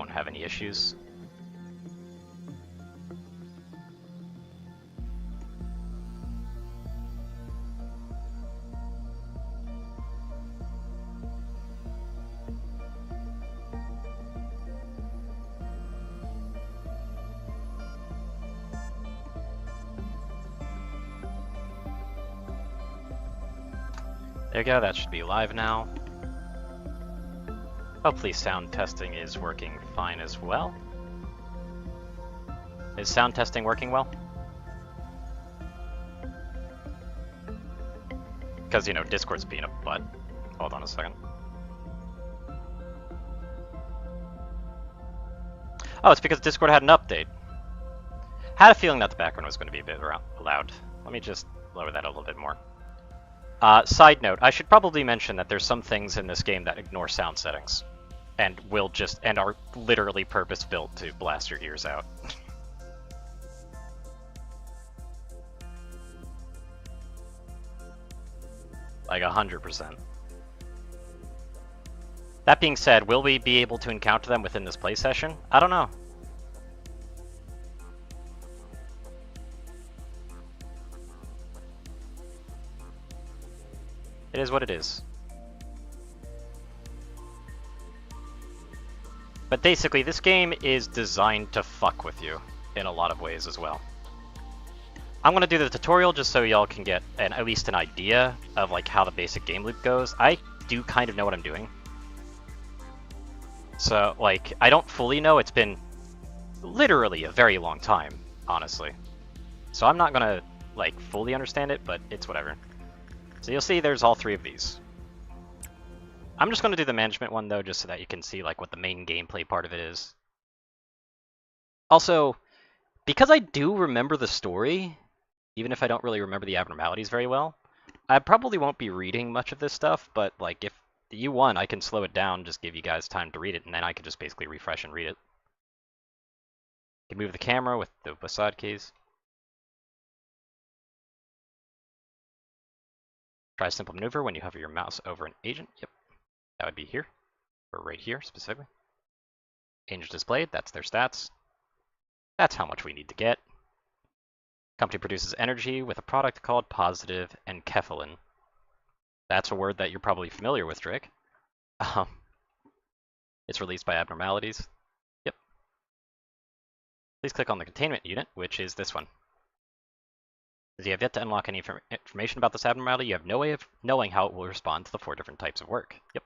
won't have any issues. There you go, that should be live now. Hopefully sound testing is working fine as well. Is sound testing working well? Because, you know, Discord's being a butt. Hold on a second. Oh, it's because Discord had an update. Had a feeling that the background was going to be a bit loud. Let me just lower that a little bit more. Side note, I should probably mention that there's some things in this game that ignore sound settings. And are literally purpose-built to blast your ears out. Like 100%. That being said, will we be able to encounter them within this play session? I don't know. It is what it is. But basically, this game is designed to fuck with you in a lot of ways as well. I'm gonna do the tutorial just so y'all can get at least an idea of like how the basic game loop goes. I do kind of know what I'm doing. So like, I don't fully know. It's been literally a very long time, honestly. So I'm not gonna like fully understand it, but it's whatever. So you'll see there's all three of these. I'm just going to do the management one though, just so that you can see like what the main gameplay part of it is. Also, because I do remember the story, even if I don't really remember the abnormalities very well, I probably won't be reading much of this stuff, but like if you want, I can slow it down, just give you guys time to read it, and then I can just basically refresh and read it. You can move the camera with the facade keys. Try a simple maneuver when you hover your mouse over an agent. Yep, that would be here, or right here specifically. Agent displayed, that's their stats. That's how much we need to get. Company produces energy with a product called positive enkephalin. That's a word that you're probably familiar with, Drake. It's released by abnormalities. Yep. Please click on the containment unit, which is this one. As you have yet to unlock any information about this abnormality, you have no way of knowing how it will respond to the 4 different types of work. Yep.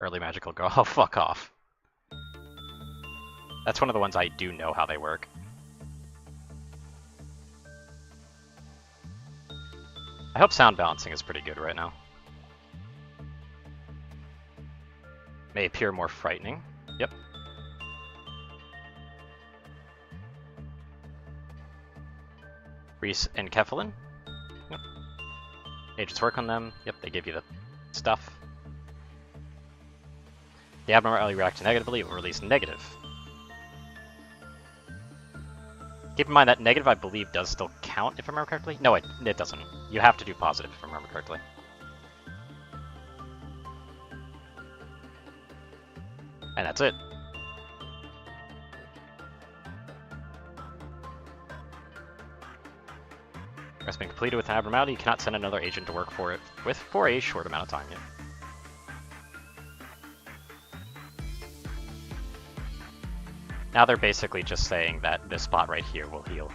Early magical girl. Oh, fuck off. That's one of the ones I do know how they work. I hope sound balancing is pretty good right now. May appear more frightening. Yep. Reese and Kefalin. Yep. Agents work on them. Yep, they give you the stuff. The abnormality reacts negatively, it will release negative. Keep in mind that negative, I believe, does still count, if I remember correctly. No, it doesn't. You have to do positive, if I remember correctly. And that's it. Has been completed with an abnormality. You cannot send another agent to work for it for a short amount of time yet. Now they're basically just saying that this spot right here will heal.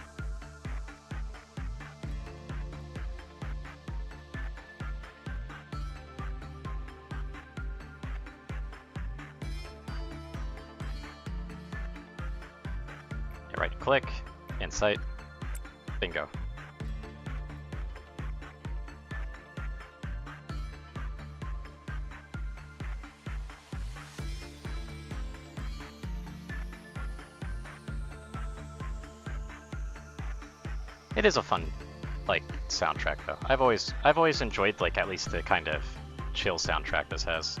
Okay, right click, insight, bingo. It is a fun, like, soundtrack though. I've always enjoyed like at least the kind of chill soundtrack this has.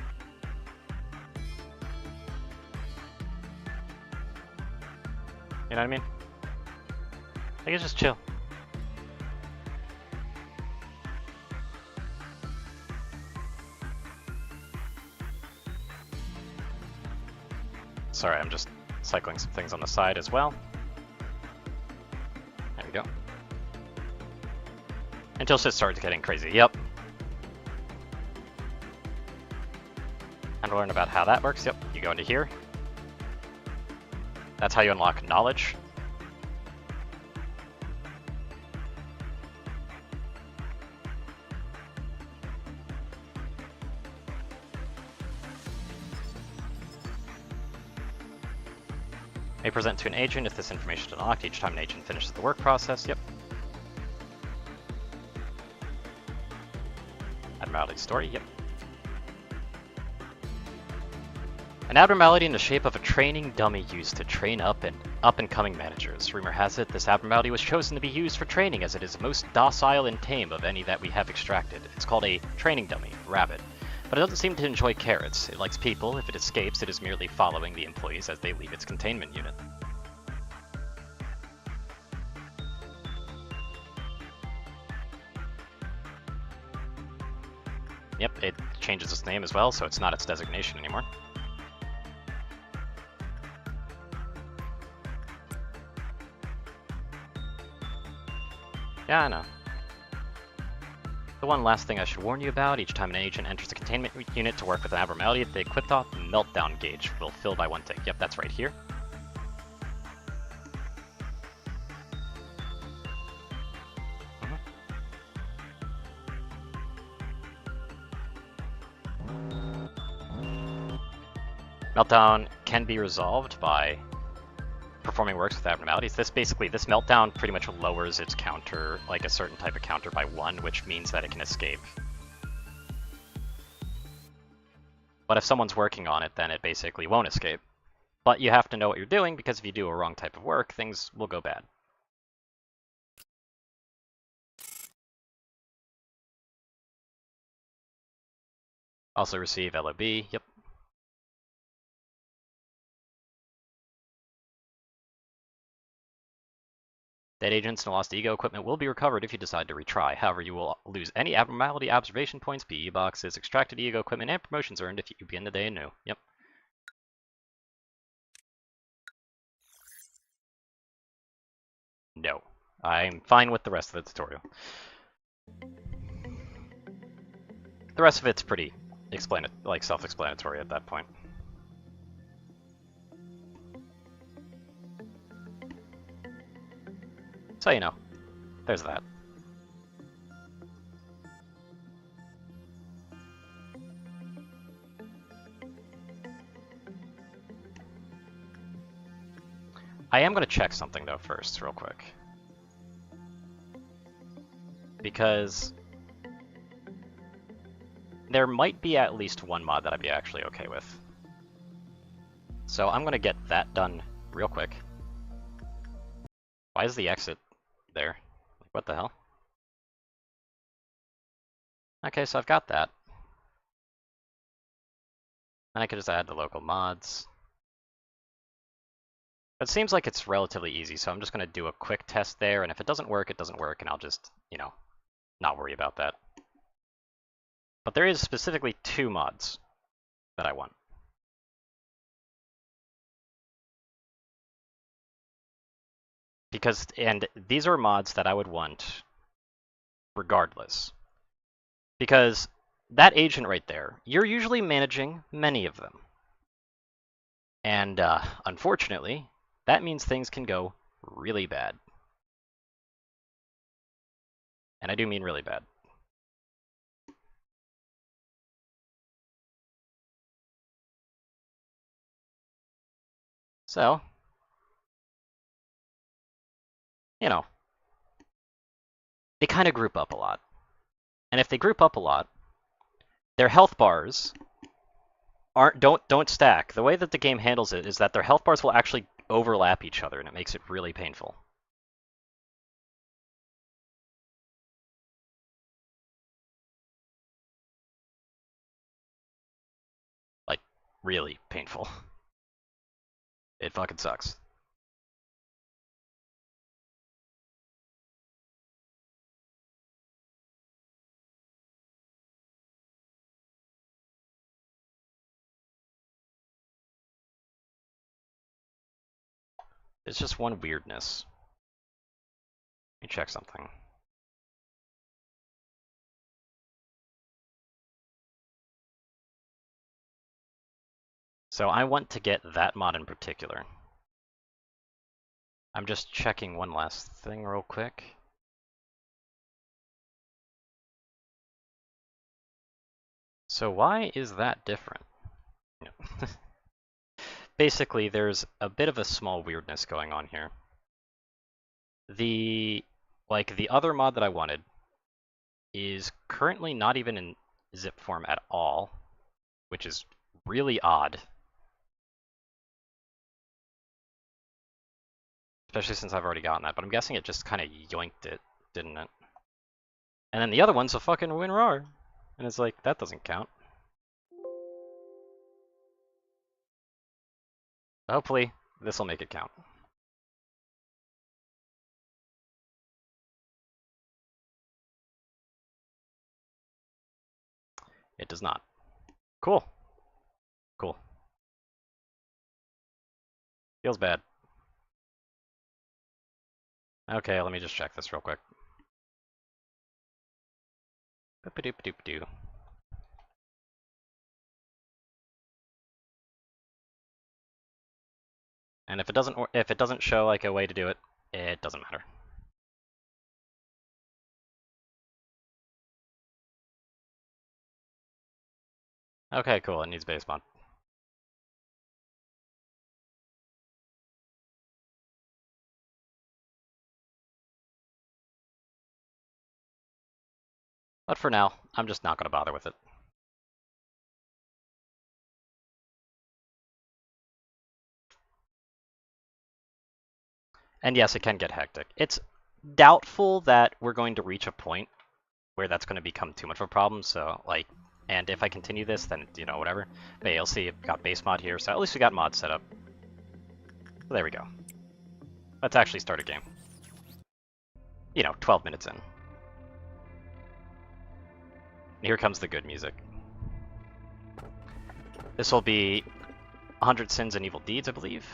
You know what I mean? Like, it's just chill. Sorry, I'm just cycling some things on the side as well. There we go. Until shit starts getting crazy. Yep. And learn about how that works. Yep, you go into here. That's how you unlock knowledge. May present to an agent if this information is unlocked each time an agent finishes the work process. Yep. Abnormality story. Yep. An abnormality in the shape of a training dummy used to train up and coming managers. Rumor has it this abnormality was chosen to be used for training as it is the most docile and tame of any that we have extracted. It's called a training dummy, rabbit. But it doesn't seem to enjoy carrots. It likes people. If it escapes, it is merely following the employees as they leave its containment unit. Yep, it changes its name as well, so it's not its designation anymore. Yeah, I know. The one last thing I should warn you about, each time an agent enters the containment unit to work with an abnormality, the equipped off meltdown gauge will fill by one tick. Yep, that's right here. Meltdown can be resolved by performing works with abnormalities. This meltdown pretty much lowers its counter, like a certain type of counter, by 1, which means that it can escape. But if someone's working on it, then it basically won't escape. But you have to know what you're doing, because if you do a wrong type of work, things will go bad. Also receive LOB, yep. Dead agents and lost ego equipment will be recovered if you decide to retry. However, you will lose any abnormality observation points, PE boxes, extracted ego equipment, and promotions earned if you begin the day anew. Yep. No. I'm fine with the rest of the tutorial. The rest of it's pretty self-explanatory at that point. So you know, there's that. I am going to check something though first, real quick. Because there might be at least one mod that I'd be actually okay with. So I'm going to get that done real quick. Why is the exit there? What the hell? Okay, so I've got that. And I could just add the local mods. It seems like it's relatively easy, so I'm just going to do a quick test there, and if it doesn't work, it doesn't work, and I'll just, you know, not worry about that. But there is specifically 2 mods that I want. And these are mods that I would want regardless. Because that agent right there, you're usually managing many of them. And unfortunately, that means things can go really bad. And I do mean really bad. So, you know, they kind of group up a lot. And if they group up a lot, their health bars don't stack. The way that the game handles it is that their health bars will actually overlap each other, and it makes it really painful. Like, really painful. It fucking sucks. It's just one weirdness. Let me check something. So I want to get that mod in particular. I'm just checking one last thing real quick. So why is that different? No. Basically, there's a bit of a small weirdness going on here. The other mod that I wanted is currently not even in zip form at all, which is really odd. Especially since I've already gotten that, but I'm guessing it just kind of yoinked it, didn't it? And then the other one's a fucking WinRAR. And it's like, that doesn't count. Hopefully, this will make it count. It does not. Cool. Cool. Feels bad. Okay, let me just check this real quick. Boop-a-doop-a-doop-doo. And if it doesn't show like a way to do it, it doesn't matter. Okay, cool. It needs base mod. But for now, I'm just not going to bother with it. And yes, it can get hectic. It's doubtful that we're going to reach a point where that's going to become too much of a problem, so, like, and if I continue this, then, you know, whatever. But yeah, you'll see I've got base mod here, so at least we got mod set up. So there we go. Let's actually start a game. You know, 12 minutes in. Here comes the good music. This will be 100 Sins and Evil Deeds, I believe.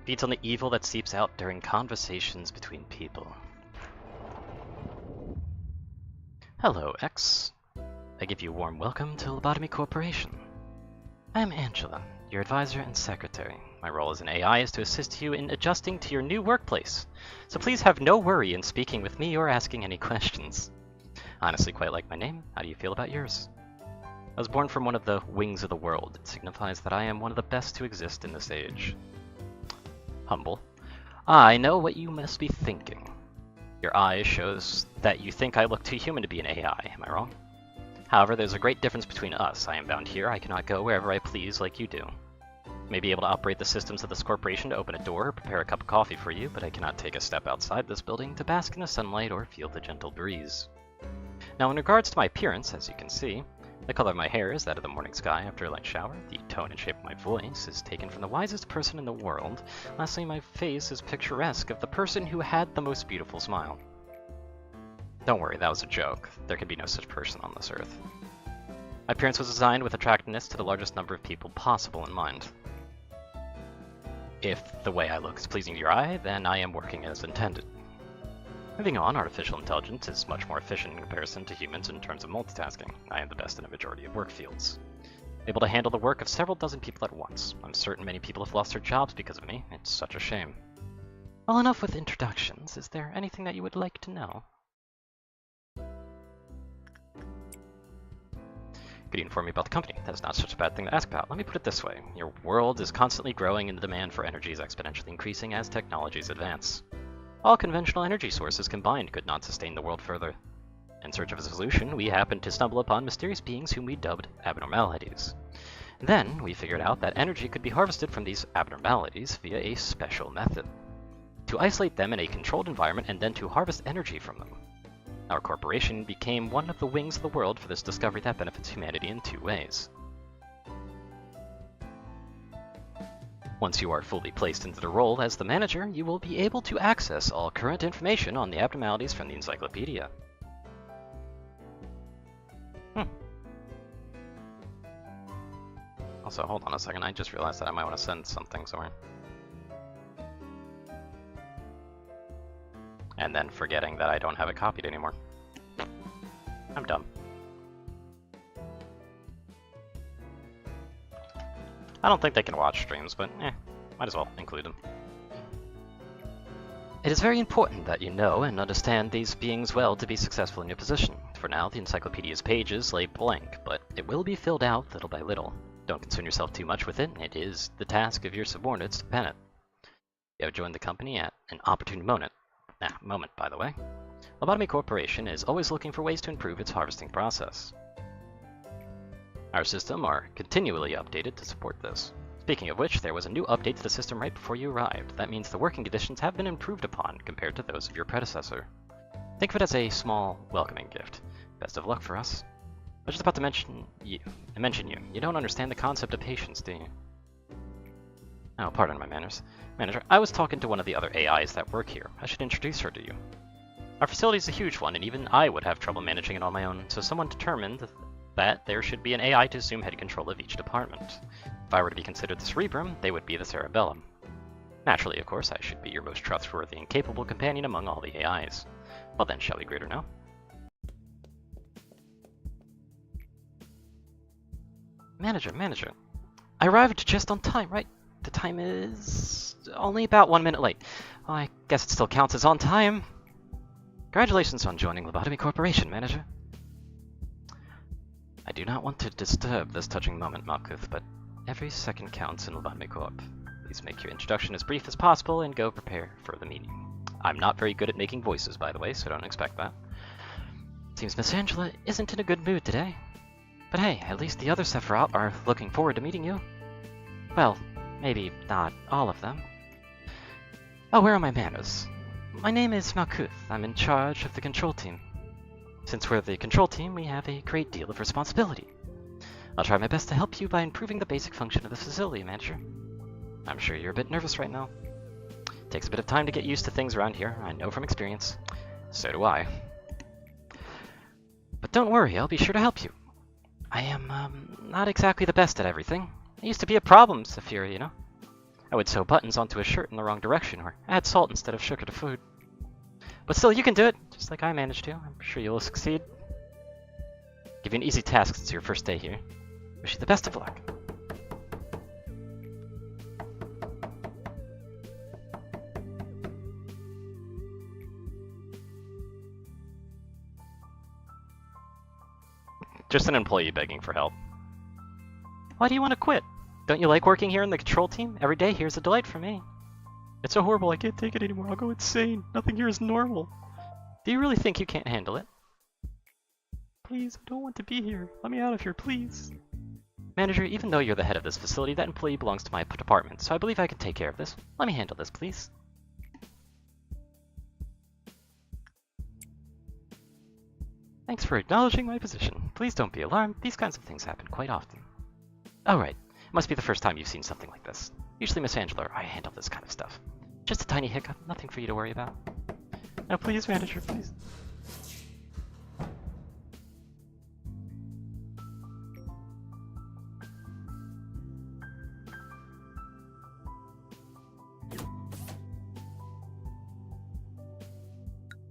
Feeds on the evil that seeps out during conversations between people. Hello, X. I give you a warm welcome to Lobotomy Corporation. I am Angela, your advisor and secretary. My role as an AI is to assist you in adjusting to your new workplace, so please have no worry in speaking with me or asking any questions. I honestly quite like my name. How do you feel about yours? I was born from one of the wings of the world. It signifies that I am one of the best to exist in this age. Humble. I know what you must be thinking. Your eyes shows that you think I look too human to be an AI, am I wrong? However, there's a great difference between us. I am bound here, I cannot go wherever I please like you do. I may be able to operate the systems of this corporation to open a door or prepare a cup of coffee for you, but I cannot take a step outside this building to bask in the sunlight or feel the gentle breeze. Now, in regards to my appearance, as you can see, the color of my hair is that of the morning sky after a light shower. The tone and shape of my voice is taken from the wisest person in the world. Lastly, my face is picturesque of the person who had the most beautiful smile. Don't worry, that was a joke. There can be no such person on this earth. My appearance was designed with attractiveness to the largest number of people possible in mind. If the way I look is pleasing to your eye, then I am working as intended. Moving on, artificial intelligence is much more efficient in comparison to humans in terms of multitasking. I am the best in a majority of work fields. Able to handle the work of several dozen people at once. I'm certain many people have lost their jobs because of me. It's such a shame. Well, enough with introductions. Is there anything that you would like to know? Could you inform me about the company? That is not such a bad thing to ask about. Let me put it this way. Your world is constantly growing and the demand for energy is exponentially increasing as technologies advance. All conventional energy sources combined could not sustain the world further. In search of a solution, we happened to stumble upon mysterious beings whom we dubbed abnormalities. Then, we figured out that energy could be harvested from these abnormalities via a special method. To isolate them in a controlled environment and then to harvest energy from them. Our corporation became one of the wings of the world for this discovery that benefits humanity in two ways. Once you are fully placed into the role as the manager, you will be able to access all current information on the abnormalities from the encyclopedia. Also, hold on a second, I just realized that I might want to send something somewhere. and then forgetting that I don't have it copied anymore. I'm dumb. I don't think they can watch streams, but might as well include them. It is very important that you know and understand these beings well to be successful in your position. For now, the encyclopedia's pages lay blank, but it will be filled out little by little. Don't concern yourself too much with it. It is the task of your subordinates to pen it. You have joined the company at an opportune moment, by the way. Lobotomy Corporation is always looking for ways to improve its harvesting process. Our system are continually updated to support this. Speaking of which, there was a new update to the system right before you arrived. That means the working conditions have been improved upon compared to those of your predecessor. Think of it as a small, welcoming gift. Best of luck for us. I was just about to mention you. You don't understand the concept of patience, do you? Oh, pardon my manners. Manager, I was talking to one of the other AIs that work here. I should introduce her to you. Our facility is a huge one, and even I would have trouble managing it on my own, so someone determined that there should be an AI to assume head control of each department. If I were to be considered the cerebrum, they would be the cerebellum. Naturally, of course, I should be your most trustworthy and capable companion among all the AIs. Well then, shall we greet her now? Manager, I arrived just on time, right? The time is only about 1 minute late. Well, I guess it still counts as on time. Congratulations on joining Lobotomy Corporation, Manager. I do not want to disturb this touching moment, Malkuth, but every second counts in Lobotomy Corp. Please make your introduction as brief as possible and go prepare for the meeting. I'm not very good at making voices, by the way, so don't expect that. Seems Miss Angela isn't in a good mood today. But hey, at least the other Sephiroth are looking forward to meeting you. Well, maybe not all of them. Oh, where are my manners? My name is Malkuth. I'm in charge of the control team. Since we're the control team, we have a great deal of responsibility. I'll try my best to help you by improving the basic function of the facility, Manager. I'm sure you're a bit nervous right now. It takes a bit of time to get used to things around here, I know from experience. So do I. But don't worry, I'll be sure to help you. I am, not exactly the best at everything. I used to be a problem, Saphira, you know? I would sew buttons onto a shirt in the wrong direction, or add salt instead of sugar to food. But still, you can do it, just like I managed to. I'm sure you'll succeed. Give you an easy task since it's your first day here. Wish you the best of luck. Just an employee begging for help. Why do you want to quit? Don't you like working here in the control team? Every day here's a delight for me. It's so horrible, I can't take it anymore. I'll go insane. Nothing here is normal. Do you really think you can't handle it? Please, I don't want to be here. Let me out of here, please. Manager, even though you're the head of this facility, that employee belongs to my department, so I believe I can take care of this. Let me handle this, please. Thanks for acknowledging my position. Please don't be alarmed. These kinds of things happen quite often. Oh, right. It must be the first time you've seen something like this. Usually, Miss Angela, I handle this kind of stuff. Just a tiny hiccup, nothing for you to worry about. Now, please, Manager, please.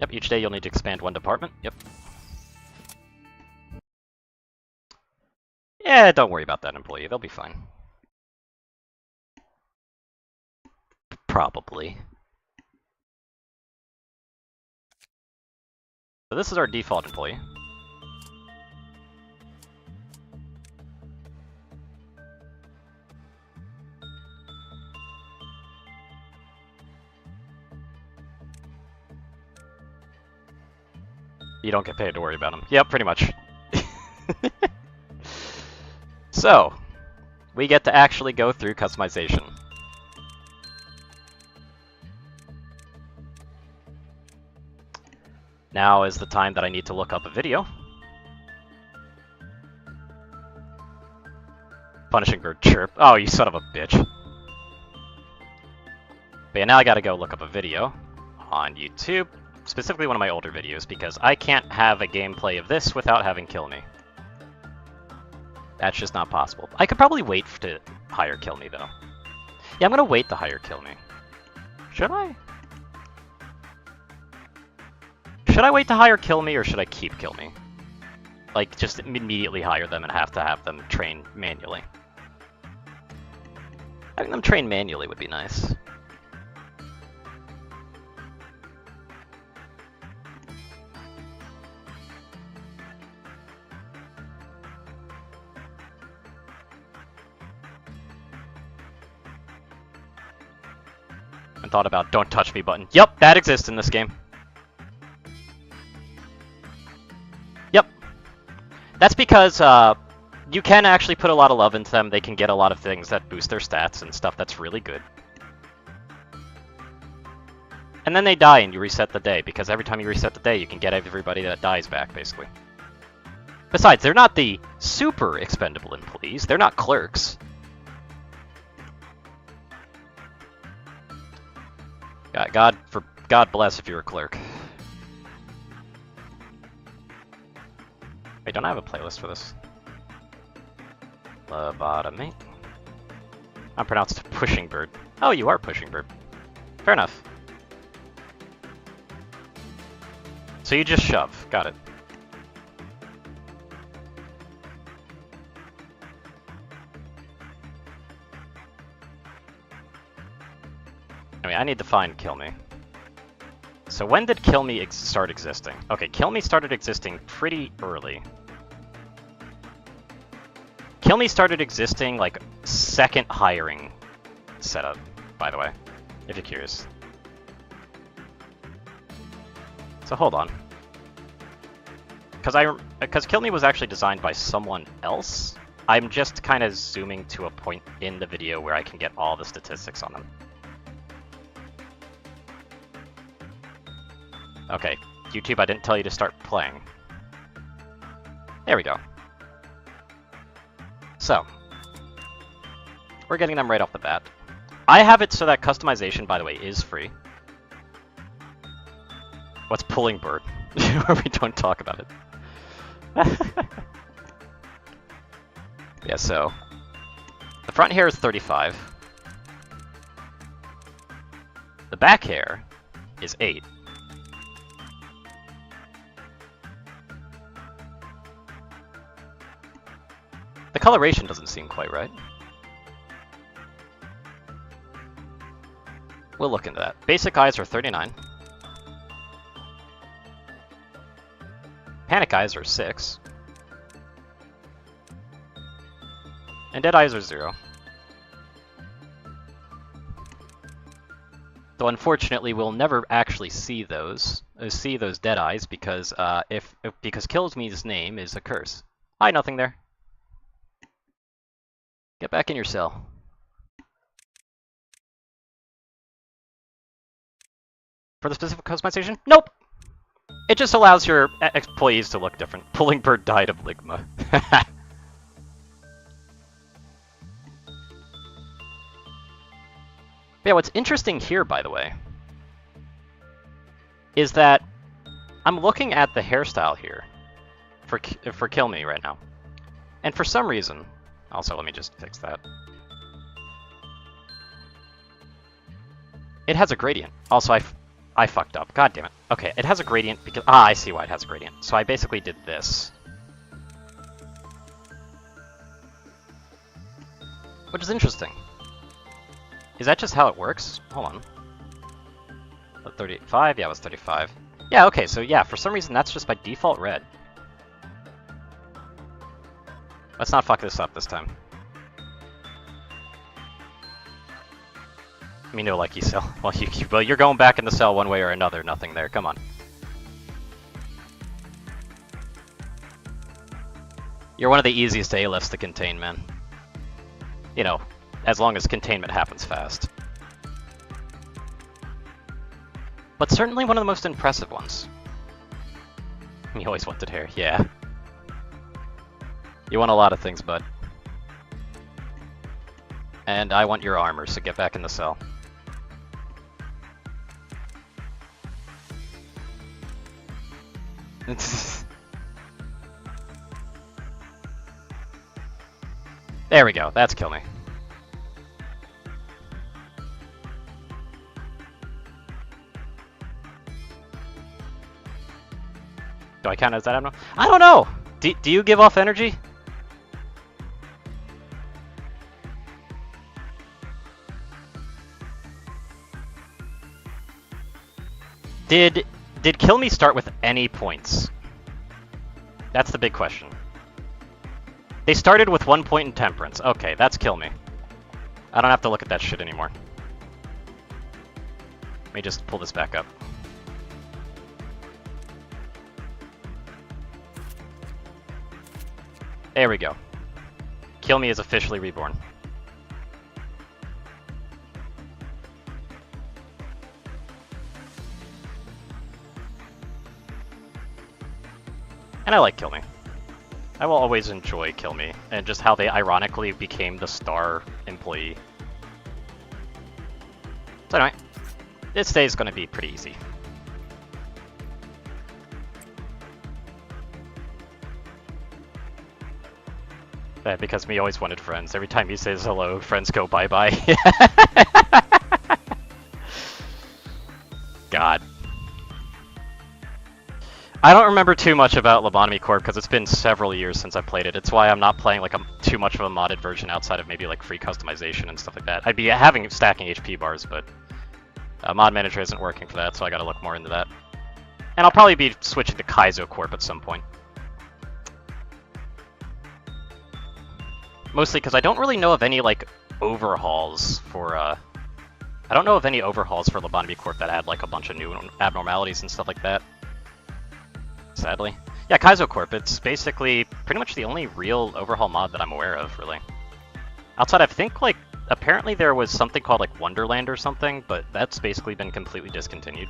Yep, each day you'll need to expand one department. Yep. Yeah, don't worry about that employee. They'll be fine. Probably. So this is our default employee. You don't get paid to worry about him. Yep, pretty much. So, we get to actually go through customization. Now is the time that I need to look up a video. Punishing bird chirp. Oh, you son of a bitch. But yeah, now I gotta go look up a video on YouTube. Specifically one of my older videos, because I can't have a gameplay of this without having kill me. That's just not possible. I could probably wait to hire kill me, though. Yeah, I'm gonna wait to hire kill me. Should I? Should I wait to hire Kill Me, or should I keep Kill Me? Like, just immediately hire them and have to have them train manually. Having them train manually would be nice. And thought about don't touch me button. Yep, that exists in this game. Yep. That's because you can actually put a lot of love into them. They can get a lot of things that boost their stats and stuff that's really good. And then they die and you reset the day, because every time you reset the day, you can get everybody that dies back, basically. Besides, they're not the super expendable employees. They're not clerks. God bless if you're a clerk. Wait, don't I have a playlist for this? Lobotomy. I'm pronounced Pushing Bird. Oh, you are Pushing Bird. Fair enough. So you just shove. Got it. Anyway, I need to find Kill Me. So when did Kill Me start existing? Okay, Kill Me started existing pretty early. Kill Me started existing like second hiring setup, by the way, if you're curious. So hold on. Because Kill Me was actually designed by someone else. I'm just kind of zooming to a point in the video where I can get all the statistics on them. Okay, YouTube, I didn't tell you to start playing. There we go. So, we're getting them right off the bat. I have it so that customization, by the way, is free. What's Pulling Bird? We don't talk about it. Yeah, so the front hair is 35. The back hair is 8. The coloration doesn't seem quite right. We'll look into that. Basic eyes are 39. Panic eyes are 6. And dead eyes are 0. Though unfortunately we'll never actually see those dead eyes because because Kills Me's name is a curse. Hi, nothing there. Get back in your cell. For the specific customization? Nope! It just allows your employees to look different. Pulling Bird died of Ligma. Yeah, what's interesting here, by the way, is that I'm looking at the hairstyle here for Kill Me right now. And for some reason, also let me just fix that. It has a gradient. Also, I fucked up. God damn it. Okay, it has a gradient because... Ah, I see why it has a gradient. So I basically did this. Which is interesting. Is that just how it works? Hold on. 35? Yeah, it was 35. Yeah, okay, so yeah, for some reason that's just by default red. Let's not fuck this up this time. I mean, no, like you cell. Well, you're going back in the cell one way or another. Nothing there. Come on. You're one of the easiest A-lifts to contain, man. You know, as long as containment happens fast. But certainly one of the most impressive ones. You always wanted hair, yeah. You want a lot of things, bud. And I want your armor, so get back in the cell. There we go, that's Kill Me. Do I count as that admiral? I don't know! Do you give off energy? Did Kill Me start with any points? That's the big question. They started with 1 point in Temperance. Okay, that's Kill Me. I don't have to look at that shit anymore. Let me just pull this back up. There we go. Kill Me is officially reborn. And I like Kill Me. I will always enjoy Kill Me, and just how they ironically became the star employee. So anyway, this day is going to be pretty easy. Yeah, because me always wanted friends. Every time he says hello, friends go bye-bye. God. I don't remember too much about Lobotomy Corp because it's been several years since I played it. It's why I'm not playing like too much of a modded version outside of maybe like free customization and stuff like that. I'd be having stacking HP bars, but Mod Manager isn't working for that, so I gotta look more into that. And I'll probably be switching to Kaizo Corp at some point. Mostly because I don't really know of any like overhauls for I don't know of any overhauls for Lobotomy Corp that add like a bunch of new abnormalities and stuff like that. Sadly. Yeah, Kaizo Corp, it's basically pretty much the only real overhaul mod that I'm aware of, really. Outside, I think, like, apparently there was something called, like, Wonderland or something, but that's basically been completely discontinued.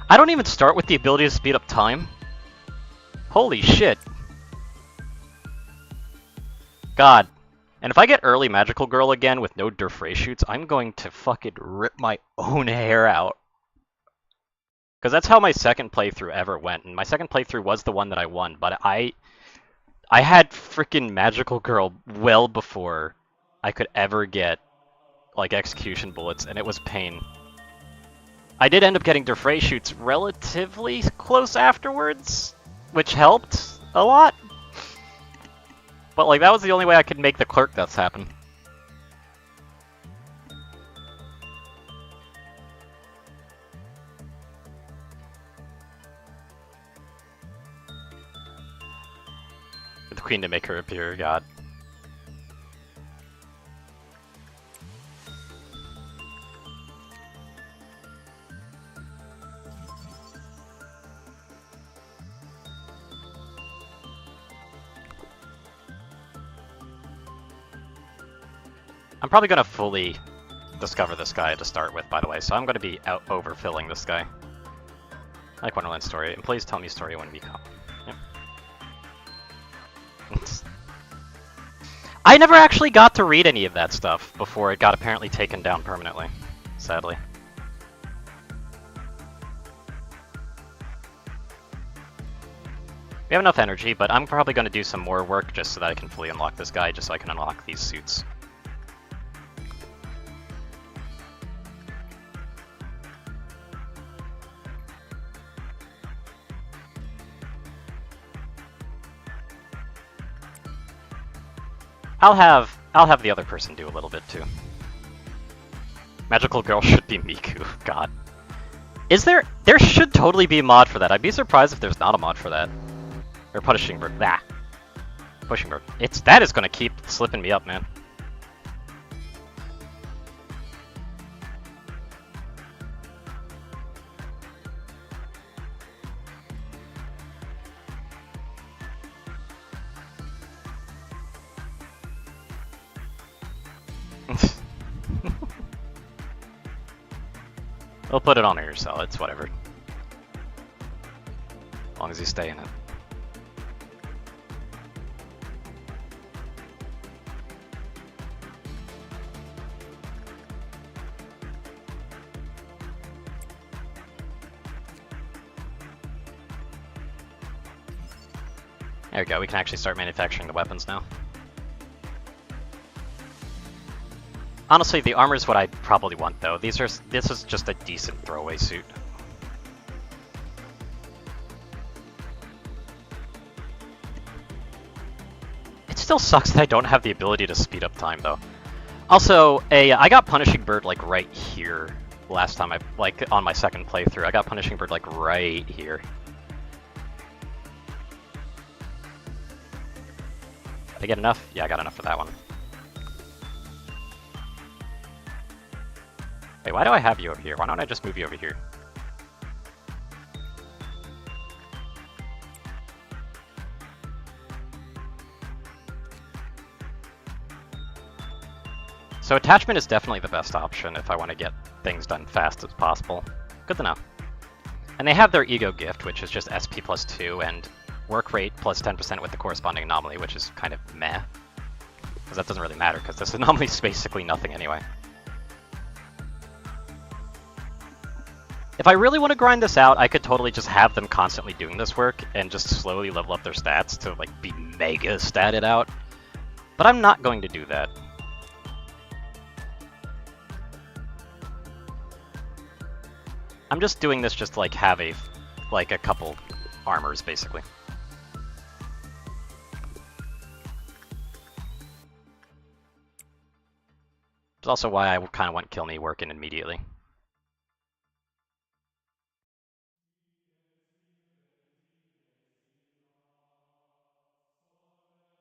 I don't even start with the ability to speed up time. Holy shit. God. And if I get early Magical Girl again with no Durfray shoots, I'm going to fucking rip my own hair out. Because that's how my second playthrough ever went, and my second playthrough was the one that I won, but I had freaking Magical Girl well before I could ever get, like, execution bullets, and it was pain. I did end up getting Durfray shoots relatively close afterwards, which helped a lot. But, like, that was the only way I could make the clerk deaths happen. The queen to make her appear, God. I'm probably going to fully discover this guy to start with, by the way, so I'm going to be overfilling this guy. I like Wonderland story. And please tell me story when we come. Yep. I never actually got to read any of that stuff before it got apparently taken down permanently, sadly. We have enough energy, but I'm probably going to do some more work just so that I can fully unlock this guy, just so I can unlock these suits. I'll have the other person do a little bit too. Magical Girl should be Miku. God. Is there should totally be a mod for that. I'd be surprised if there's not a mod for that. Or Punishing Bird. Ah. Pushing Bird. That is gonna keep slipping me up, man. We'll put it on air cell, it's whatever. As long as you stay in it. There we go, we can actually start manufacturing the weapons now. Honestly, the armor is what I'd probably want, though. This is just a decent throwaway suit. It still sucks that I don't have the ability to speed up time, though. Also, I got Punishing Bird, like, right here last time on my second playthrough. I got Punishing Bird, like, right here. Did I get enough? Yeah, I got enough for that one. Wait, why do I have you over here? Why don't I just move you over here? So attachment is definitely the best option if I want to get things done fast as possible. Good to know. And they have their ego gift, which is just SP plus 2 and work rate plus 10% with the corresponding anomaly, which is kind of meh. Because that doesn't really matter, because this anomaly is basically nothing anyway. If I really want to grind this out, I could totally just have them constantly doing this work and just slowly level up their stats to like be mega statted out. But I'm not going to do that. I'm just doing this just to like have a couple armors basically. It's also why I kind of want Kill Me working immediately.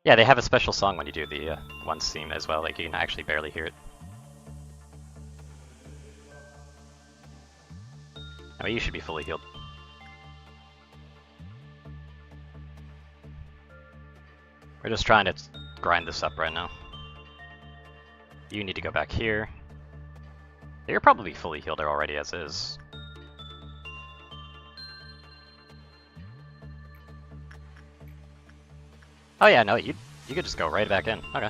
Yeah, they have a special song when you do the one theme as well, like you can actually barely hear it. I mean, you should be fully healed. We're just trying to grind this up right now. You need to go back here. You're probably fully healed already as is. Oh yeah, no, you could just go right back in. Okay.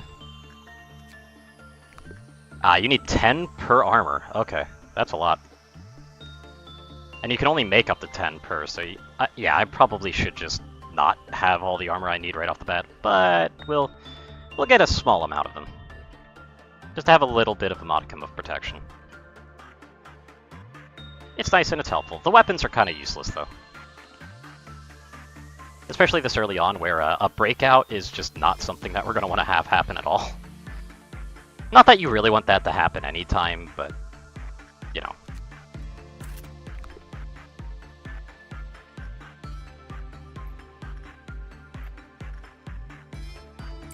Ah, you need 10 per armor. Okay, that's a lot. And you can only make up to 10 per, so yeah, I probably should just not have all the armor I need right off the bat, but we'll get a small amount of them. Just to have a little bit of a modicum of protection. It's nice and it's helpful. The weapons are kind of useless, though. Especially this early on, where a breakout is just not something that we're going to want to have happen at all. Not that you really want that to happen anytime, but, you know.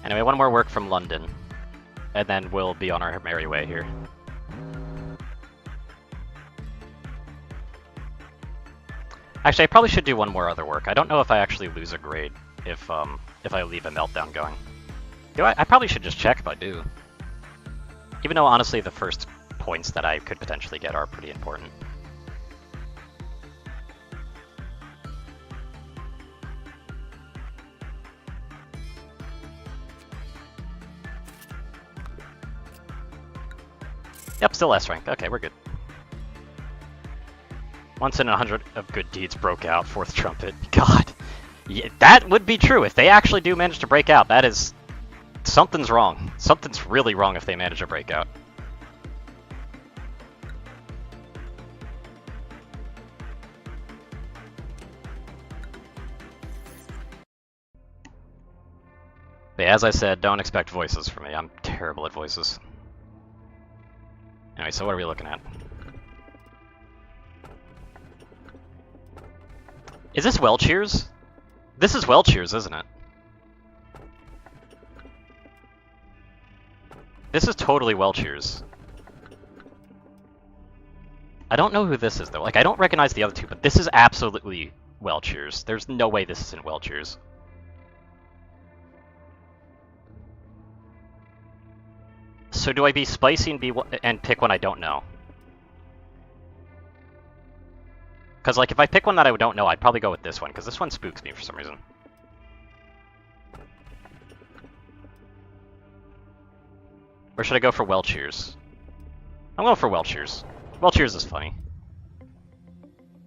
Anyway, one more work from London, and then we'll be on our merry way here. Actually, I probably should do one more other work. I don't know if I actually lose a grade if I leave a meltdown going. I probably should just check if I do. Even though, honestly, the first points that I could potentially get are pretty important. Yep, still S rank. Okay, we're good. Once in 100 of good deeds broke out, 4th trumpet. God, yeah, that would be true. If they actually do manage to break out, that is... something's wrong. Something's really wrong if they manage to break out. But yeah, as I said, don't expect voices from me. I'm terrible at voices. Anyway, so what are we looking at? Is this Welcheers? This is Welcheers, isn't it? This is totally Welcheers. I don't know who this is, though. Like, I don't recognize the other two, but this is absolutely Welcheers. There's no way this isn't Welcheers. So do I be spicy and pick one I don't know? Because, like, if I pick one that I don't know, I'd probably go with this one, because this one spooks me for some reason. Or should I go for Welcheers? I'm going for Welcheers. Welcheers is funny.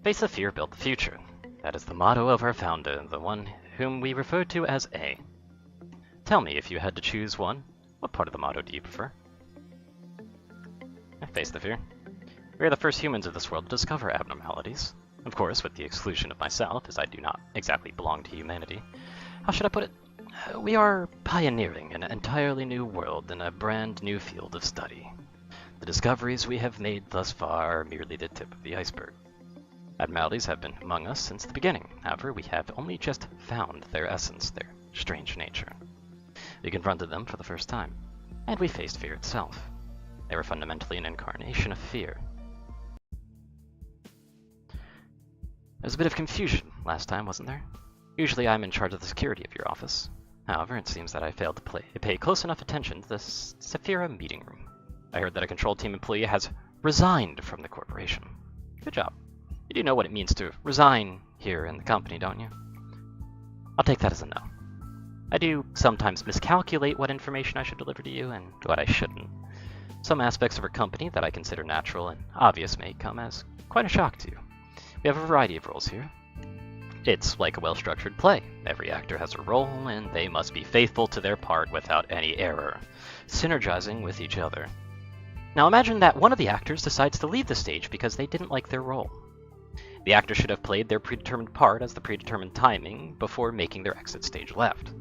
Face the fear, build the future. That is the motto of our founder, the one whom we refer to as A. Tell me, if you had to choose one, what part of the motto do you prefer? I face the fear. We are the first humans of this world to discover abnormalities. Of course, with the exclusion of myself, as I do not exactly belong to humanity. How should I put it? We are pioneering an entirely new world in a brand new field of study. The discoveries we have made thus far are merely the tip of the iceberg. Abnormalities have been among us since the beginning. However, we have only just found their essence, their strange nature. We confronted them for the first time, and we faced fear itself. They were fundamentally an incarnation of fear. There was a bit of confusion last time, wasn't there? Usually I'm in charge of the security of your office. However, it seems that I failed to pay close enough attention to the Saphira meeting room. I heard that a control team employee has resigned from the corporation. Good job. You do know what it means to resign here in the company, don't you? I'll take that as a no. I do sometimes miscalculate what information I should deliver to you and what I shouldn't. Some aspects of our company that I consider natural and obvious may come as quite a shock to you. We have a variety of roles here. It's like a well-structured play. Every actor has a role, and they must be faithful to their part without any error, synergizing with each other. Now imagine that one of the actors decides to leave the stage because they didn't like their role. The actor should have played their predetermined part as the predetermined timing before making their exit stage left.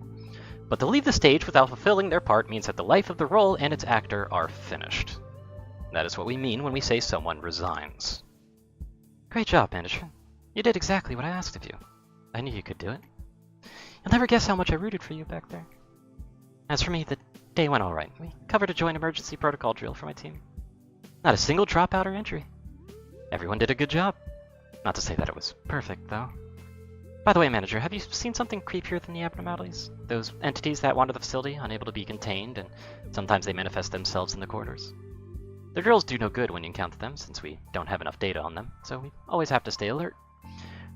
But to leave the stage without fulfilling their part means that the life of the role and its actor are finished. That is what we mean when we say someone resigns. Great job, manager. You did exactly what I asked of you. I knew you could do it. You'll never guess how much I rooted for you back there. As for me, the day went all right. We covered a joint emergency protocol drill for my team. Not a single dropout or injury. Everyone did a good job. Not to say that it was perfect, though. By the way, manager, have you seen something creepier than the abnormalities? Those entities that wander the facility, unable to be contained, and sometimes they manifest themselves in the corridors. The drills do no good when you encounter them, since we don't have enough data on them, so we always have to stay alert.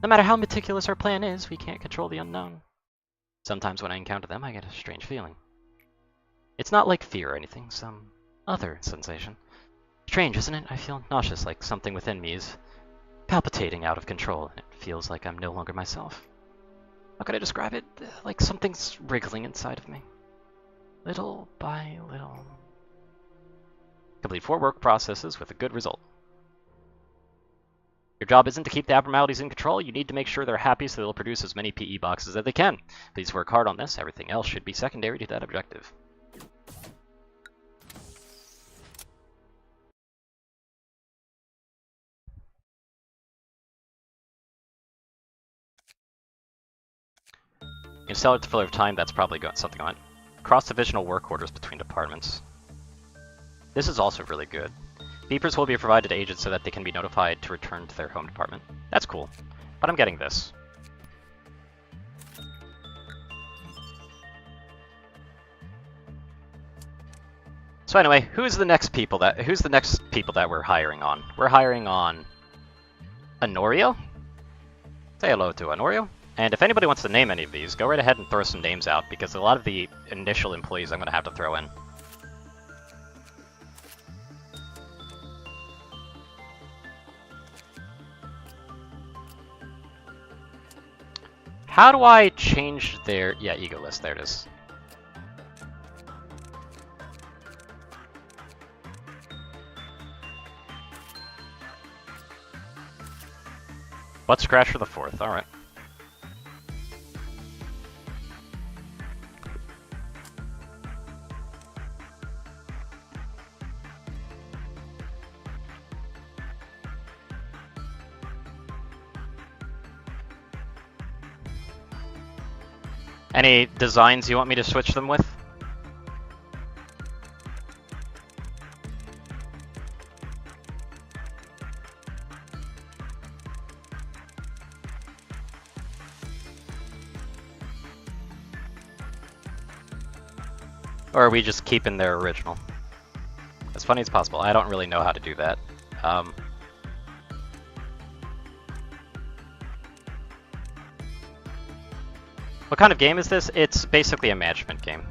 No matter how meticulous our plan is, we can't control the unknown. Sometimes when I encounter them, I get a strange feeling. It's not like fear or anything, some other sensation. Strange, isn't it? I feel nauseous, like something within me is palpitating out of control, and it feels like I'm no longer myself. How could I describe it? Like something's wriggling inside of me. Little by little. Complete 4 work processes with a good result. Your job isn't to keep the abnormalities in control. You need to make sure they're happy so they'll produce as many PE boxes as they can. Please work hard on this. Everything else should be secondary to that objective. You sell it to fill over time, that's probably got something on it. Cross-divisional work orders between departments. This is also really good. Beepers will be provided to agents so that they can be notified to return to their home department. That's cool, but I'm getting this. So anyway, who's the next people that we're hiring on? We're hiring on Honorio? Say hello to Honorio. And if anybody wants to name any of these, go right ahead and throw some names out, because a lot of the initial employees I'm going to have to throw in. How do I change their... yeah, ego list, there it is. Butt scratch for the 4th, alright. Any designs you want me to switch them with? Or are we just keeping their original? As funny as possible. I don't really know how to do that. What kind of game is this? It's basically a management game.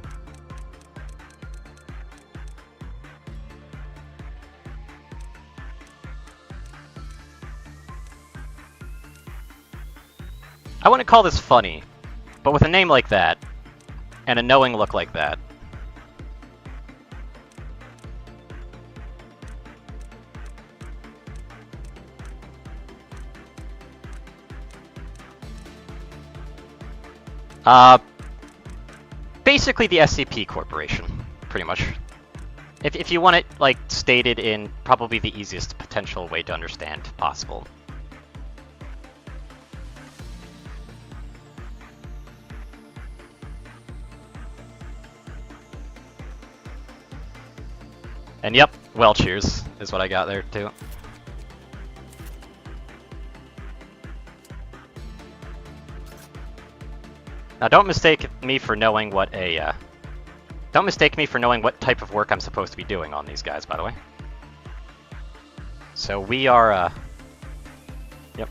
I wouldn't call this funny, but with a name like that, and a knowing look like that, Basically the SCP Corporation, pretty much. If you want it, like, stated in probably the easiest potential way to understand possible. And yep, well, cheers is what I got there, too. Now, don't mistake me for knowing what a, don't mistake me for knowing what type of work I'm supposed to be doing on these guys, by the way. So we are, yep.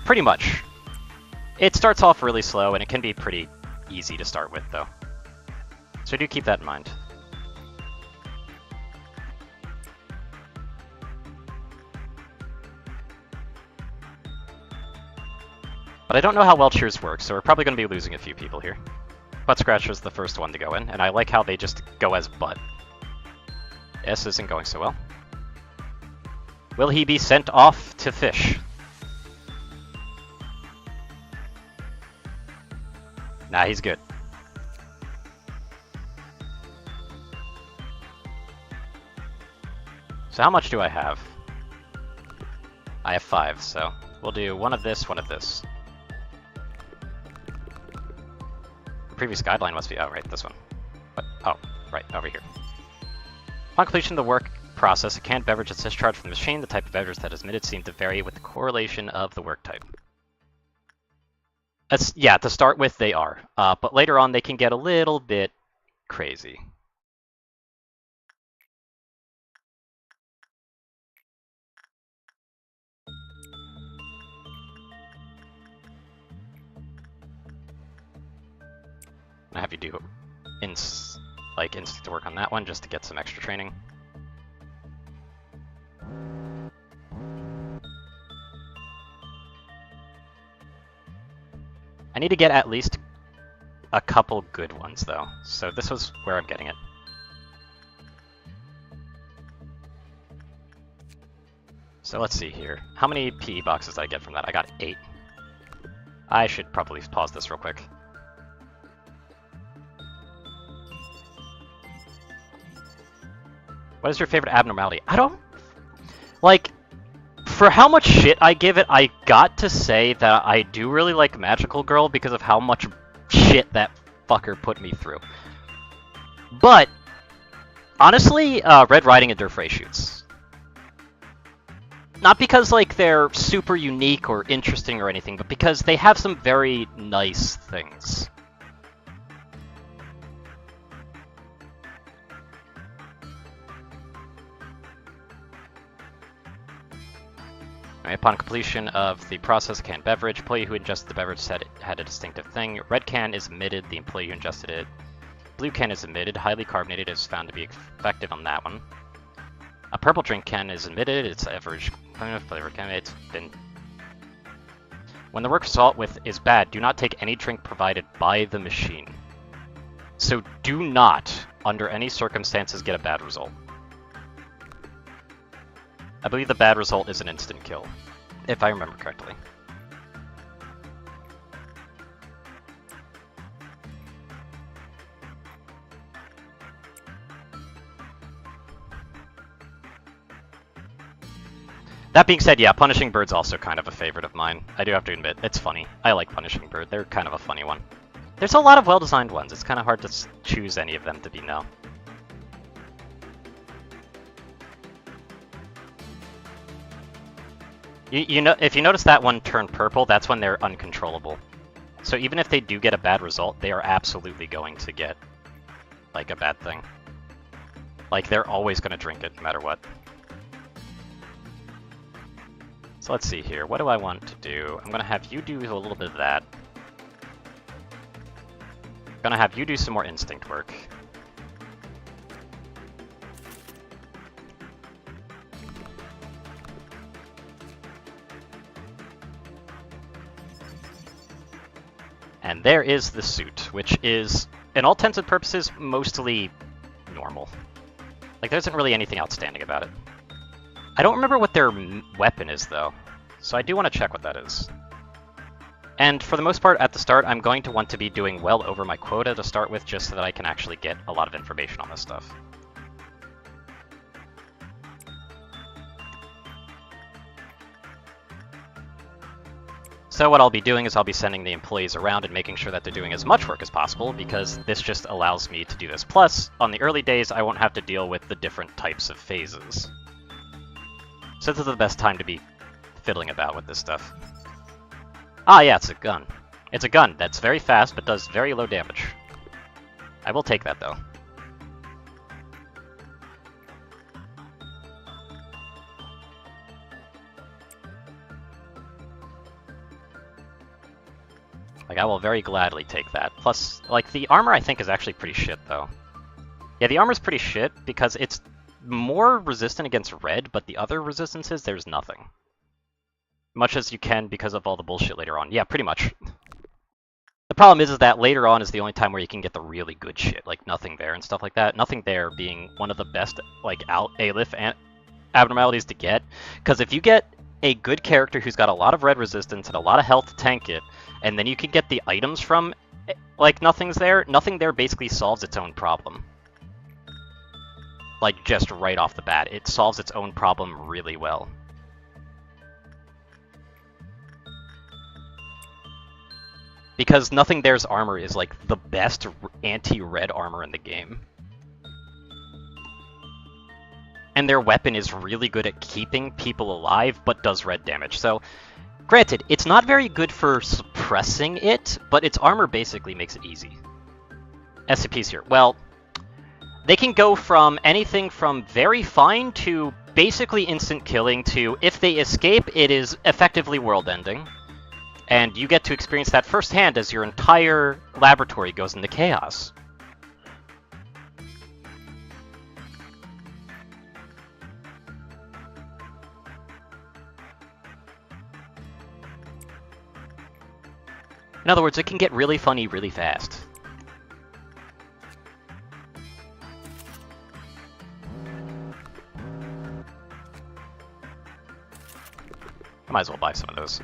Pretty much. It starts off really slow, and it can be pretty easy to start with, though. So do keep that in mind. But I don't know how well cheers works, so we're probably going to be losing a few people here. Butt Scratcher's the first one to go in, and I like how they just go as butt. S isn't going so well. Will he be sent off to fish? Nah, he's good. So how much do I have? I have 5, so we'll do one of this, one of this. The previous guideline must be, oh, right, this one. But, oh, right, over here. Upon completion of the work process, a canned beverage is discharged from the machine. The type of beverage that is emitted seems to vary with the correlation of the work type. That's, yeah, to start with, they are. But later on, they can get a little bit crazy. I have you do instinct work on that one just to get some extra training. I need to get at least a couple good ones, though. So this was where I'm getting it. So let's see here. How many PE boxes did I get from that? I got 8. I should probably pause this real quick. What is your favorite abnormality? I don't... Like, for how much shit I give it, I got to say that I do really like Magical Girl because of how much shit that fucker put me through. But, honestly, Red Riding and Durfray shoots. Not because, like, they're super unique or interesting or anything, but because they have some very nice things. Upon completion of the process, canned beverage, employee who ingested the beverage said it had a distinctive thing. Red can is emitted, the employee who ingested it. Blue can is emitted, highly carbonated is found to be effective on that one. A purple drink can is emitted, it's average flavor can, it's been... When the work result is bad, do not take any drink provided by the machine. So do not, under any circumstances, get a bad result. I believe the bad result is an instant kill, if I remember correctly. That being said, yeah, Punishing Bird's also kind of a favorite of mine. I do have to admit, it's funny. I like Punishing Bird. They're kind of a funny one. There's a lot of well-designed ones. It's kind of hard to choose any of them to be no. You know, if you notice that one turn purple, that's when they're uncontrollable. So even if they do get a bad result, they are absolutely going to get, like, a bad thing. Like, they're always going to drink it, no matter what. So let's see here. What do I want to do? I'm going to have you do a little bit of that. I'm going to have you do some more instinct work. And there is the suit, which is, in all intents and purposes, mostly normal. Like, there isn't really anything outstanding about it. I don't remember what their weapon is, though, so I do want to check what that is. And for the most part, at the start, I'm going to want to be doing well over my quota to start with, just so that I can actually get a lot of information on this stuff. So what I'll be doing is I'll be sending the employees around and making sure that they're doing as much work as possible, because this just allows me to do this. Plus, on the early days, I won't have to deal with the different types of phases. So this is the best time to be fiddling about with this stuff. Ah, yeah, it's a gun. It's a gun that's very fast, but does very low damage. I will take that, though. Like, I will very gladly take that. Plus, like, the armor I think is actually pretty shit, though. Yeah, the armor's pretty shit, because it's more resistant against red, but the other resistances, there's nothing. Much as you can because of all the bullshit later on. Yeah, pretty much. The problem is that later on is the only time where you can get the really good shit, like Nothing There and stuff like that. Nothing There being one of the best, like, ALIF abnormalities to get, because if you get a good character who's got a lot of red resistance and a lot of health to tank it, and then you can get the items from, like, Nothing There basically solves its own problem. Like, just right off the bat. It solves its own problem really well. Because Nothing There's armor is, like, the best anti-red armor in the game. And their weapon is really good at keeping people alive, but does red damage. So, granted, it's not very good for suppressing it, but its armor basically makes it easy. SCPs here. Well, they can go from anything from very fine to basically instant killing to, if they escape, it is effectively world-ending. And you get to experience that firsthand as your entire laboratory goes into chaos. In other words, it can get really funny really fast. I might as well buy some of those.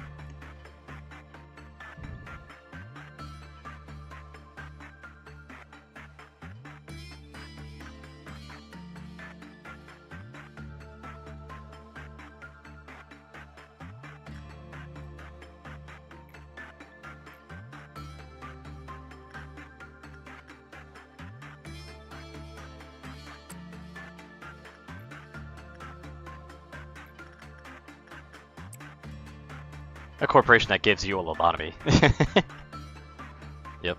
A corporation that gives you a lobotomy. Yep.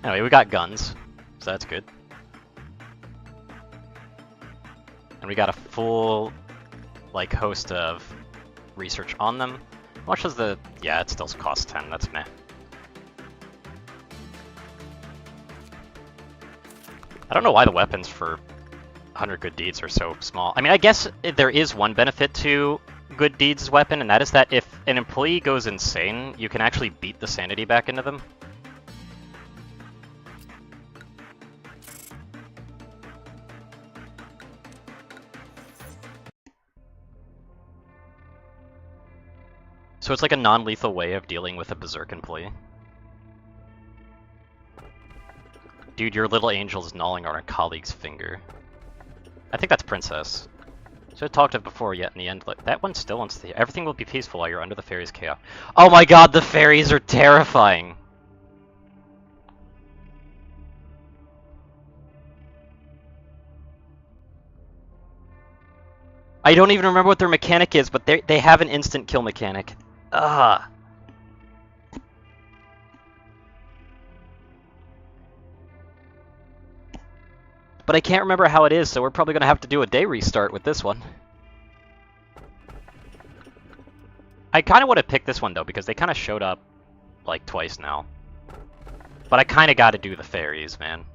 Anyway, we got guns, so that's good. And we got a full, like, host of research on them. How much does the... yeah, it still costs 10, that's meh. I don't know why the weapons for 100 good deeds are so small. I mean, I guess there is one benefit to Good Deeds weapon, and that is that if an employee goes insane, you can actually beat the sanity back into them. So it's like a non-lethal way of dealing with a berserk employee. Dude, your little angel is gnawing on our colleague's finger. I think that's Princess. Should have talked of before, yet in the end, look, that one still wants to... Everything will be peaceful while you're under the fairies' chaos. Oh my god, the fairies are terrifying! I don't even remember what their mechanic is, but they have an instant kill mechanic. Ugh. But I can't remember how it is, so we're probably going to have to do a day restart with this one. I kind of want to pick this one, though, because they kind of showed up, like, twice now. But I kind of got to do the fairies, man.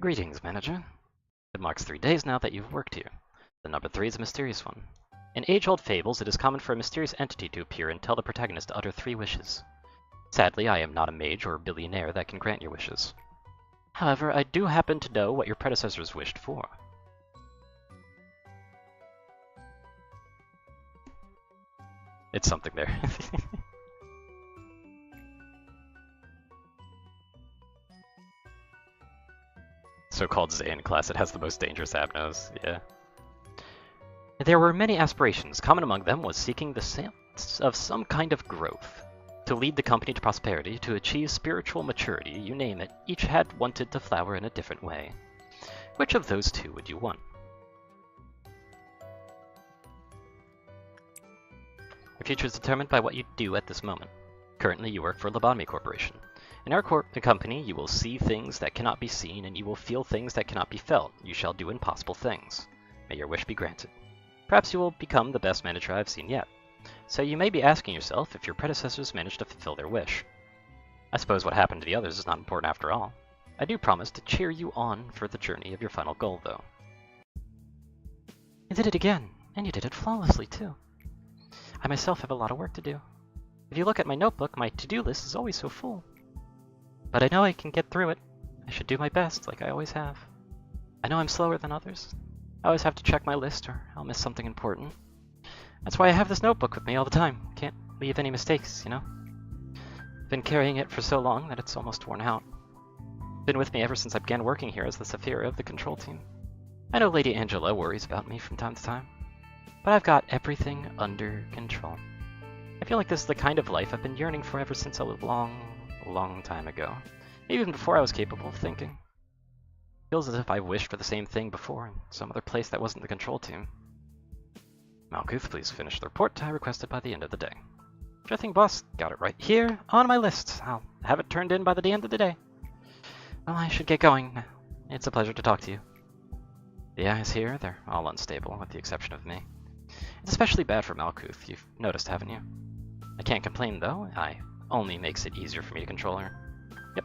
Greetings, manager. It marks 3 days now that you've worked here. The number 3 is a mysterious one. In age-old fables, it is common for a mysterious entity to appear and tell the protagonist to utter 3 wishes. Sadly, I am not a mage or a billionaire that can grant your wishes. However, I do happen to know what your predecessors wished for. It's something there. So-called Zayn class, it has the most dangerous abnos, yeah. There were many aspirations. Common among them was seeking the sense of some kind of growth. To lead the company to prosperity, to achieve spiritual maturity, you name it, each had wanted to flower in a different way. Which of those two would you want? Your future is determined by what you do at this moment. Currently, you work for Lobotomy Corporation. In our company, you will see things that cannot be seen, and you will feel things that cannot be felt. You shall do impossible things. May your wish be granted. Perhaps you will become the best manager I've seen yet. So you may be asking yourself if your predecessors managed to fulfill their wish. I suppose what happened to the others is not important after all. I do promise to cheer you on for the journey of your final goal, though. You did it again, and you did it flawlessly, too. I myself have a lot of work to do. If you look at my notebook, my to-do list is always so full. But I know I can get through it. I should do my best, like I always have. I know I'm slower than others. I always have to check my list, or I'll miss something important. That's why I have this notebook with me all the time. Can't leave any mistakes, you know? Been carrying it for so long that it's almost worn out. Been with me ever since I began working here as the Saphira of the control team. I know Lady Angela worries about me from time to time, but I've got everything under control. I feel like this is the kind of life I've been yearning for ever since a long time ago. Even before I was capable of thinking. Feels as if I wished for the same thing before in some other place that wasn't the control team. Malkuth, please finish the report I requested by the end of the day. Sure thing, boss. Got it right here on my list. I'll have it turned in by the end of the day. Well, I should get going. It's a pleasure to talk to you. The eyes here, they're all unstable, with the exception of me. It's especially bad for Malkuth, you've noticed, haven't you? I can't complain, though. I only makes it easier for me to control her. Yep.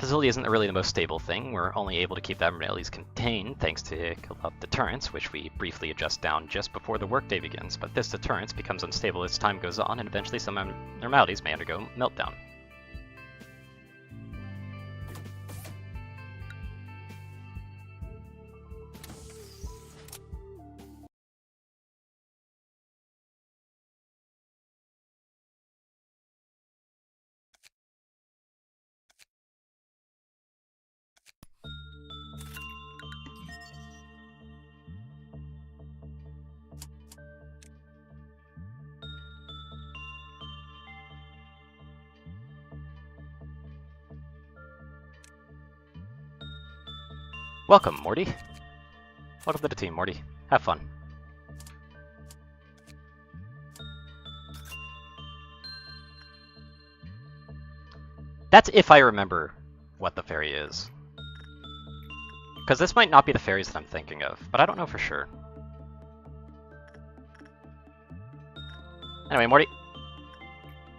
Facility isn't really the most stable thing. We're only able to keep the abnormalities contained thanks to deterrence, which we briefly adjust down just before the workday begins, but this deterrence becomes unstable as time goes on, and eventually some abnormalities may undergo meltdown. Welcome, Morty. Welcome to the team, Morty. Have fun. That's if I remember what the ferry is. Because this might not be the ferries that I'm thinking of, but I don't know for sure. Anyway, Morty.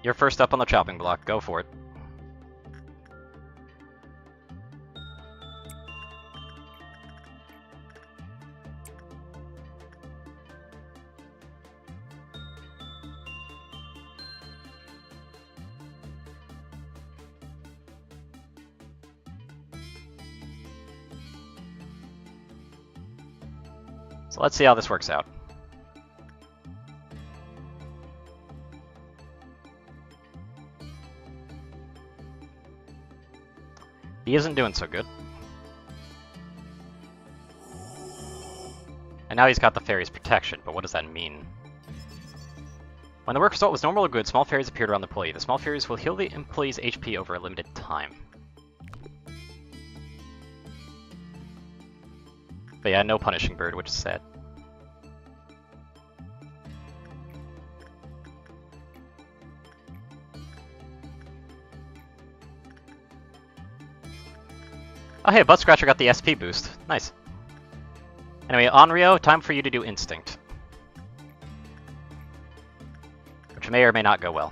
You're first up on the chopping block. Go for it. So let's see how this works out. He isn't doing so good. And now he's got the fairy's protection, but what does that mean? When the work result was normal or good, small fairies appeared around the employee. The small fairies will heal the employee's HP over a limited time. But yeah, no punishing bird, which is sad. Oh hey, Butt Scratcher got the SP boost. Nice. Anyway, Onryo, time for you to do Instinct. Which may or may not go well.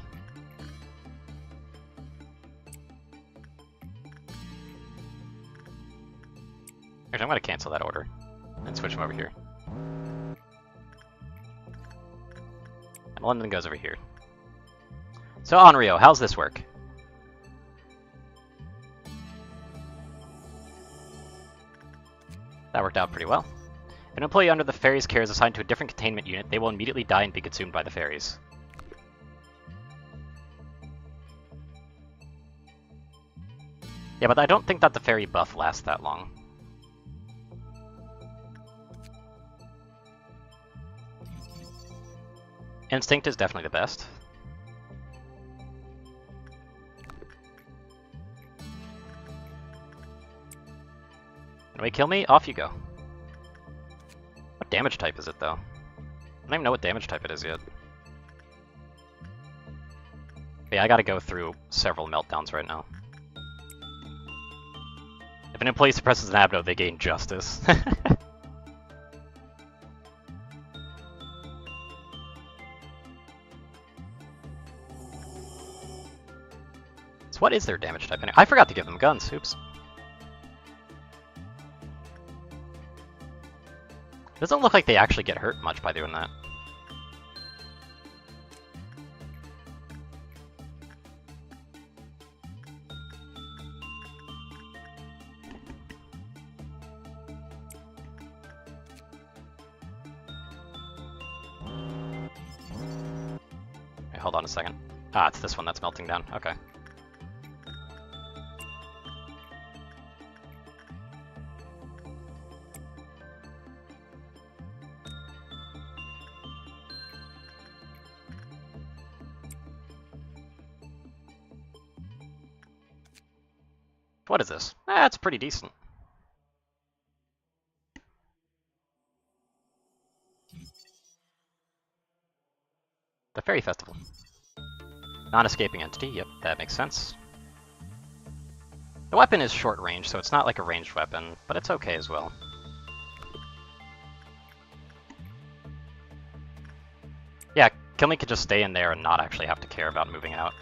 Actually, I'm going to cancel that order and switch him over here. And London goes over here. So Onryo, how's this work? That worked out pretty well. If an employee under the fairies' care is assigned to a different containment unit, they will immediately die and be consumed by the fairies. Yeah, but I don't think that the fairy buff lasts that long. Instinct is definitely the best. Anyway, kill me, off you go. What damage type is it, though? I don't even know what damage type it is yet. But yeah, I gotta go through several meltdowns right now. If an employee suppresses an abno, they gain justice. So what is their damage type anyway? I forgot to give them guns, oops. Doesn't look like they actually get hurt much by doing that. Wait, hold on a second. Ah, it's this one that's melting down. Okay. What is this? Ah, it's pretty decent. The Fairy Festival. Non-escaping entity, yep, that makes sense. The weapon is short range, so it's not like a ranged weapon, but it's okay as well. Yeah, Kilme could just stay in there and not actually have to care about moving out.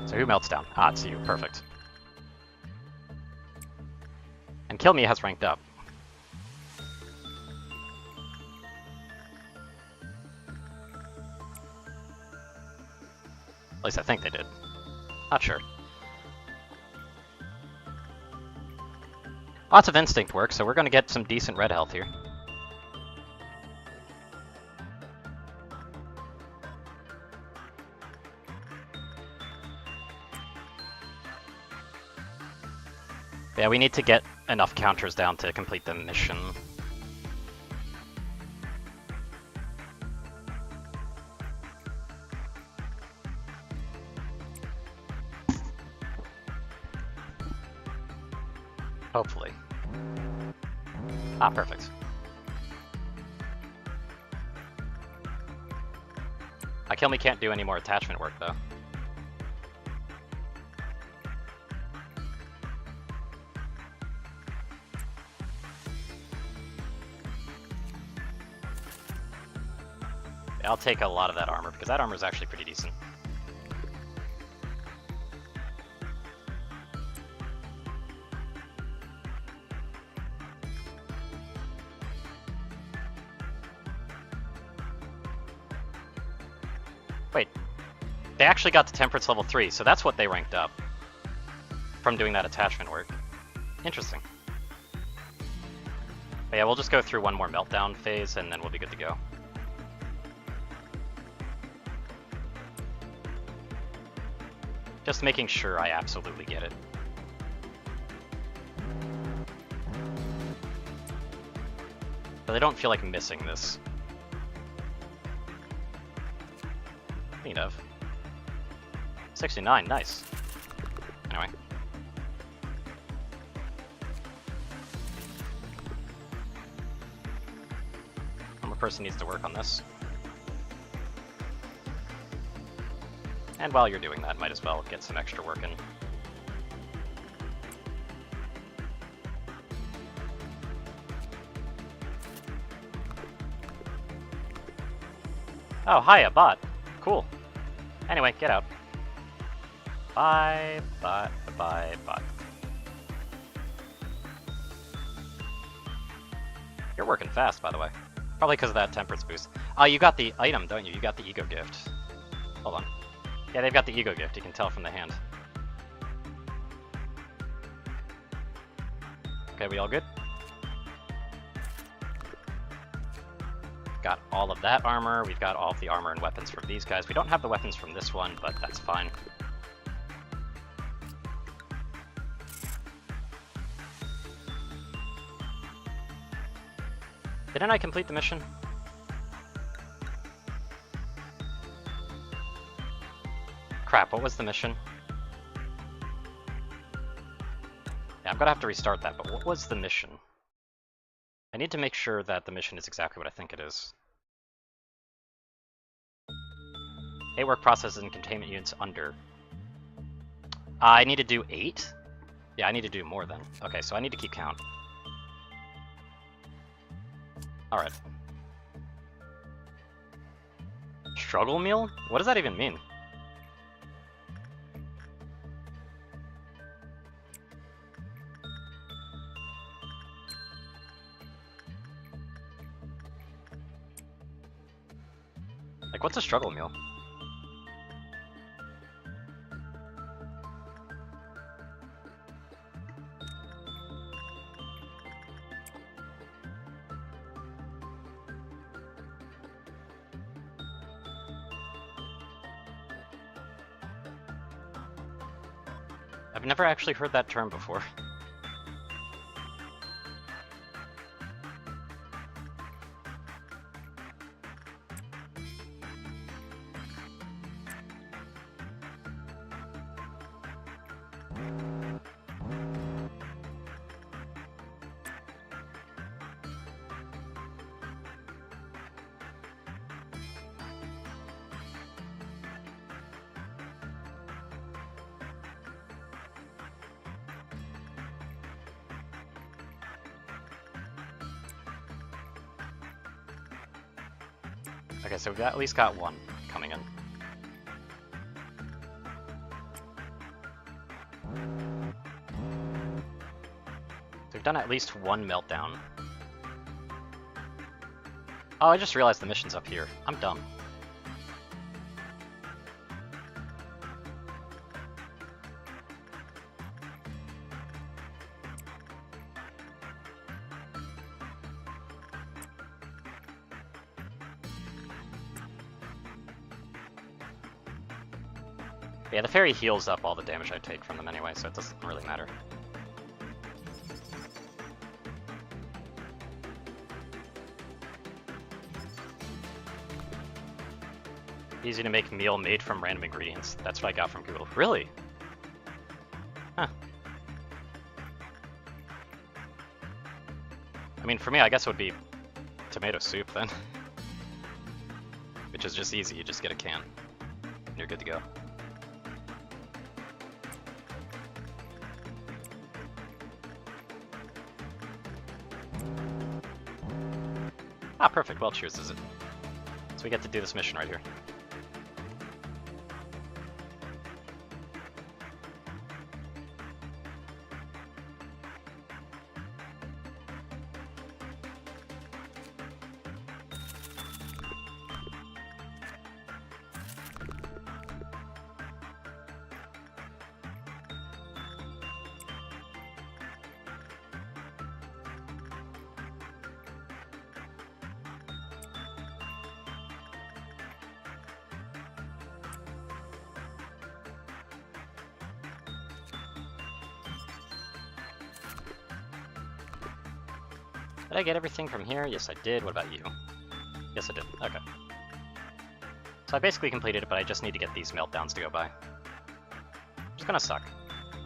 So who melts down? Ah, it's you. Perfect. And Kilme has ranked up. At least I think they did. Not sure. Lots of instinct work, so we're going to get some decent red health here. Yeah, we need to get enough counters down to complete the mission. Hopefully. Ah, perfect. Kilme can't do any more attachment work, though. I'll take a lot of that armor, because that armor is actually pretty decent. Wait, they actually got to Temperance level 3, so that's what they ranked up from doing that attachment work. Interesting. But yeah, we'll just go through one more meltdown phase, and then we'll be good to go. Just making sure I absolutely get it. But I don't feel like missing this. Need of. 69, nice. Anyway. One more person needs to work on this. And while you're doing that, might as well get some extra work in. Oh, hiya, bot. Cool. Anyway, get out. Bye, bye, bye, bye. You're working fast, by the way. Probably because of that temperance boost. Oh, you got the item, don't you? You got the ego gift. Hold on. Yeah, they've got the ego gift, you can tell from the hand. Okay, we all good? Got all of that armor, we've got all of the armor and weapons from these guys. We don't have the weapons from this one, but that's fine. Didn't I complete the mission? Crap, what was the mission? Yeah, I'm gonna have to restart that, but what was the mission? I need to make sure that the mission is exactly what I think it is. 8 work processes and containment units under. I need to do 8? Yeah, I need to do more then. Okay, so I need to keep count. Alright. Struggle meal? What does that even mean? Like, what's a struggle meal? I've never actually heard that term before. Okay, so we've at least got one coming in. So we've done at least one meltdown. Oh, I just realized the mission's up here. I'm dumb. Yeah, the fairy heals up all the damage I take from them anyway, so it doesn't really matter. Easy to make meal made from random ingredients. That's what I got from Google. Really? Huh. I mean, for me, I guess it would be tomato soup then. Which is just easy, you just get a can. And you're good to go. Ah, perfect. Well, cheers is it. So we get to do this mission right here. Did I get everything from here? Yes, I did. What about you? Yes, I did. Okay. So I basically completed it, but I just need to get these meltdowns to go by. It's gonna suck.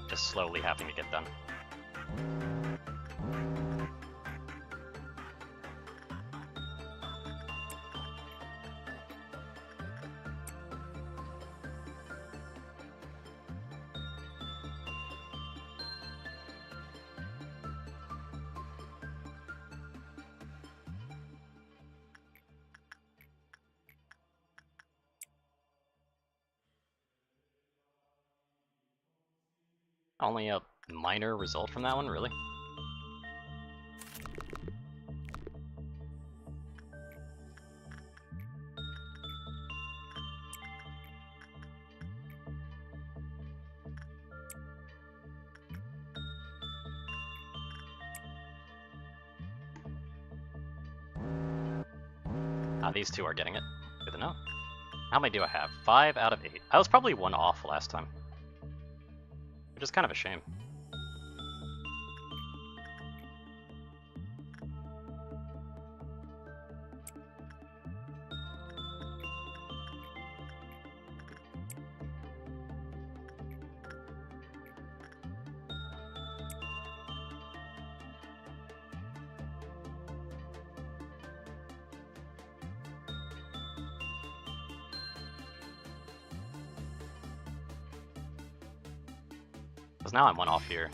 Just slowly having to get done. Only a minor result from that one, really? these two are getting it. Good to know. How many do I have? 5 out of 8. I was probably 1 off last time, which is kind of a shame. Because now I'm 1 off here.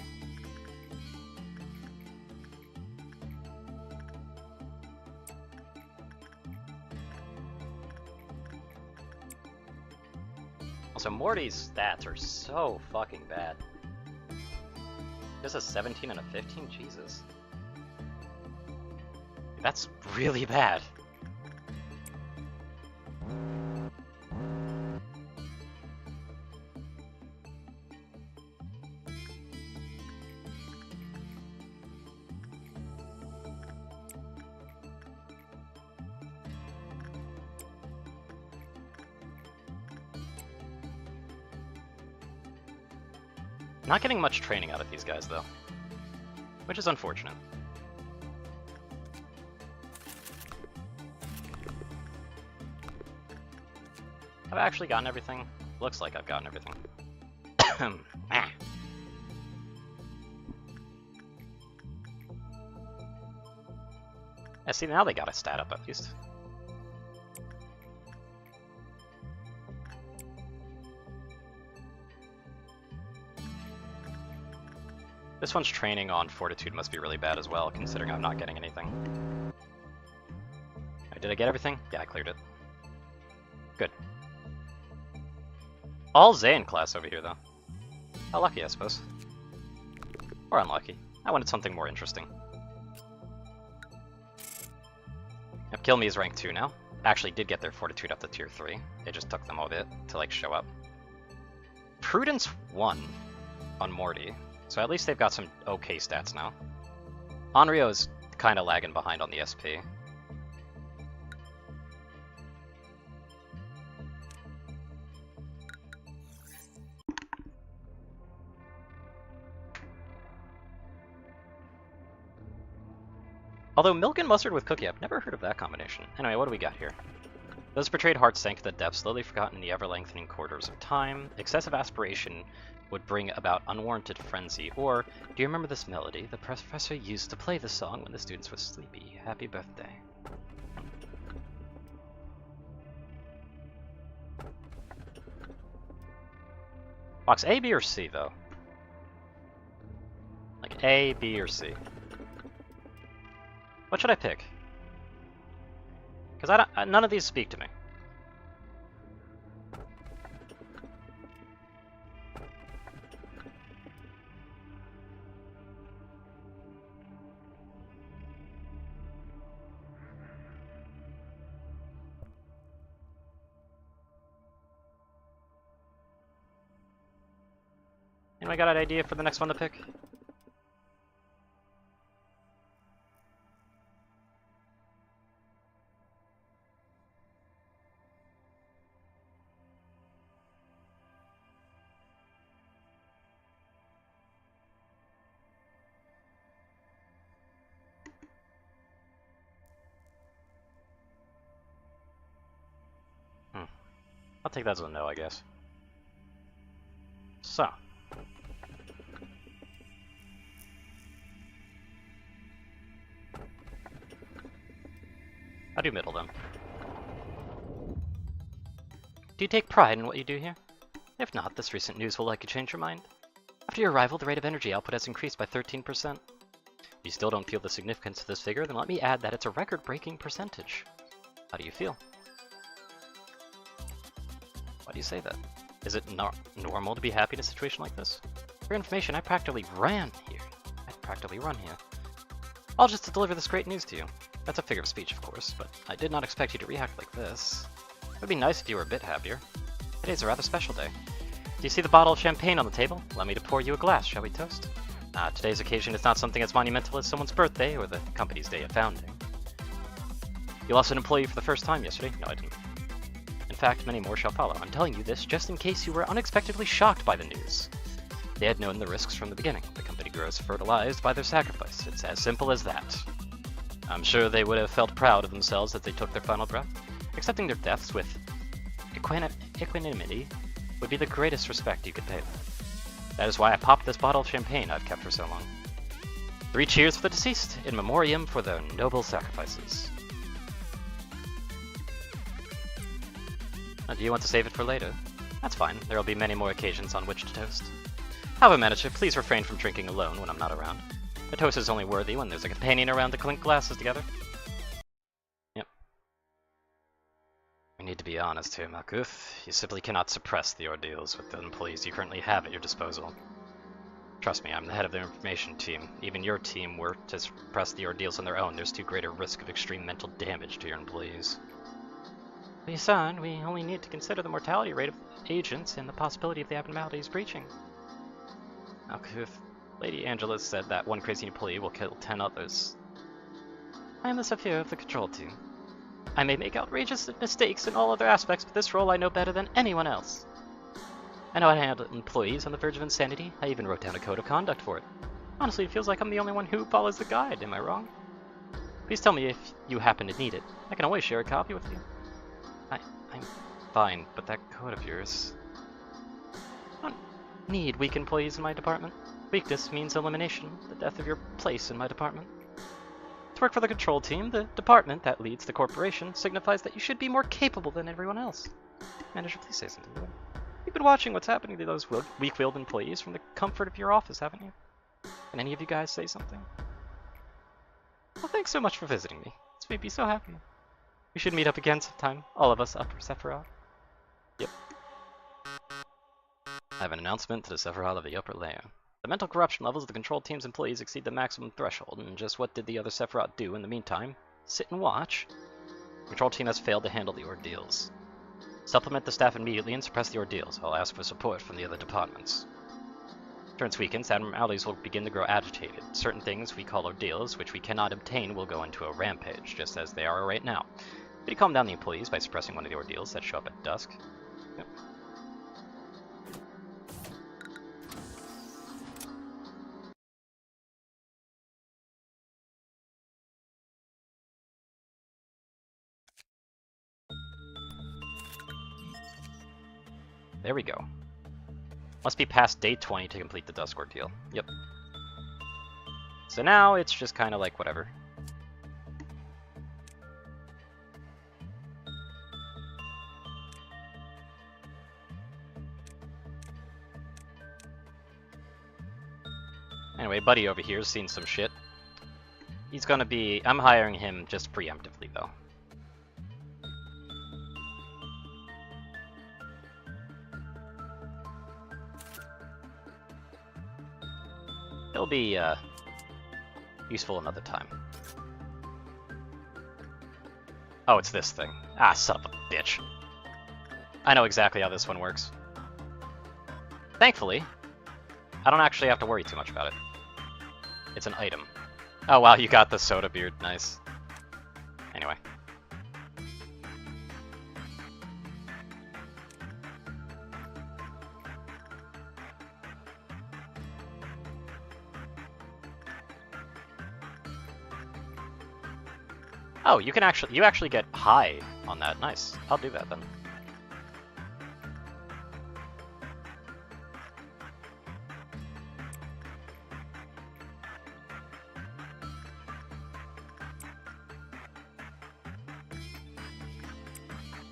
Also, Morty's stats are so fucking bad. Just a 17 and a 15? Jesus. That's really bad. Not getting much training out of these guys, though, which is unfortunate. Have I actually gotten everything? Looks like I've gotten everything. Ah. Yeah, see, now they got a stat up at least. This one's training on Fortitude must be really bad as well, considering I'm not getting anything. Right, did I get everything? Yeah, I cleared it. Good. All Zayn class over here, though. How lucky, I suppose. Or unlucky. I wanted something more interesting. Yep, Kill Me is rank 2 now. Actually did get their Fortitude up to tier 3. It just took them a bit to, like, show up. Prudence 1 on Morty. So at least they've got some okay stats now. Onryo is kind of lagging behind on the SP. Although milk and mustard with cookie, I've never heard of that combination. Anyway, what do we got here? Those betrayed hearts sank to the depths, slowly forgotten in the ever-lengthening corridors of time. Excessive aspiration would bring about unwarranted frenzy. Or, do you remember this melody? The professor used to play the song when the students were sleepy. Happy birthday. Box A, B, or C, though? Like A, B, or C? What should I pick? Because none of these speak to me. Anyone got an idea for the next one to pick? I'll take that as a no, I guess. So. How do you middle them? Do you take pride in what you do here? If not, this recent news will likely change your mind. After your arrival, the rate of energy output has increased by 13%. If you still don't feel the significance of this figure, then let me add that it's a record-breaking percentage. How do you feel? Why do you say that? Is it not normal to be happy in a situation like this? For your information, I practically ran here. All just to deliver this great news to you. That's a figure of speech, of course, but I did not expect you to react like this. It would be nice if you were a bit happier. Today's a rather special day. Do you see the bottle of champagne on the table? Allow me to pour you a glass, shall we toast? Today's occasion is not something as monumental as someone's birthday or the company's day of founding. You lost an employee for the first time yesterday. No, I didn't. In fact, many more shall follow. I'm telling you this just in case you were unexpectedly shocked by the news. They had known the risks from the beginning. The company grows fertilized by their sacrifice. It's as simple as that. I'm sure they would have felt proud of themselves as they took their final breath. Accepting their deaths with equanimity would be the greatest respect you could pay them. That is why I popped this bottle of champagne I've kept for so long. 3 cheers for the deceased, in memoriam for their noble sacrifices. Do you want to save it for later? That's fine. There will be many more occasions on which to toast. However, manager, please refrain from drinking alone when I'm not around. A toast is only worthy when there's a companion around to clink glasses together. Yep. We need to be honest here, Malkuth. You simply cannot suppress the ordeals with the employees you currently have at your disposal. Trust me, I'm the head of the information team. Even your team were to suppress the ordeals on their own, there's too great a risk of extreme mental damage to your employees. Son, we only need to consider the mortality rate of agents and the possibility of the abnormalities breaching. Malkuth, Lady Angela said that one crazy employee will kill 10 others. I am the Saphir of the control team. I may make outrageous mistakes in all other aspects, but this role I know better than anyone else. I know how to handle employees on the verge of insanity. I even wrote down a code of conduct for it. Honestly, it feels like I'm the only one who follows the guide. Am I wrong? Please tell me if you happen to need it. I can always share a copy with you. I'm fine, but that code of yours... I don't need weak employees in my department. Weakness means elimination, the death of your place in my department. To work for the control team, the department that leads the corporation, signifies that you should be more capable than everyone else. Manager, please say something to them. You've been watching what's happening to those weak-willed employees from the comfort of your office, haven't you? Can any of you guys say something? Well, thanks so much for visiting me. It's made me so happy. We should meet up again sometime, all of us Upper Sephiroth. Yep. I have an announcement to the Sephiroth of the upper layer. The mental corruption levels of the control team's employees exceed the maximum threshold, and just what did the other Sephiroth do in the meantime? Sit and watch? The control team has failed to handle the ordeals. Supplement the staff immediately and suppress the ordeals. I'll ask for support from the other departments. Turns weakens, abnormalities will begin to grow agitated. Certain things we call ordeals, which we cannot obtain, will go into a rampage, just as they are right now. Could you calm down the employees by suppressing one of the ordeals that show up at dusk? Yep. There we go. Must be past day 20 to complete the dusk ordeal. Yep. So now it's just kind of like whatever. Anyway, Buddy over here's seen some shit. He's gonna be... I'm hiring him just preemptively, though. He'll be, useful another time. Oh, it's this thing. Ah, son of a bitch. I know exactly how this one works. Thankfully, I don't actually have to worry too much about it. It's an item. Oh wow, you got the soda beard. Nice. Anyway. Oh, you actually get high on that. Nice. I'll do that then.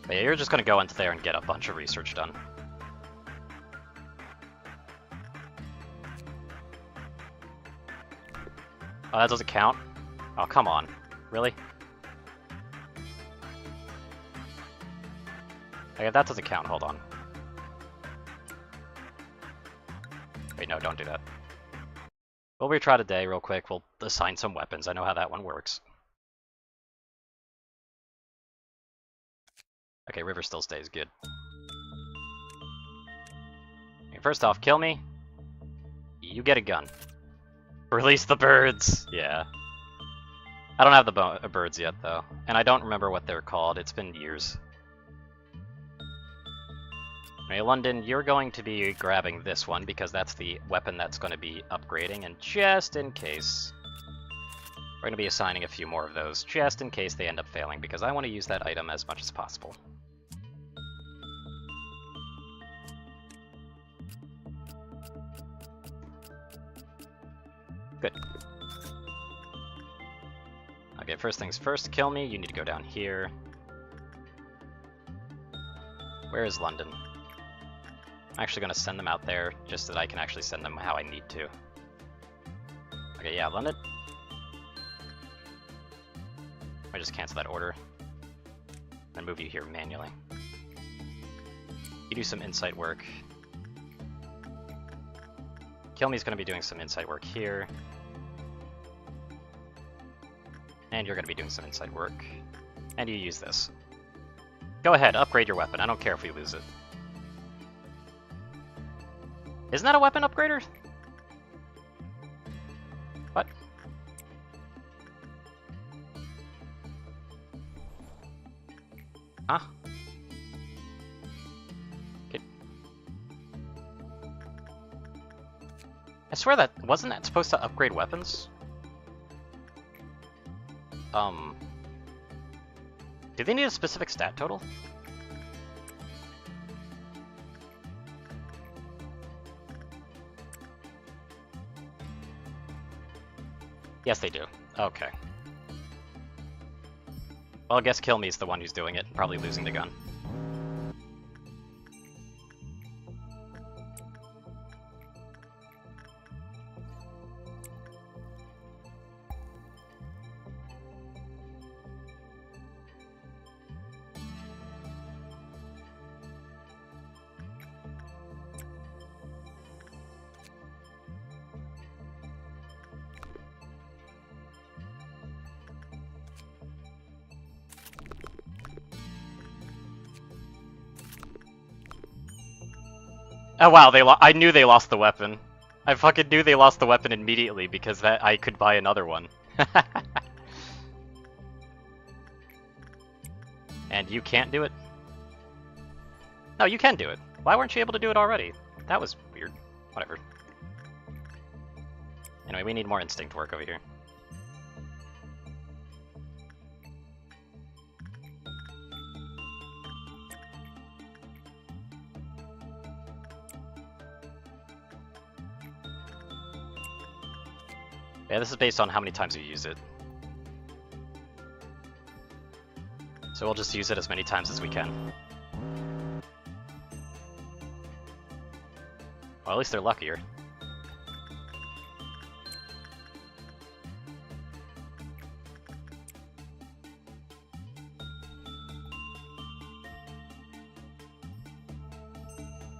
But yeah, you're just gonna go into there and get a bunch of research done. Oh, that doesn't count? Oh, come on. Really? Okay, that doesn't count. Hold on. Wait, no, don't do that. We'll retry today real quick. We'll assign some weapons. I know how that one works. Okay, River still stays good. Okay, first off, kill me. You get a gun. Release the birds! Yeah. I don't have the birds yet, though. And I don't remember what they're called. It's been years. Okay, London, you're going to be grabbing this one because that's the weapon that's going to be upgrading, and just in case, we're going to be assigning a few more of those, just in case they end up failing, because I want to use that item as much as possible. Good. Okay, first things first, kill me. You need to go down here. Where is London? I'm actually going to send them out there, just so that I can actually send them how I need to. Okay, yeah, London. I just cancel that order. And move you here manually. You do some insight work. Kill me's going to be doing some insight work here. And you're going to be doing some insight work. And you use this. Go ahead, upgrade your weapon. I don't care if we lose it. Isn't that a weapon upgrader? What? Huh? Okay. I swear that wasn't that supposed to upgrade weapons? Do they need a specific stat total? Yes, they do. Okay. Well, I guess Kill Me's the one who's doing it, probably losing the gun. Oh wow, I knew they lost the weapon. I fucking knew they lost the weapon immediately because that I could buy another one. And you can't do it? No, you can do it. Why weren't you able to do it already? That was weird. Whatever. Anyway, we need more instinct work over here. Yeah, this is based on how many times you use it. So we'll just use it as many times as we can. Well, at least they're luckier.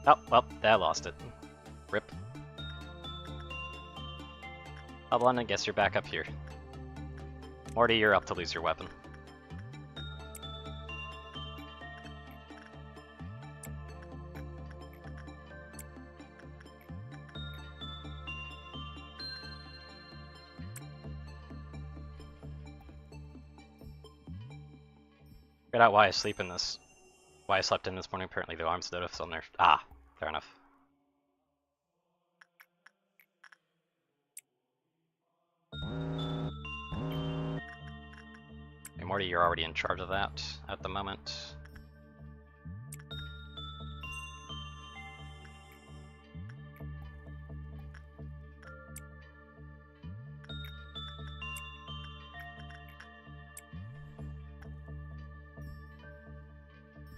Oh, well, I lost it. Rip. Oh, London, guess you're back up here. Morty, you're up to lose your weapon. Figured out why I sleep in this. Why I slept in this morning. Apparently the arms notice on there. Ah, fair enough. Hey, Morty, you're already in charge of that at the moment.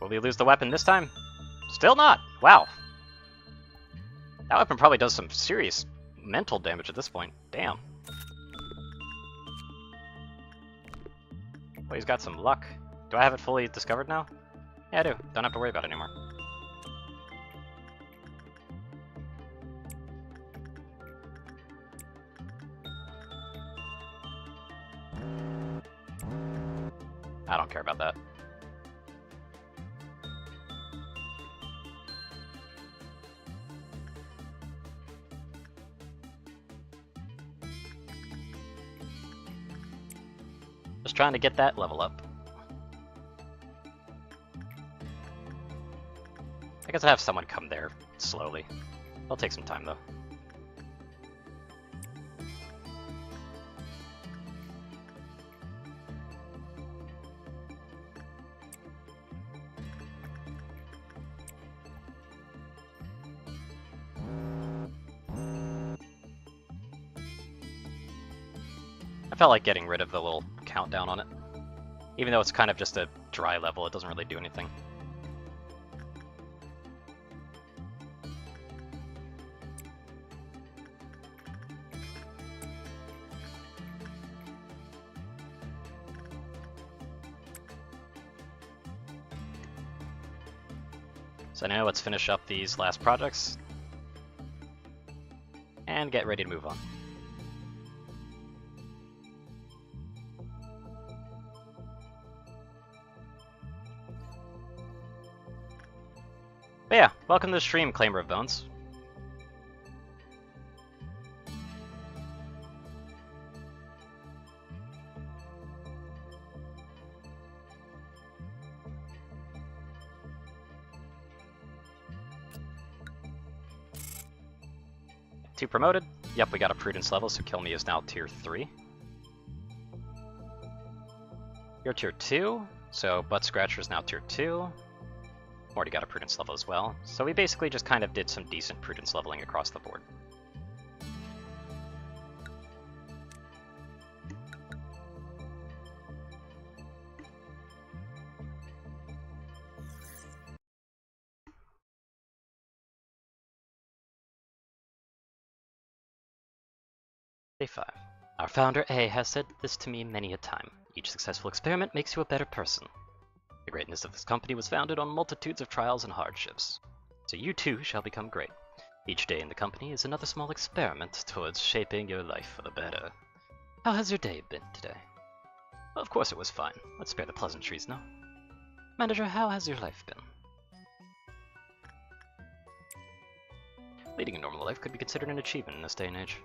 Will we lose the weapon this time? Still not! Wow. That weapon probably does some serious mental damage at this point. Damn. Well, he's got some luck. Do I have it fully discovered now? Yeah, I do. Don't have to worry about it anymore. I don't care about that. Just trying to get that level up. I guess I have someone come there slowly. It'll take some time though. I felt like getting rid of the little countdown on it. Even though it's kind of just a dry level, it doesn't really do anything. So now let's finish up these last projects and get ready to move on. But yeah, welcome to the stream, Claimer of Bones. Two promoted. Yep, we got a Prudence level, so Kill Me is now tier 3. You're tier 2, so Butt Scratcher is now tier 2. Already got a Prudence level as well. So we basically just kind of did some decent Prudence leveling across the board. Day 5. Our founder A has said this to me many a time. Each successful experiment makes you a better person. The greatness of this company was founded on multitudes of trials and hardships. So you too shall become great. Each day in the company is another small experiment towards shaping your life for the better. How has your day been today? Well, of course it was fine. Let's spare the pleasantries, no? Manager, how has your life been? Leading a normal life could be considered an achievement in this day and age.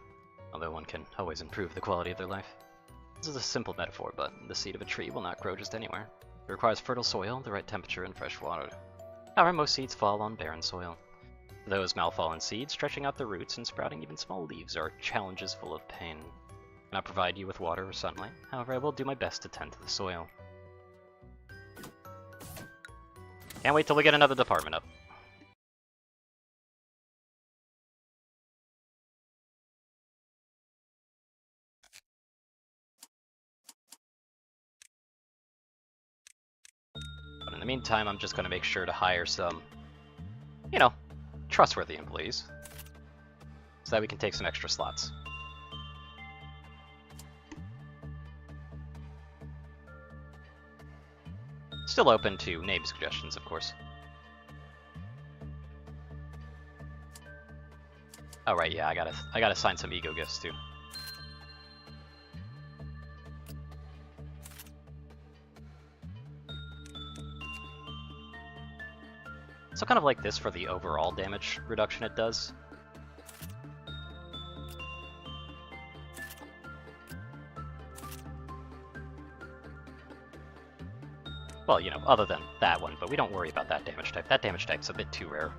Although one can always improve the quality of their life. This is a simple metaphor, but the seed of a tree will not grow just anywhere. It requires fertile soil, the right temperature, and fresh water. However, most seeds fall on barren soil. Those malfallen seeds, stretching out their roots and sprouting even small leaves, are challenges full of pain. I cannot provide you with water or sunlight, however I will do my best to tend to the soil. Can't wait till we get another department up. But in the meantime, I'm just going to make sure to hire some, you know, trustworthy employees, so that we can take some extra slots. Still open to name suggestions, of course. Oh right, yeah, I gotta assign some ego gifts too. So kind of like this for the overall damage reduction it does. Well, you know, other than that one, but we don't worry about that damage type. That damage type's a bit too rare.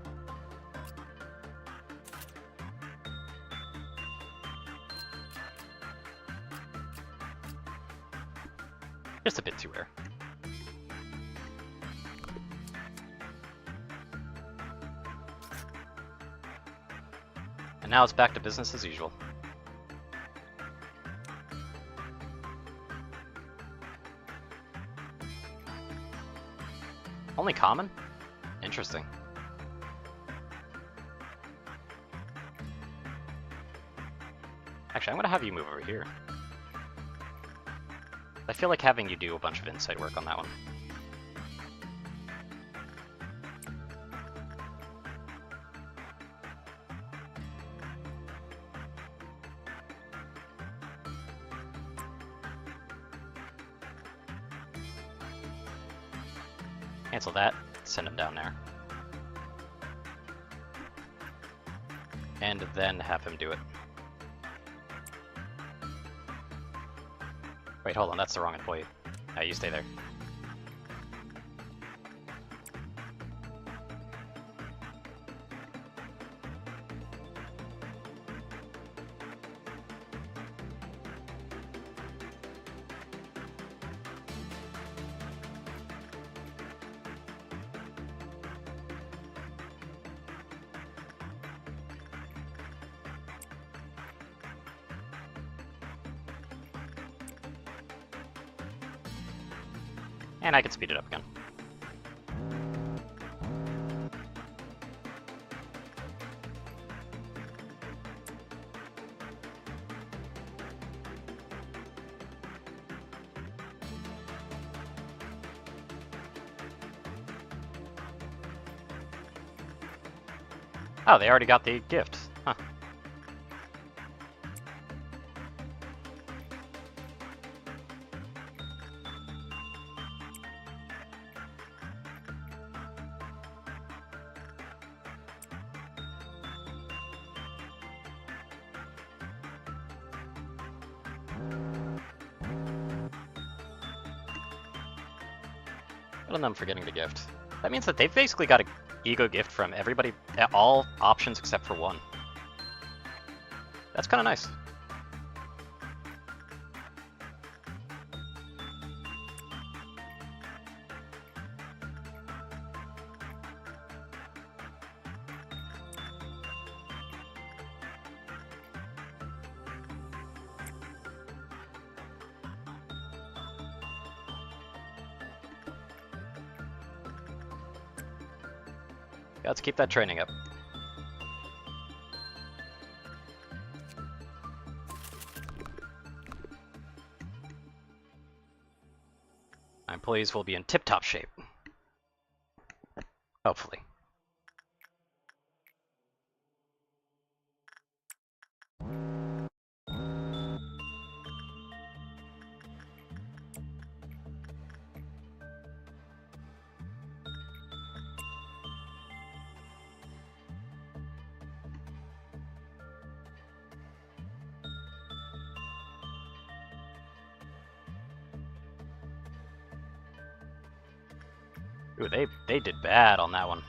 Just a bit too rare. And now it's back to business as usual. Only common? Interesting. Actually, I'm gonna have you move over here. I feel like having you do a bunch of insight work on that one. Cancel that, send him down there. And then have him do it. Wait, hold on, that's the wrong employee. You stay there. And I can speed it up again. Oh, they already got the gift. Huh. Good on them for getting the gift. That means that they've basically got an ego gift from everybody, all options except for one. That's kind of nice. Yeah, let's keep that training up. My employees will be in tip-top shape. Hopefully. Ooh, they did bad on that one.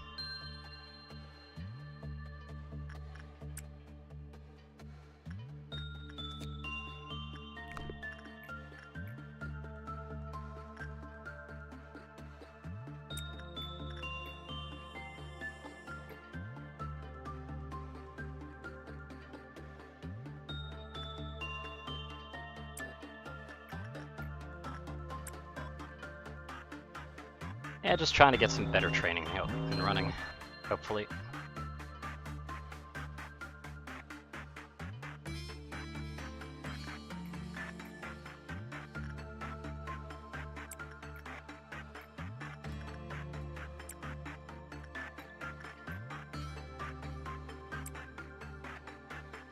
Yeah, just trying to get some better training up and running, hopefully.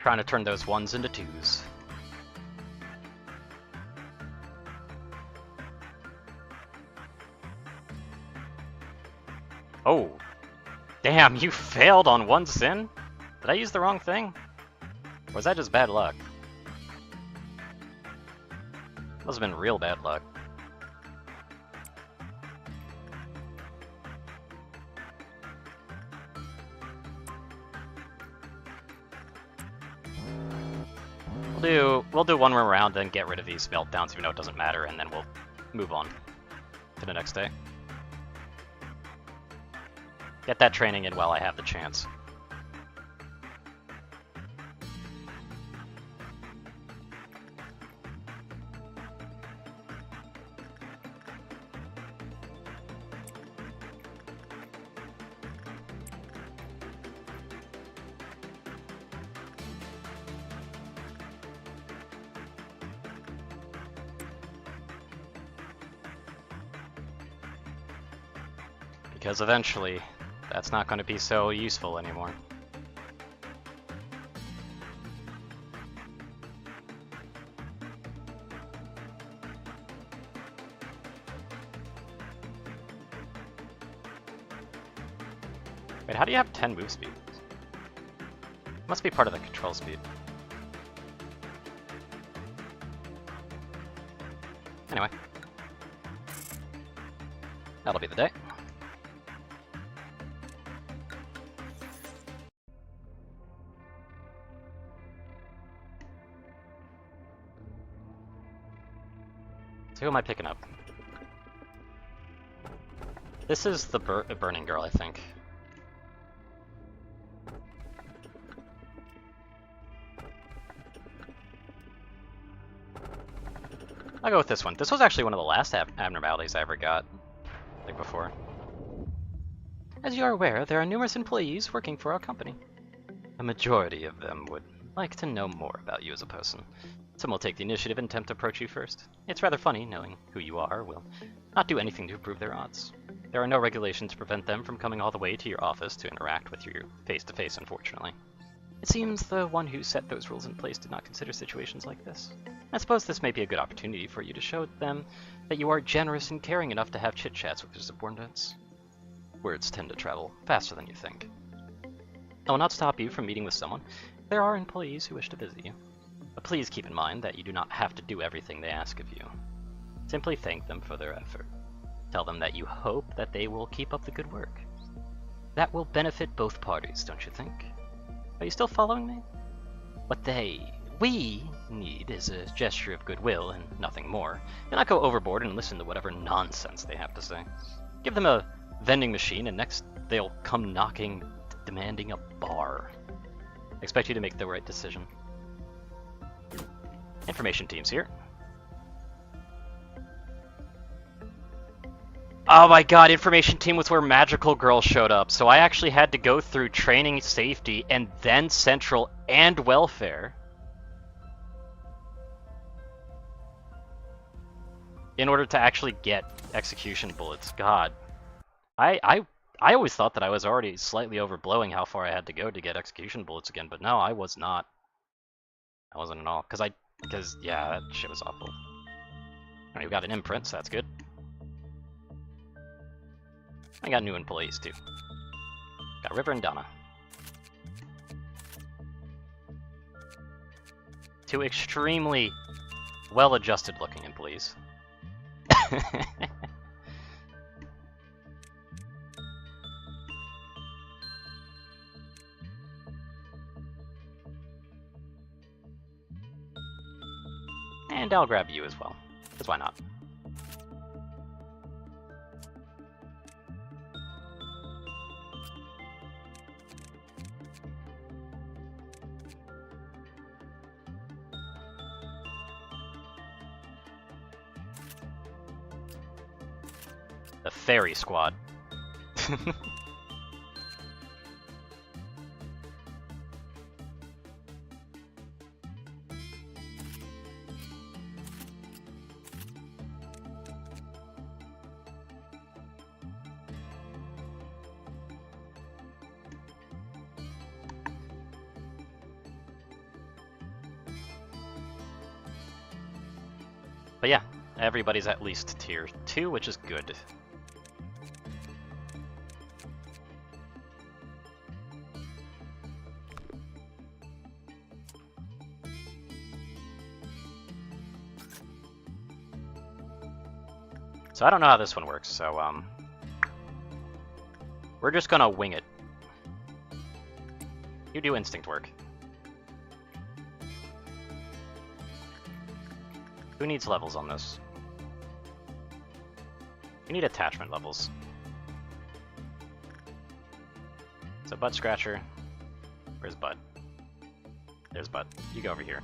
Trying to turn those ones into twos. Oh, damn, you failed on one sin? Did I use the wrong thing? Or was that just bad luck? Must have been real bad luck. We'll do one more round, then get rid of these meltdowns, even though it doesn't matter, and then we'll move on to the next day. Get that training in while I have the chance. Because eventually, that's not going to be so useful anymore. Wait, how do you have 10 move speed? Must be part of the control speed. Anyway. That'll be the day. So who am I picking up? This is the burning girl, I think. I'll go with this one. This was actually one of the last abnormalities I ever got, like before. As you are aware, there are numerous employees working for our company. A majority of them would like to know more about you as a person. Some will take the initiative and attempt to approach you first. It's rather funny, knowing who you are will not do anything to improve their odds. There are no regulations to prevent them from coming all the way to your office to interact with you face-to-face, unfortunately. It seems the one who set those rules in place did not consider situations like this. I suppose this may be a good opportunity for you to show them that you are generous and caring enough to have chit-chats with your subordinates. Words tend to travel faster than you think. I will not stop you from meeting with someone if there are employees who wish to visit you. But please keep in mind that you do not have to do everything they ask of you. Simply thank them for their effort. Tell them that you hope that they will keep up the good work. That will benefit both parties, don't you think? Are you still following me? What we need is a gesture of goodwill and nothing more. Do not go overboard and listen to whatever nonsense they have to say. Give them a vending machine and next they'll come knocking, demanding a bar. I expect you to make the right decision. Information team's here. Oh my god, information team was where Magical Girl showed up, so I actually had to go through training, safety, and then central and welfare in order to actually get execution bullets. God. I always thought that I was already slightly overblowing how far I had to go to get execution bullets again, but no, I was not. I wasn't at all, because yeah, that shit was awful. Alright, we got an imprint, so that's good. I got new employees too. Got River and Donna. Two extremely well-adjusted looking employees. And I'll grab you as well, because why not? The Fairy Squad. But yeah, everybody's at least tier 2, which is good. So I don't know how this one works, so we're just gonna wing it. You do instinct work. Who needs levels on this? You need attachment levels. So Butt Scratcher. Where's Bud? There's Bud. You go over here.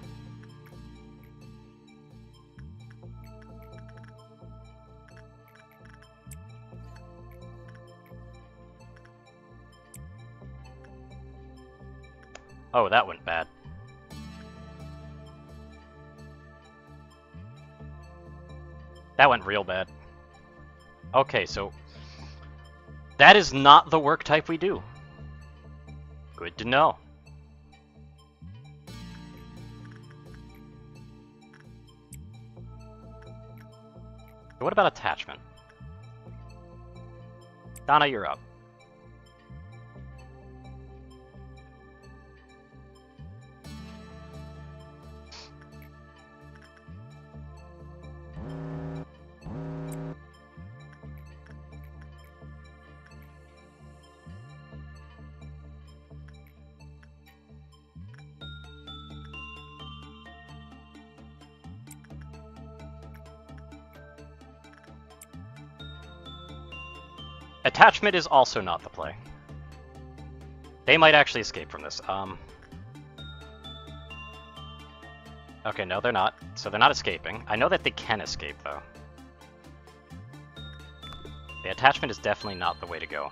Oh, that went bad. That went real bad. Okay, so that is not the work type we do. Good to know. What about attachment? Donna, you're up. Attachment is also not the play. They might actually escape from this. Okay, no, they're not. So they're not escaping. I know that they can escape, though. The attachment is definitely not the way to go.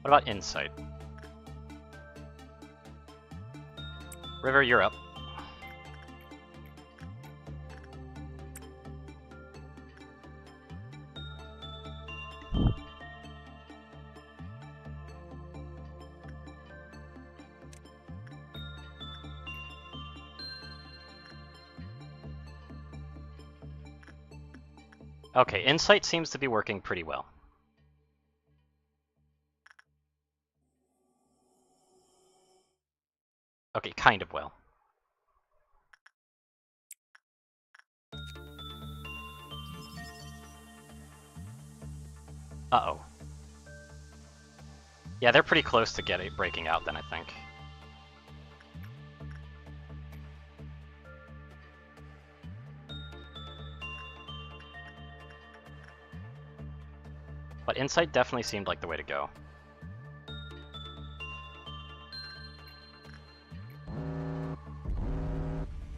What about insight? River, you're up. Okay, insight seems to be working pretty well. Okay, kind of well. Uh-oh. Yeah, they're pretty close to breaking out then, I think. But insight definitely seemed like the way to go.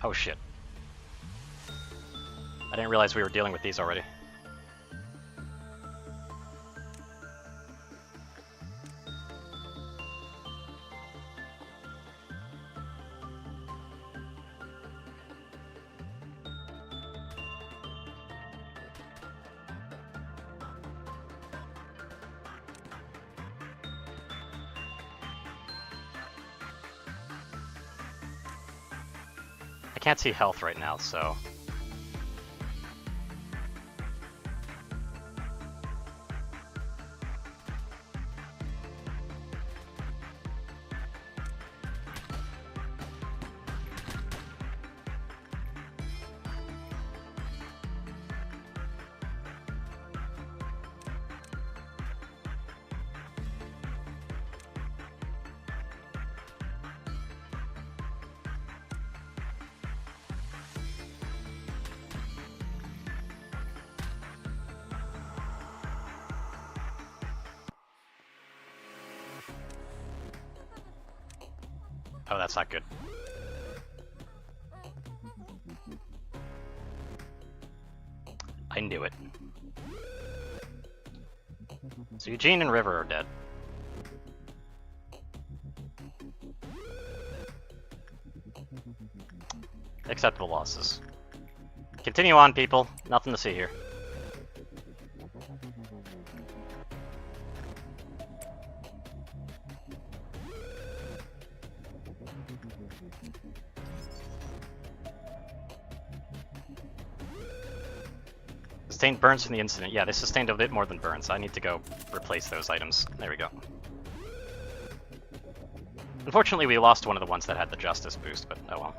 Oh shit. I didn't realize we were dealing with these already. I can't see health right now, so... Oh, that's not good. I knew it. So Eugene and River are dead. Acceptable losses. Continue on, people. Nothing to see here. Sustained burns from the incident. Yeah, they sustained a bit more than burns. I need to go replace those items. There we go. Unfortunately, we lost one of the ones that had the justice boost, but oh well.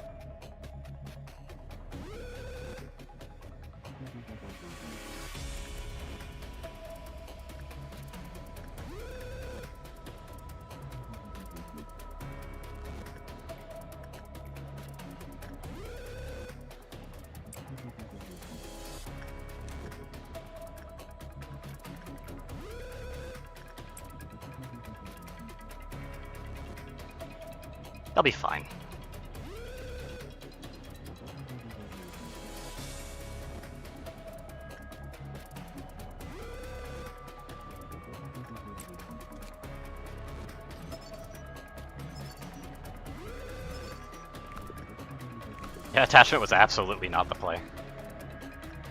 They'll be fine. Yeah, attachment was absolutely not the play.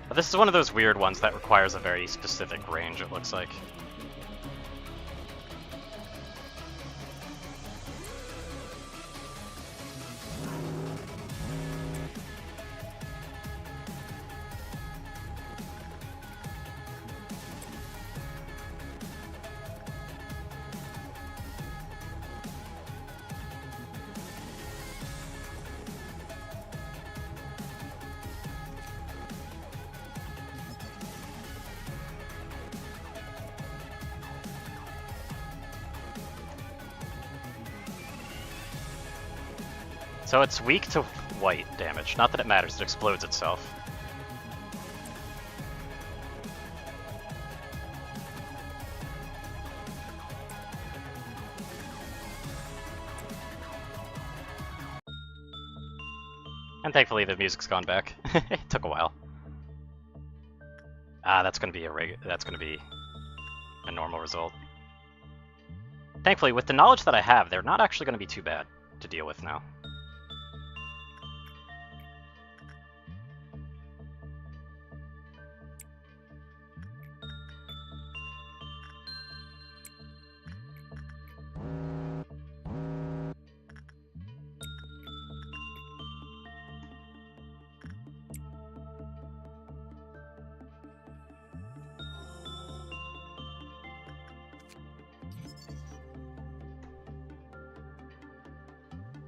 But this is one of those weird ones that requires a very specific range, it looks like. So it's weak to white damage. Not that it matters, it explodes itself. And thankfully the music's gone back. It took a while. Ah, that's gonna be a normal result. Thankfully, with the knowledge that I have, they're not actually gonna be too bad to deal with now.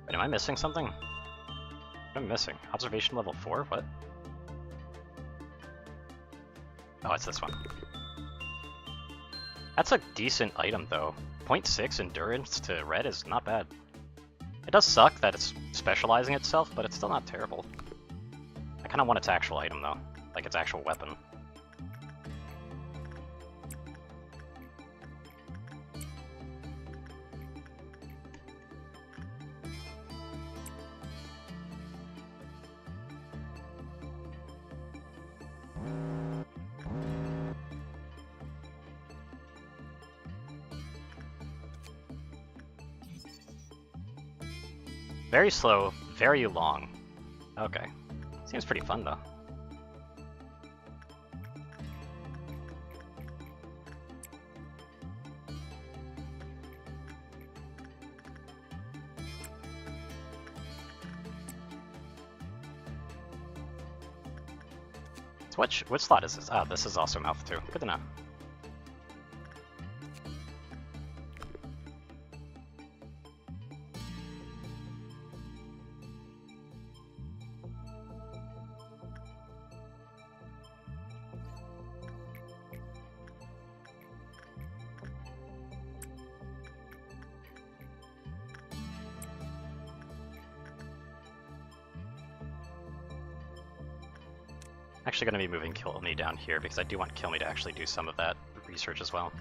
Wait, am I missing something? What am I missing? Observation level 4? What? Oh, it's this one. That's a decent item, though. 0.6 endurance to red is not bad. It does suck that it's specializing itself, but it's still not terrible. I kind of want its actual item, though. Like its actual weapon. Very slow, very long. Okay. Seems pretty fun, though. So which slot is this? Ah, this is also mouth too. Good to know. Actually going to be moving Kill Me down here because I do want Kill Me to actually do some of that research as well.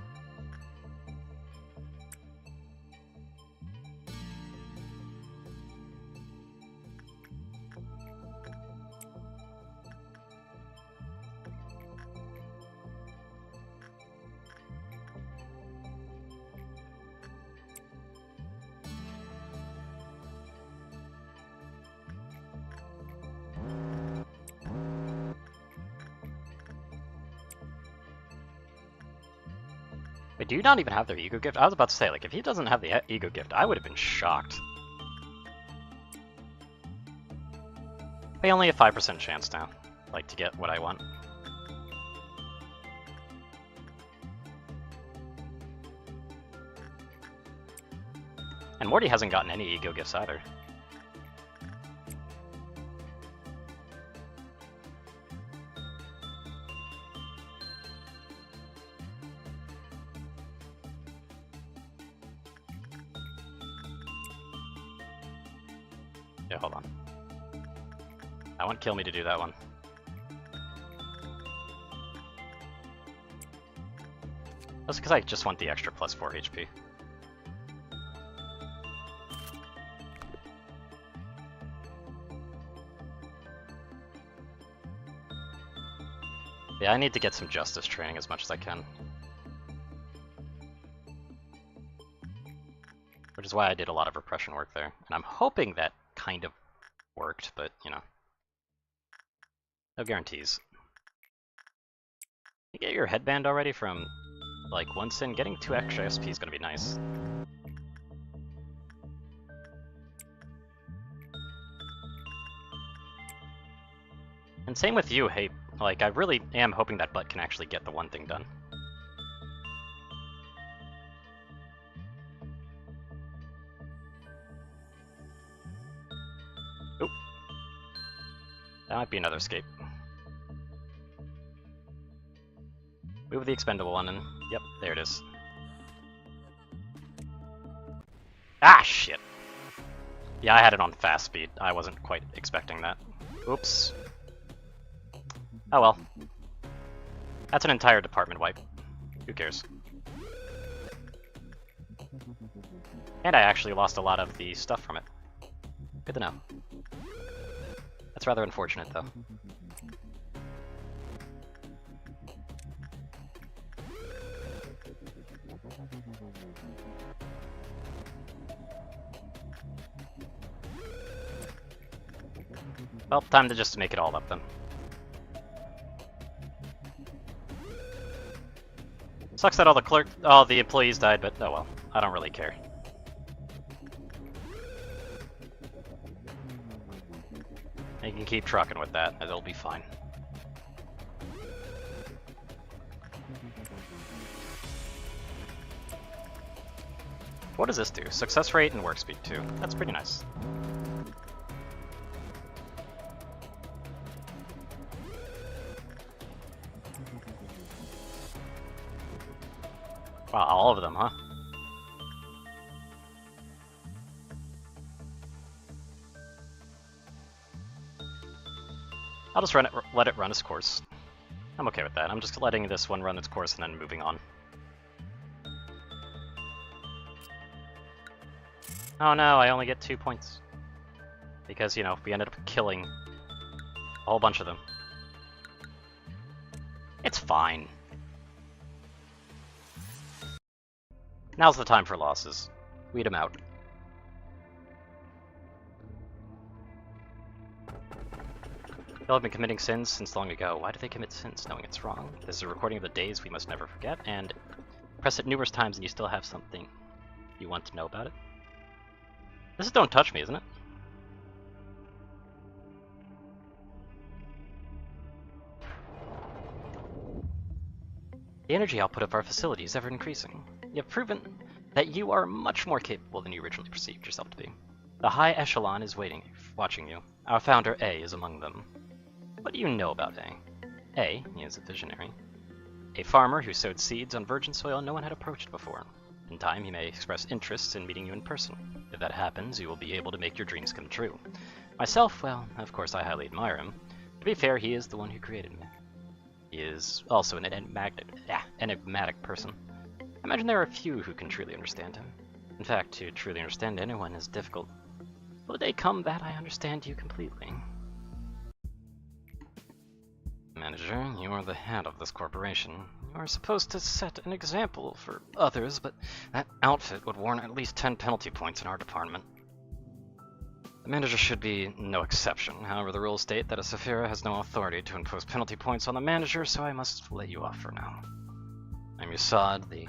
Wait, do you not even have their ego gift? I was about to say, like, if he doesn't have the ego gift, I would have been shocked. I only have 5% chance now, like, to get what I want. And Morty hasn't gotten any ego gifts either. Yeah, hold on. I want Kill Me to do that one. That's because I just want the extra plus 4 HP. Yeah, I need to get some justice training as much as I can. Which is why I did a lot of repression work there. And I'm hoping that kind of worked, but, you know. No guarantees. You get your headband already from, like, one sin? Getting 2 extra SP is gonna be nice. And same with you, hey, like, I really am hoping that Butt can actually get the one thing done. Oop. That might be another escape. Move the expendable one and, yep, there it is. Ah, shit. Yeah, I had it on fast speed. I wasn't quite expecting that. Oops. Oh well. That's an entire department wipe. Who cares? And I actually lost a lot of the stuff from it. Good to know. That's rather unfortunate, though. Well, time to just make it all up then. Sucks that all the employees died, but oh well. I don't really care. You can keep trucking with that, and it'll be fine. What does this do? Success rate and work speed too. That's pretty nice. Wow, all of them, huh? I'll just let it run its course. I'm okay with that. I'm just letting this one run its course and then moving on. Oh no, I only get 2 points. Because, you know, we ended up killing a whole bunch of them. It's fine. Now's the time for losses. Weed them out. People have been committing sins since long ago. Why do they commit sins knowing it's wrong? This is a recording of the days we must never forget, and press it numerous times and you still have something you want to know about it. This is Don't Touch Me, isn't it? The energy output of our facility is ever increasing. You have proven that you are much more capable than you originally perceived yourself to be. The high echelon is waiting, watching you. Our founder, A, is among them. What do you know about A? A, he is a visionary. A farmer who sowed seeds on virgin soil no one had approached before. In time, he may express interest in meeting you in person. If that happens, you will be able to make your dreams come true. Myself, well, of course I highly admire him. To be fair, he is the one who created me. He is also an enigmatic person. I imagine there are few who can truly understand him. In fact, to truly understand anyone is difficult. Will the day come that I understand you completely? Manager, you are the head of this corporation. You are supposed to set an example for others, but that outfit would warrant at least 10 penalty points in our department. The manager should be no exception. However, the rules state that a Saphira has no authority to impose penalty points on the manager, so I must let you off for now. I'm Yusad, the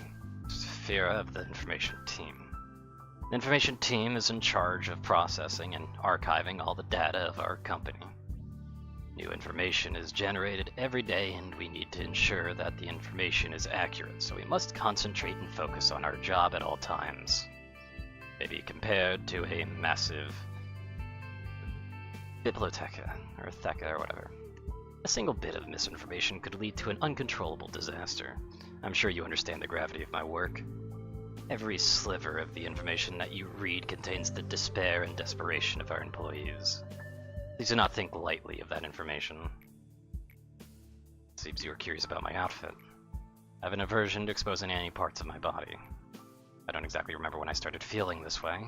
Saphira of the information team. The information team is in charge of processing and archiving all the data of our company. New information is generated every day, and we need to ensure that the information is accurate, so we must concentrate and focus on our job at all times. Maybe compared to a massive biblioteca, or theca, or whatever. A single bit of misinformation could lead to an uncontrollable disaster. I'm sure you understand the gravity of my work. Every sliver of the information that you read contains the despair and desperation of our employees. Please do not think lightly of that information. It seems you are curious about my outfit. I have an aversion to exposing any parts of my body. I don't exactly remember when I started feeling this way,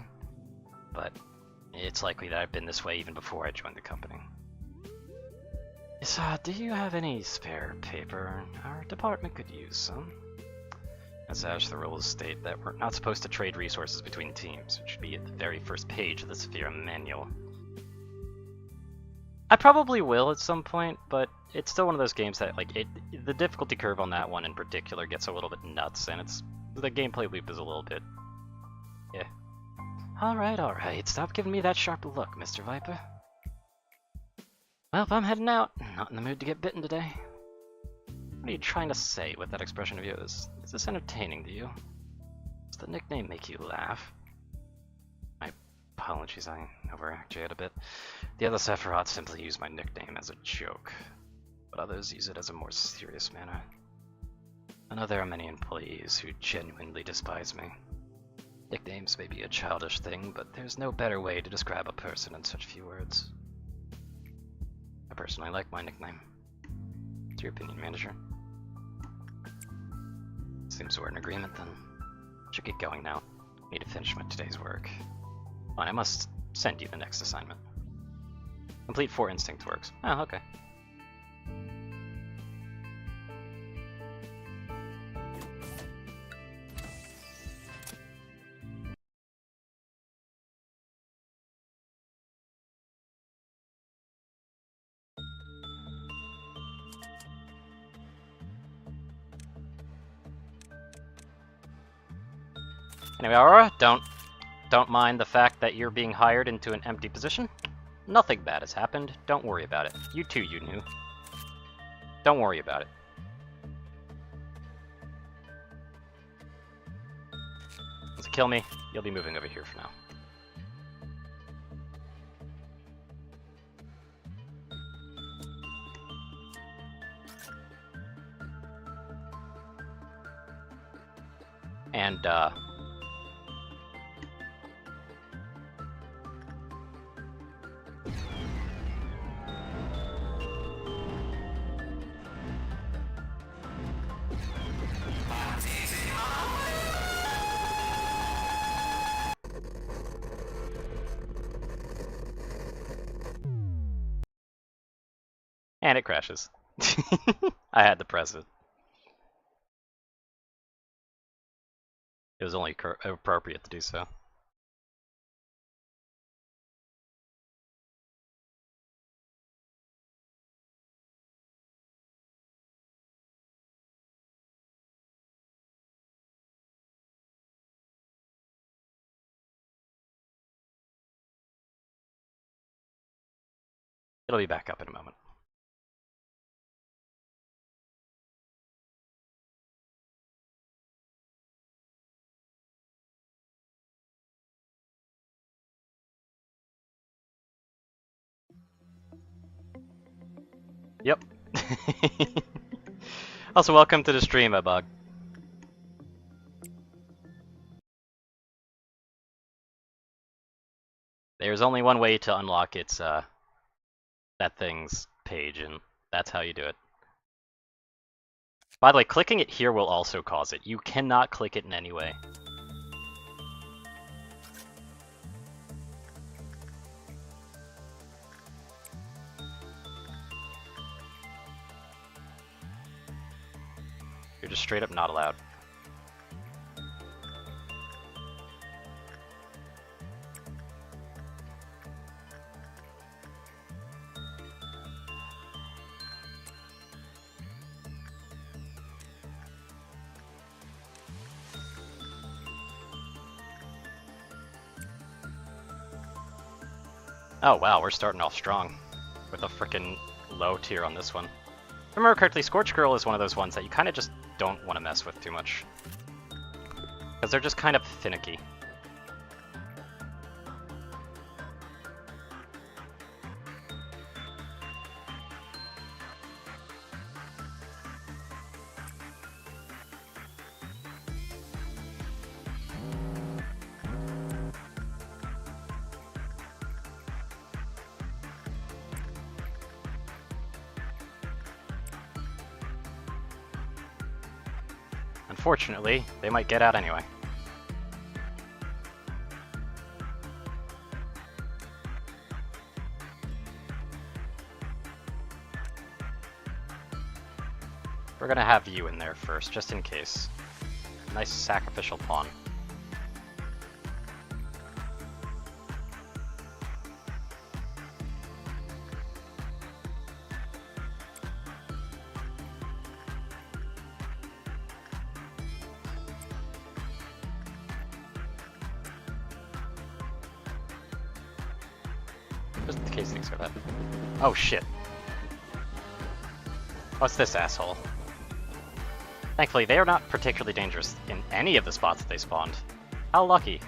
but it's likely that I've been this way even before I joined the company. Do you have any spare paper? Our department could use some. As such, the rules state that we're not supposed to trade resources between teams, which should be at the very first page of the Saphira manual. I probably will at some point, but it's still one of those games that, like, the difficulty curve on that one in particular gets a little bit nuts, and the gameplay loop is a little bit, yeah. Alright, stop giving me that sharp look, Mr. Viper. Well, I'm heading out. Not in the mood to get bitten today. What are you trying to say with that expression of yours? Is this entertaining to you? Does the nickname make you laugh? My apologies, I overacted a bit. The other Sephiroth simply use my nickname as a joke, but others use it as a more serious manner. I know there are many employees who genuinely despise me. Nicknames may be a childish thing, but there's no better way to describe a person in such few words. I personally like my nickname. What's your opinion, manager? Seems we're in agreement then. Should get going now. Need to finish my today's work. Fine, I must send you the next assignment. Complete 4 instinct works. Oh, okay. Anyway, Aurora, don't mind the fact that you're being hired into an empty position. Nothing bad has happened. Don't worry about it. You too, you knew. Don't worry about it. Once you kill me, you'll be moving over here for now. And, and it crashes. I had to press it. It was only appropriate to do so. It'll be back up in a moment. Yep. Also, welcome to the stream, Bug. There's only one way to unlock its that thing's page, and that's how you do it. By the way, clicking it here will also cause it. You cannot click it in any way. You're just straight up not allowed. Oh wow, we're starting off strong with a frickin' low tier on this one. If I remember correctly, Scorch Girl is one of those ones that you kind of just don't want to mess with too much. Because they're just kind of finicky. Unfortunately, they might get out anyway. We're gonna have you in there first, just in case. Nice sacrificial pawn. Just in case things go bad. Oh shit. What's this asshole? Thankfully, they are not particularly dangerous in any of the spots that they spawned. How lucky.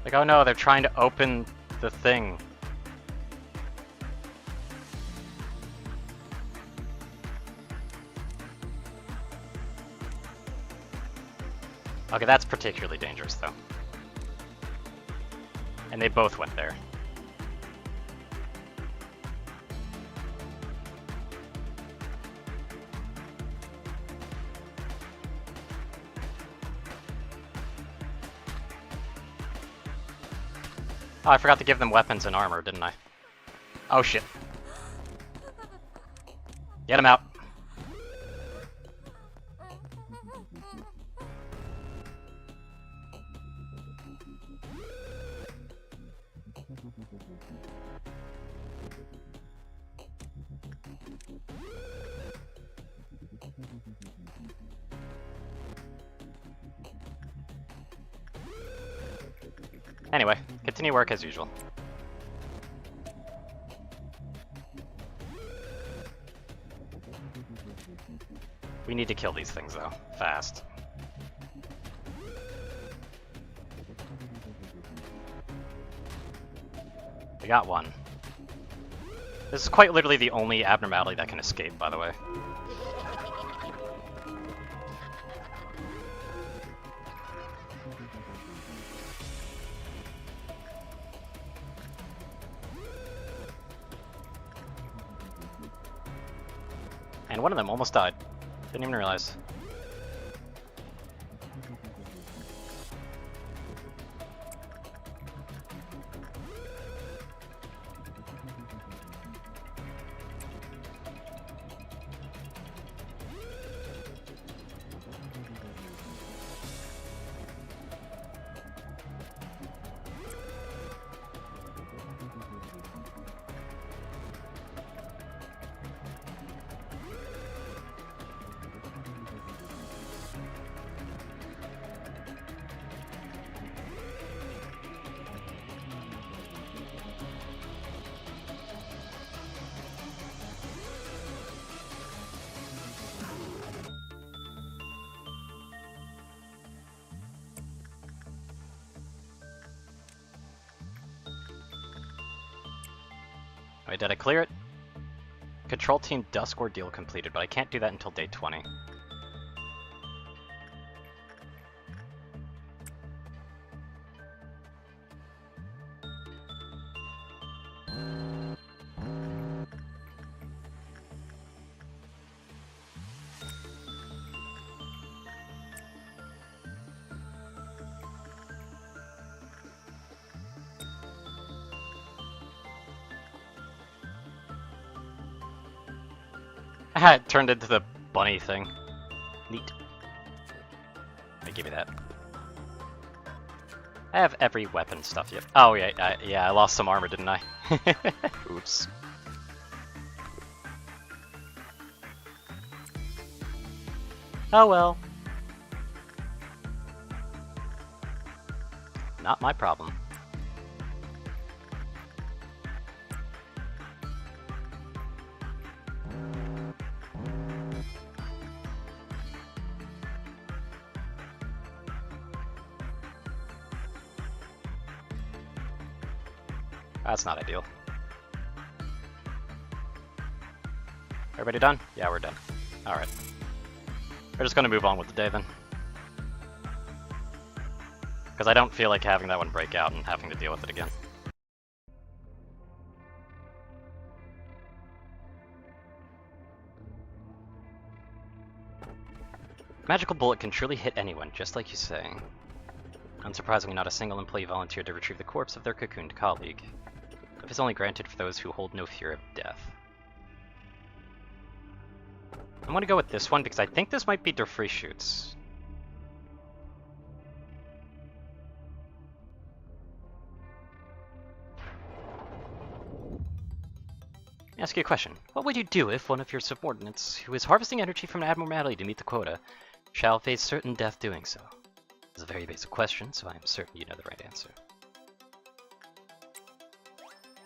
Like, oh no, they're trying to open the thing. Okay, that's particularly dangerous, though. And they both went there. Oh, I forgot to give them weapons and armor, didn't I? Oh shit. Get him out. Anyway, continue work as usual. We need to kill these things though, fast. We got one. This is quite literally the only abnormality that can escape, by the way. And one of them almost died. Didn't even realize. Wait, did I clear it? Control Team Dusk Ordeal completed, but I can't do that until day 20. It turned into the bunny thing. Neat. I give you that. I have every weapon stuff yet. Oh yeah, I lost some armor, didn't I? Oops. Oh well. Not my problem. That's not ideal. Everybody done? Yeah, we're done. Alright. We're just gonna move on with the day then. Because I don't feel like having that one break out and having to deal with it again. Magical bullet can truly hit anyone, just like you say. Unsurprisingly, not a single employee volunteered to retrieve the corpse of their cocooned colleague. It is only granted for those who hold no fear of death. I'm gonna go with this one because I think this might be Der Frühschutz. Let me ask you a question. What would you do if one of your subordinates, who is harvesting energy from an abnormality to meet the quota, shall face certain death doing so? It's a very basic question, so I am certain you know the right answer.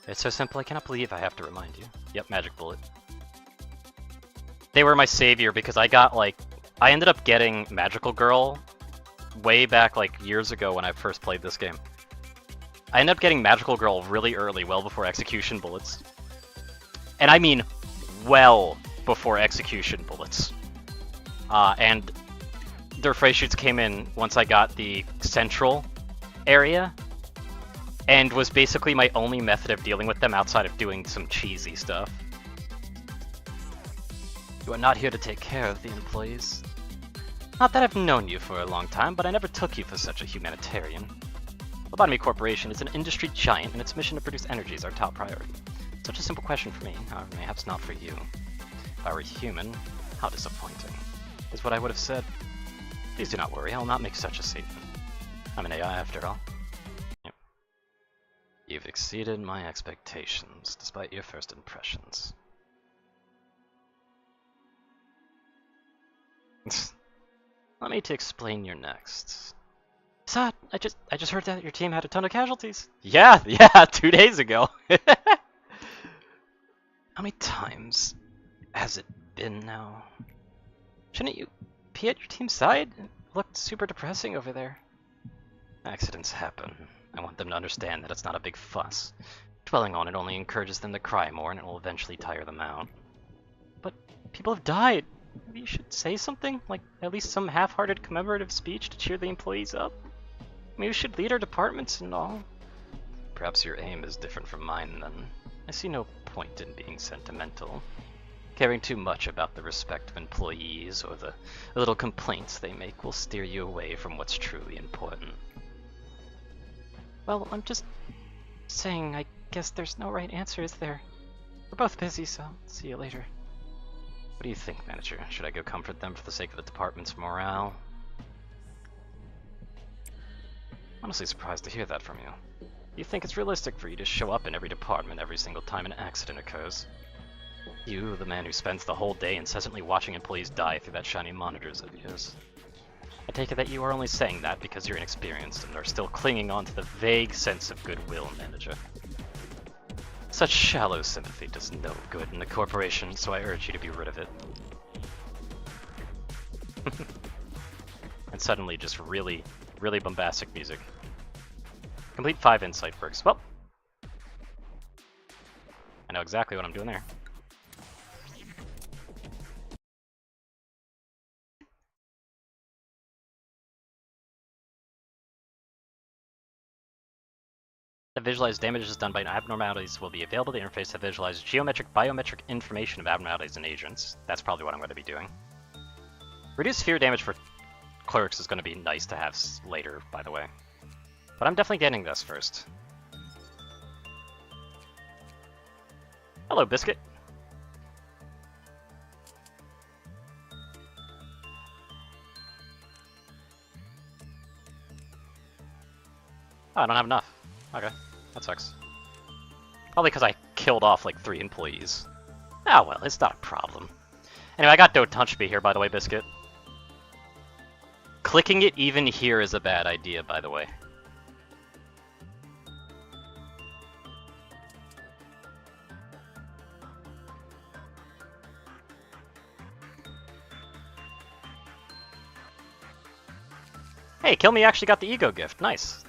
It's so simple I cannot believe I have to remind you. Yep, magic bullet. They were my savior because I ended up getting Magical Girl way back like years ago when I first played this game. I ended up getting Magical Girl really early, well before execution bullets. And I mean well before execution bullets. And their phrase shoots came in once I got the central area, and was basically my only method of dealing with them outside of doing some cheesy stuff. You are not here to take care of the employees. Not that I've known you for a long time, but I never took you for such a humanitarian. Lobotomy Corporation is an industry giant, and its mission to produce energy is our top priority. Such a simple question for me, however, perhaps not for you. If I were human, how disappointing, is what I would have said. Please do not worry, I will not make such a statement. I'm an AI after all. Yep. You've exceeded my expectations, despite your first impressions. Let me to explain your next. Saad, I just heard that your team had a ton of casualties. Yeah, 2 days ago. How many times has it been now? Shouldn't you be at your team's side? It looked super depressing over there. Accidents happen. I want them to understand that it's not a big fuss. Dwelling on it only encourages them to cry more, and it will eventually tire them out. But people have died. Maybe you should say something? Like, at least some half-hearted commemorative speech to cheer the employees up? Maybe we should lead our departments and all. Perhaps your aim is different from mine, then. I see no point in being sentimental. Caring too much about the respect of employees or the little complaints they make will steer you away from what's truly important. Well, I'm just saying, I guess there's no right answer, is there? We're both busy, so see you later. What do you think, manager? Should I go comfort them for the sake of the department's morale? Honestly surprised to hear that from you. Do you think it's realistic for you to show up in every department every single time an accident occurs? You, the man who spends the whole day incessantly watching employees die through that shiny monitors of yours. I take it that you are only saying that because you're inexperienced and are still clinging on to the vague sense of goodwill, manager. Such shallow sympathy does no good in the corporation, so I urge you to be rid of it. And suddenly just really bombastic music. Complete 5 insight works. Well, I know exactly what I'm doing there. The visualized damages done by abnormalities will be available to interface to visualize biometric information of abnormalities and agents. That's probably what I'm going to be doing. Reduce sphere damage for clerks is going to be nice to have later, by the way. But I'm definitely getting this first. Hello, Biscuit. Oh, I don't have enough. Okay, that sucks. Probably because I killed off like 3 employees. Ah, well, it's not a problem. Anyway, I got Don't Touch Me here, by the way, Biscuit. Clicking it even here is a bad idea, by the way. Hey, Kill Me actually got the ego gift. Nice.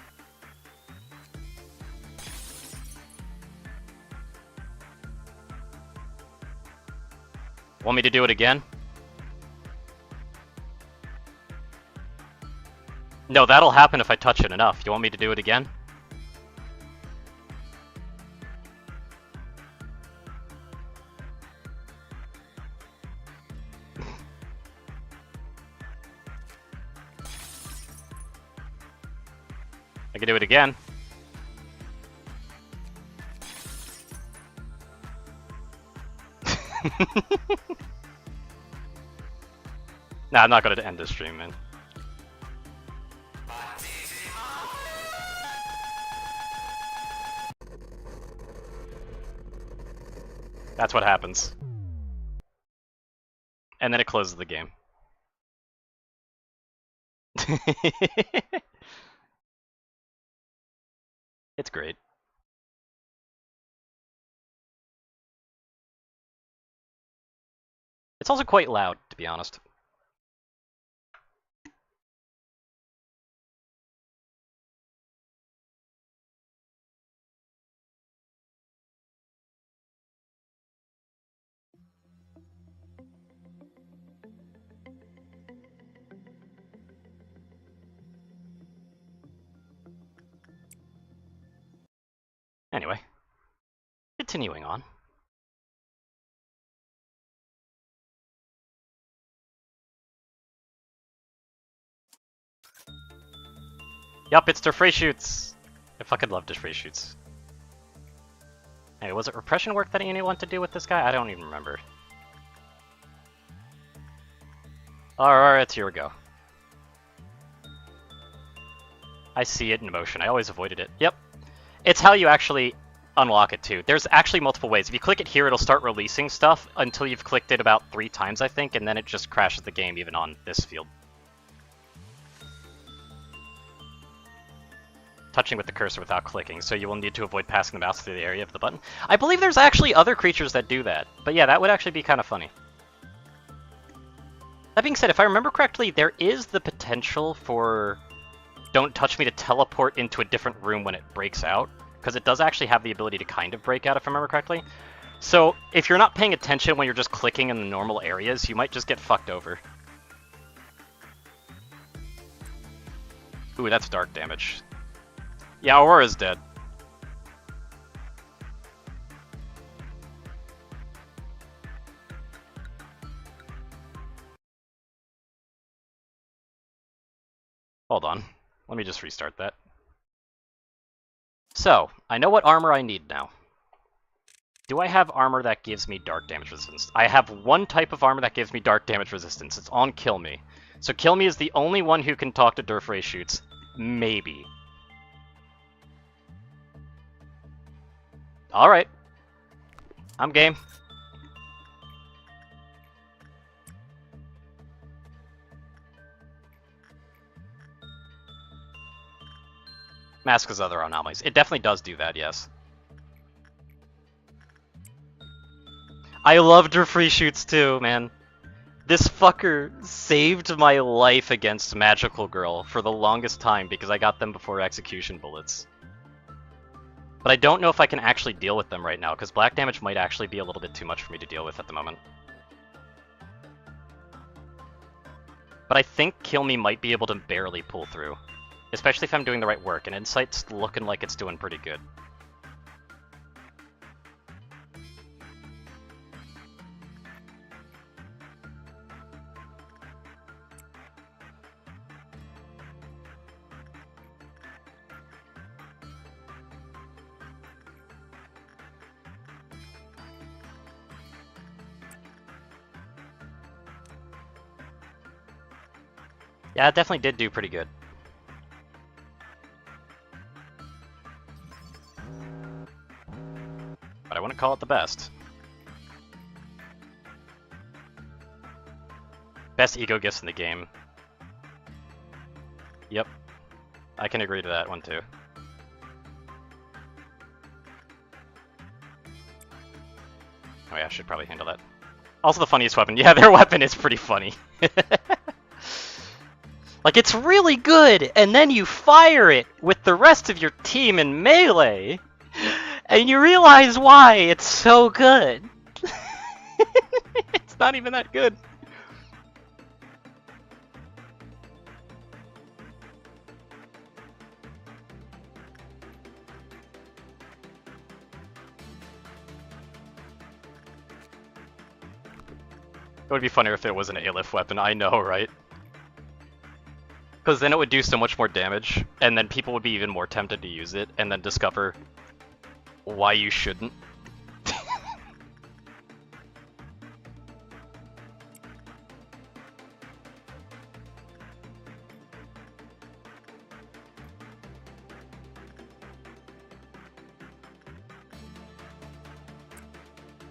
Want me to do it again? No, that'll happen if I touch it enough. You want me to do it again? I can do it again. Nah, I'm not gonna end this stream, man. That's what happens. And then it closes the game. It's great. It's also quite loud, to be honest. Anyway, continuing on. Yup, it's their free shoots. I fucking love the free shoots. Hey, was it repression work that you want to do with this guy? I don't even remember. Alright, here we go. I see it in motion. I always avoided it. Yep. It's how you actually unlock it too. There's actually multiple ways. If you click it here, it'll start releasing stuff until you've clicked it about 3 times, I think, and then it just crashes the game even on this field. Touching with the cursor without clicking, so you will need to avoid passing the mouse through the area of the button. I believe there's actually other creatures that do that, but yeah, that would actually be kind of funny. That being said, if I remember correctly, there is the potential for Don't Touch Me to teleport into a different room when it breaks out, because it does actually have the ability to kind of break out, if I remember correctly. So if you're not paying attention when you're just clicking in the normal areas, you might just get fucked over. Ooh, that's dark damage. Yeah, Aurora's dead. Hold on. Let me just restart that. So, I know what armor I need now. Do I have armor that gives me dark damage resistance? I have one type of armor that gives me dark damage resistance. It's on Kill Me. So Kill Me is the only one who can talk to Durfray shoots. Maybe. Alright. I'm game. Mask has other anomalies. It definitely does do that, yes. I loved her free shoots too, man. This fucker saved my life against Magical Girl for the longest time because I got them before execution bullets. But I don't know if I can actually deal with them right now, because black damage might actually be a little bit too much for me to deal with at the moment. But I think Kill Me might be able to barely pull through. Especially if I'm doing the right work, and Insight's looking like it's doing pretty good. Yeah, it definitely did do pretty good. But I wouldn't call it the best. Best ego gifts in the game. Yep. I can agree to that one too. Oh yeah, I should probably handle that. Also the funniest weapon. Yeah, their weapon is pretty funny. Like, it's really good, and then you fire it with the rest of your team in melee, and you realize why it's so good. It's not even that good. It would be funnier if it was an Aleph weapon, I know, right? Because then it would do so much more damage, and then people would be even more tempted to use it, and then discover why you shouldn't.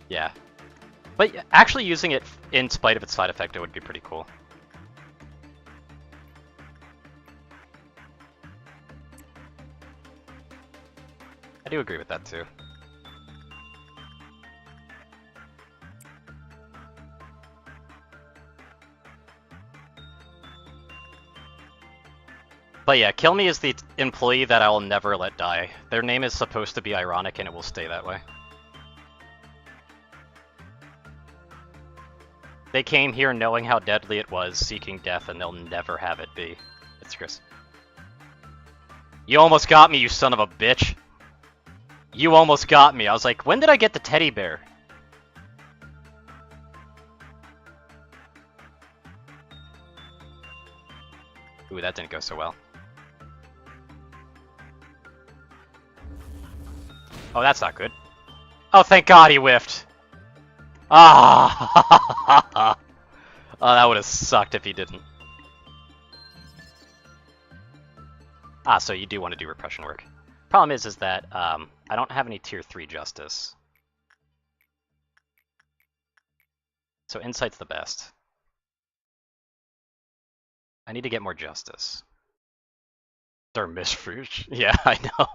Yeah. But actually using it in spite of its side effect, it would be pretty cool. I do agree with that too. But yeah, Kill Me is the employee that I will never let die. Their name is supposed to be ironic and it will stay that way. They came here knowing how deadly it was, seeking death, and they'll never have it be. It's Chris. You almost got me, you son of a bitch! You almost got me. I was like, when did I get the teddy bear? Ooh, that didn't go so well. Oh, that's not good. Oh, thank God he whiffed. Ah! Oh, that would have sucked if he didn't. Ah, so you do want to do repression work. Problem is that I don't have any tier 3 justice. So insight's the best. I need to get more justice. Misfruge. Yeah, I know.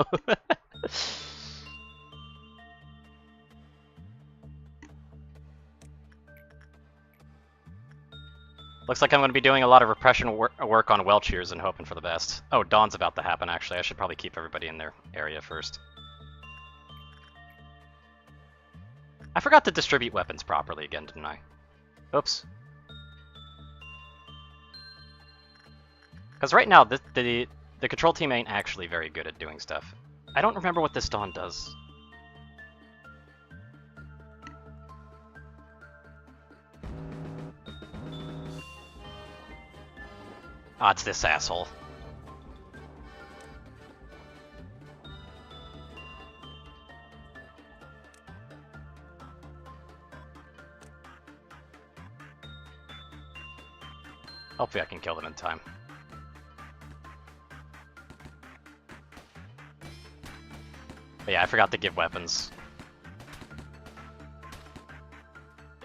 Looks like I'm going to be doing a lot of repression work on Welchers and hoping for the best. Oh, Dawn's about to happen, actually. I should probably keep everybody in their area first. I forgot to distribute weapons properly again, didn't I? Oops. Because right now, the control team ain't actually very good at doing stuff. I don't remember what this Dawn does. Ah, it's this asshole. Hopefully I can kill them in time. But yeah, I forgot to give weapons.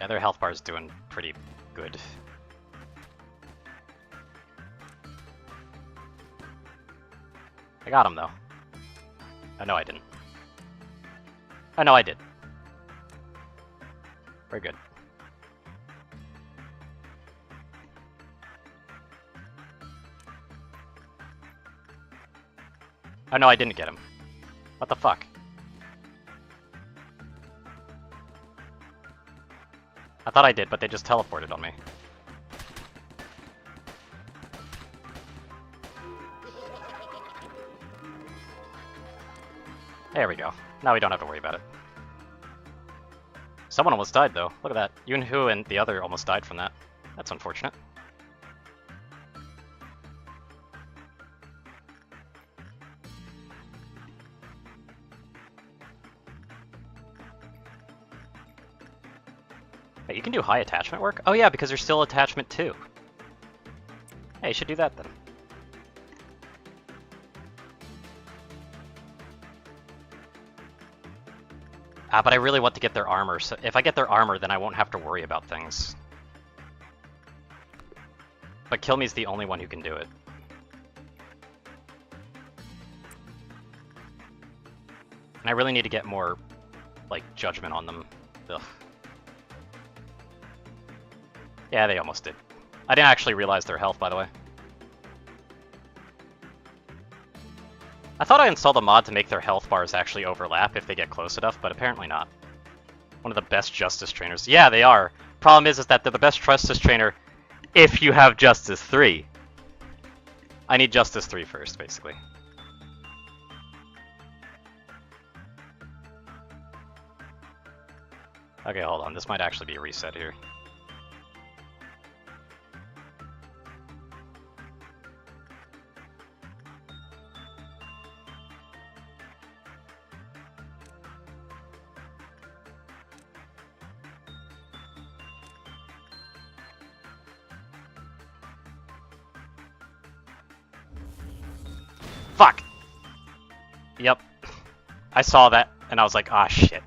Yeah, their health bar is doing pretty good. I got him, though. Oh, no, I didn't. Oh, no, I did. Very good. Oh, no, I didn't get him. What the fuck? I thought I did, but they just teleported on me. There we go. Now we don't have to worry about it. Someone almost died, though. Look at that. Yunhu and the other almost died from that. That's unfortunate. Wait, you can do high attachment work? Oh yeah, because there's still attachment 2. Hey, you should do that then. Ah, but I really want to get their armor, so if I get their armor, then I won't have to worry about things. But Kill Me's the only one who can do it. And I really need to get more, like, judgment on them. Ugh. Yeah, they almost did. I didn't actually realize their health, by the way. I thought I installed a mod to make their health bars actually overlap if they get close enough, but apparently not. One of the best Justice trainers. Yeah, they are. Problem is that they're the best Justice trainer if you have Justice 3. I need Justice 3 first, basically. Okay, hold on. This might actually be a reset here. Fuck! Yep. I saw that, and I was like, ah, shit.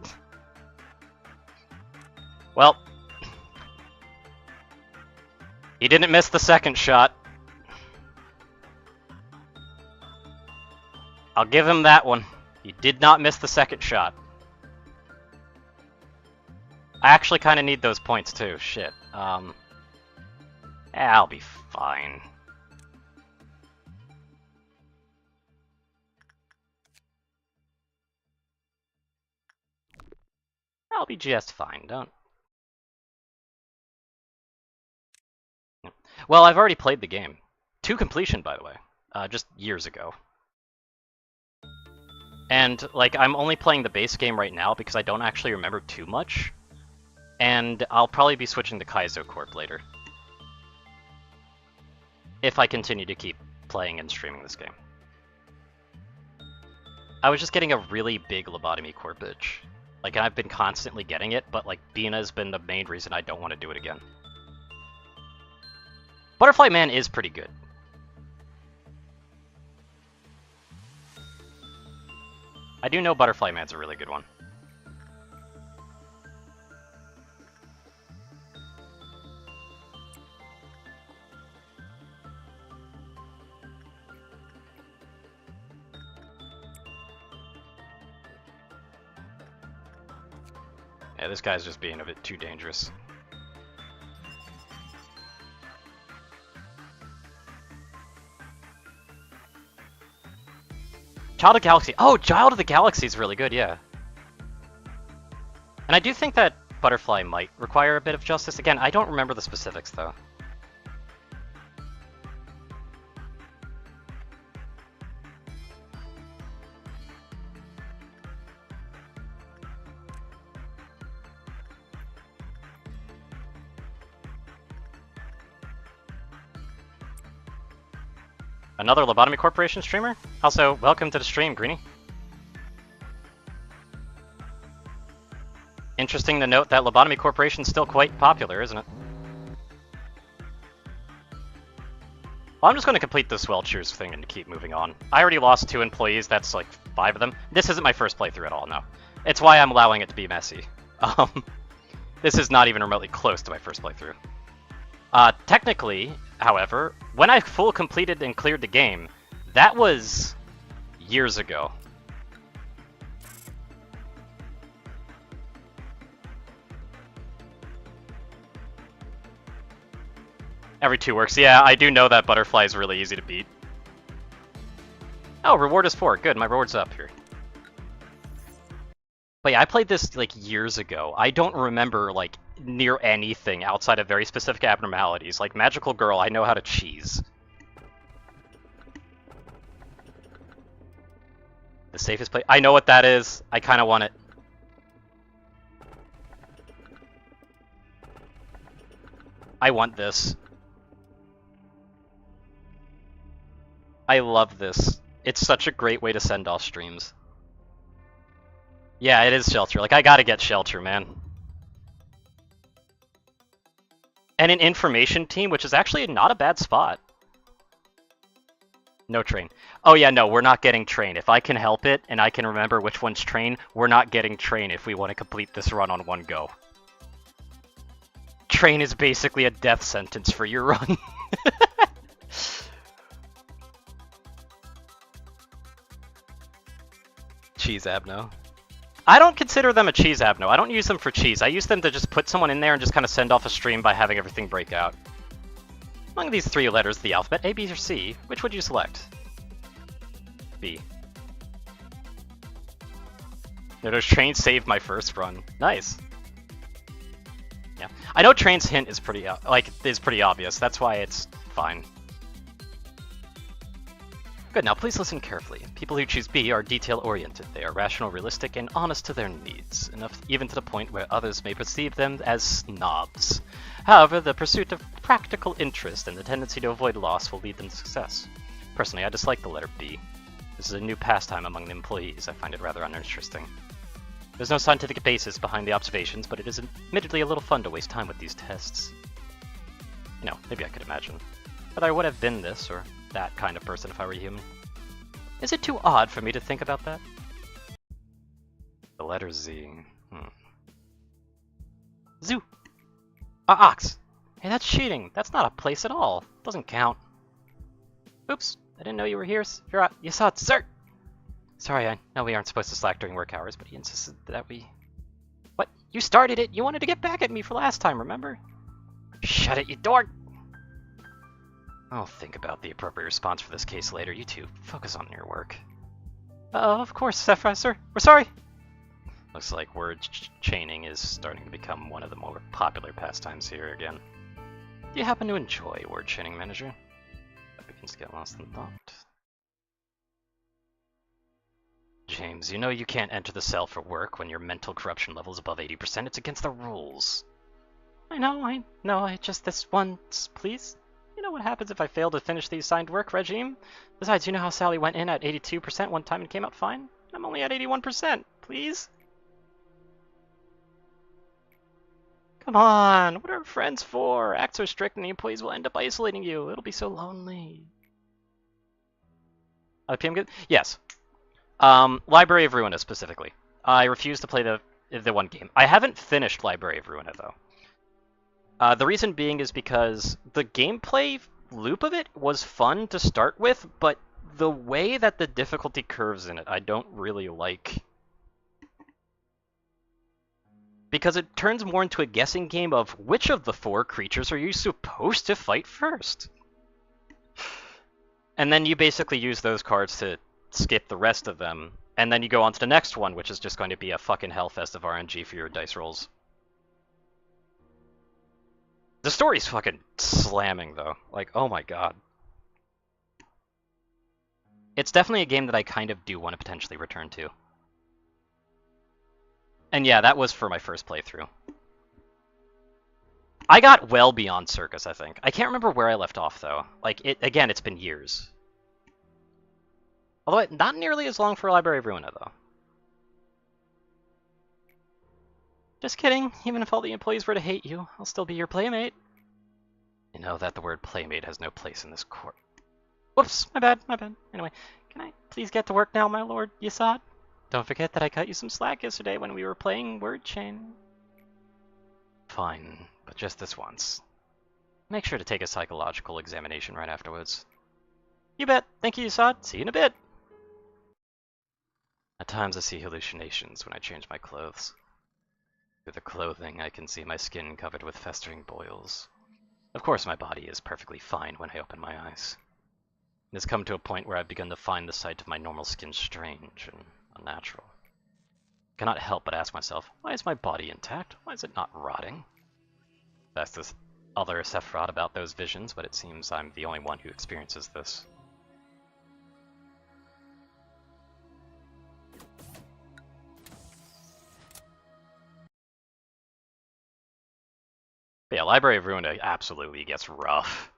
Well. He didn't miss the second shot. I'll give him that one. He did not miss the second shot. I actually kind of need those points, too. Shit. I'll be fine. I'll be just fine, don't... Well, I've already played the game. To completion, by the way. Just years ago. And, like, I'm only playing the base game right now because I don't actually remember too much. And I'll probably be switching to Kaizo Corp later. If I continue to keep playing and streaming this game. I was just getting a really big Lobotomy Corp itch. Like, I've been constantly getting it, but, like, Bina's been the main reason I don't want to do it again. Butterfly Man is pretty good. I do know Butterfly Man's a really good one. Yeah, this guy's just being a bit too dangerous. Child of the Galaxy. Oh, Child of the Galaxy is really good, yeah. And I do think that Butterfly might require a bit of justice. Again, I don't remember the specifics, though. Another Lobotomy Corporation streamer? Also, welcome to the stream, Greenie. Interesting to note that Lobotomy Corporation is still quite popular, isn't it? Well, I'm just going to complete this Welchers thing and keep moving on. I already lost 2 employees, that's like 5 of them. This isn't my first playthrough at all, no. It's why I'm allowing it to be messy. This is not even remotely close to my first playthrough. Technically, however, when I full completed and cleared the game, that was years ago. Every 2 works. Yeah, I do know that Butterfly is really easy to beat. Oh, reward is 4. Good, my reward's up here. But yeah, I played this like years ago. I don't remember like near anything outside of very specific abnormalities. Like Magical Girl, I know how to cheese. The safest place. I know what that is. I kind of want it. I want this. I love this. It's such a great way to send off streams. Yeah, it is Shelter. Like, I gotta get Shelter, man. And an information team, which is actually not a bad spot. No train. Oh yeah, no, we're not getting train. If I can help it, and I can remember which one's train, we're not getting train if we want to complete this run on one go. Train is basically a death sentence for your run. Cheese Abno. I don't consider them a cheese Abno. I don't use them for cheese. I use them to just put someone in there and just kind of send off a stream by having everything break out. Among these 3 letters of the alphabet, A, B, or C, which would you select? B. Notice train saved my first run. Nice. Yeah, I know train's hint is pretty obvious. That's why it's fine. Good, now please listen carefully. People who choose B are detail-oriented. They are rational, realistic, and honest to their needs, enough even to the point where others may perceive them as snobs. However, the pursuit of practical interest and the tendency to avoid loss will lead them to success. Personally, I dislike the letter B. This is a new pastime among the employees. I find it rather uninteresting. There's no scientific basis behind the observations, but it is admittedly a little fun to waste time with these tests. You know, maybe I could imagine whether I would have been this or that kind of person if I were human. Is it too odd for me to think about that? The letter Z. Zoo! Ox! Hey, that's cheating! That's not a place at all! Doesn't count. Oops, I didn't know you were here. You saw it, sir! Sorry, I know we aren't supposed to slack during work hours, but he insisted that we... What? You started it! You wanted to get back at me for last time, remember? Shut it, you dork! I'll think about the appropriate response for this case later. You two, focus on your work. Of course, Professor. We're sorry! Looks like word chaining is starting to become one of the more popular pastimes here again. Do you happen to enjoy word chaining, Manager? That begins to get lost in thought. James, you know you can't enter the cell for work when your mental corruption level is above 80%. It's against the rules. I know, just this once, please. You know what happens if I fail to finish the assigned work regime? Besides, you know how Sally went in at 82% one time and came out fine? I'm only at 81%, please? Come on, what are friends for? Act so strict and the employees will end up isolating you. It'll be so lonely. PM good? Yes. Library of Ruina specifically. I refuse to play the one game. I haven't finished Library of Ruina though. The reason being is because the gameplay loop of it was fun to start with, but the way that the difficulty curves in it, I don't really like. Because it turns more into a guessing game of which of the 4 creatures are you supposed to fight first? And then you basically use those cards to skip the rest of them, and then you go on to the next one, which is just going to be a fucking hellfest of RNG for your dice rolls. The story's fucking slamming, though. Like, oh my god. It's definitely a game that I kind of do want to potentially return to. And yeah, that was for my first playthrough. I got well beyond Circus, I think. I can't remember where I left off, though. Like, again, it's been years. Although, not nearly as long for Library of Ruina, though. Just kidding. Even if all the employees were to hate you, I'll still be your playmate. You know that the word playmate has no place in this court. Whoops, my bad. Anyway, can I please get to work now, my lord Yasad? Don't forget that I cut you some slack yesterday when we were playing Word Chain. Fine, but just this once. Make sure to take a psychological examination right afterwards. You bet. Thank you, Yasad. See you in a bit. At times I see hallucinations when I change my clothes. Through the clothing, I can see my skin covered with festering boils. Of course, my body is perfectly fine when I open my eyes. It has come to a point where I've begun to find the sight of my normal skin strange and unnatural. I cannot help but ask myself, why is my body intact? Why is it not rotting? I've asked this other Sephiroth about those visions, but it seems I'm the only one who experiences this. But yeah, Library of Ruina absolutely gets rough.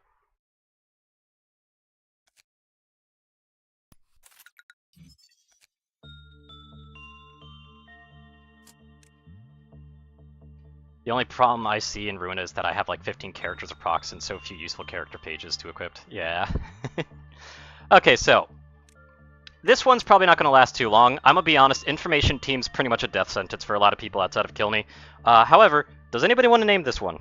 The only problem I see in Ruina is that I have like 15 characters approx and so few useful character pages to equip. Yeah. Okay, so this one's probably not going to last too long. I'm going to be honest, Information Team's pretty much a death sentence for a lot of people outside of Kill Me. However, does anybody want to name this one?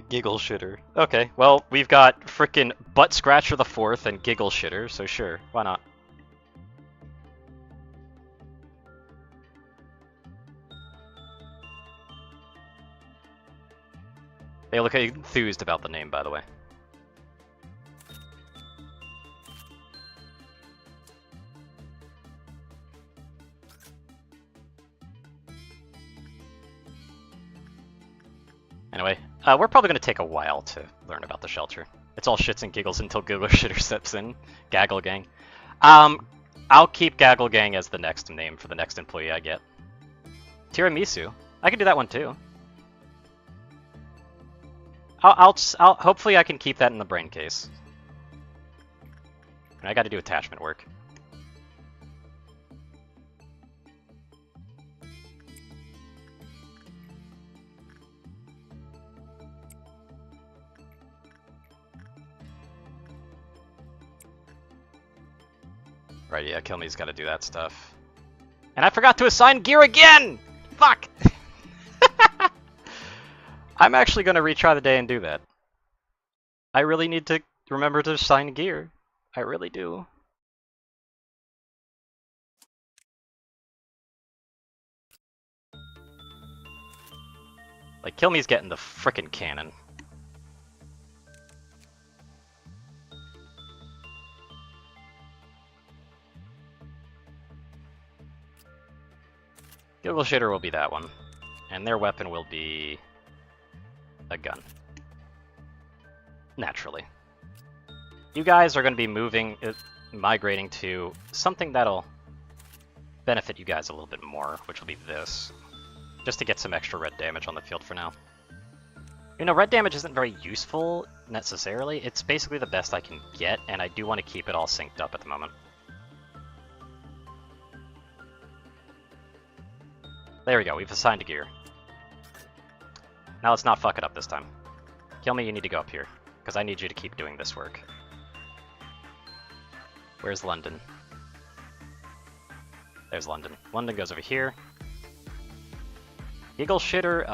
Giggle Shitter. Okay, well, we've got frickin' Butt Scratcher the 4th and Giggle Shitter, so sure, why not? They look enthused about the name, by the way. Anyway, we're probably going to take a while to learn about the shelter. It's all shits and giggles until Giggle Shitter steps in. Gaggle Gang. I'll keep Gaggle Gang as the next name for the next employee I get. Tiramisu. I can do that one too. I'll hopefully I can keep that in the brain case. I got to do attachment work. Right, yeah, Kill Me's got to do that stuff. And I forgot to assign gear again! Fuck! I'm actually going to retry the day and do that. I really need to remember to assign gear. I really do. Like, Kill Me's getting the frickin' cannon. Giggle Shitter will be that one. And their weapon will be a gun. Naturally. You guys are going to be migrating to something that'll benefit you guys a little bit more, which will be this. Just to get some extra red damage on the field for now. You know, red damage isn't very useful, necessarily. It's basically the best I can get, and I do want to keep it all synced up at the moment. There we go, we've assigned a gear. Now let's not fuck it up this time. Kill me, you need to go up here, because I need you to keep doing this work. Where's London? There's London. London goes over here. Eagle Shitter,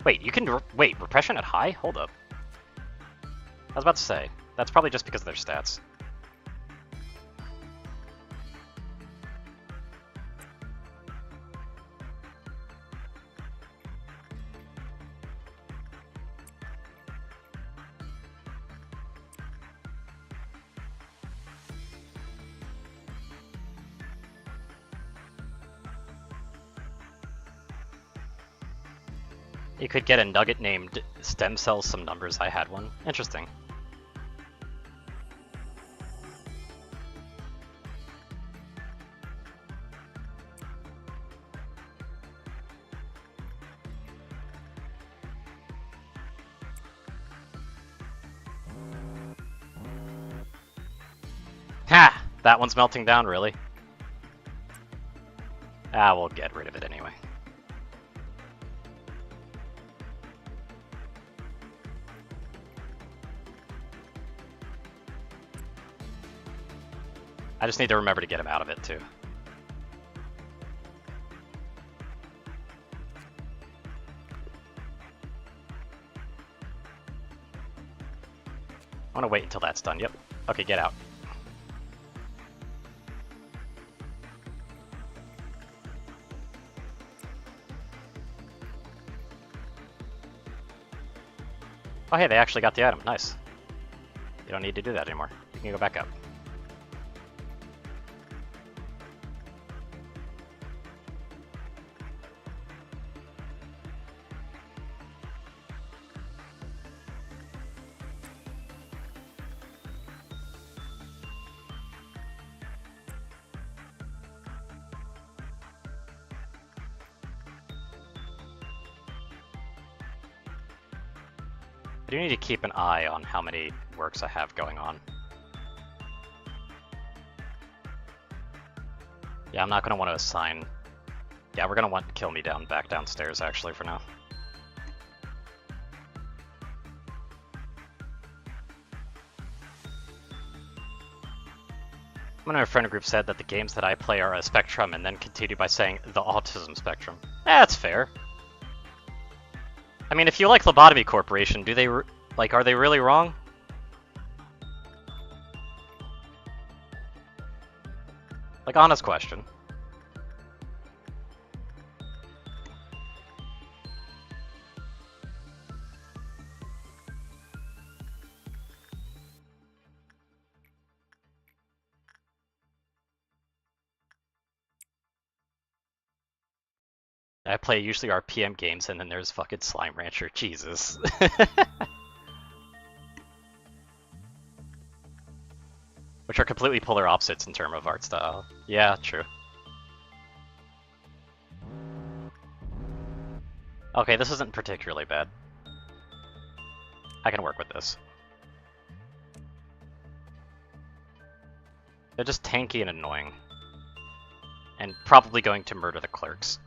Wait, you can... Wait, repression at high? Hold up. I was about to say, that's probably just because of their stats. You could get a nugget named Stem Cells Some Numbers. I had one. Interesting. Ha! That one's melting down, really? Ah, we'll get rid of it anyway. I just need to remember to get him out of it, too. I want to wait until that's done. Yep. Okay, get out. Oh, hey, they actually got the item. Nice. You don't need to do that anymore. You can go back up. I do need to keep an eye on how many works I have going on. Yeah, I'm not going to want to assign... Yeah, we're going to want to kill me back downstairs, actually, for now. One of my friend group said that the games that I play are a spectrum, and then continued by saying the autism spectrum. That's fair. I mean, if you like Lobotomy Corporation, do they, are they really wrong? Like, honest question. I play usually RPM games, and then there's fucking Slime Rancher. Jesus. Which are completely polar opposites in terms of art style. Yeah, true. Okay, this isn't particularly bad. I can work with this. They're just tanky and annoying. And probably going to murder the clerks.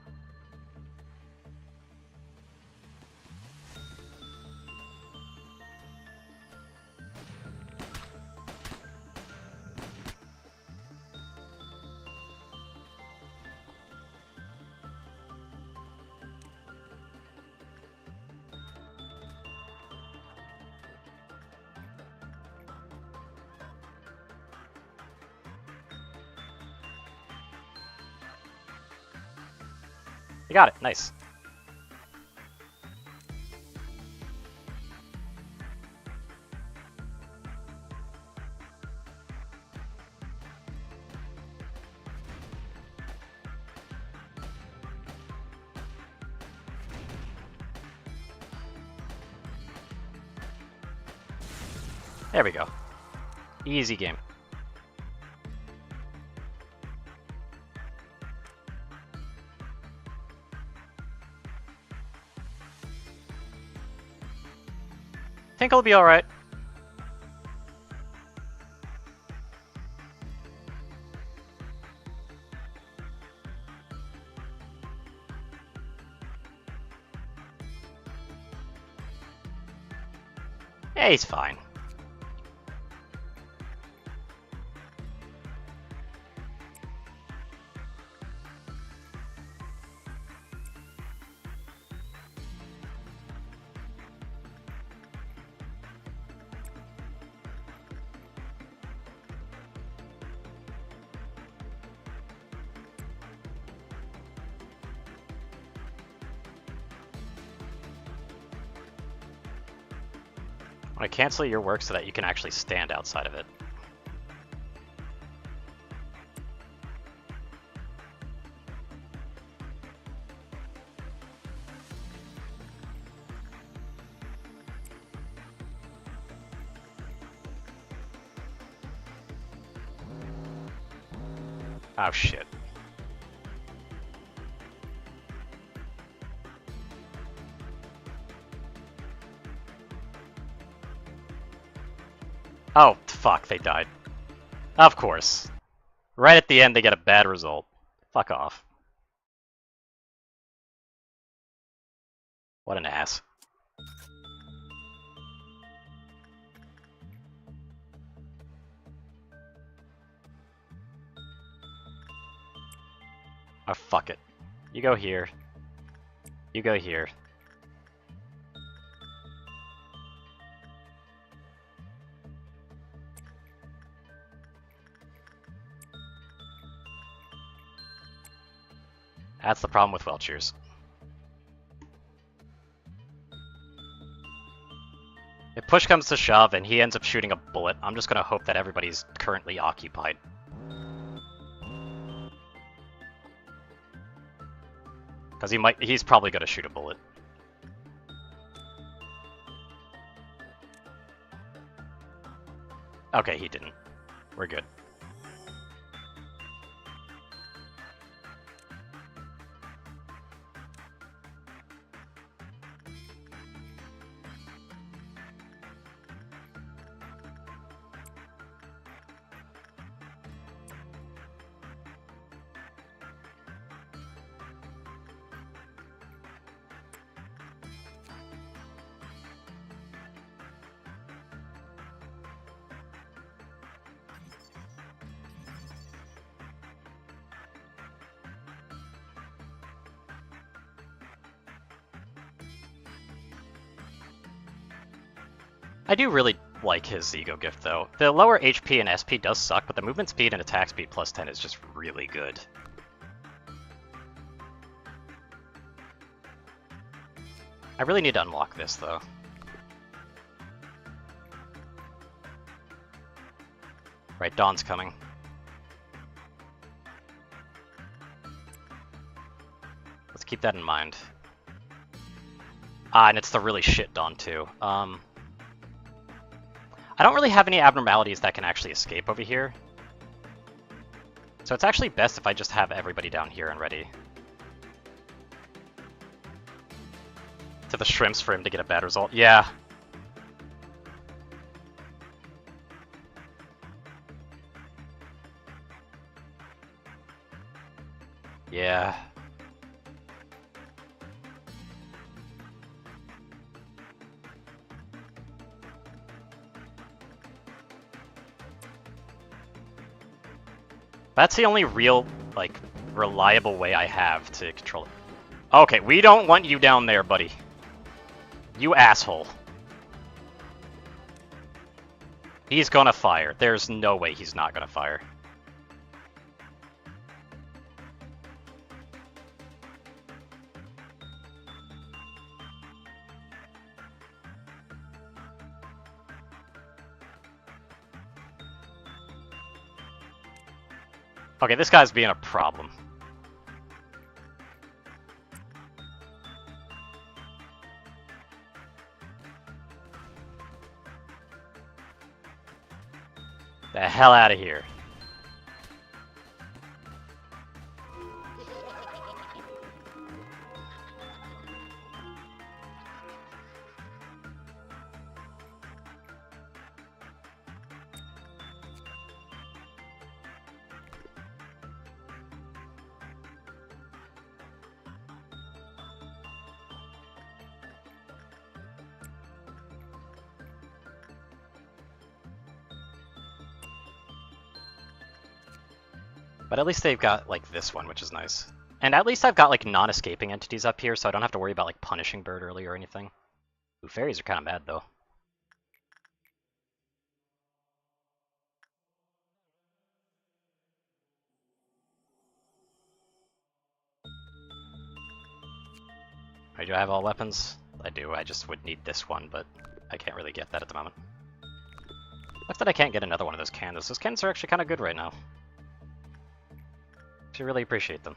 You got it, nice. There we go. Easy game. Think I'll be alright. Yeah, he's fine. I want to cancel your work so that you can actually stand outside of it. Oh shit. Oh, fuck, they died. Of course. Right at the end, they get a bad result. Fuck off. What an ass. Oh, fuck it. You go here. You go here. That's the problem with Welchers. If push comes to shove and he ends up shooting a bullet, I'm just gonna hope that everybody's currently occupied. Because he's probably gonna shoot a bullet. Okay, he didn't. We're good. I do really like his ego gift though. The lower HP and SP does suck, but the movement speed and attack speed plus 10 is just really good. I really need to unlock this though. Right, Dawn's coming. Let's keep that in mind. Ah, and it's the really shit Dawn too. I don't really have any abnormalities that can actually escape over here. So it's actually best if I just have everybody down here and ready. To the shrimps for him to get a bad result. Yeah. Yeah. That's the only real, like, reliable way I have to control it. Okay, we don't want you down there, buddy. You asshole. He's gonna fire. There's no way he's not gonna fire. Okay, this guy's being a problem. The hell out of here. But at least they've got, like, this one, which is nice. And at least I've got, like, non-escaping entities up here, so I don't have to worry about, like, punishing Bird early or anything. Ooh, fairies are kind of mad, though. Right, do I have all weapons? I do, I just would need this one, but I can't really get that at the moment. Sucks that I can't get another one of those cannons. Those cannons are actually kind of good right now. I really appreciate them.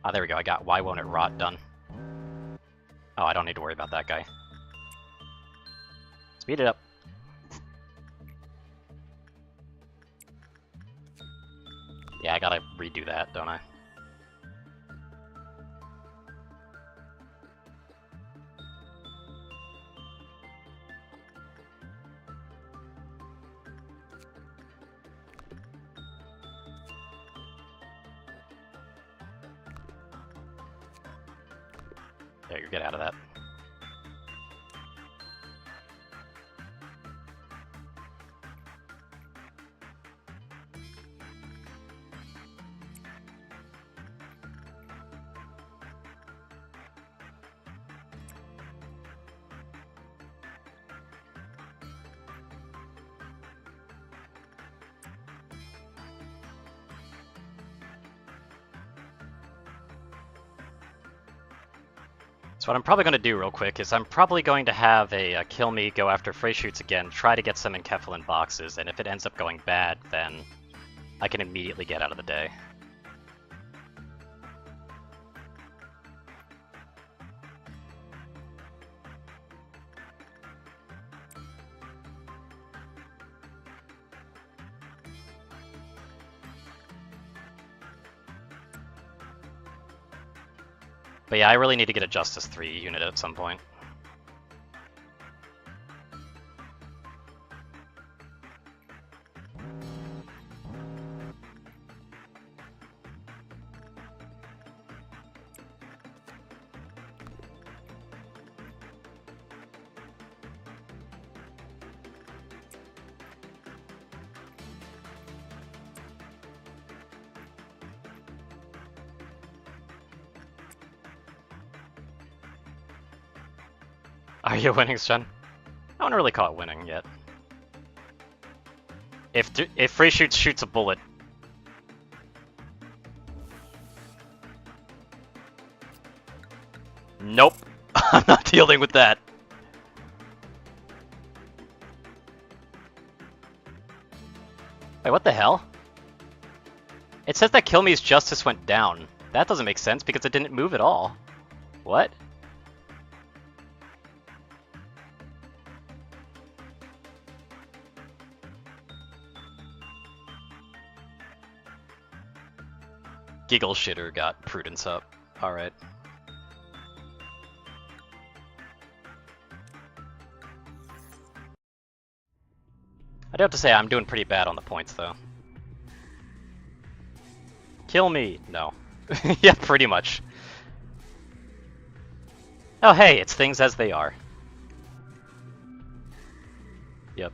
Ah, there we go. I got Why Won't It Rot done. Oh, I don't need to worry about that guy. Speed it up. Yeah, I gotta redo that, don't I? There, you get out of that. So what I'm probably going to do real quick is I'm probably going to have a kill me go after Frey shoots again, try to get some Enkephalin boxes, and if it ends up going bad, then I can immediately get out of the day. But yeah, I really need to get a Justice 3 unit at some point. Are you winning, Shen? I wouldn't really call it winning yet. If Frey shoots a bullet. Nope. I'm not dealing with that. Wait, what the hell? It says that Kill Me's Justice went down. That doesn't make sense because it didn't move at all. What? Giggle Shitter got Prudence up. Alright. I do have to say I'm doing pretty bad on the points though. Kill me! No. Yeah, pretty much. Oh hey, it's things as they are. Yep.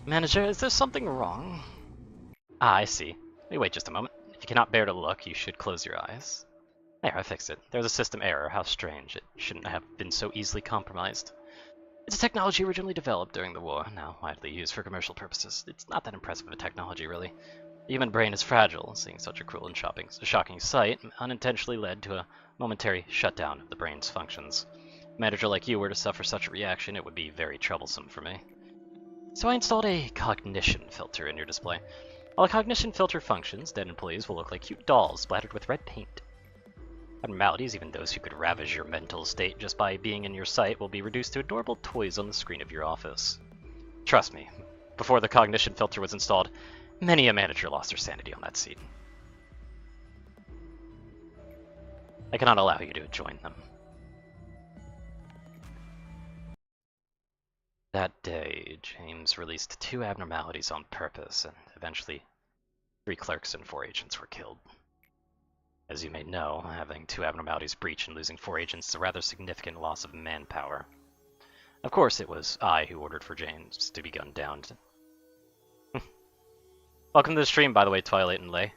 Manager, is there something wrong? Ah, I see. Let me wait just a moment. If you cannot bear to look, you should close your eyes. There, I fixed it. There's a system error. How strange. It shouldn't have been so easily compromised. It's a technology originally developed during the war, now widely used for commercial purposes. It's not that impressive of a technology, really. The human brain is fragile. Seeing such a cruel and shocking sight unintentionally led to a momentary shutdown of the brain's functions. If a manager like you were to suffer such a reaction, it would be very troublesome for me. So I installed a cognition filter in your display. While a cognition filter functions, dead employees will look like cute dolls splattered with red paint. Abnormalities, even those who could ravage your mental state just by being in your sight, will be reduced to adorable toys on the screen of your office. Trust me, before the cognition filter was installed, many a manager lost their sanity on that scene. I cannot allow you to join them. That day, James released 2 abnormalities on purpose, and eventually 3 clerks and 4 agents were killed. As you may know, having 2 abnormalities breach and losing 4 agents is a rather significant loss of manpower. Of course, it was I who ordered for James to be gunned down. Welcome to the stream, by the way, Twilight and Lay.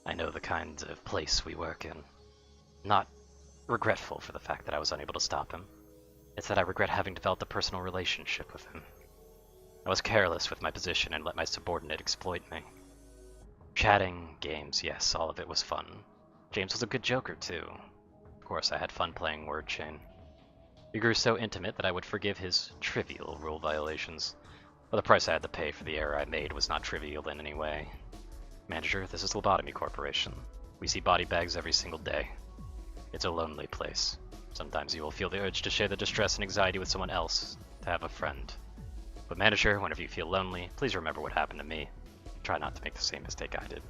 I know the kind of place we work in. Not regretful for the fact that I was unable to stop him. It's that I regret having developed a personal relationship with him. I was careless with my position and let my subordinate exploit me. Chatting, games, yes, all of it was fun. James was a good joker, too. Of course, I had fun playing Word Chain. We grew so intimate that I would forgive his trivial rule violations, but the price I had to pay for the error I made was not trivial in any way. Manager, this is Lobotomy Corporation. We see body bags every single day. It's a lonely place. Sometimes you will feel the urge to share the distress and anxiety with someone else, to have a friend. But manager, whenever you feel lonely, please remember what happened to me. Try not to make the same mistake I did.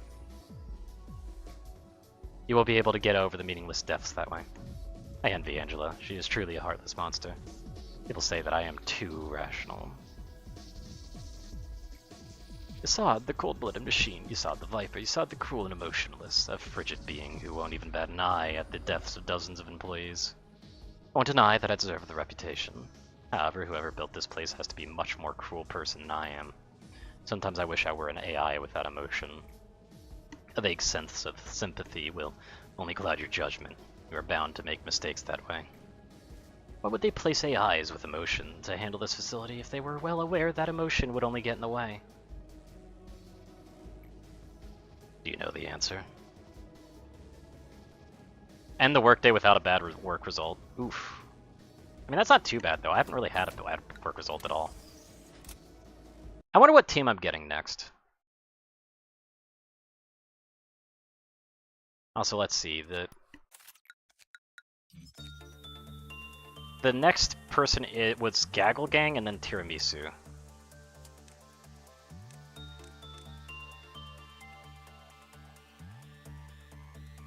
You will be able to get over the meaningless deaths that way. I envy Angela. She is truly a heartless monster. People say that I am too rational. You saw the cold-blooded machine, you saw the Viper, you saw the cruel and emotionless, a frigid being who won't even bat an eye at the deaths of dozens of employees. I won't deny that I deserve the reputation. However, whoever built this place has to be a much more cruel person than I am. Sometimes I wish I were an AI without emotion. A vague sense of sympathy will only cloud your judgment. You are bound to make mistakes that way. Why would they place AIs with emotion to handle this facility if they were well aware that emotion would only get in the way? Do you know the answer? End the workday without a bad work result. Oof. I mean, that's not too bad, though. I haven't really had a bad work result at all. I wonder what team I'm getting next. Also, let's see. The next person was Gaggle Gang and then Tiramisu.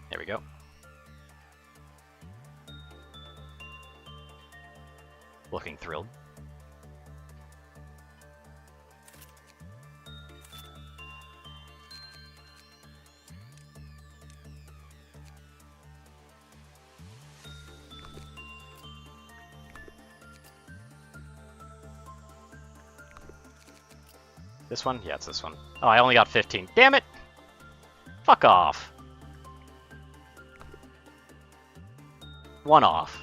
There we go. Looking thrilled. This one? Yeah, it's this one. Oh, I only got 15. Damn it! Fuck off. One off.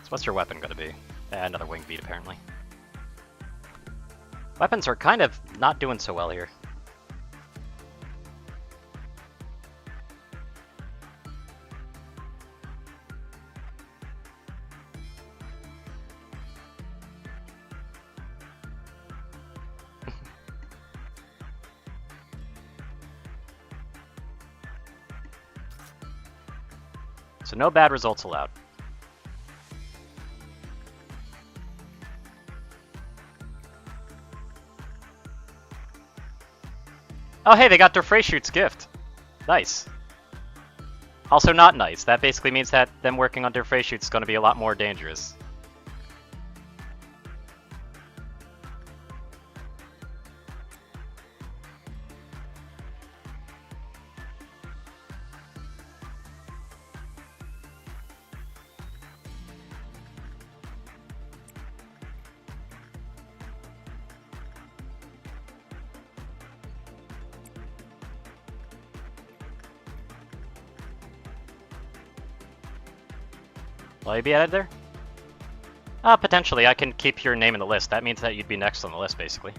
So what's your weapon gonna be? Another wing beat, apparently. Weapons are kind of not doing so well here. So no bad results allowed. Oh hey, they got their Freyshute's gift. Nice. Also not nice. That basically means that them working on their Freyshute's is going to be a lot more dangerous. Will you be added there? Potentially. I can keep your name in the list. That means that you'd be next on the list, basically.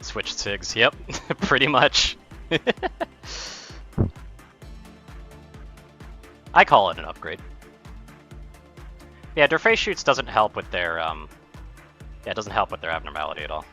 Switch SIGs, yep, pretty much. I call it an upgrade. Yeah, their phase shoots doesn't help with their yeah, it doesn't help with their abnormality at all.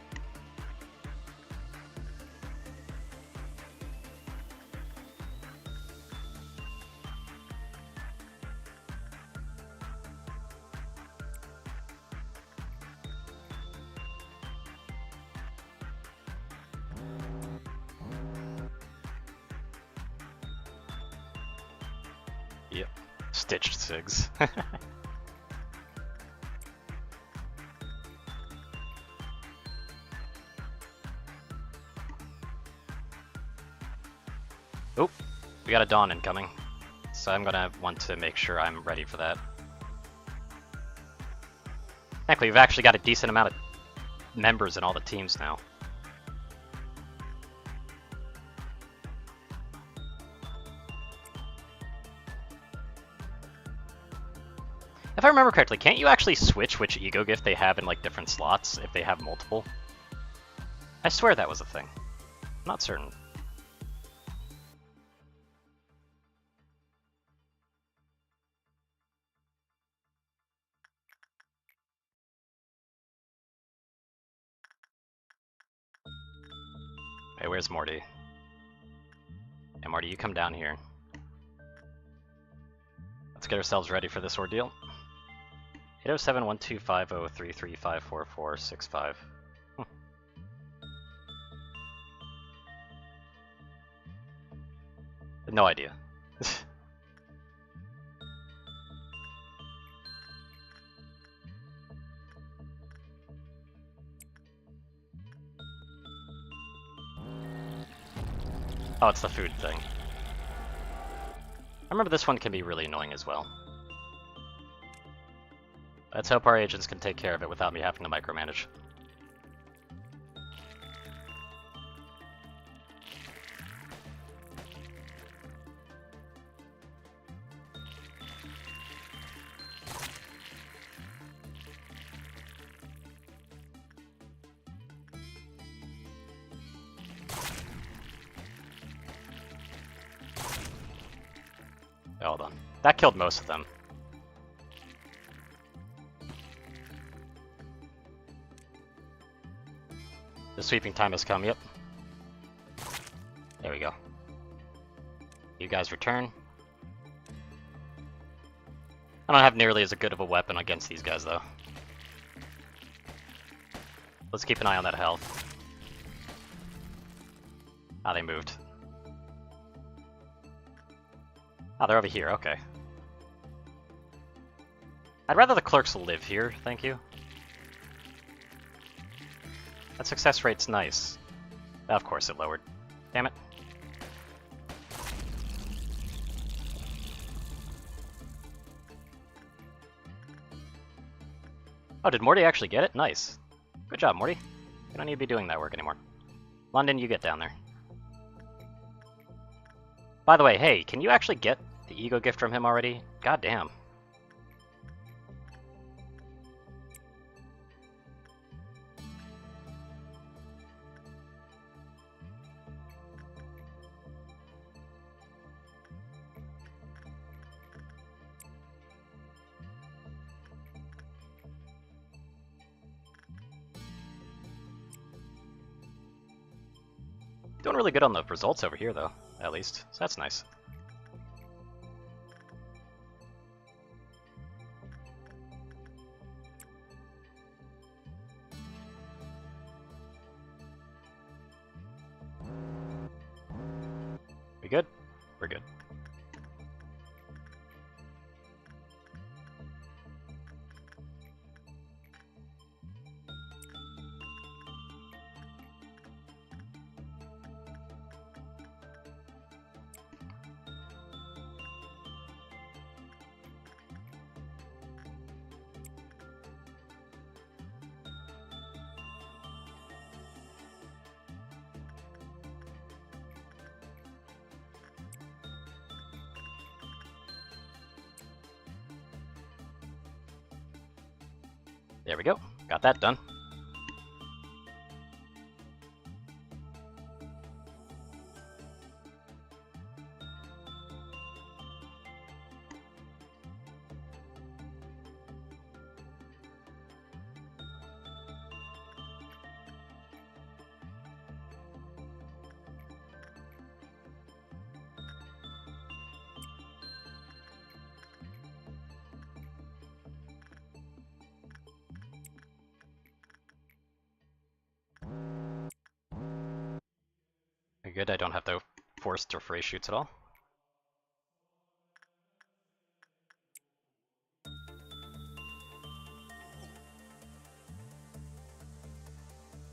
Yep, stitched SIGs. Oop, we got a Dawn incoming, so I'm gonna want to make sure I'm ready for that. Thankfully, we've actually got a decent amount of members in all the teams now. If I remember correctly, can't you actually switch which ego gift they have in like different slots if they have multiple? I swear that was a thing. I'm not certain. Hey, where's Morty? Hey, Morty, you come down here. Let's get ourselves ready for this ordeal. 807-1250-335445. No idea. Oh, it's the food thing. I remember this one can be really annoying as well. Let's hope our agents can take care of it without me having to micromanage. Hold on. That killed most of them. The sweeping time has come, yep. There we go. You guys return. I don't have nearly as good of a weapon against these guys, though. Let's keep an eye on that health. Ah, they moved. Ah, they're over here, okay. I'd rather the clerks live here, thank you. That success rate's nice. Of course it lowered. Damn it. Oh, did Morty actually get it? Nice. Good job, Morty. You don't need to be doing that work anymore. London, you get down there. By the way, hey, can you actually get the ego gift from him already? God damn. Doing really good on the results over here, though, at least. So that's nice. We good? We're good. There we go. Got that done. Very good, I don't have to force Durfray shoots at all.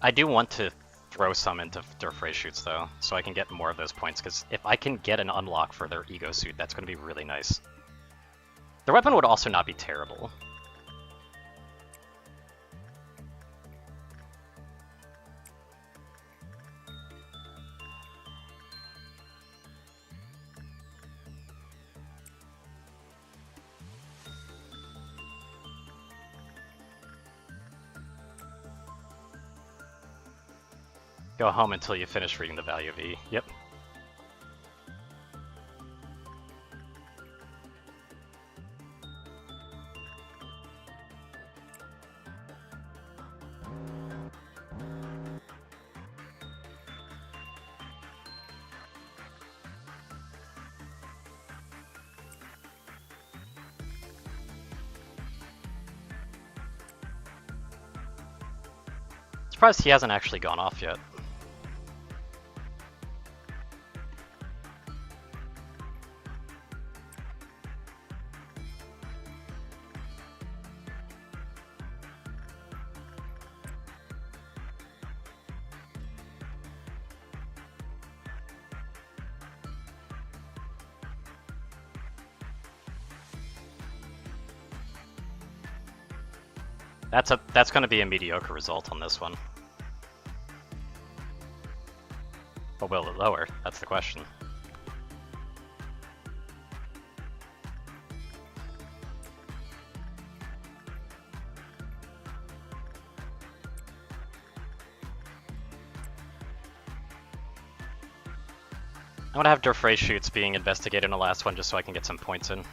I do want to throw some into Durfray shoots though, so I can get more of those points, because if I can get an unlock for their ego suit, that's going to be really nice. Their weapon would also not be terrible. Go home until you finish reading the value of E. Yep. Surprised he hasn't actually gone off yet. That's going to be a mediocre result on this one. But will it lower? That's the question. I'm gonna have Durfray shoots being investigated in the last one just so I can get some points in.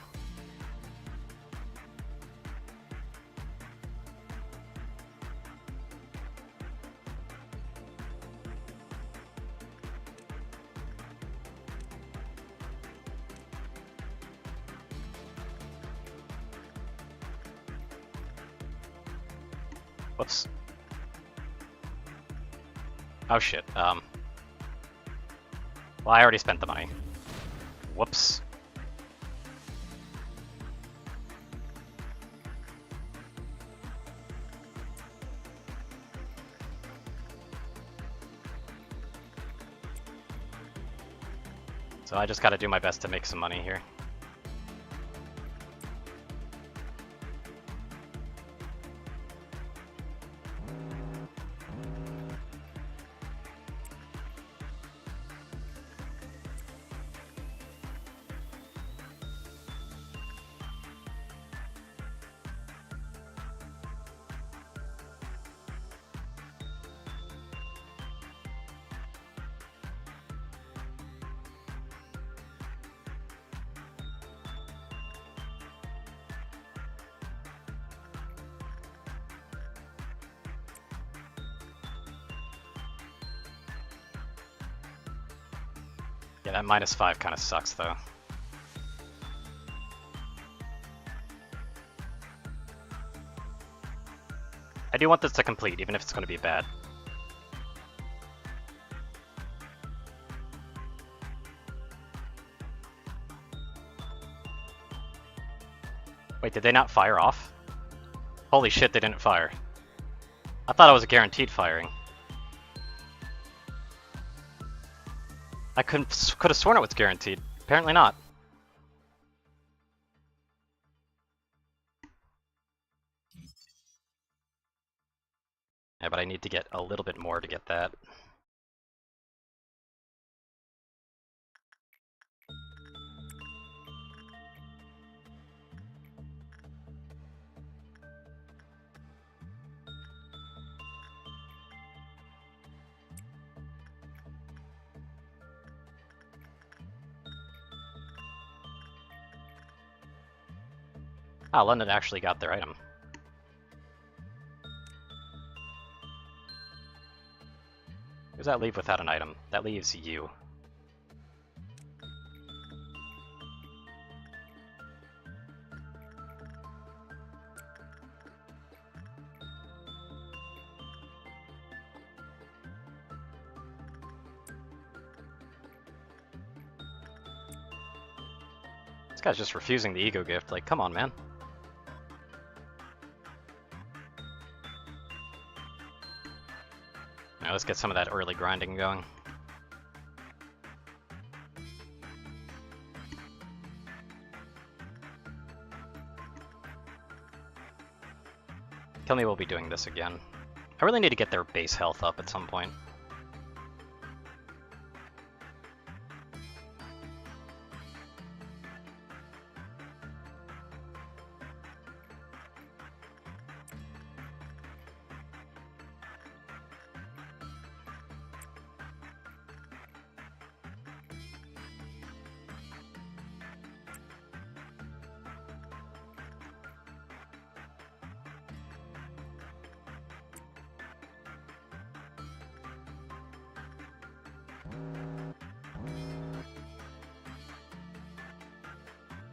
Whoops. Oh shit, well, I already spent the money. Whoops. So I just gotta do my best to make some money here. Yeah, that -5 kind of sucks, though. I do want this to complete, even if it's going to be bad. Wait, did they not fire off? Holy shit, they didn't fire. I thought it was a guaranteed firing. I could have sworn it was guaranteed. Apparently not. Yeah, but I need to get a little bit more to get that. Ah, London actually got their item. Who does that leave without an item? That leaves you. This guy's just refusing the ego gift, like, come on, man. Now let's get some of that early grinding going. Tell me we'll be doing this again. I really need to get their base health up at some point.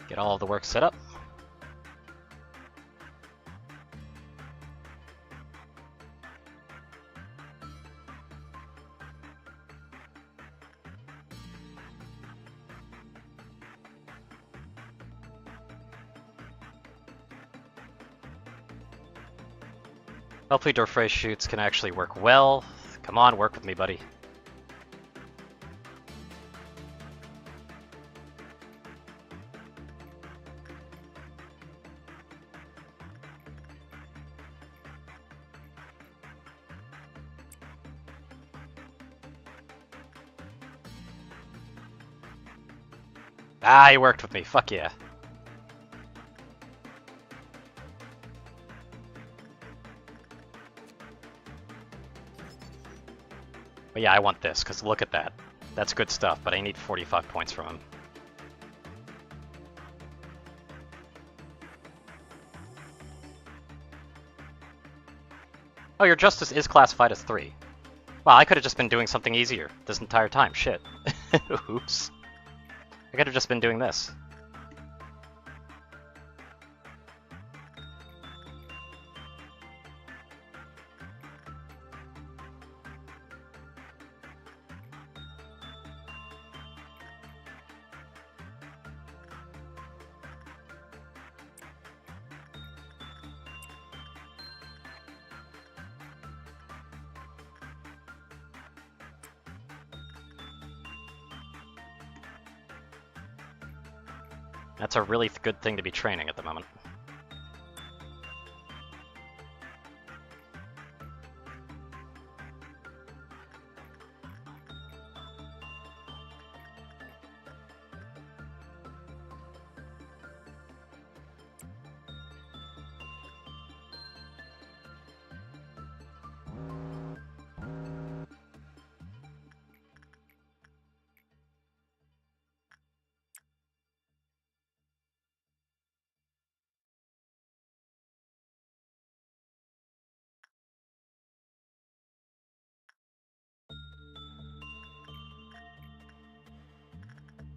Get all of the work set up. Hopefully Dorfrey shoots can actually work well. Come on, work with me, buddy. Ah, he worked with me. Fuck yeah. But yeah, I want this, because look at that. That's good stuff, but I need 45 points from him. Oh, your justice is classified as 3. Wow, I could have just been doing something easier this entire time. Shit. Oops. I could have just been doing this. That's a really good thing to be training at the moment.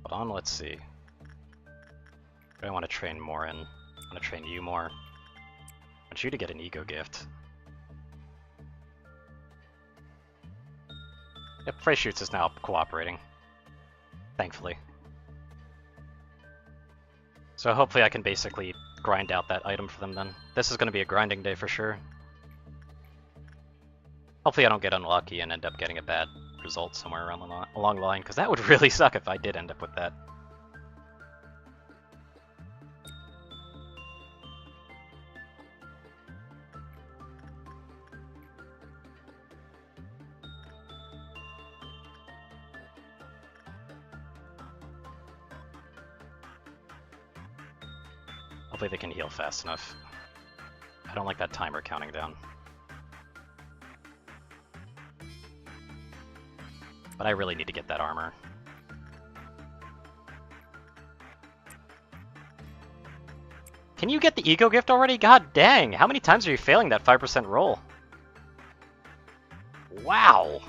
Hold on, let's see. I want to train more in. I want to train you more. I want you to get an ego gift. Yep, Frey Shoots is now cooperating. Thankfully. So hopefully I can basically grind out that item for them then. This is going to be a grinding day for sure. Hopefully I don't get unlucky and end up getting a bad result somewhere around along the line, because that would really suck if I did end up with that. Hopefully they can heal fast enough. I don't like that timer counting down. But I really need to get that armor. Can you get the ego gift already? God dang, how many times are you failing that 5% roll? Wow!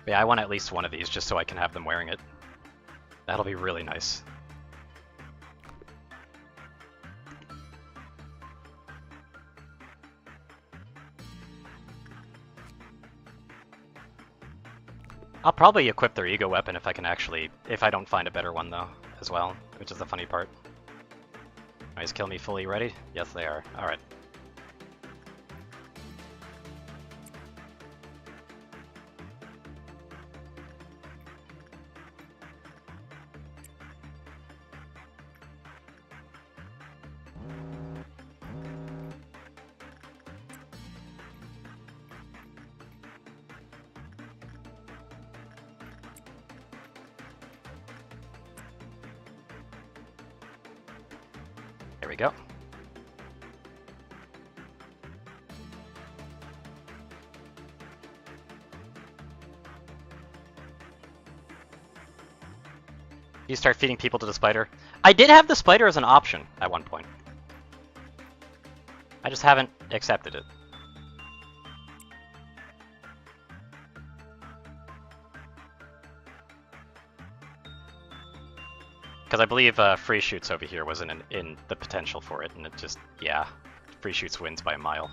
Yeah, I want at least one of these just so I can have them wearing it. That'll be really nice. I'll probably equip their ego weapon if I can actually, if I don't find a better one though, as well, which is the funny part. Is kill me fully ready? Yes, they are. Alright. There we go. You start feeding people to the spider. I did have the spider as an option at one point. I just haven't accepted it. Because I believe free shoots over here wasn't in the potential for it, and it just, yeah, free shoots wins by a mile.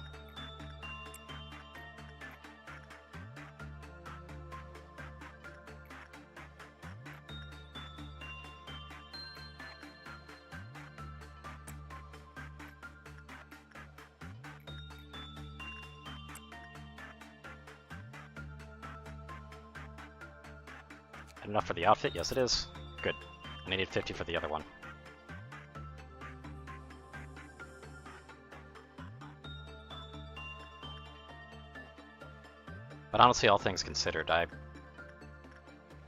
Enough for the outfit? Yes, it is. Good. And I need 50 for the other one. But honestly, all things considered, I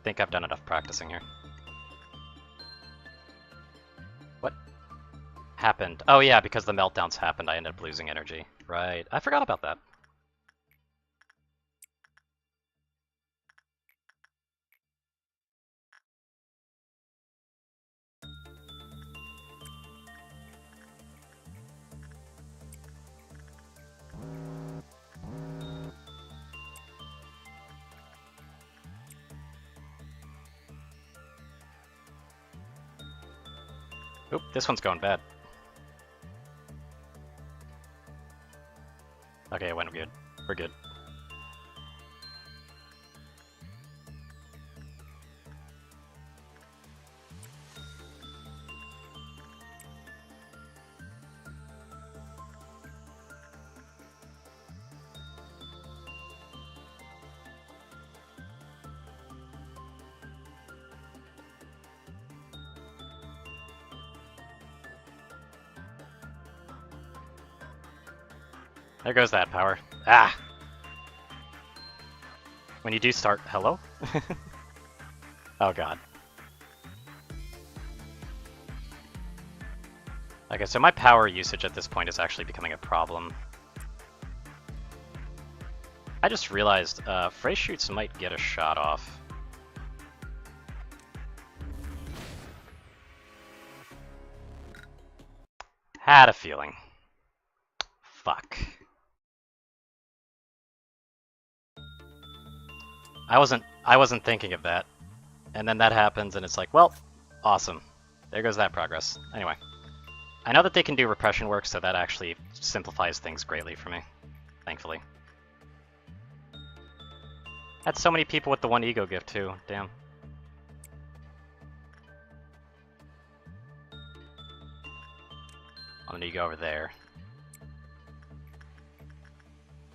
think I've done enough practicing here. What happened? Oh yeah, because the meltdowns happened, I ended up losing energy. Right. I forgot about that. Oop, this one's going bad. Okay, it went good. We're good. There goes that power. Ah! When you do start... Hello? Oh god. Okay, so my power usage at this point is actually becoming a problem. I just realized phrase shoots might get a shot off. Had a feeling. Fuck. I wasn't thinking of that. And then that happens and it's like, well, awesome. There goes that progress. Anyway. I know that they can do repression work, so that actually simplifies things greatly for me. Thankfully. That's so many people with the one ego gift too, damn. I'm gonna go over there.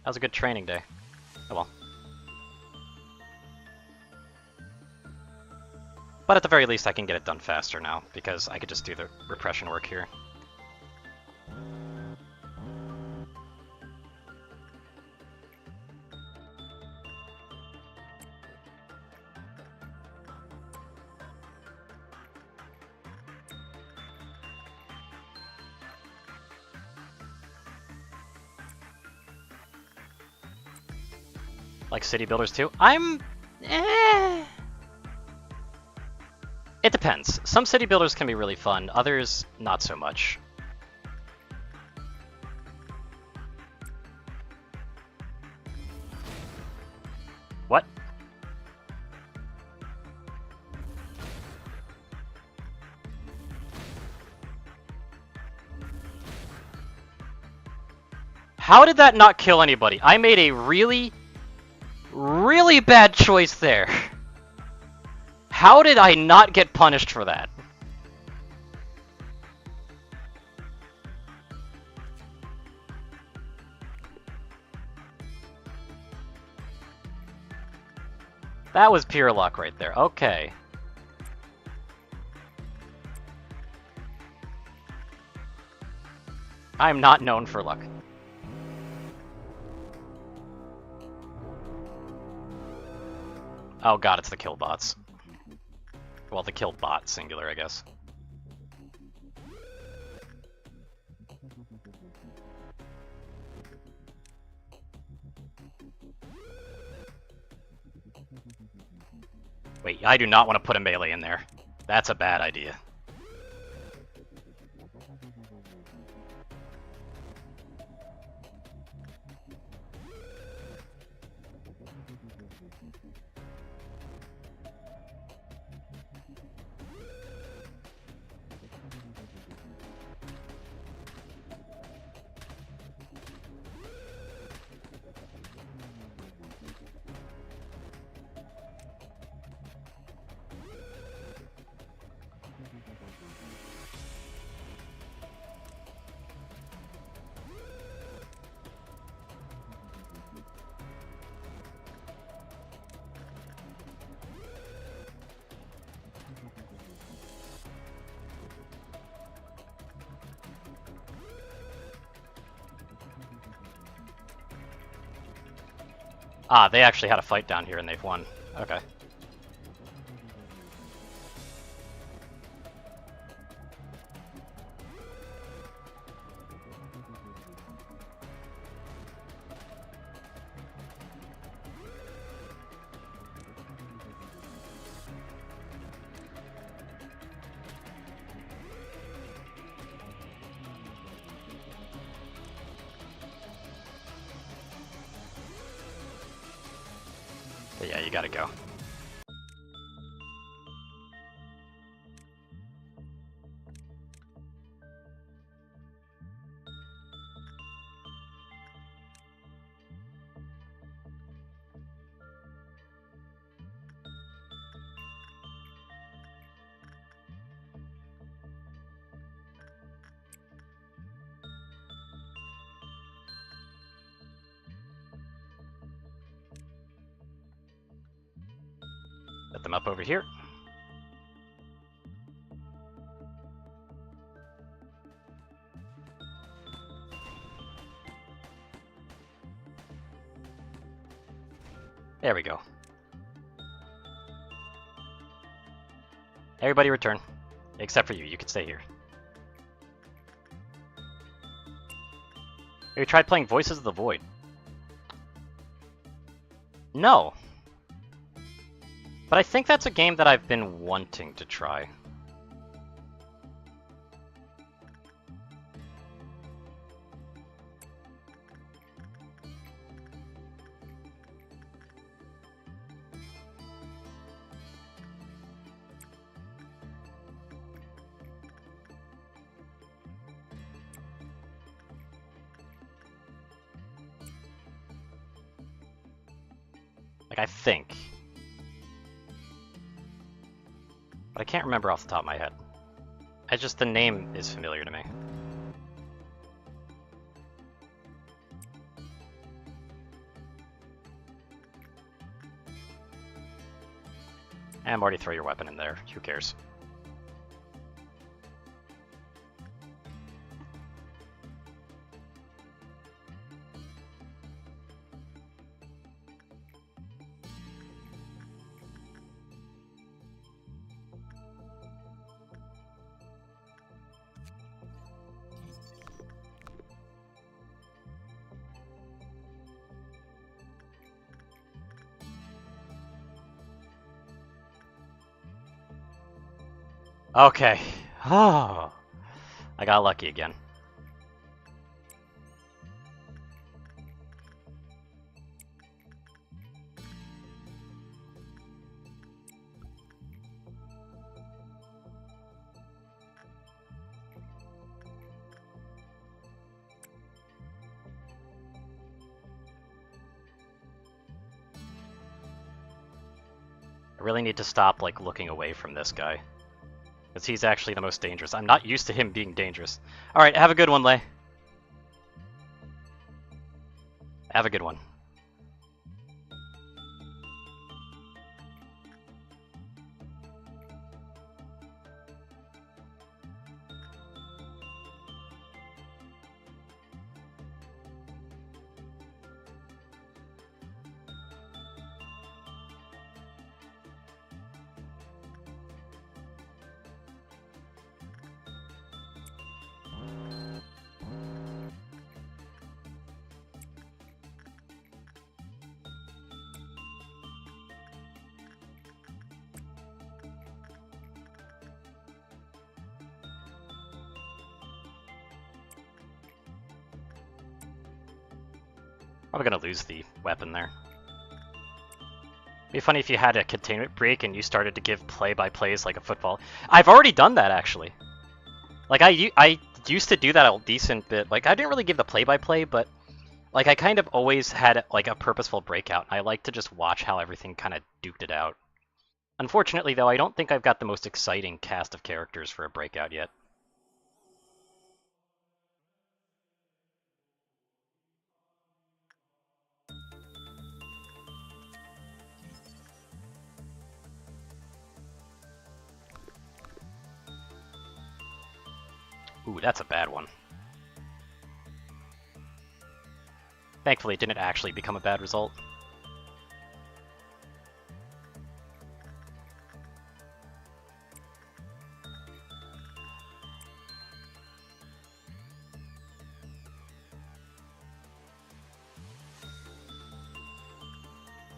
That was a good training day. Oh well. But at the very least I can get it done faster now, because I could just do the repression work here. Like city builders too? It depends. Some city builders can be really fun, others not so much. What? How did that not kill anybody? I made a really, really bad choice there. How did I not get punished for that? That was pure luck right there. Okay. I'm not known for luck. Oh god, it's the kill bots. Well, the kill bot, singular, I guess. Wait, I do not want to put a melee in there. That's a bad idea. Ah, they actually had a fight down here and they've won. Okay. But yeah, you gotta go. Set them up over here. There we go. Everybody return. Except for you. You can stay here. Have you tried playing Voices of the Void? No. But I think that's a game that I've been wanting to try. Like, I think. But I can't remember off the top of my head. The name is familiar to me. And Marty, throw your weapon in there. Who cares? Okay. Oh, I got lucky again. I really need to stop, like, looking away from this guy. Because he's actually the most dangerous. I'm not used to him being dangerous. Alright, have a good one, Lei. Have a good one. Probably gonna lose the weapon there. It'd be funny if you had a containment break and you started to give play-by-plays like a football. I've already done that, actually. Like, I used to do that a decent bit. Like, I didn't really give the play-by-play, but like, I kind of always had like a purposeful breakout. I like to just watch how everything kind of duked it out. Unfortunately, though, I don't think I've got the most exciting cast of characters for a breakout yet. Ooh, that's a bad one. Thankfully, it didn't actually become a bad result.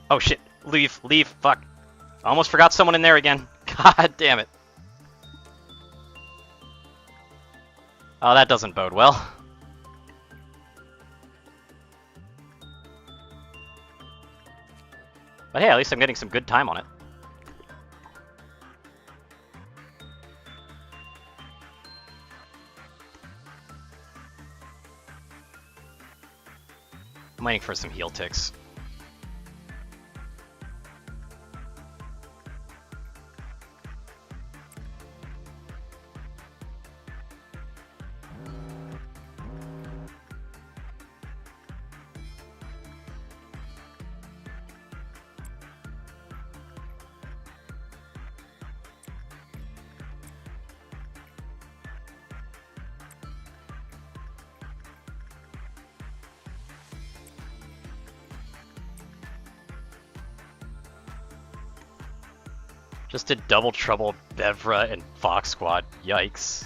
Oh shit, leave, fuck. I almost forgot someone in there again. God damn it. Oh, that doesn't bode well. But hey, at least I'm getting some good time on it. I'm waiting for some heal ticks. Just did double trouble Bevra and Fox Squad. Yikes.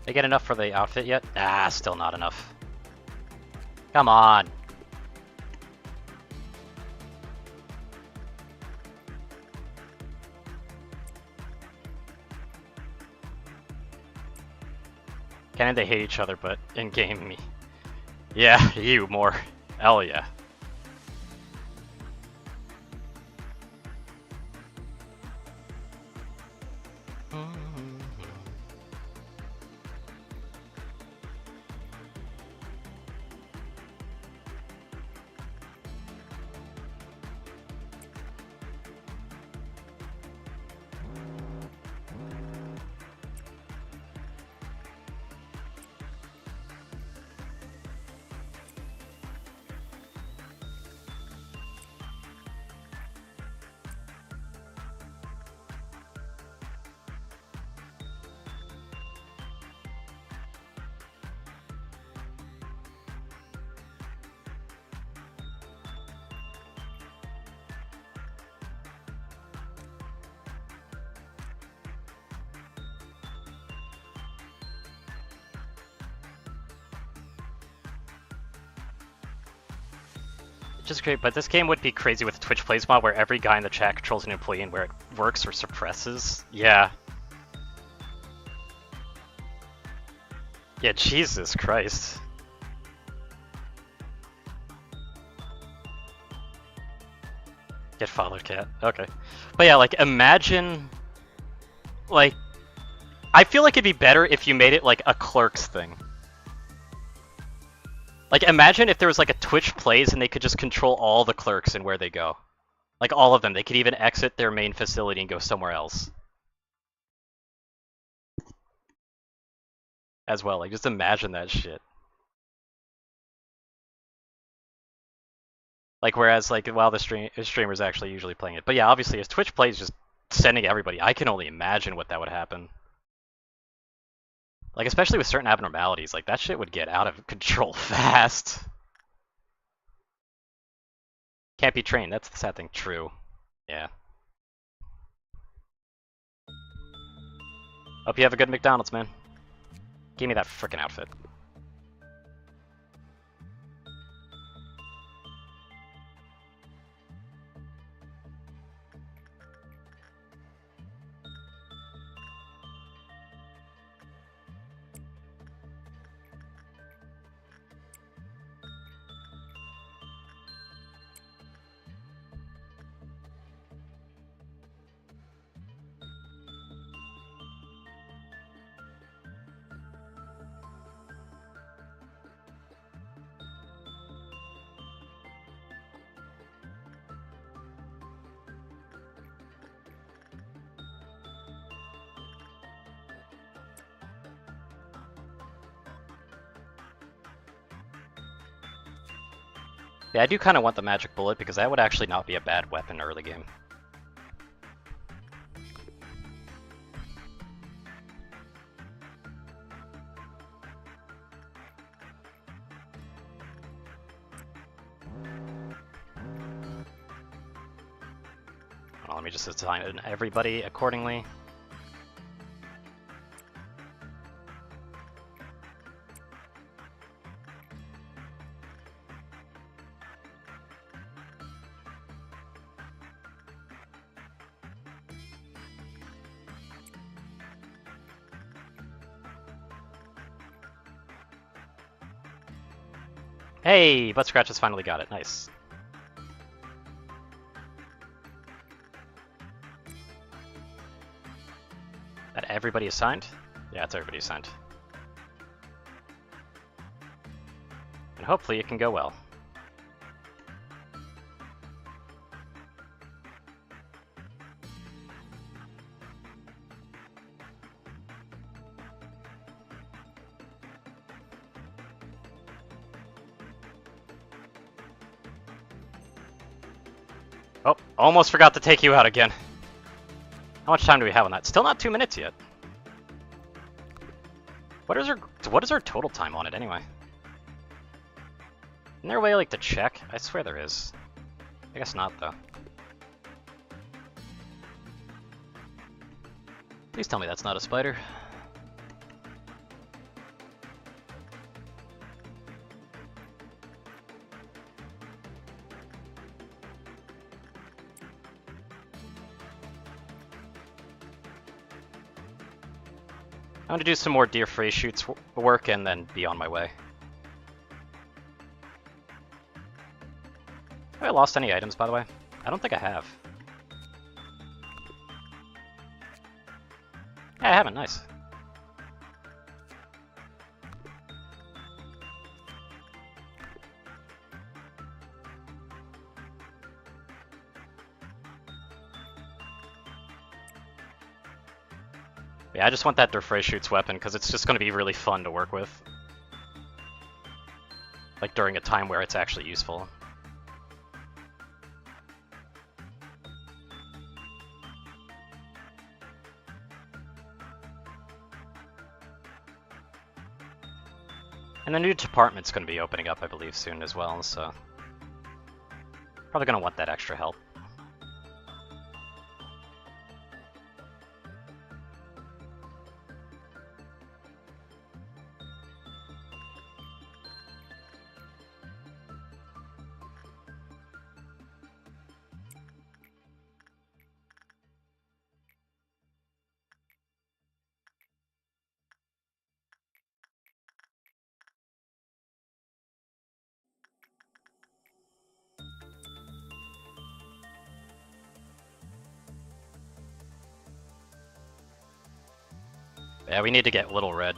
They get enough for the outfit yet? Ah, still not enough. Come on. Can they hate each other, but in-game me. Yeah, you more. Hell yeah. Just great, but this game would be crazy with a Twitch plays mod where every guy in the chat controls an employee and where it works or suppresses. Yeah. Yeah, Jesus Christ. Get father cat. Okay. But yeah, like, imagine, like, I feel like it'd be better if you made it like a Clerks thing. Like, imagine if there was like a Twitch plays and they could just control all the clerks and where they go. Like, all of them. They could even exit their main facility and go somewhere else. As well. Like, just imagine that shit. Like, whereas, like, while the streamer's actually usually playing it. But yeah, obviously, if Twitch plays just sending everybody, I can only imagine what that would happen. Like, especially with certain abnormalities, like, that shit would get out of control fast. Can't be trained, that's the sad thing. True. Yeah. Hope you have a good McDonald's, man. Give me that frickin' outfit. Yeah, I do kind of want the magic bullet because that would actually not be a bad weapon early game. Well, let me just assign everybody accordingly. Hey, Butt Scratch has finally got it. Nice. That everybody assigned? Yeah, it's everybody assigned. And hopefully it can go well. Oh, almost forgot to take you out again. How much time do we have on that? Still not 2 minutes yet. What is our total time on it anyway? Isn't there a way like to check? I swear there is. I guess not though. Please tell me that's not a spider. I'm gonna do some more deer phrase shoots work and then be on my way. Have I lost any items, by the way? I don't think I have. Yeah, I haven't. Nice. Yeah, I just want that Durfray Shoots weapon because it's just going to be really fun to work with. Like during a time where it's actually useful. And the new department's going to be opening up, I believe, soon as well, so probably going to want that extra help. Yeah, we need to get Little Red.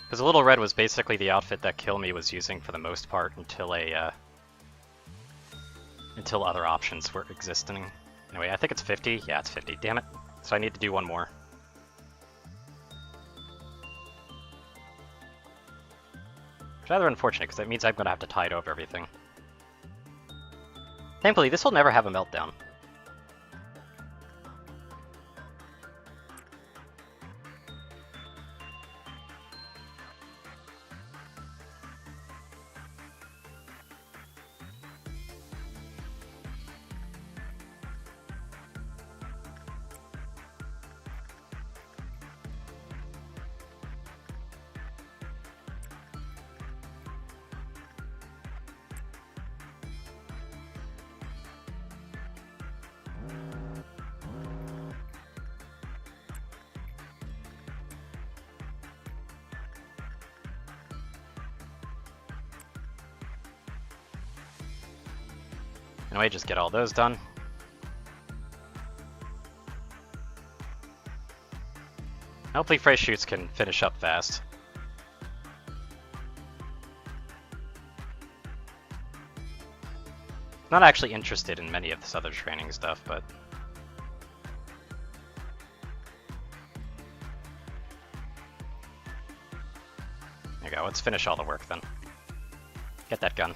Because Little Red was basically the outfit that Kill Me was using for the most part until until other options were existing. Anyway, I think it's 50. Yeah, it's 50. Damn it. So I need to do one more. It's rather unfortunate because that means I'm going to have to tide over everything. Thankfully, this will never have a meltdown. Anyway, just get all those done. Hopefully Fresh Shoots can finish up fast. Not actually interested in many of this other training stuff, but... There you go, let's finish all the work then. Get that gun.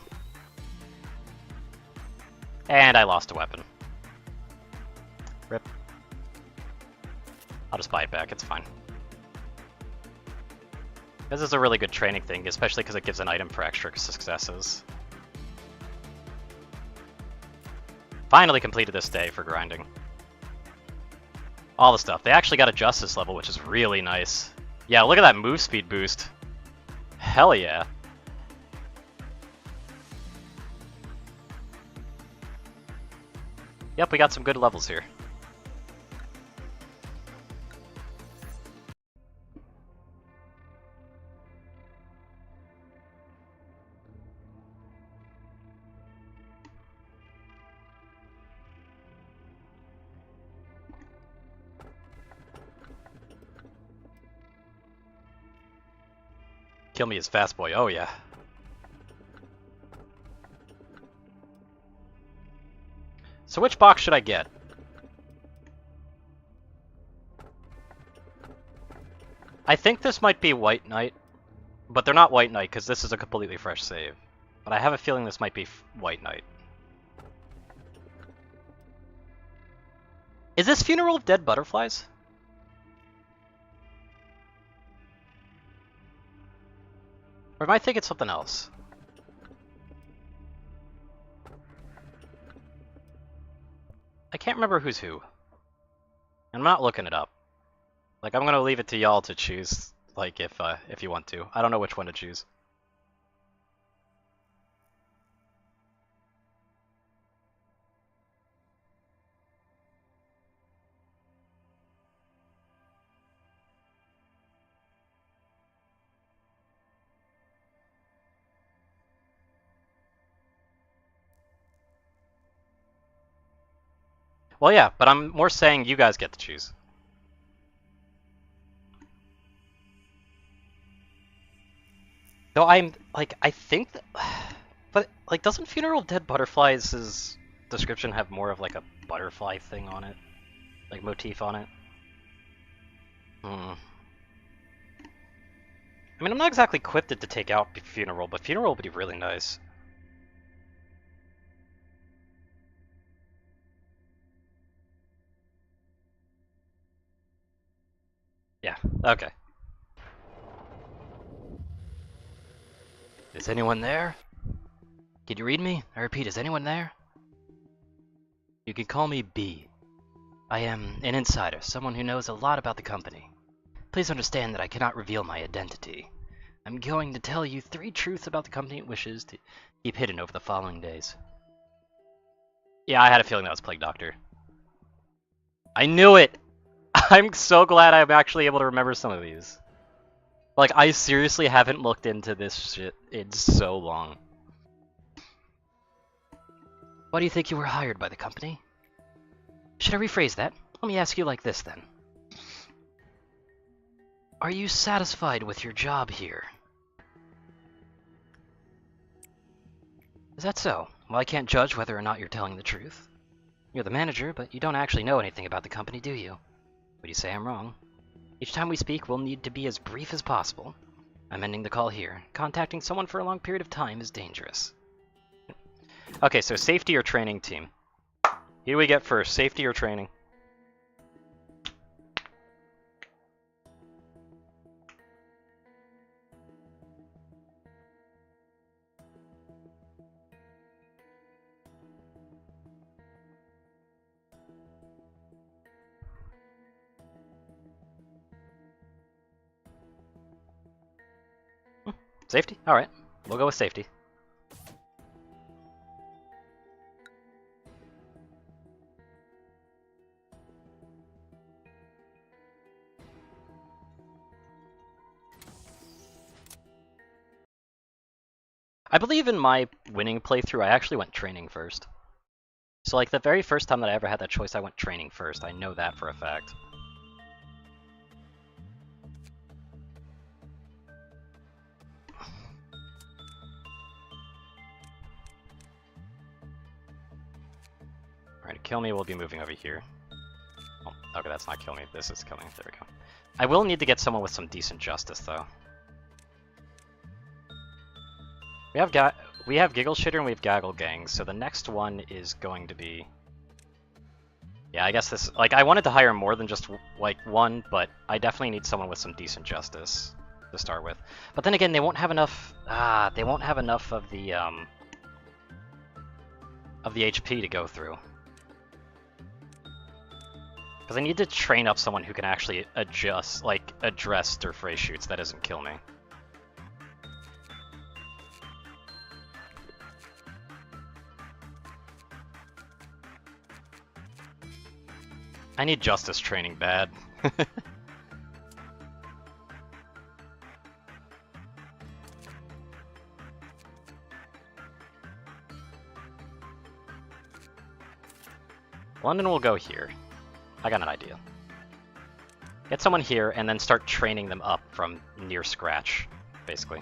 And I lost a weapon. Rip. I'll just buy it back, it's fine. This is a really good training thing, especially because it gives an item for extra successes. Finally completed this day for grinding. All the stuff. They actually got a justice level, which is really nice. Yeah, look at that move speed boost. Hell yeah. Yep, we got some good levels here. Kill Me as Fast Boy, oh yeah. So which box should I get? I think this might be White Knight, but they're not White Knight because this is a completely fresh save. But I have a feeling this might be White Knight. Is this Funeral of Dead Butterflies? Or am I thinking something else? I can't remember who's who. I'm not looking it up. Like, I'm gonna leave it to y'all to choose, like, if you want to. I don't know which one to choose. Well, yeah, but I'm more saying you guys get to choose. Though I'm, like, I think that... But, like, doesn't Funeral of Dead Butterflies' description have more of, like, a butterfly thing on it? Like, motif on it? I mean, I'm not exactly equipped to take out Funeral, but Funeral would be really nice. Yeah, okay. Is anyone there? Can you read me? I repeat, is anyone there? You can call me B. I am an insider, someone who knows a lot about the company. Please understand that I cannot reveal my identity. I'm going to tell you 3 truths about the company it wishes to keep hidden over the following days. Yeah, I had a feeling that was Plague Doctor. I knew it! I'm so glad I'm actually able to remember some of these. Like, I seriously haven't looked into this shit in so long. Why do you think you were hired by the company? Should I rephrase that? Let me ask you like this, then. Are you satisfied with your job here? Is that so? Well, I can't judge whether or not you're telling the truth. You're the manager, but you don't actually know anything about the company, do you? Would you say I'm wrong? Each time we speak, we'll need to be as brief as possible. I'm ending the call here. Contacting someone for a long period of time is dangerous. Okay, so safety or training team? Who do we get first, safety or training? Safety? Alright, we'll go with safety. I believe in my winning playthrough, I actually went training first. So like the very first time that I ever had that choice, I went training first. I know that for a fact. Alright, kill me, we'll be moving over here. Oh, okay, that's not kill me. This is kill me. There we go. I will need to get someone with some decent justice, though. We have Giggle Shitter and we have Gaggle Gang, so the next one is going to be... Yeah, I guess this... Like, I wanted to hire more than just, like, one, but I definitely need someone with some decent justice to start with. But then again, they won't have enough... they won't have enough of the HP to go through. Because I need to train up someone who can actually address stir-fray shoots that doesn't kill me. I need justice training bad. London will go here. I got an idea. Get someone here and then start training them up from near scratch, basically.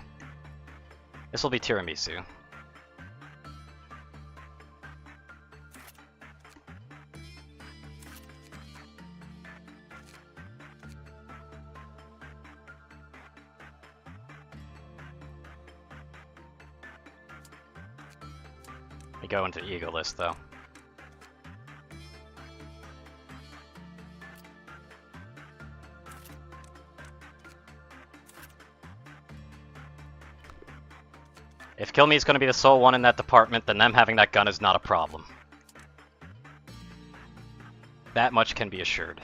This will be tiramisu. We go into Eagle List though. If Kill Me is going to be the sole one in that department, then them having that gun is not a problem. That much can be assured.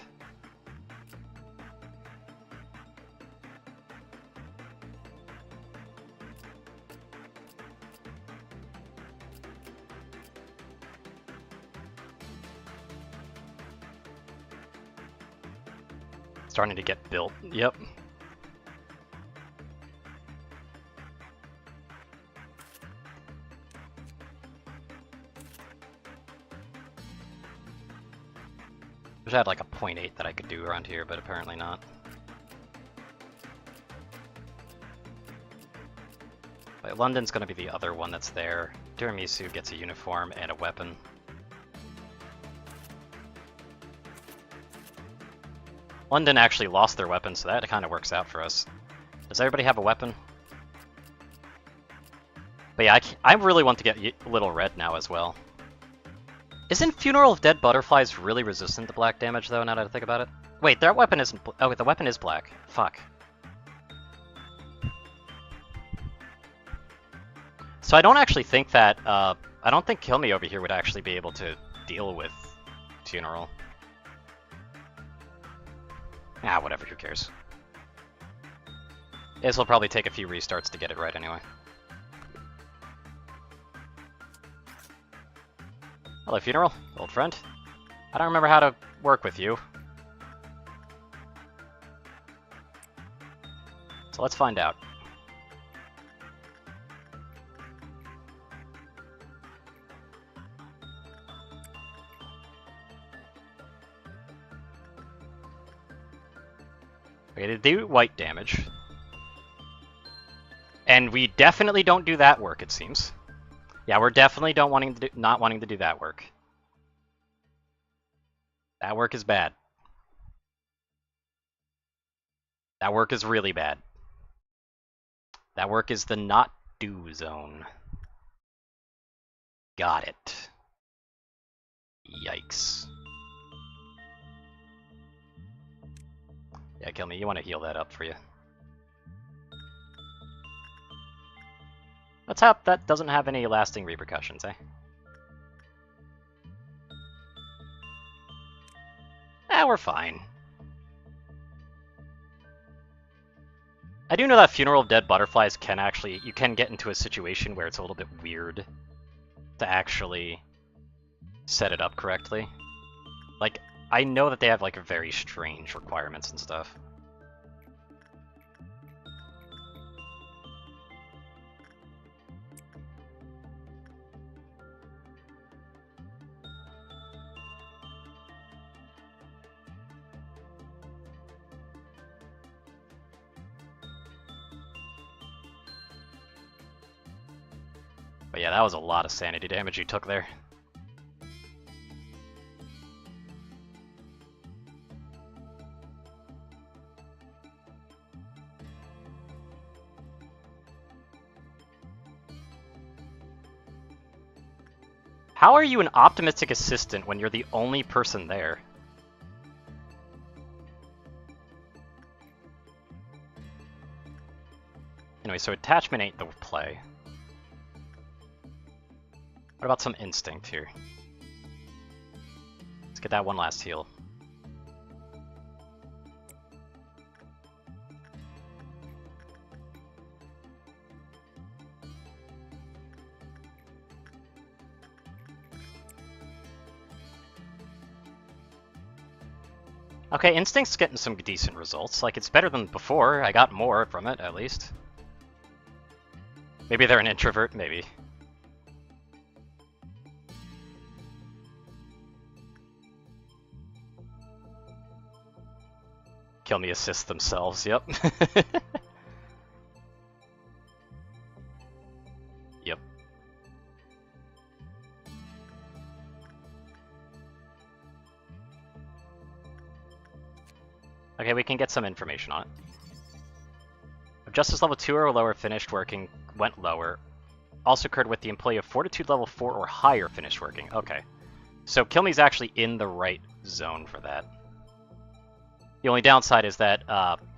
Starting to get built. Yep. Wish I had like a 0.8 that I could do around here, but apparently not. But London's gonna be the other one that's there. Tiramisu gets a uniform and a weapon. London actually lost their weapon, so that kind of works out for us. Does everybody have a weapon? But yeah, I really want to get Little Red now as well. Isn't Funeral of Dead Butterflies really resistant to black damage, though, now that I think about it? Wait, their weapon isn't... Oh, the weapon is black. Fuck. So I don't actually think that... I don't think Kill Me over here would actually be able to deal with Funeral. Ah, whatever, who cares. This will probably take a few restarts to get it right anyway. Hello, Funeral, old friend. I don't remember how to work with you. So let's find out. Okay, they do white damage. And we definitely don't do that work, it seems. Yeah, we're definitely not wanting to do that work. That work is bad. That work is really bad. That work is the not do zone. Got it. Yikes. Yeah, kill me. You want to heal that up for you. Let's hope that doesn't have any lasting repercussions, eh? We're fine. I do know that Funeral of Dead Butterflies can actually... You can get into a situation where it's a little bit weird to actually set it up correctly. Like, I know that they have, like, very strange requirements and stuff. But yeah, that was a lot of sanity damage you took there. How are you an optimistic assistant when you're the only person there? Anyway, so attachment ain't the play. What about some instinct here? Let's get that one last heal. Okay, instinct's getting some decent results. Like, it's better than before. I got more from it, at least. Maybe they're an introvert, maybe. Kill me assist themselves, yep. Yep. Okay, we can get some information on it. If Justice level 2 or lower finished working went lower, also occurred with the employee of Fortitude level 4 or higher finished working. Okay. So Kill Me's actually in the right zone for that. The only downside is that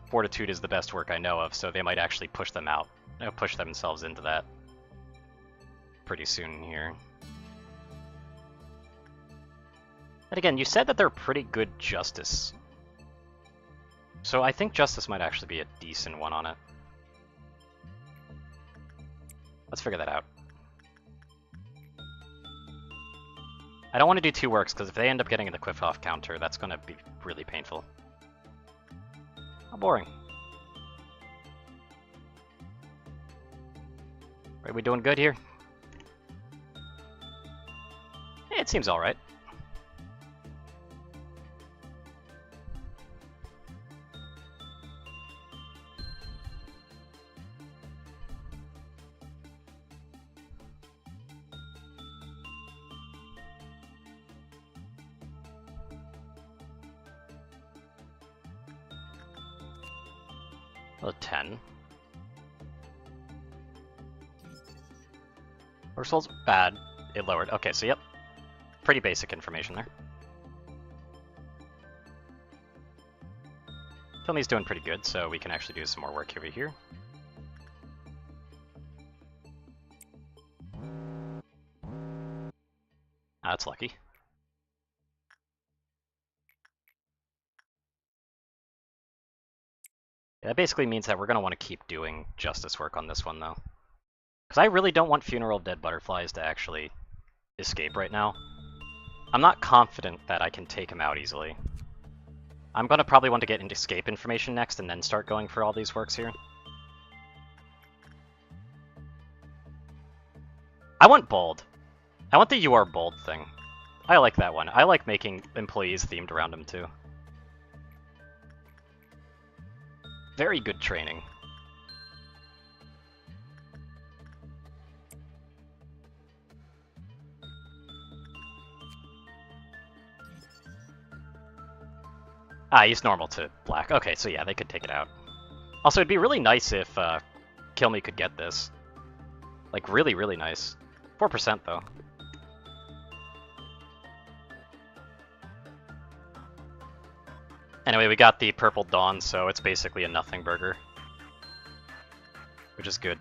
Fortitude is the best work I know of, so they might actually push them out, push themselves into that pretty soon here. And again, you said that they're pretty good Justice. So I think Justice might actually be a decent one on it. Let's figure that out. I don't want to do 2 works, because if they end up getting the Quiff-Off counter, that's going to be really painful. How boring. Are we doing good here? It seems alright. A 10. Results bad. It lowered. Okay, so yep. Pretty basic information there. Kill Me's doing pretty good, so we can actually do some more work over here. That's lucky. That basically means that we're going to want to keep doing Justice work on this one, though. Because I really don't want Funeral of Dead Butterflies to actually escape right now. I'm not confident that I can take him out easily. I'm going to probably want to get into escape information next and then start going for all these works here. I want bold. I want the "you are bold" thing. I like that one. I like making employees themed around them too. Very good training. Ah, he's normal to black. Okay, so yeah, they could take it out. Also, it'd be really nice if Kill Me could get this. Like, really, really nice. 4% though. Anyway, we got the Purple Dawn, so it's basically a nothing burger. Which is good.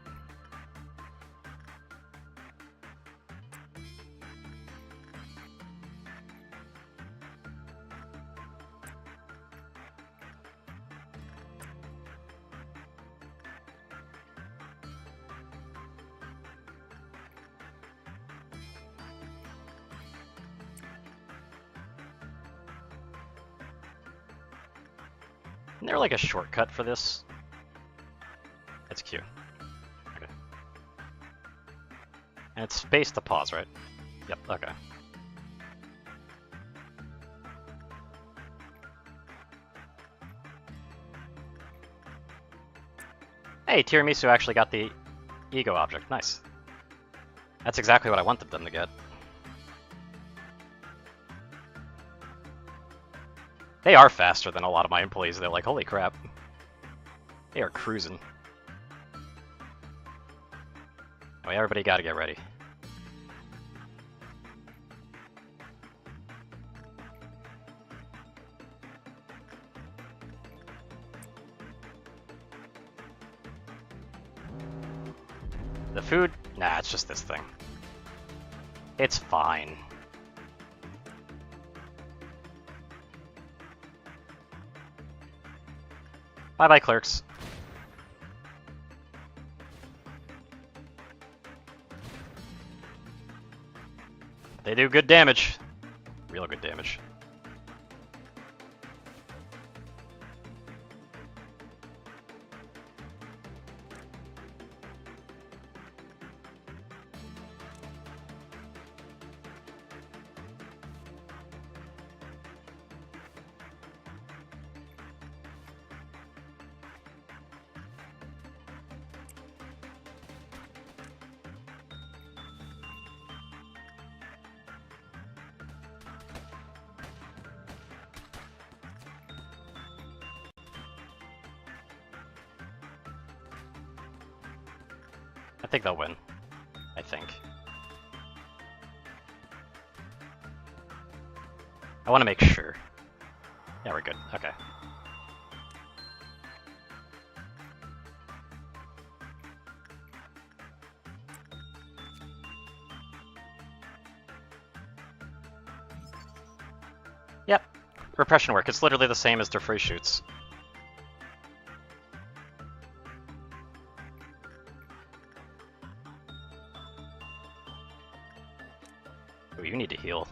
Isn't there like a shortcut for this? It's Q. Okay. And it's space to pause, right? Yep, okay. Hey, Tiramisu actually got the ego object. Nice. That's exactly what I wanted them to get. They are faster than a lot of my employees. They're like, holy crap. They are cruising. Anyway, everybody gotta get ready. The food? Nah, it's just this thing. It's fine. Bye-bye, clerks. They do good damage. Real good damage. I think they'll win. I think. I want to make sure. Yeah, we're good. Okay. Yep. Repression work. It's literally the same as their free shoots. Ooh, you need to heal.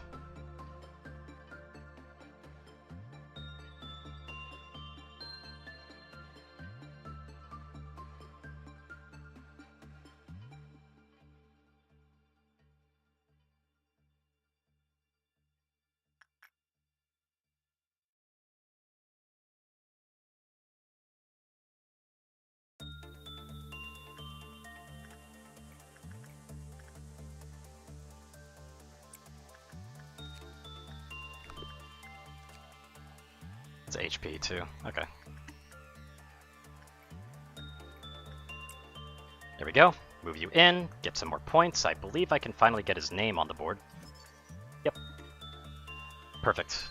It's HP too. Okay. There we go. Move you in, get some more points. I believe I can finally get his name on the board. Yep. Perfect.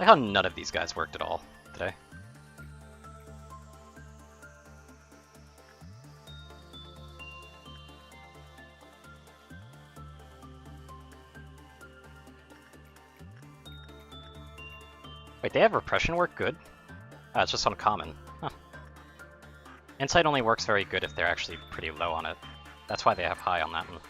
Like how none of these guys worked at all today. Wait, they have repression work good? It's just uncommon. Huh. Insight only works very good if they're actually pretty low on it. That's why they have high on that one.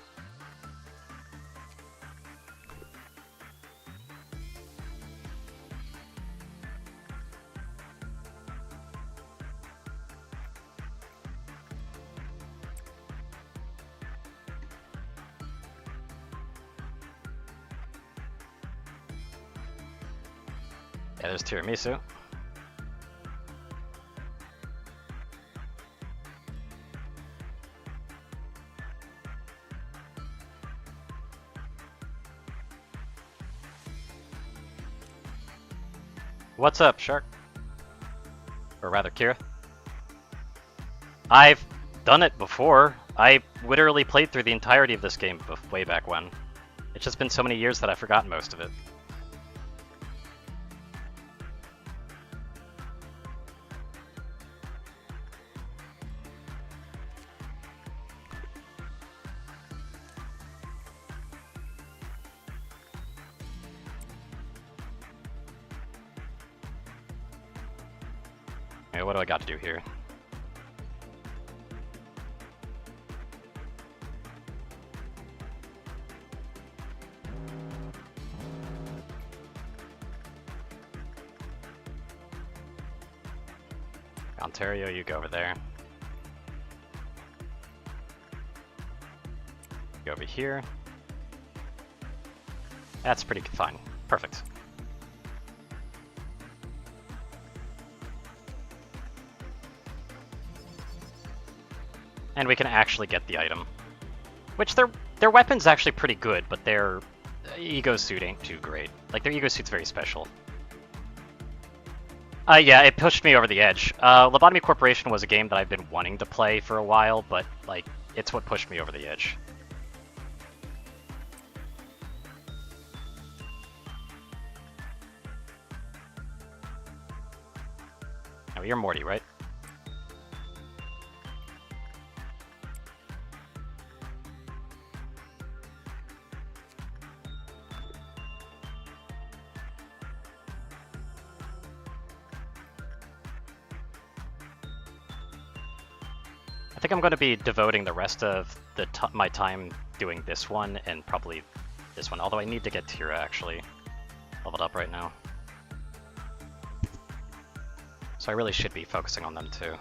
Yeah, there's tiramisu. What's up, Shark? Or rather, Kira. I've done it before. I literally played through the entirety of this game way back when. It's just been so many years that I've forgotten most of it. Okay, what do I got to do here? Ontario, you go over there. Go over here. That's pretty fine. Perfect. And we can actually get the item. Which their weapon's actually pretty good, but their ego suit ain't too great. Like, their ego suit's very special. Yeah, it pushed me over the edge. Lobotomy Corporation was a game that I've been wanting to play for a while, but, like, it's what pushed me over the edge. Oh, you're Morty, right? I think I'm going to be devoting the rest of my time doing this one and probably this one, although I need to get Tira actually leveled up right now. So I really should be focusing on them too.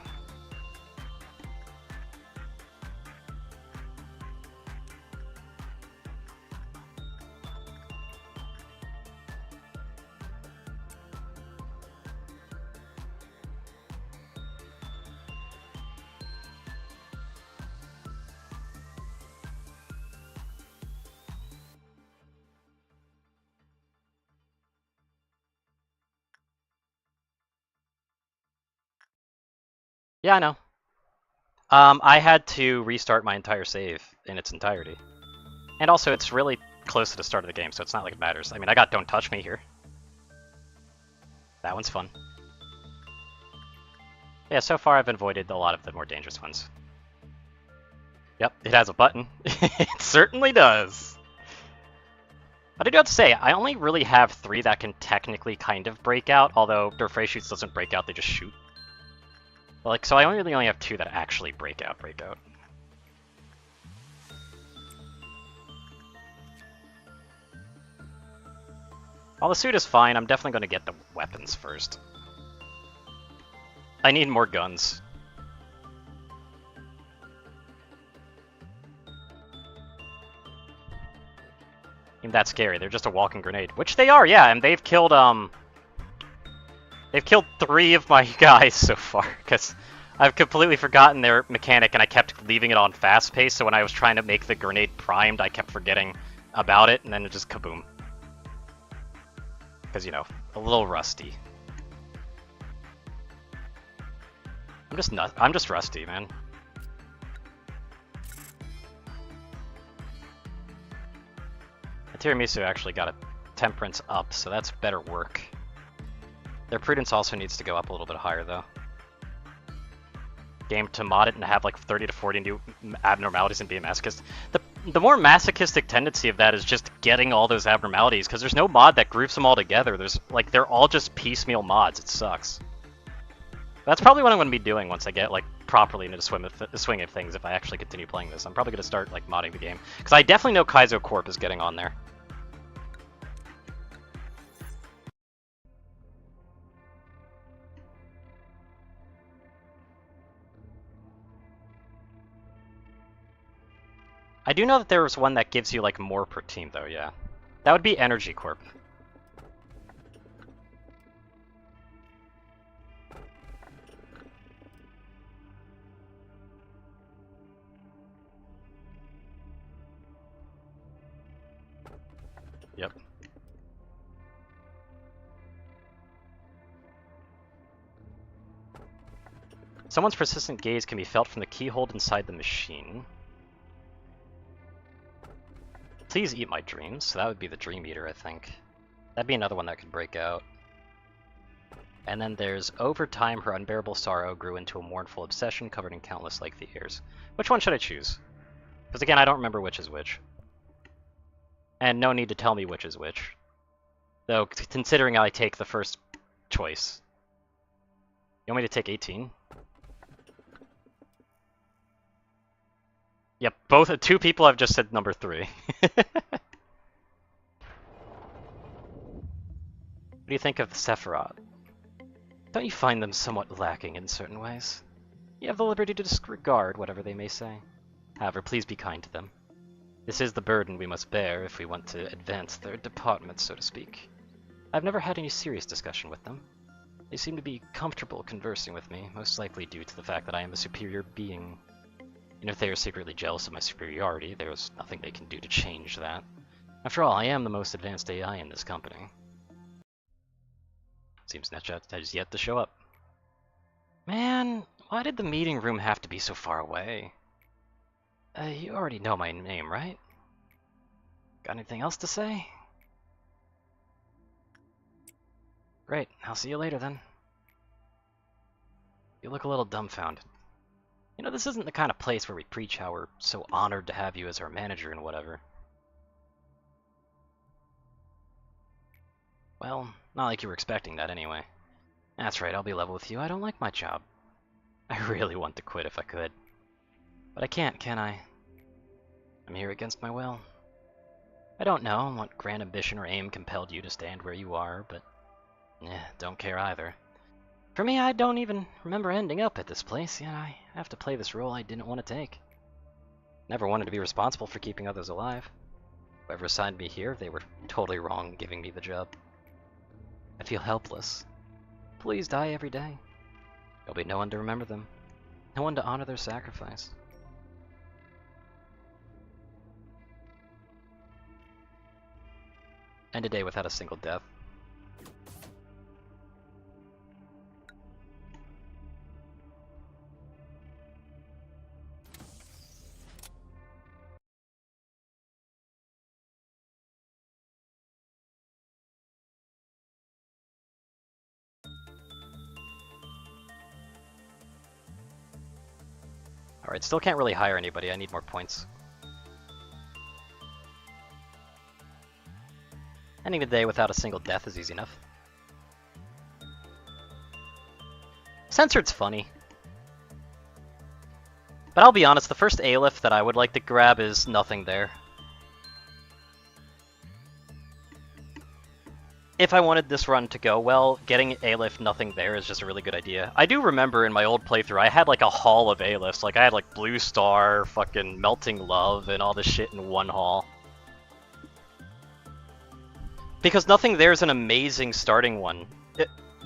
Yeah, I know. I had to restart my entire save in its entirety. And also, it's really close to the start of the game, so it's not like it matters. I mean, I got Don't Touch Me here. That one's fun. Yeah, so far I've avoided a lot of the more dangerous ones. Yep, it has a button. It certainly does. But I do have to say, I only really have 3 that can technically kind of break out, although their phrase shoots doesn't break out, they just shoot. Like, so I only have 2 that actually break out. While the suit is fine, I'm definitely going to get the weapons first. I need more guns. Even that scary, they're just a walking grenade. Which they are, yeah, and they've killed 3 of my guys so far, because I've completely forgotten their mechanic and I kept leaving it on fast pace, so when I was trying to make the grenade primed, I kept forgetting about it, and then it just kaboom. Because, you know, a little rusty. I'm just rusty, man. The tiramisu actually got a temperance up, so that's better work. Their prudence also needs to go up a little bit higher, though. Game to mod it and have like 30 to 40 new abnormalities and be a masochist. The more masochistic tendency of that is just getting all those abnormalities, because there's no mod that groups them all together. They're all just piecemeal mods. It sucks. That's probably what I'm going to be doing once I get like properly into the swing of things. If I actually continue playing this, I'm probably going to start like modding the game, because I definitely know Kaizo Corp is getting on there. I do know that there was one that gives you like more per team though, yeah. That would be Energy Corp. Someone's persistent gaze can be felt from the keyhole inside the machine. Please eat my dreams. So that would be the Dream Eater, I think. That'd be another one that could break out. And then there's, over time, her unbearable sorrow grew into a mournful obsession covered in countless lengthy years. Which one should I choose? Because again, I don't remember which is which. And no need to tell me which is which. Though, considering I take the first choice. You want me to take 18? Yep, two people have just said number 3. What do you think of the Sephiroth? Don't you find them somewhat lacking in certain ways? You have the liberty to disregard whatever they may say. However, please be kind to them. This is the burden we must bear if we want to advance their department, so to speak. I've never had any serious discussion with them. They seem to be comfortable conversing with me, most likely due to the fact that I am a superior being. And if they are secretly jealous of my superiority, there is nothing they can do to change that. After all, I am the most advanced AI in this company. Seems Netchat has yet to show up. Man, why did the meeting room have to be so far away? You already know my name, right? Got anything else to say? Great, I'll see you later then. You look a little dumbfounded. You know, this isn't the kind of place where we preach how we're so honored to have you as our manager and whatever. Well, not like you were expecting that anyway. That's right, I'll be level with you. I don't like my job. I really want to quit if I could. But I can't, can I? I'm here against my will. I don't know what grand ambition or aim compelled you to stand where you are, but don't care either. For me, I don't even remember ending up at this place, yet I have to play this role I didn't want to take. Never wanted to be responsible for keeping others alive. Whoever assigned me here, they were totally wrong in giving me the job. I feel helpless. Please die every day. There'll be no one to remember them, no one to honor their sacrifice. End a day without a single death. Alright, still can't really hire anybody, I need more points. Ending the day without a single death is easy enough. Censored's funny. But I'll be honest, the first Aleph that I would like to grab is Nothing There. If I wanted this run to go well, getting Aleph Nothing There is just a really good idea. I do remember in my old playthrough, I had like a haul of Alephs. Like I had like Blue Star, fucking Melting Love, and all this shit in one haul. Because Nothing There is an amazing starting one.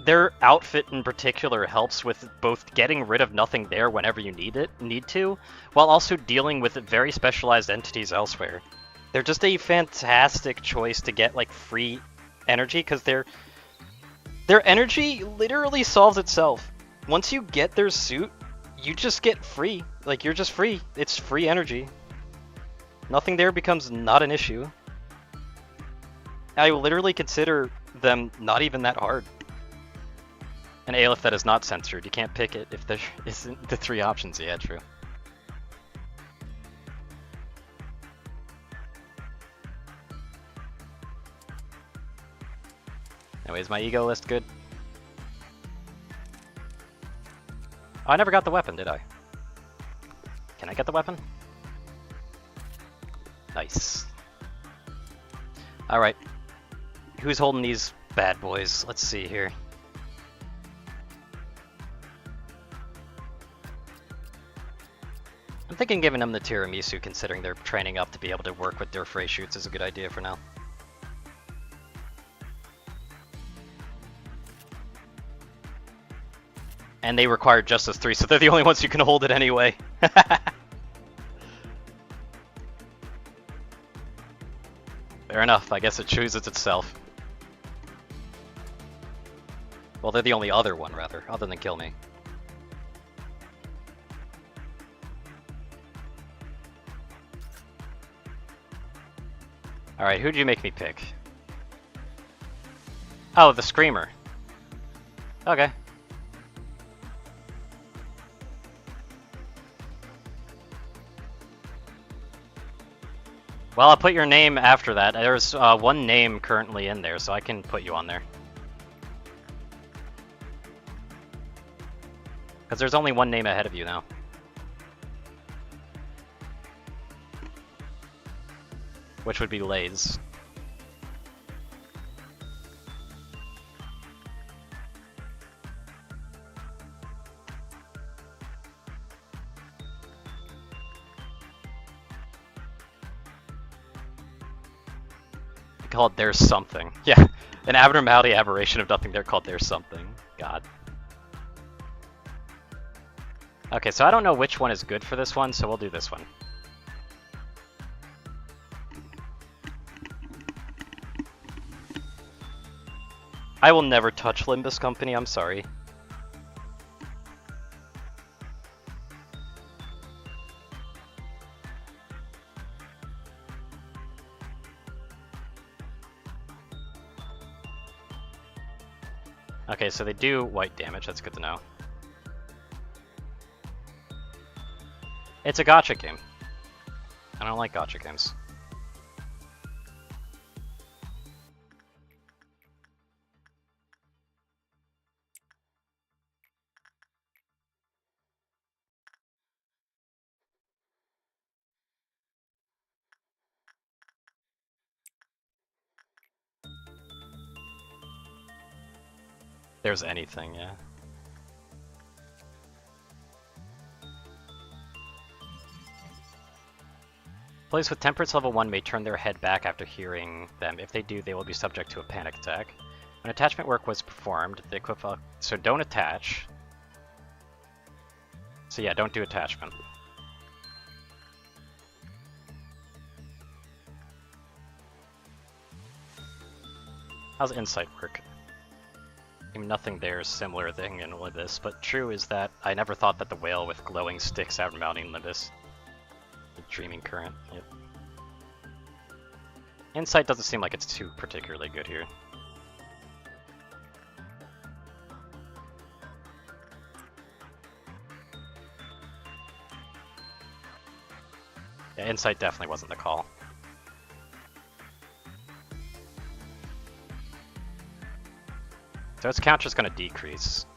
Their outfit in particular helps with both getting rid of Nothing There whenever you need to, while also dealing with very specialized entities elsewhere. They're just a fantastic choice to get like free energy, because their energy literally solves itself. Once you get their suit, you just get free. Like, you're just free. It's free energy. Nothing There becomes not an issue. I literally consider them not even that hard. An Aleph that is not censored. You can't pick it if there isn't the 3 options. Yeah, true. Anyways, my ego list good? Oh, I never got the weapon, did I? Can I get the weapon? Nice. Alright. Who's holding these bad boys? Let's see here. I'm thinking giving them the tiramisu, considering they're training up to be able to work with their fray shoots, is a good idea for now. And they require Justice 3, so they're the only ones who can hold it anyway. Fair enough, I guess it chooses itself. Well, they're the only other one, rather, other than Kill Me. Alright, who'd you make me pick? Oh, the Screamer. Okay. Well, I'll put your name after that. There's one name currently in there, so I can put you on there. Because there's only one name ahead of you now. Which would be Lays. Called There's Something. Yeah, an abnormality aberration of nothing. They're called There's Something. God. Okay, so I don't know which one is good for this one, so we'll do this one. I will never touch Limbus Company, I'm sorry. Okay, so they do white damage, that's good to know. It's a gacha game. I don't like gacha games. There's anything, yeah. Players with temperance level 1 may turn their head back after hearing them. If they do, they will be subject to a panic attack. When attachment work was performed, the equivalent... So don't attach. So yeah, don't do attachment. How's insight work? I mean, nothing there is similar thing in Limbus, but true is that I never thought that the whale with glowing sticks out-mounting Limbus. The Dreaming Current, yep. Insight doesn't seem like it's too particularly good here. Yeah, Insight definitely wasn't the call. So its counter's gonna decrease.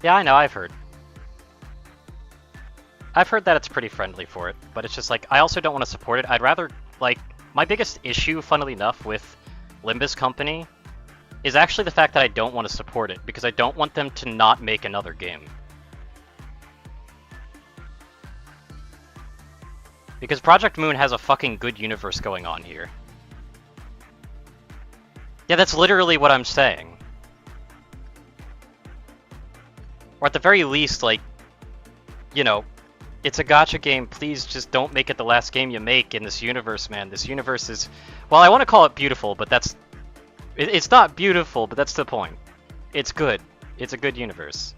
Yeah, I know, I've heard. I've heard that it's pretty friendly for it, but it's just like, I also don't want to support it. I'd rather, like, my biggest issue, funnily enough, with Limbus Company is actually the fact that I don't want to support it, because I don't want them to not make another game. Because Project Moon has a fucking good universe going on here. Yeah, that's literally what I'm saying. Or at the very least, like, you know, it's a gacha game, please just don't make it the last game you make in this universe, man. This universe is... Well, I want to call it beautiful, but that's... It's not beautiful, but that's the point. It's good. It's a good universe.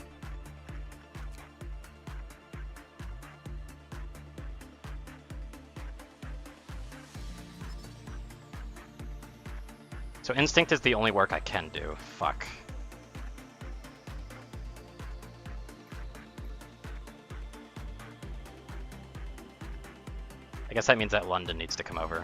So Instinct is the only work I can do. Fuck. I guess that means that London needs to come over.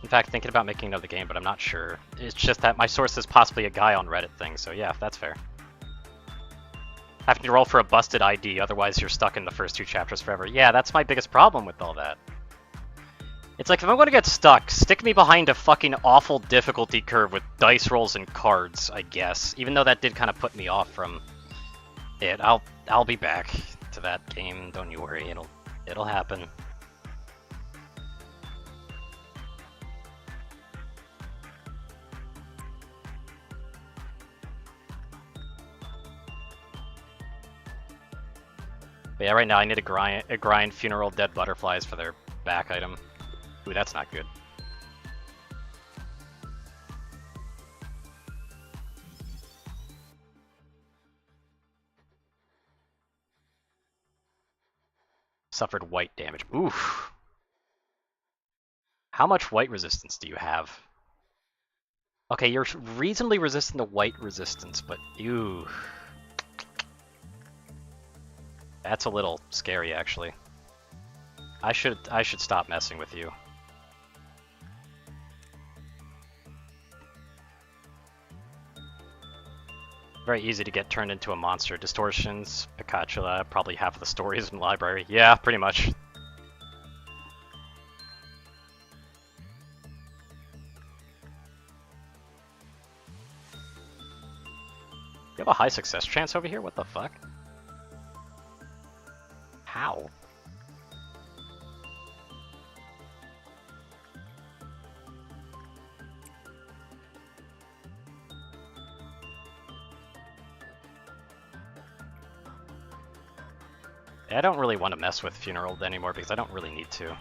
In fact, thinking about making another game, but I'm not sure. It's just that my source is possibly a guy on Reddit thing, so yeah, that's fair. Having to roll for a busted ID, otherwise you're stuck in the first 2 chapters forever. Yeah, that's my biggest problem with all that. It's like, if I'm gonna get stuck, stick me behind a fucking awful difficulty curve with dice rolls and cards, I guess. Even though that did kind of put me off from it. I'll be back to that game, don't you worry, it'll happen. But yeah, right now I need to grind funeral dead butterflies for their back item. Ooh, that's not good. Suffered white damage. Oof. How much white resistance do you have? Okay, you're reasonably resistant to white resistance, but ew. That's a little scary, actually. I should stop messing with you. Very easy to get turned into a monster. Distortions, Picatula, probably half of the stories in the library. Yeah, pretty much. You have a high success chance over here? What the fuck? How? I don't really want to mess with Funeral anymore because I don't really need to.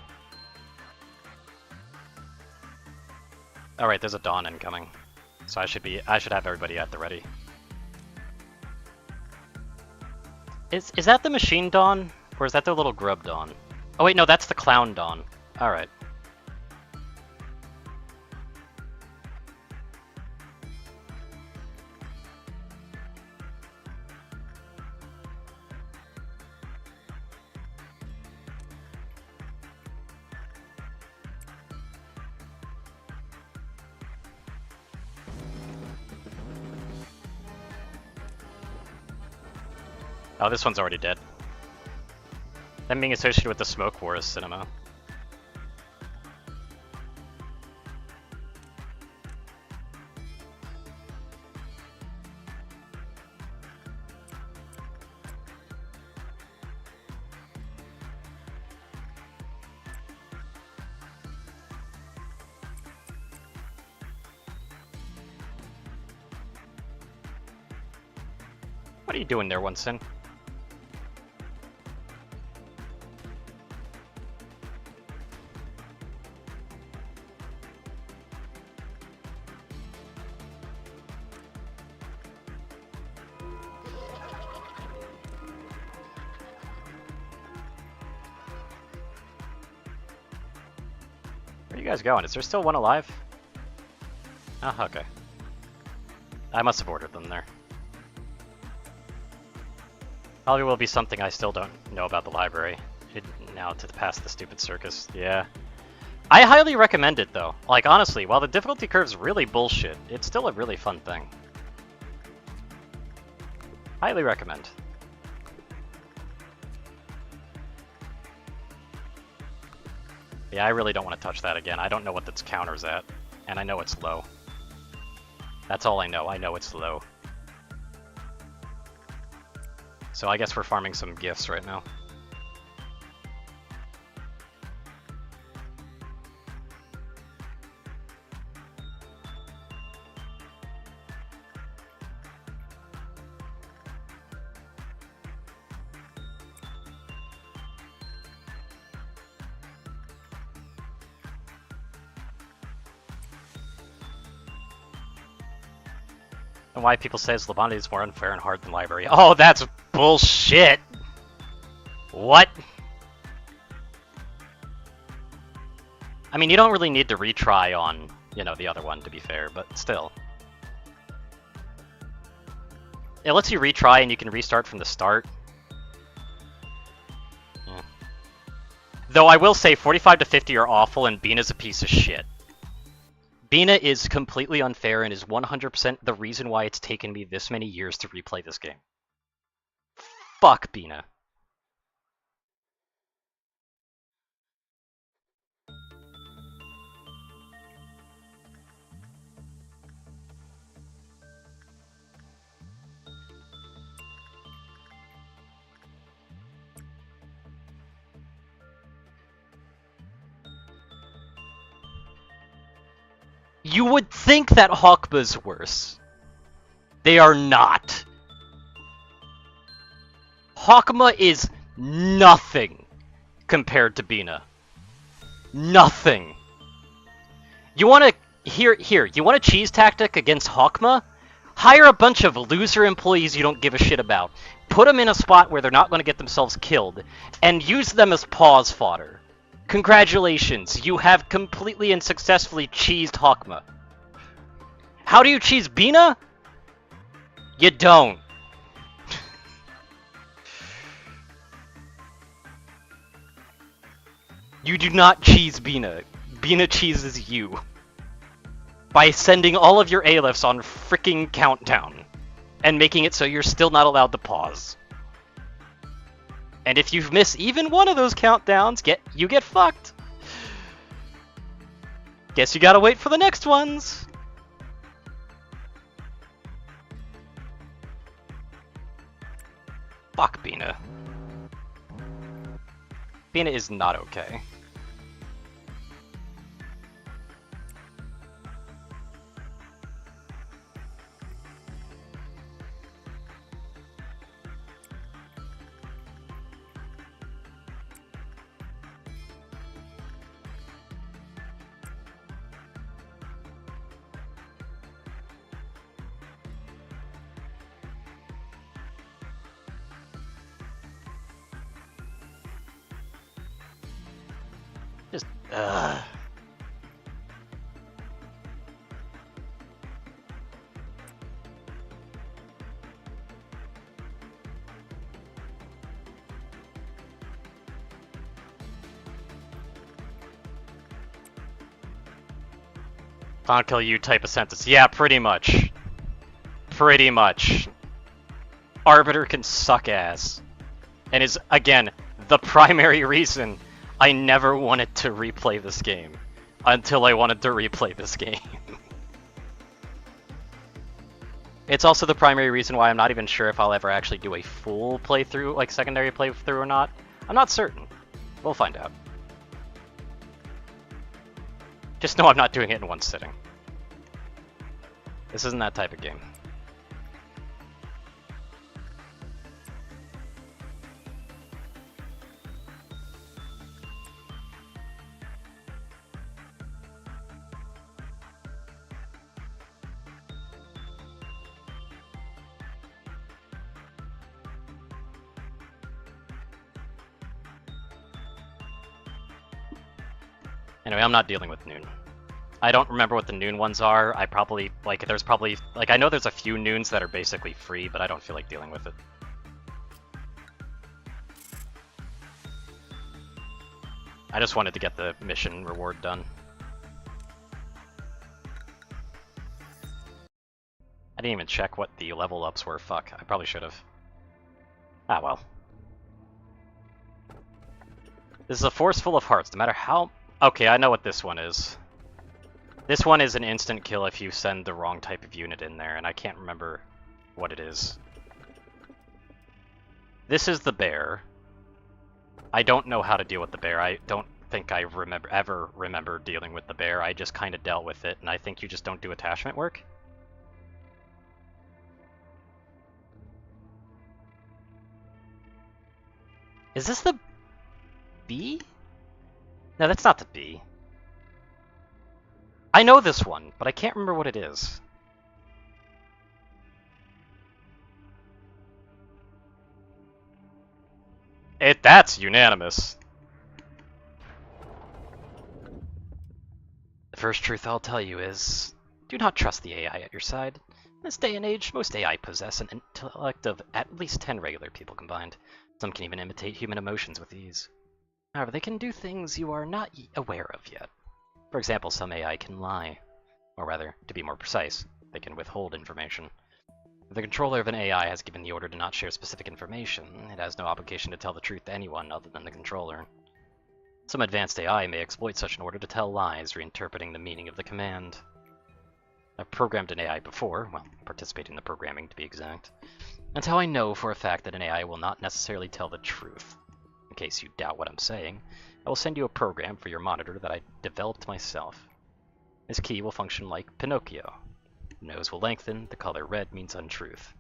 Alright, there's a Dawn incoming. So I should have everybody at the ready. Is that the Machine Dawn? Or is that the little grub Dawn? Oh wait, no, that's the Clown Dawn. Alright. Oh, this one's already dead. Them being associated with the Smoke Wars cinema. What are you doing there, Winston? Where are you guys going? Is there still one alive? Oh, okay. I must have ordered them there. Probably will be something I still don't know about the library. Now to pass the stupid circus. Yeah. I highly recommend it though. Like honestly, while the difficulty curve's really bullshit, it's still a really fun thing. Highly recommend. Yeah, I really don't want to touch that again. I don't know what its counter's at, and I know it's low. That's all I know. I know it's low. So I guess we're farming some gifts right now. And why people say Lobotomy is more unfair and hard than library. Oh, that's bullshit! What? I mean, you don't really need to retry on, you know, the other one, to be fair, but still. It lets you retry and you can restart from the start. Yeah. Though I will say 45 to 50 are awful and Bina's a piece of shit. Bina is completely unfair and is 100% the reason why it's taken me this many years to replay this game. Fuck Bina. You would think that Hawkba's worse. They are not. Hawkma is nothing compared to Bina. Nothing. You want you want a cheese tactic against Hawkma? Hire a bunch of loser employees you don't give a shit about. Put them in a spot where they're not going to get themselves killed, and use them as pause fodder. Congratulations, you have completely and successfully cheesed Hawkma. How do you cheese Bina? You don't. You do not cheese Bina. Bina cheeses you. By sending all of your A-lifts on fricking countdown. And making it so you're still not allowed to pause. And if you miss even one of those countdowns, you get fucked. Guess you gotta wait for the next ones. Fuck Bina. Bina is not okay. Just, I'll kill you type of sentence. Yeah, pretty much. Pretty much. Arbiter can suck ass. And is, again, the primary reason I never wanted to replay this game. Until I wanted to replay this game. It's also the primary reason why I'm not even sure if I'll ever actually do a full playthrough, like secondary playthrough or not. I'm not certain. We'll find out. Just know I'm not doing it in one sitting. This isn't that type of game. Anyway, I'm not dealing with Noon. I don't remember what the Noon ones are. I probably, I know there's a few Noons that are basically free, but I don't feel like dealing with it. I just wanted to get the mission reward done. I didn't even check what the level ups were. Fuck, I probably should have. Ah, well. This is a force full of hearts, no matter how... Okay, I know what this one is. This one is an instant kill if you send the wrong type of unit in there, and I can't remember what it is. This is the bear. I don't know how to deal with the bear. I don't think I ever remember dealing with the bear. I just kind of dealt with it, and I think you just don't do attachment work. Is this the B? No, that's not the B. I know this one, but I can't remember what it is. That's unanimous. The first truth I'll tell you is, do not trust the AI at your side. In this day and age, most AI possess an intellect of at least 10 regular people combined. Some can even imitate human emotions with ease. However, they can do things you are not aware of yet. For example, some AI can lie. Or rather, to be more precise, they can withhold information. If the controller of an AI has given the order to not share specific information, it has no obligation to tell the truth to anyone other than the controller. Some advanced AI may exploit such an order to tell lies, reinterpreting the meaning of the command. I've programmed an AI before, well, participated in the programming to be exact. That's how I know for a fact that an AI will not necessarily tell the truth. In case you doubt what I'm saying, I will send you a program for your monitor that I developed myself. This key will function like Pinocchio. The nose will lengthen, the color red means untruth.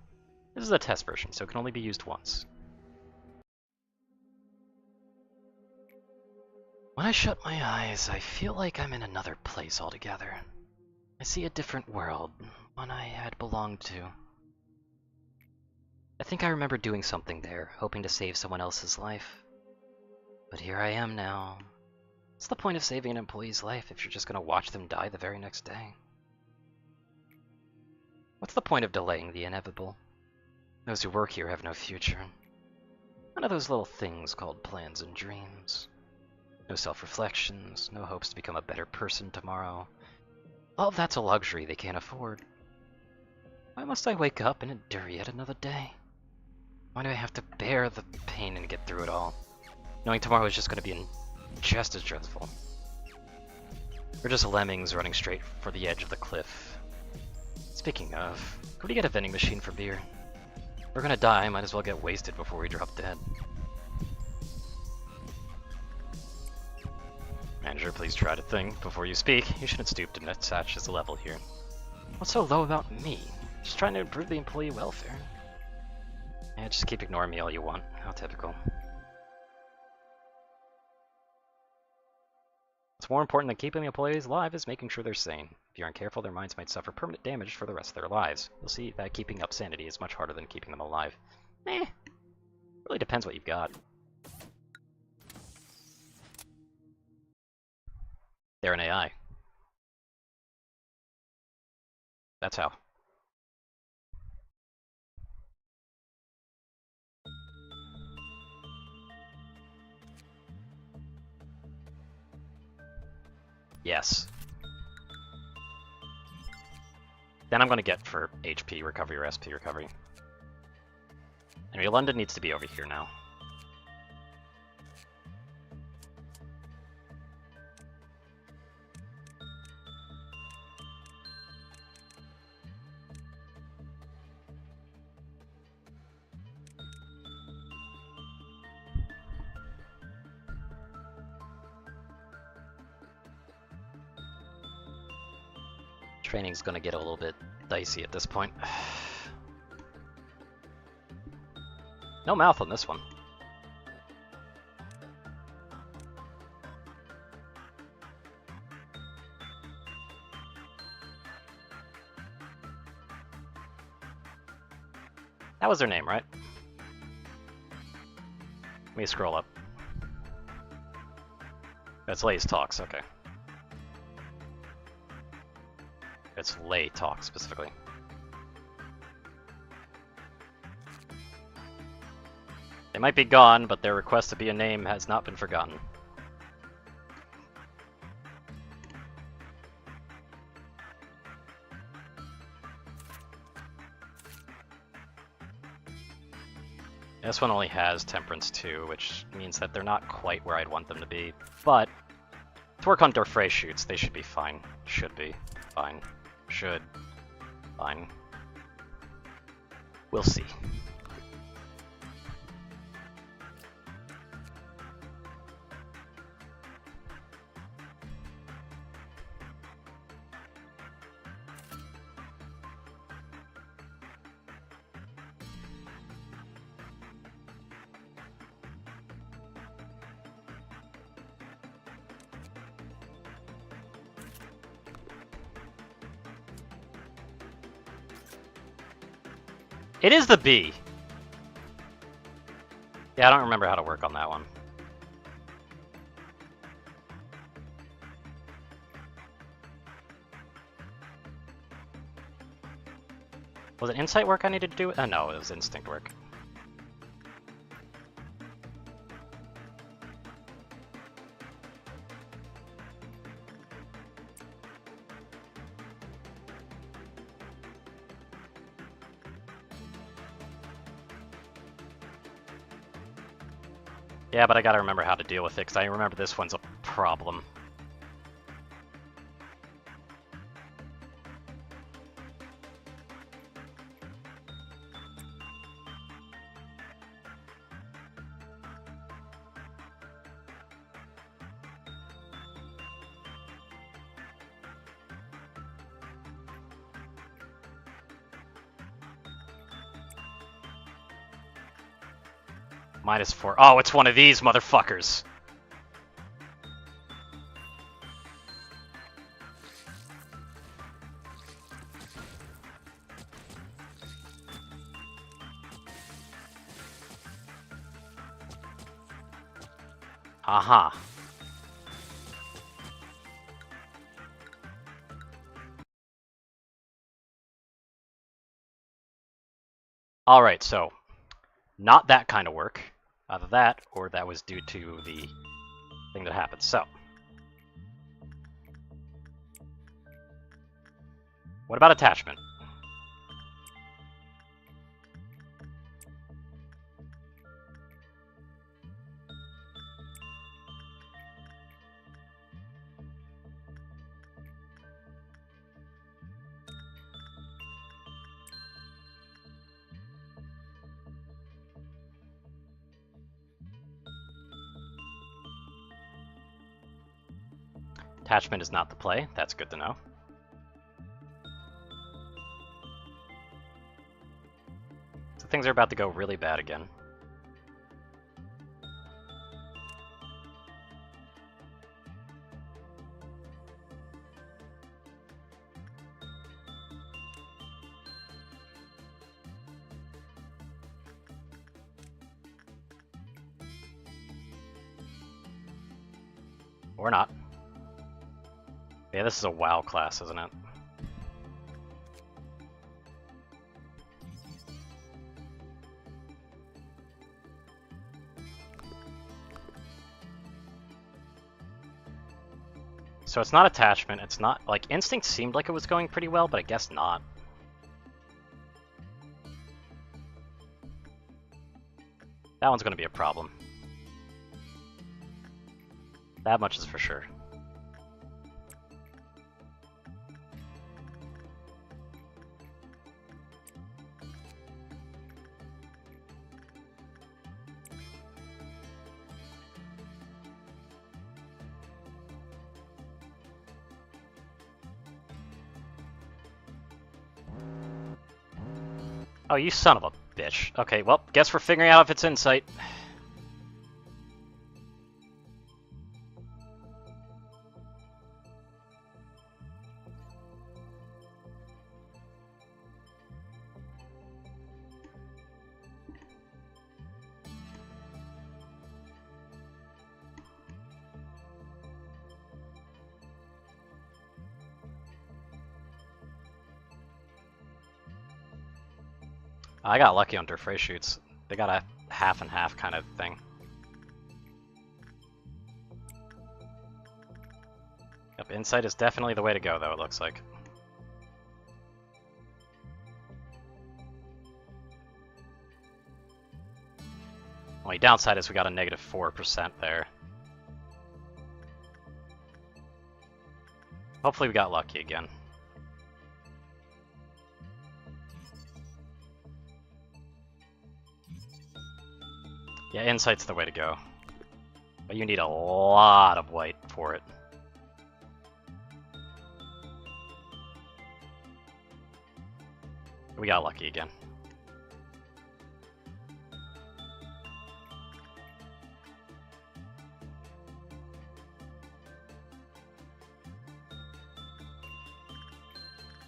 This is a test version, so it can only be used once. When I shut my eyes, I feel like I'm in another place altogether. I see a different world, one I had belonged to. I think I remember doing something there, hoping to save someone else's life. But here I am now. What's the point of saving an employee's life if you're just going to watch them die the very next day? What's the point of delaying the inevitable? Those who work here have no future. None of those little things called plans and dreams. No self-reflections, no hopes to become a better person tomorrow. All of that's a luxury they can't afford. Why must I wake up and endure yet another day? Why do I have to bear the pain and get through it all, knowing tomorrow is just going to be just as dreadful? We're just lemmings running straight for the edge of the cliff. Speaking of, could we get a vending machine for beer? We're gonna die, might as well get wasted before we drop dead. Manager, please try to think before you speak. You shouldn't stoop to such as a level here. What's so low about me? Just trying to improve the employee welfare. Yeah, just keep ignoring me all you want. How typical. What's more important than keeping the employees alive is making sure they're sane. If you aren't careful, their minds might suffer permanent damage for the rest of their lives. You'll see that keeping up sanity is much harder than keeping them alive. Really depends what you've got. They're an AI. That's how. Yes. Then I'm gonna get for HP recovery or SP recovery. Anyway, London needs to be over here now. Training's gonna get a little bit dicey at this point. No mouth on this one. That was her name, right? Let me scroll up. That's Lay's Talks, okay. It's Lay Talk, specifically. They might be gone, but their request to be a name has not been forgotten. This one only has Temperance 2, which means that they're not quite where I'd want them to be, but to work on Dorfray shoots, they should be fine. Should be fine. Should. Fine. We'll see. It is the B. Yeah, I don't remember how to work on that one. Was it insight work I needed to do? Oh no, it was instinct work. Yeah, but I gotta remember how to deal with it, because I remember this one's a problem. -4. Oh, it's one of these motherfuckers. Aha. Alright, so, not that kind of work. Either that, or that was due to the thing that happened. So, what about attachment? Attachment is not the play. That's good to know. So things are about to go really bad again. Or not. Yeah, this is a WoW class, isn't it? So it's not attachment, it's not, like, instinct seemed like it was going pretty well, but I guess not. That one's gonna be a problem. That much is for sure. Oh, you son of a bitch. Okay, well, guess we're figuring out if it's insight. I got lucky on Durfray shoots. They got a half and half kind of thing. Yep, insight is definitely the way to go, though, it looks like. Only downside is we got a -4% there. Hopefully we got lucky again. Yeah, insight's the way to go. But you need a lot of white for it. We got lucky again.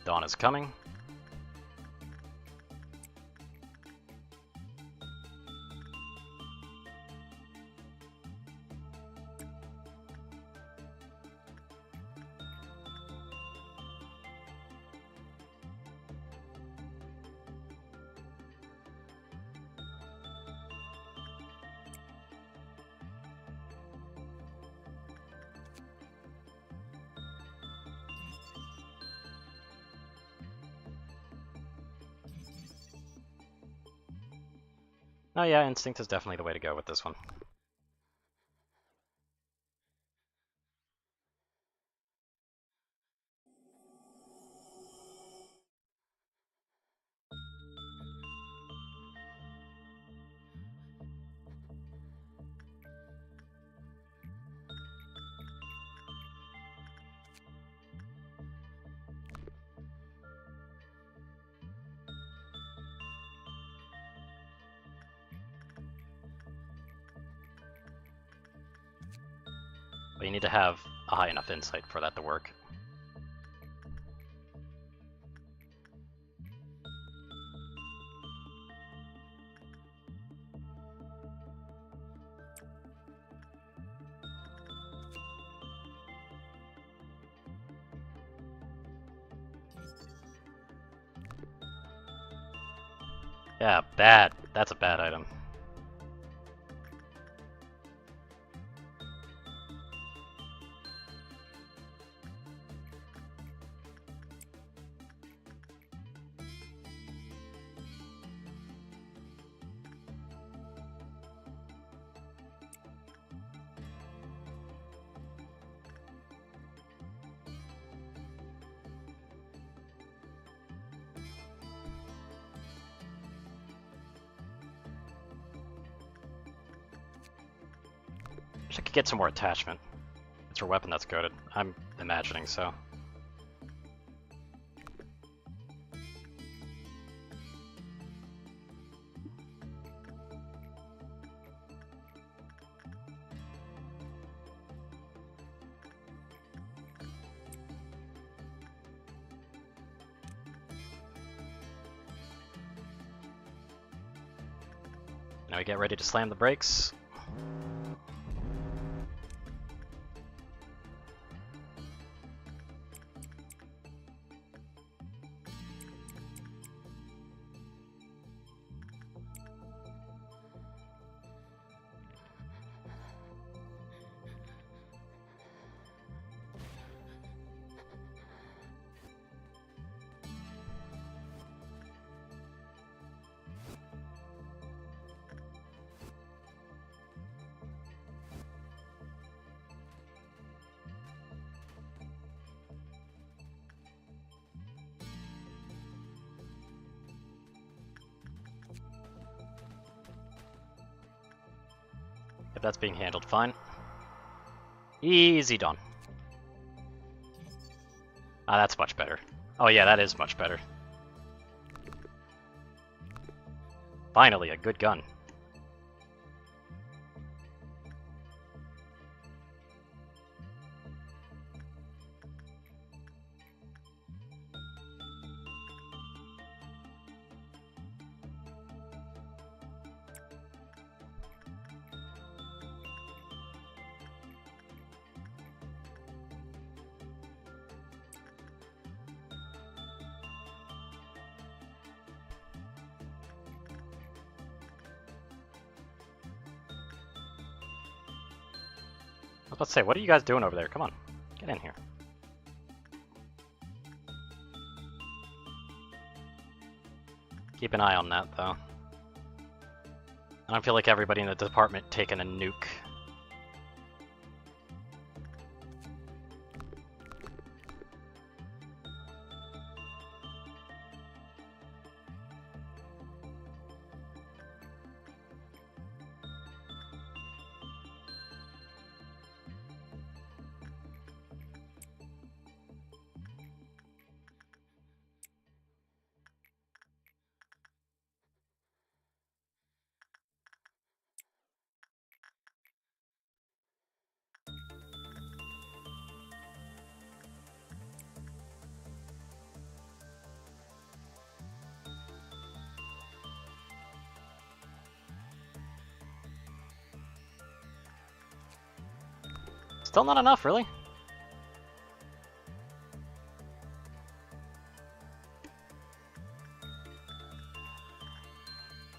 Dawn is coming. Oh yeah, instinct is definitely the way to go with this one. But you need to have a high enough insight for that to work. Yeah, bad. That's a bad item. Wish I could get some more attachment. It's her weapon that's goated. I'm imagining so. Now we get ready to slam the brakes. If that's being handled fine. Easy done. Ah, that's much better. Oh yeah, that is much better. Finally, a good gun. I was about to say, what are you guys doing over there? Come on, get in here. Keep an eye on that, though. I don't feel like everybody in the department taking a nuke. Still not enough, really?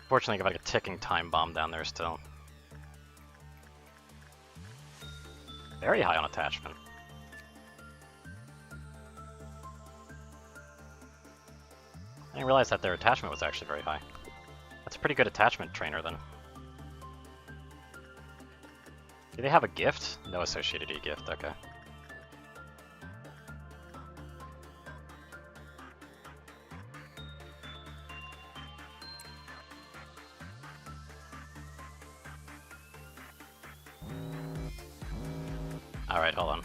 Fortunately, I got like a ticking time bomb down there still. Very high on attachment. I didn't realize that their attachment was actually very high. That's a pretty good attachment trainer then. Do they have a gift? No associated e-gift, okay. Alright, hold on.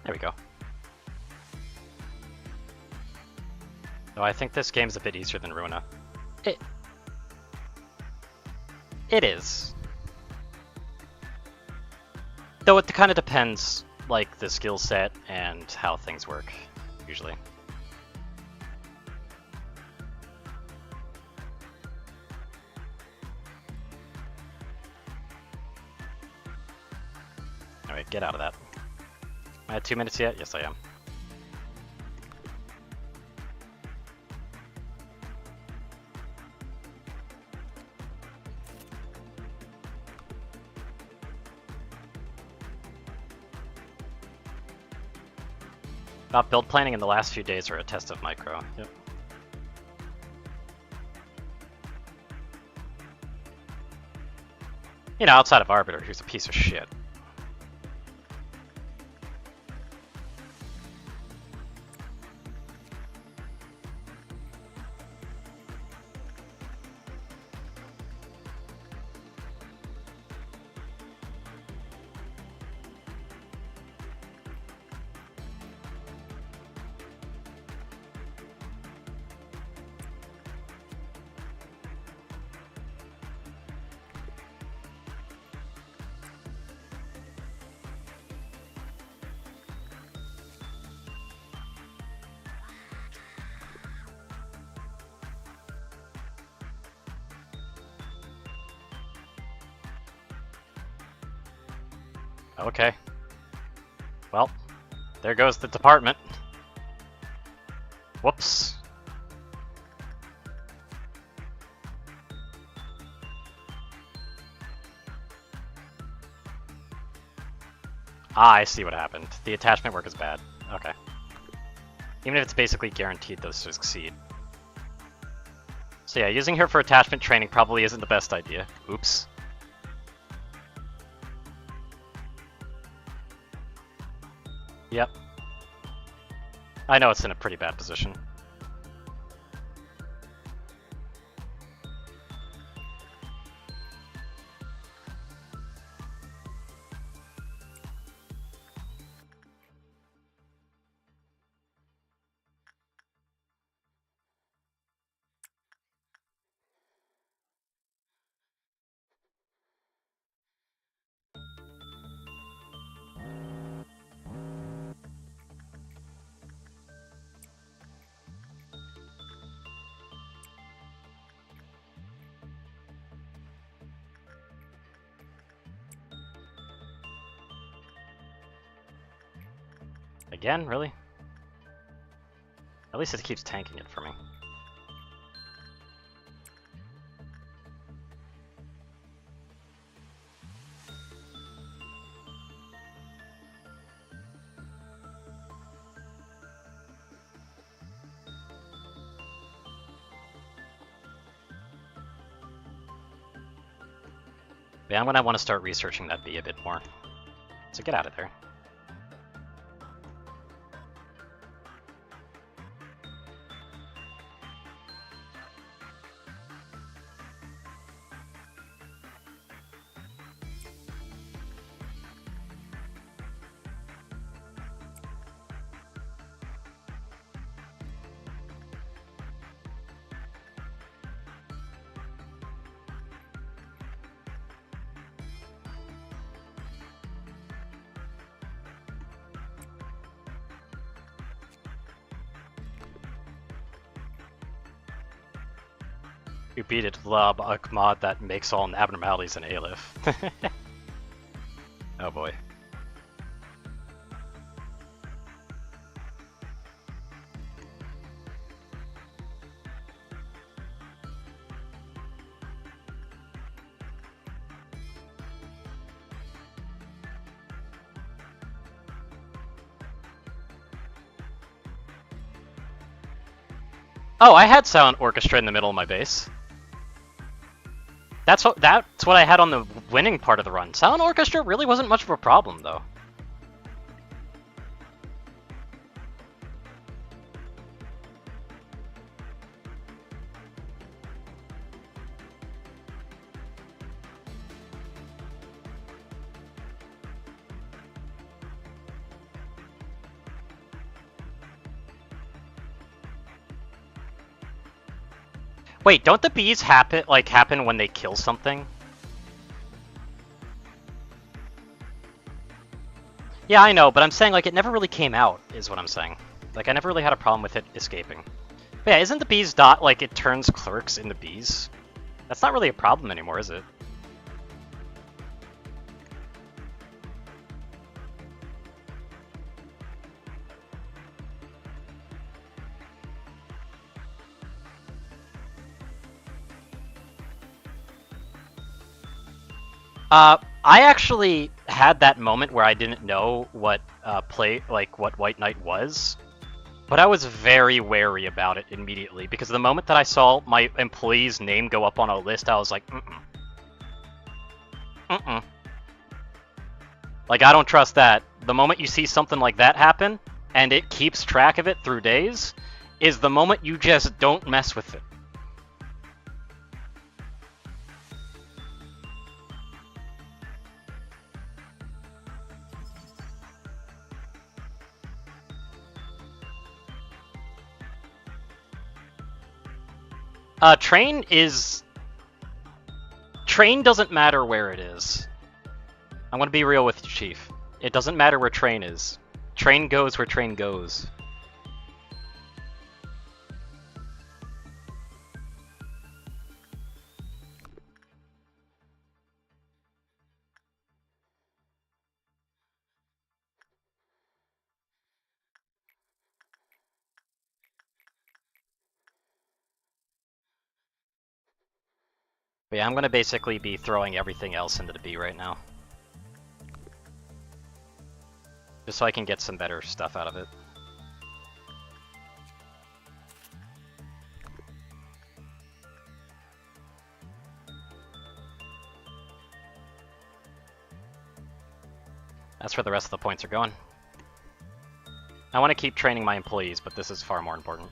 There we go. Though I think this game's a bit easier than Ruina. It is. Though it kind of depends, like, the skill set and how things work, usually. Alright, get out of that. Am I at 2 minutes yet? Yes, I am. Build planning in the last few days are a test of micro. Yep. You know, outside of Arbiter, who's a piece of shit. Okay. Well, there goes the department. Whoops. Ah, I see what happened. The attachment work is bad. Okay. Even if it's basically guaranteed those to succeed. So yeah, using her for attachment training probably isn't the best idea. Oops. Yep. I know it's in a pretty bad position. Again, really? At least it keeps tanking it for me. Yeah, I'm gonna want to start researching that bee a bit more. So get out of there. You beat it, Lob, a mod that makes all abnormalities in Aleph. Oh boy. Oh, I had Silent Orchestra in the middle of my base. That's what I had on the winning part of the run. Silent Orchestra really wasn't much of a problem, though. Wait, don't the bees happen when they kill something? Yeah, I know, but I'm saying, like, it never really came out, is what I'm saying. Like, I never really had a problem with it escaping. But yeah, isn't the bees dot, like, it turns clerks into bees? That's not really a problem anymore, is it? I actually had that moment where I didn't know what what White Knight was, but I was very wary about it immediately because the moment that I saw my employee's name go up on a list, I was like, mm-mm. Like, I don't trust that. The moment you see something like that happen, and it keeps track of it through days, is the moment you just don't mess with it. Train is... Train doesn't matter where it is. I'm gonna be real with you, Chief. It doesn't matter where train is. Train goes where train goes. But yeah, I'm gonna basically be throwing everything else into the B right now. Just so I can get some better stuff out of it. That's where the rest of the points are going. I want to keep training my employees, but this is far more important.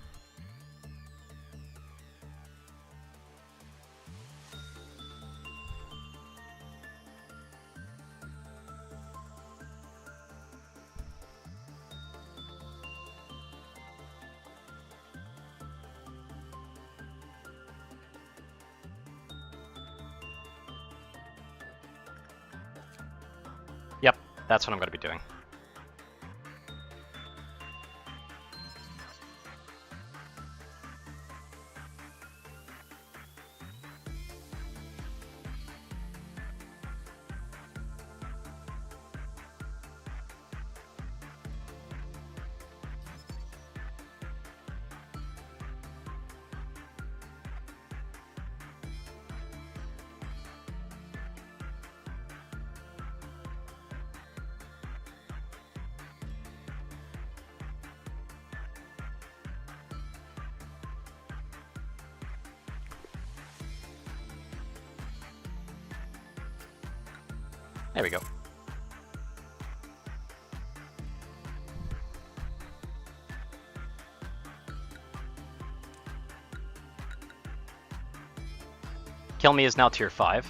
Yep, that's what I'm going to be doing. There we go. Kill Me is now tier 5.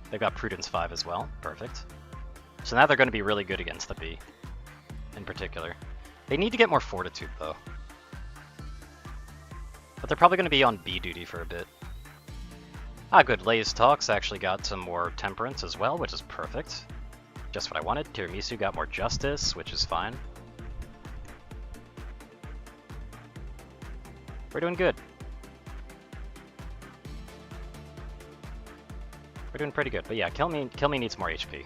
They've got Prudence 5 as well. Perfect. So now they're going to be really good against the B, in particular. They need to get more Fortitude, though. But they're probably going to be on B duty for a bit. Ah, good. Lay's Talks actually got some more Temperance as well, which is perfect. Just what I wanted. Tiramisu got more Justice, which is fine. We're doing good. We're doing pretty good. But yeah, Kill Me needs more HP.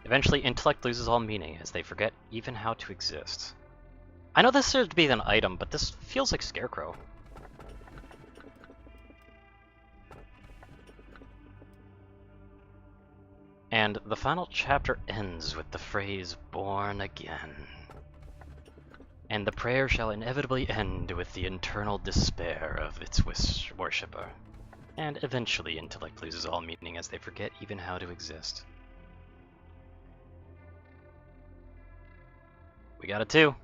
Eventually, intellect loses all meaning as they forget even how to exist. I know this should be an item, but this feels like Scarecrow. And the final chapter ends with the phrase, "Born again." And the prayer shall inevitably end with the eternal despair of its worshipper. And eventually, intellect loses all meaning as they forget even how to exist. We got it too.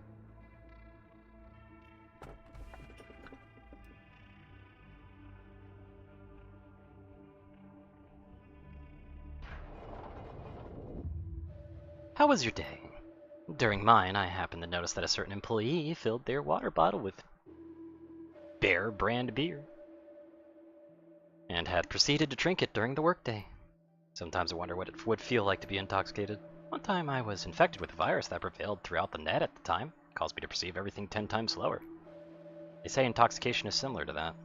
How was your day? During mine, I happened to notice that a certain employee filled their water bottle with Bear brand beer and had proceeded to drink it during the workday. Sometimes I wonder what it would feel like to be intoxicated. One time I was infected with a virus that prevailed throughout the net at the time. It caused me to perceive everything 10 times slower. They say intoxication is similar to that.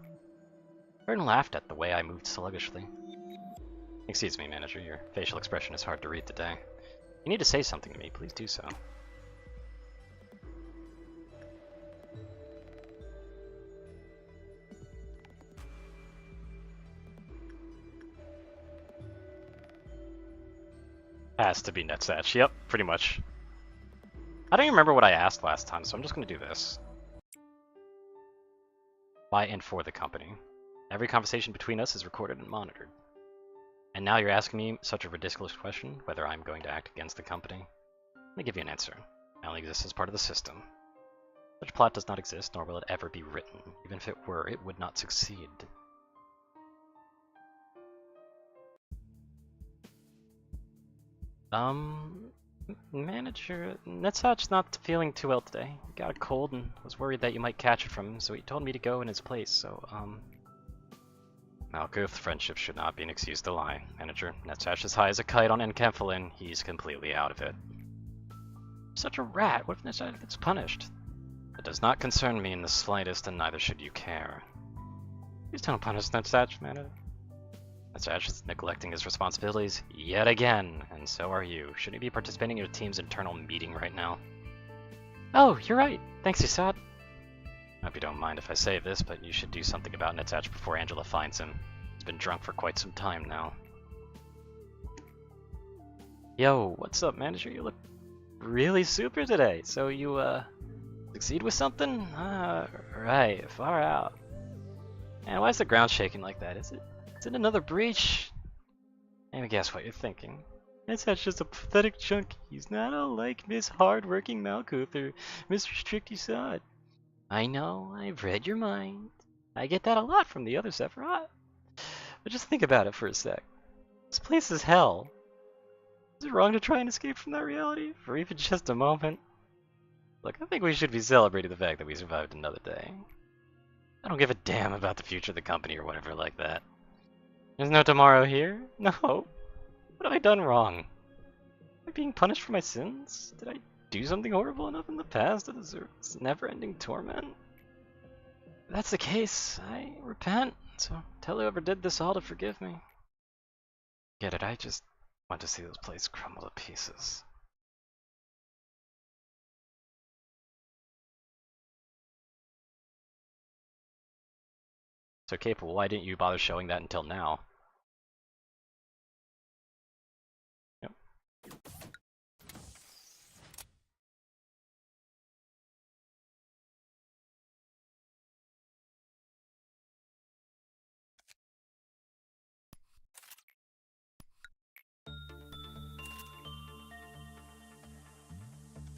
Vern laughed at the way I moved sluggishly. Excuse me, manager, your facial expression is hard to read today. If you need to say something to me, please do so. Has to be Netsatch. Yep, pretty much. I don't even remember what I asked last time, so I'm just going to do this. By and for the company. Every conversation between us is recorded and monitored. And now you're asking me such a ridiculous question, whether I'm going to act against the company. Let me give you an answer. I only exist as part of the system. Such plot does not exist, nor will it ever be written. Even if it were, it would not succeed. Manager, Netsatch's not feeling too well today. He got a cold and was worried that you might catch it from him, so he told me to go in his place, so, Malkuth, friendship should not be an excuse to lie. Manager, Netsatch is high as a kite on enkephalin. He's completely out of it. Such a rat. What if Netsatch gets punished? It does not concern me in the slightest, and neither should you care. Please don't punish Netsatch, Manager. Netsatch is neglecting his responsibilities yet again, and so are you. Shouldn't you be participating in your team's internal meeting right now? Oh, you're right. Thanks, Isad. I hope you don't mind if I say this, but you should do something about Netsatch before Angela finds him. He's been drunk for quite some time now. Yo, what's up, manager? You look really super today. So you, succeed with something? Right, far out. Man, why is the ground shaking like that? Is it another breach? Let me guess what you're thinking. Netsatch's just a pathetic junkie. He's not all like Miss Hard-Working Malkuth or Mr. Strict Isad. I know, I've read your mind. I get that a lot from the other Sephiroth. But just think about it for a sec. This place is hell. Is it wrong to try and escape from that reality for even just a moment? Look, I think we should be celebrating the fact that we survived another day. I don't give a damn about the future of the company or whatever like that. There's no tomorrow here? No. What have I done wrong? Am I being punished for my sins? Did I do something horrible enough in the past to deserve this never-ending torment? If that's the case, I repent, so tell whoever did this all to forgive me. Get it, I just want to see this place crumble to pieces. So capable, why didn't you bother showing that until now? Yep.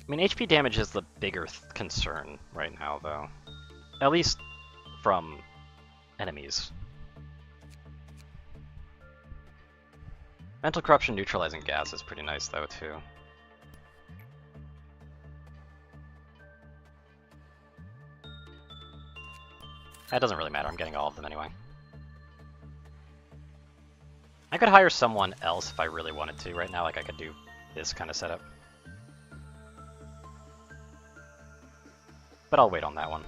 I mean, HP damage is the bigger concern right now, though. At least from enemies. Mental corruption neutralizing gas is pretty nice, though, too. That doesn't really matter, I'm getting all of them anyway. I could hire someone else if I really wanted to right now, like I could do this kind of setup. But I'll wait on that one.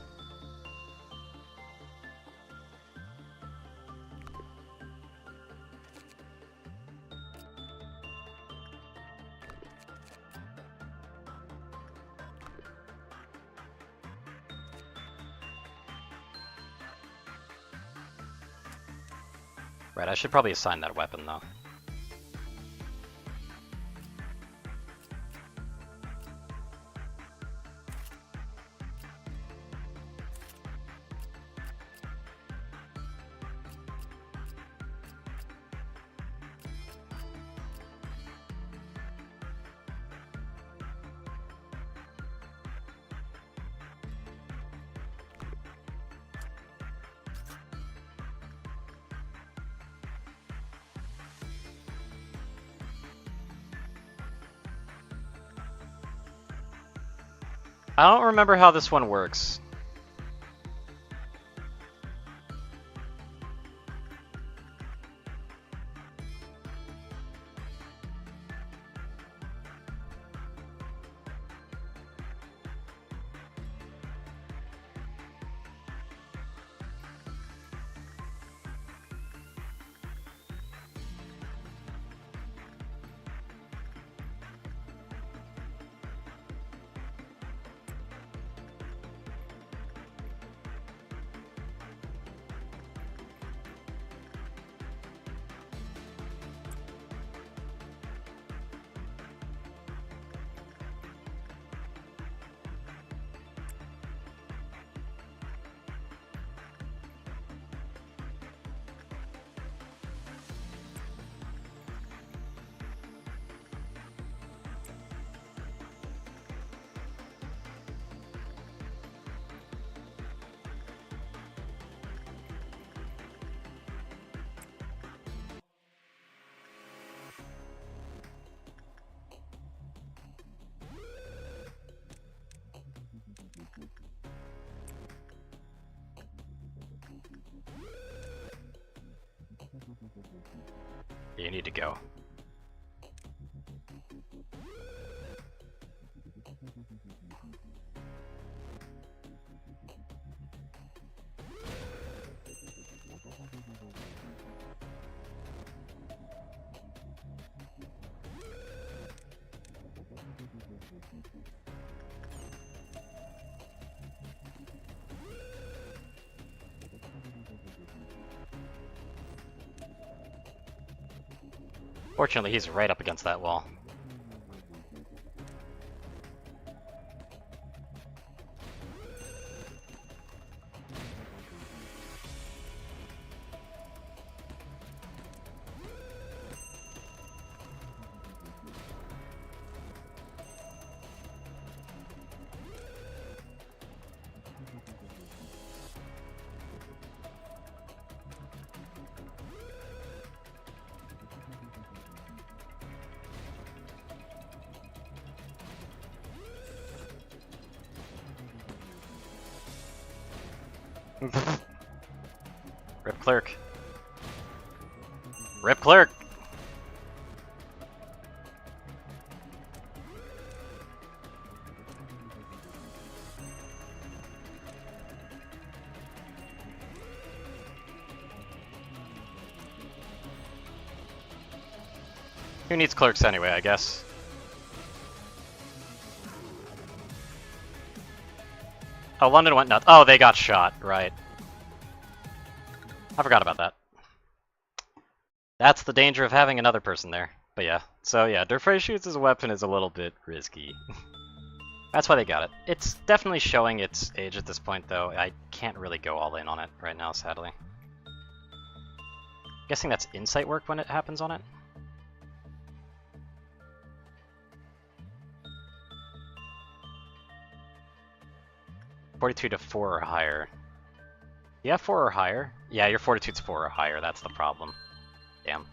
Right, I should probably assign that weapon though. I don't remember how this one works. You need to go. Fortunately, he's right up against that wall. Rip clerk. Rip clerk! Who needs clerks anyway, I guess? Oh, London went nuts. Oh, they got shot, right. I forgot about that. That's the danger of having another person there. But yeah, so yeah, Durfray shoots as a weapon is a little bit risky. That's why they got it. It's definitely showing its age at this point, though. I can't really go all in on it right now, sadly. Guessing that's insight work when it happens on it? Fortitude of 4 or higher. You have 4 or higher? Yeah, your fortitude's 4 or higher, that's the problem. Damn.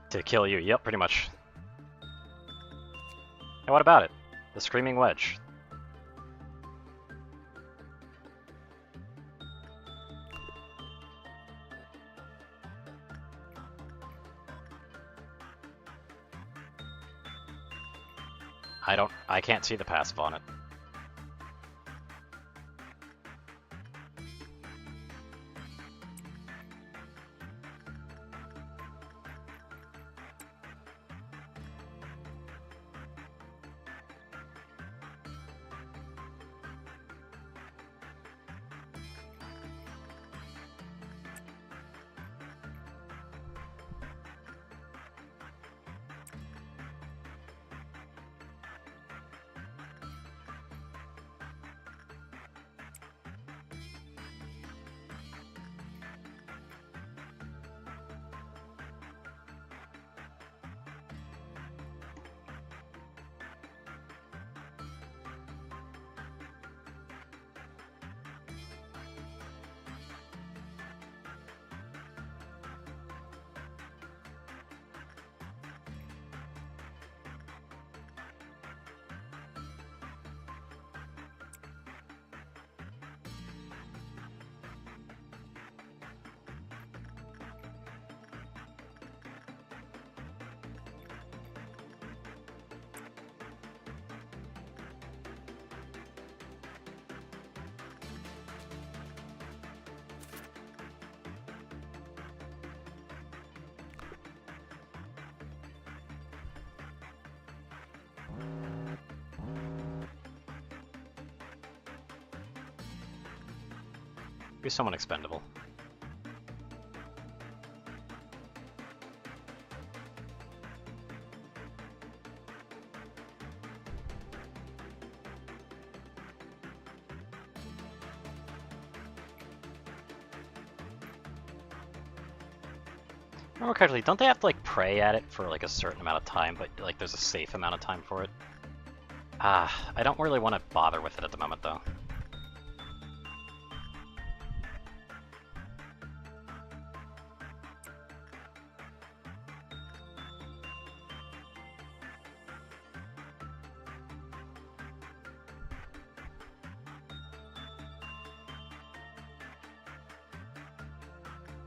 To kill you, yep, pretty much. And what about it? The Screaming Wedge. I can't see the passive on it. Be someone expendable. Remember correctly, don't they have to like pray at it for like a certain amount of time, but like there's a safe amount of time for it? I don't really want to bother with it at the moment though.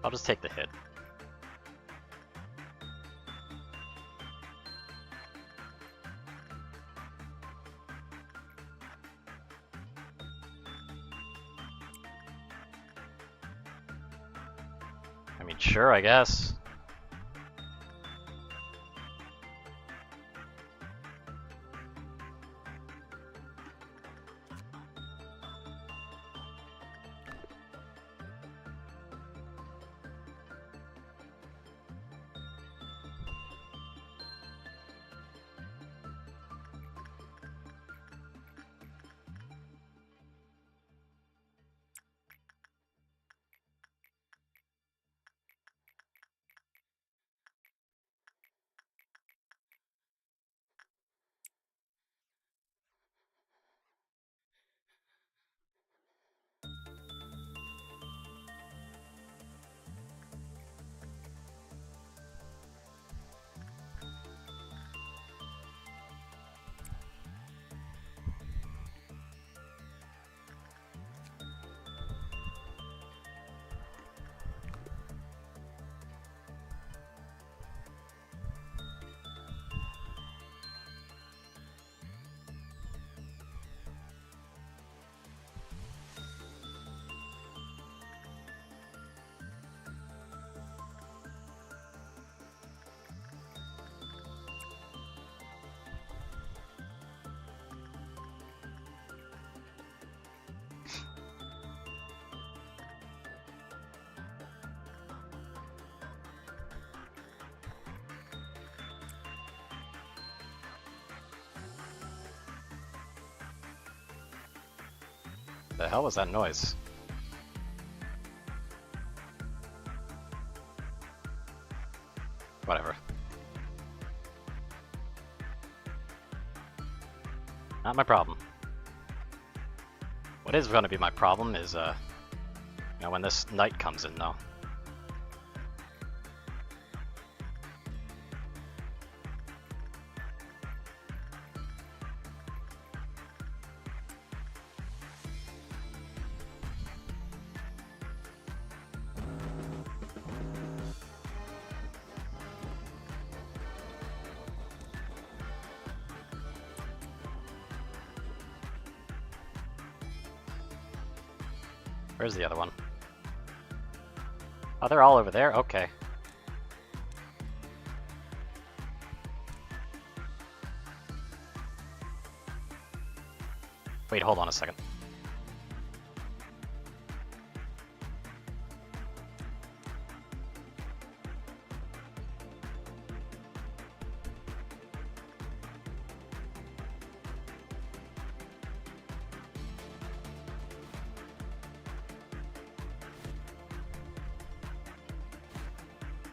I'll just take the hit. I mean, sure, I guess. The hell was that noise? Whatever. Not my problem. What is going to be my problem is, you know, when this knight comes in, though. Where's the other one? Oh, they're all over there? Okay. Wait, hold on a second.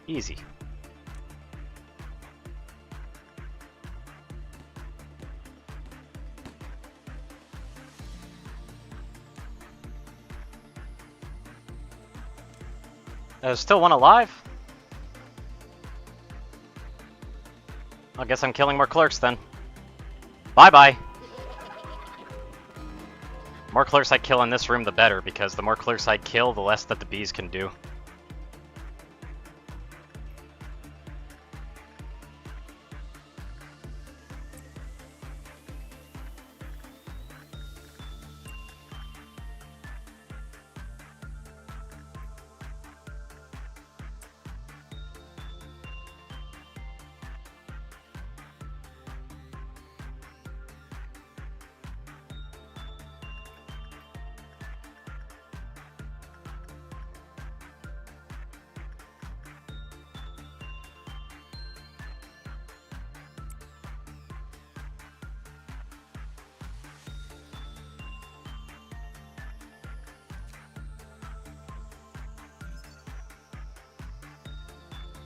Easy. There's still one alive? I guess I'm killing more clerks then. Bye-bye. More clerks I kill in this room, the better, because the more clerks I kill, the less that the bees can do.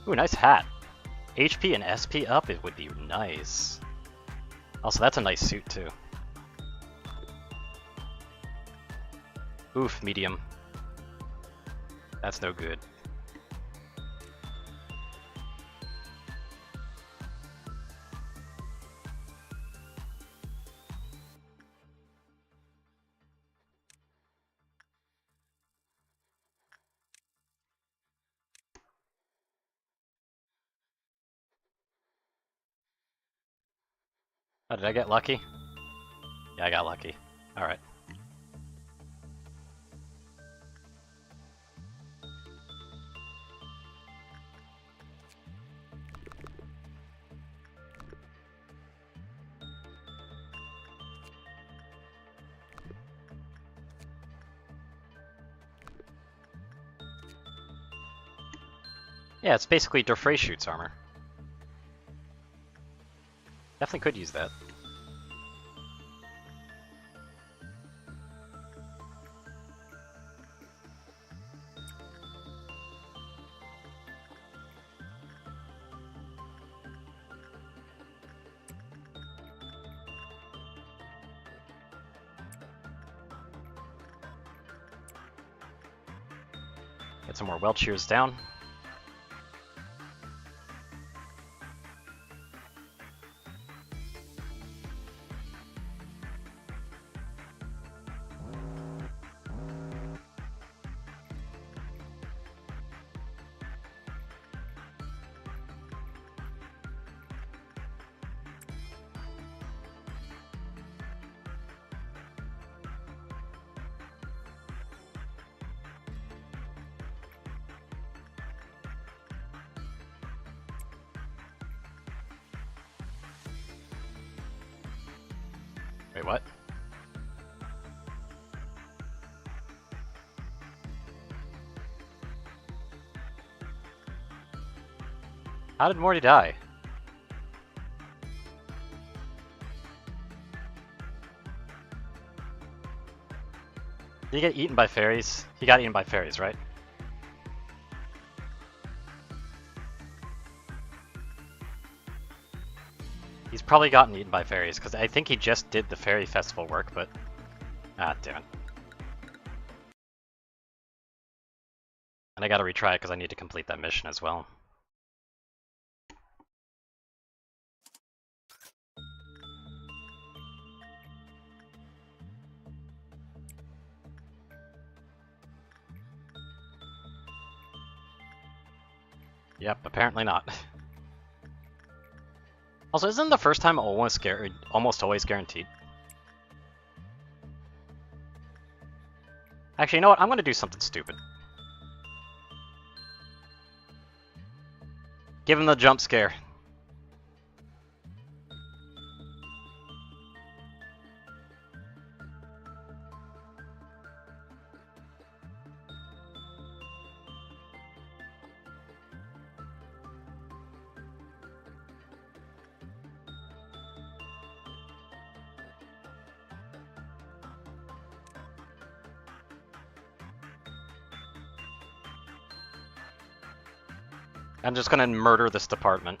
Ooh, nice hat. HP and SP up, it would be nice. Also, that's a nice suit, too. Oof, medium. That's no good. Oh, did I get lucky? Yeah, I got lucky. Alright. Yeah, it's basically Shoots armor. Definitely could use that. Get some more Welch shears down. Wait, what? How did Morty die? Did he get eaten by fairies? He got eaten by fairies, right? He's probably gotten eaten by fairies, because I think he just did the fairy festival work, but... Ah, damn it. And I gotta retry it because I need to complete that mission as well. Yep, apparently not. Also, isn't the first time almost always guaranteed? Actually, you know what? I'm gonna do something stupid. Give him the jump scare. I'm just gonna murder this department.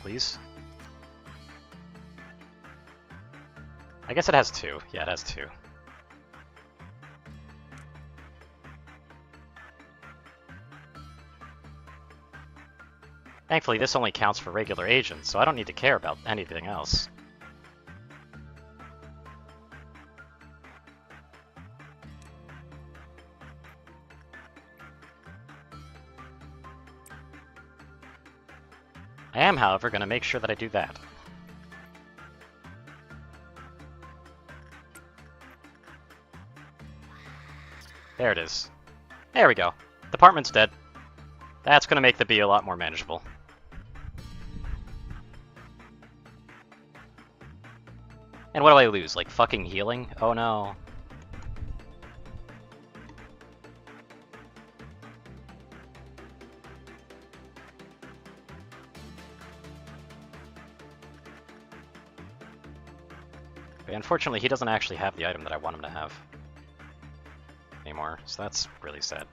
Please? I guess it has two. Yeah, it has two. Thankfully, this only counts for regular agents, so I don't need to care about anything else. I am, however, going to make sure that I do that. There it is. There we go. Department's dead. That's going to make the bee a lot more manageable. And what do I lose? Like fucking healing? Oh no. But unfortunately, he doesn't actually have the item that I want him to have anymore, so that's really sad.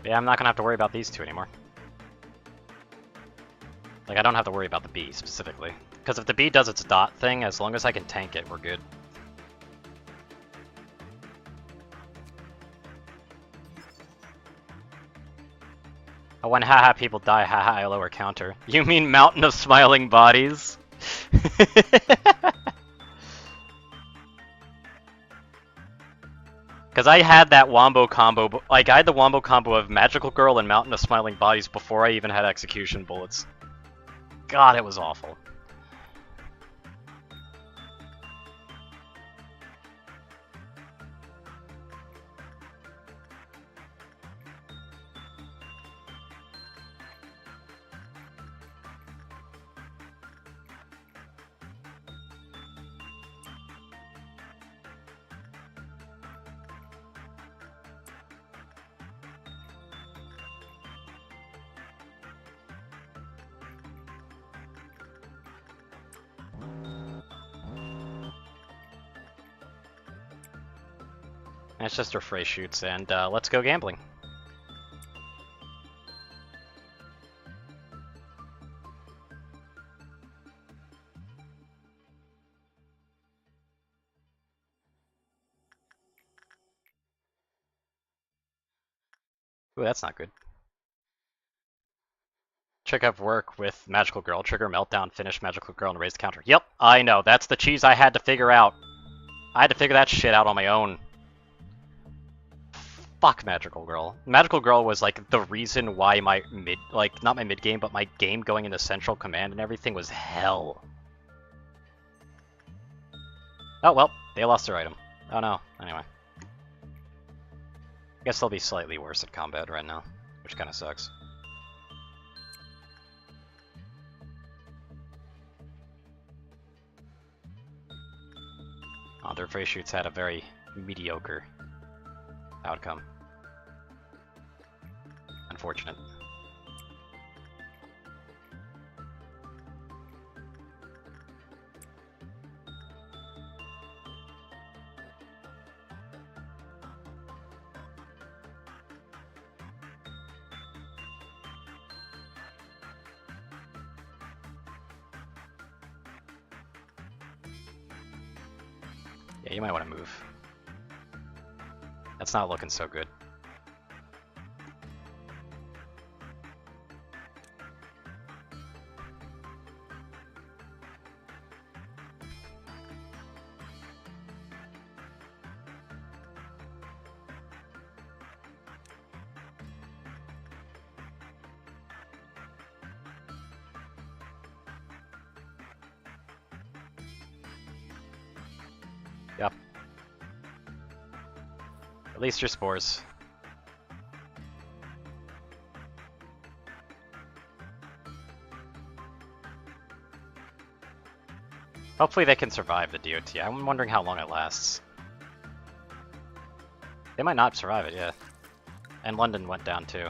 Yeah, I'm not gonna have to worry about these two anymore. Like, I don't have to worry about the bee, specifically. Because if the bee does its dot thing, as long as I can tank it, we're good. Oh, when haha people die, haha I lower counter. You mean Mountain of Smiling Bodies? Because I had that wombo combo, like I had the wombo combo of Magical Girl and Mountain of Smiling Bodies before I even had Execution Bullets. God, it was awful. It's just our Frey shoots, and let's go gambling. Ooh, that's not good. Check up work with Magical Girl, trigger meltdown, finish Magical Girl, and raise the counter. Yep, I know, that's the cheese I had to figure out. I had to figure that shit out on my own. Fuck Magical Girl. Magical Girl was like the reason why my not my mid game, but my game going into Central Command and everything was hell. Oh well, they lost their item. Oh no, anyway. I guess they'll be slightly worse at combat right now, which kinda sucks. Oh, their Frey shoots had a very mediocre outcome. Unfortunate. Yeah, you might want to move. That's not looking so good. Yep. Release your spores. Hopefully they can survive the DOT. I'm wondering how long it lasts. They might not survive it, yeah. And London went down too.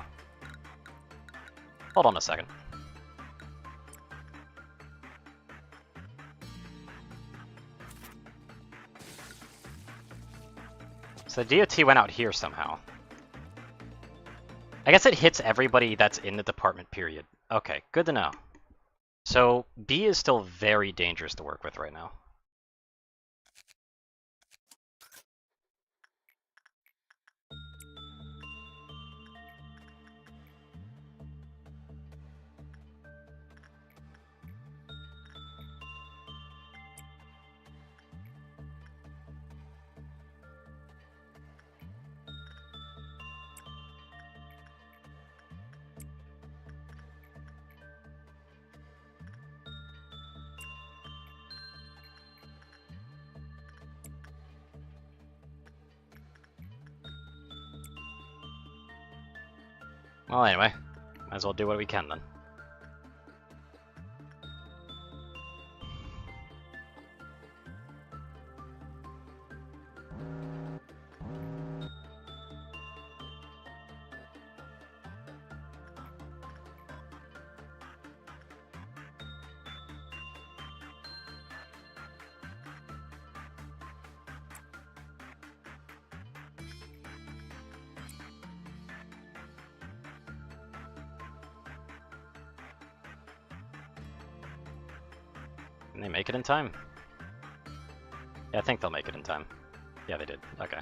Hold on a second. So the DOT went out here somehow. I guess it hits everybody that's in the department, period. Okay, good to know. So B is still very dangerous to work with right now. Well, anyway, might as well do what we can then. Can they make it in time? Yeah, I think they'll make it in time. Yeah, they did. Okay.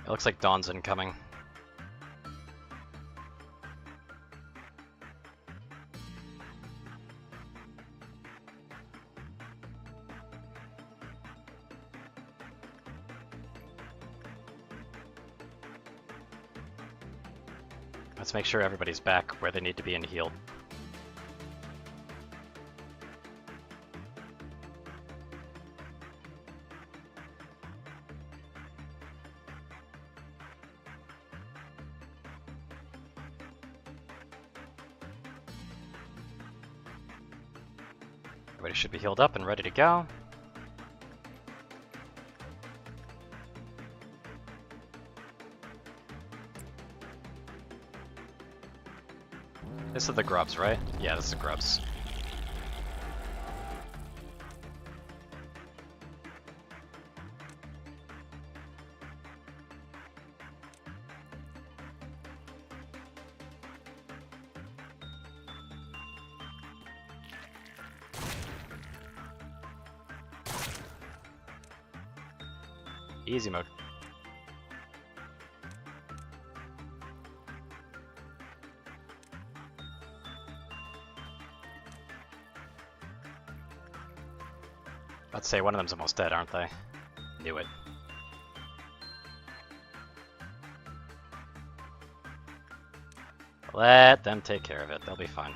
It looks like Dawn's incoming. Let's make sure everybody's back where they need to be and healed. Everybody should be healed up and ready to go. This is the grubs, right? Yeah, this is the grubs. Easy mode. Let's say one of them's almost dead, aren't they? Knew it. Let them take care of it. They'll be fine.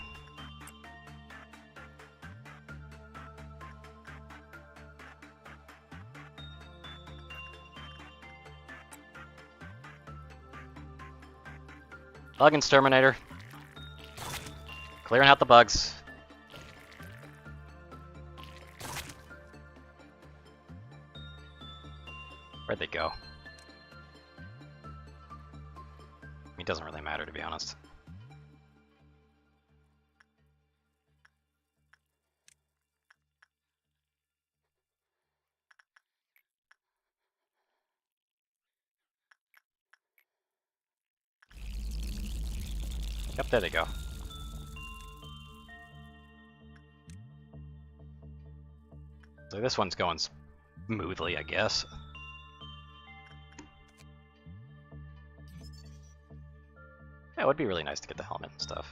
Bug exterminator. Clearing out the bugs. Where'd they go? It doesn't really matter, to be honest. Yep, there they go. So this one's going smoothly, I guess. Yeah, it would be really nice to get the helmet and stuff.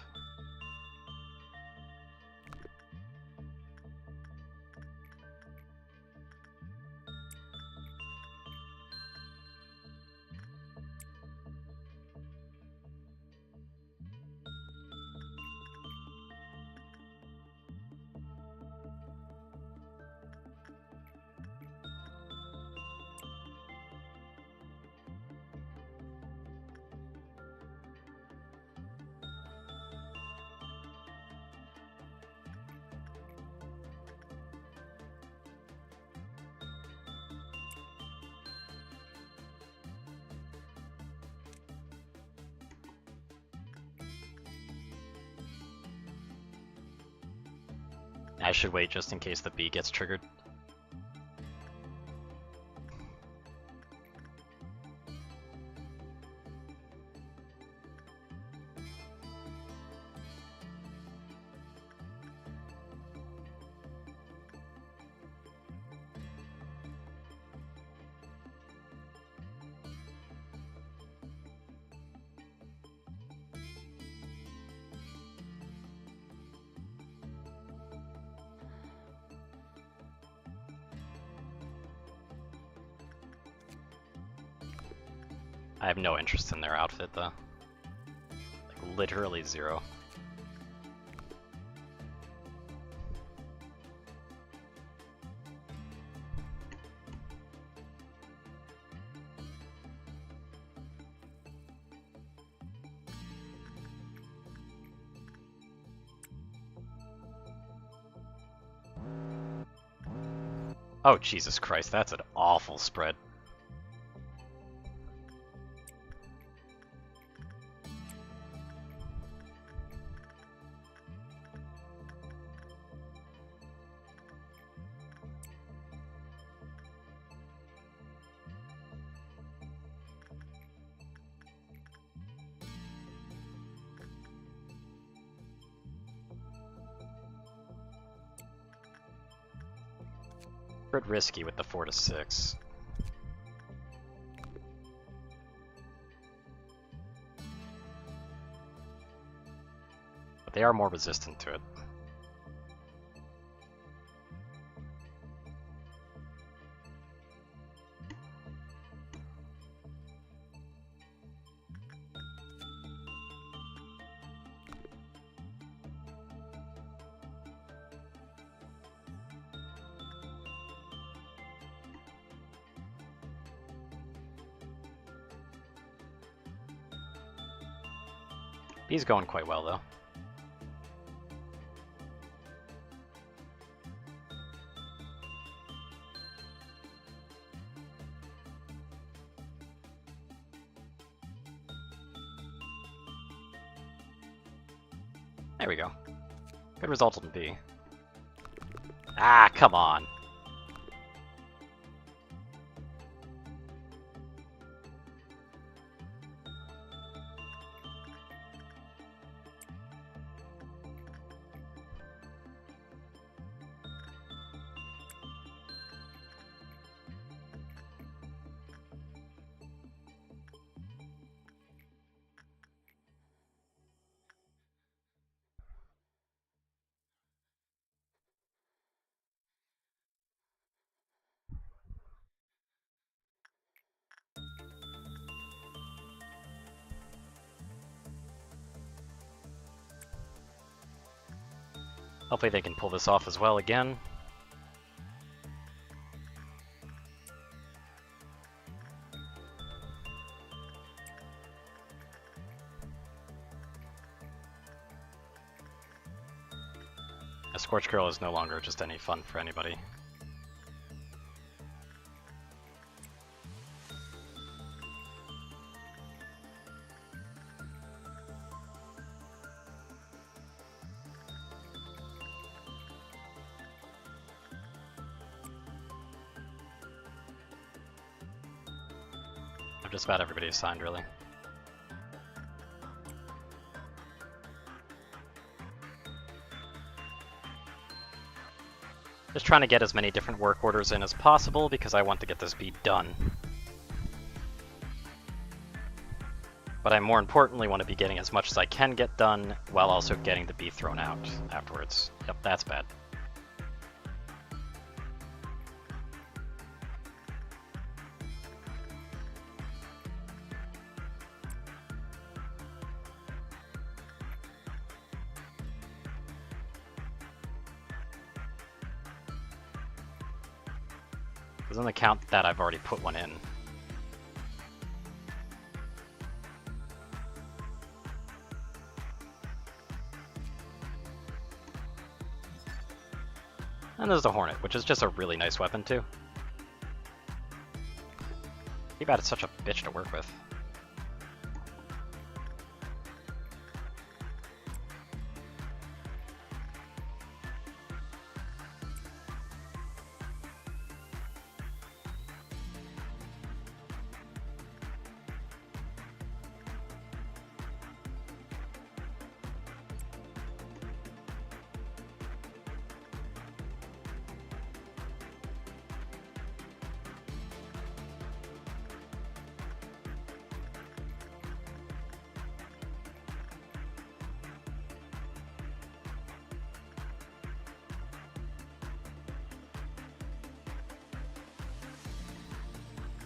I should wait just in case the bee gets triggered. I have no interest in their outfit, though. Like, literally zero. Oh, Jesus Christ, that's an awful spread. Bit risky with the 4 to 6. But they are more resistant to it. He's going quite well, though. There we go. Good result on B. Ah, come on. Hopefully they can pull this off as well again. A Scorch Girl is no longer just any fun for anybody. Just about everybody assigned, really. Just trying to get as many different work orders in as possible because I want to get this beat done. But I more importantly want to be getting as much as I can get done while also getting the beat thrown out afterwards. Yep, that's bad. It doesn't count that I've already put one in. And there's the Hornet, which is just a really nice weapon too. Too bad it's such a bitch to work with.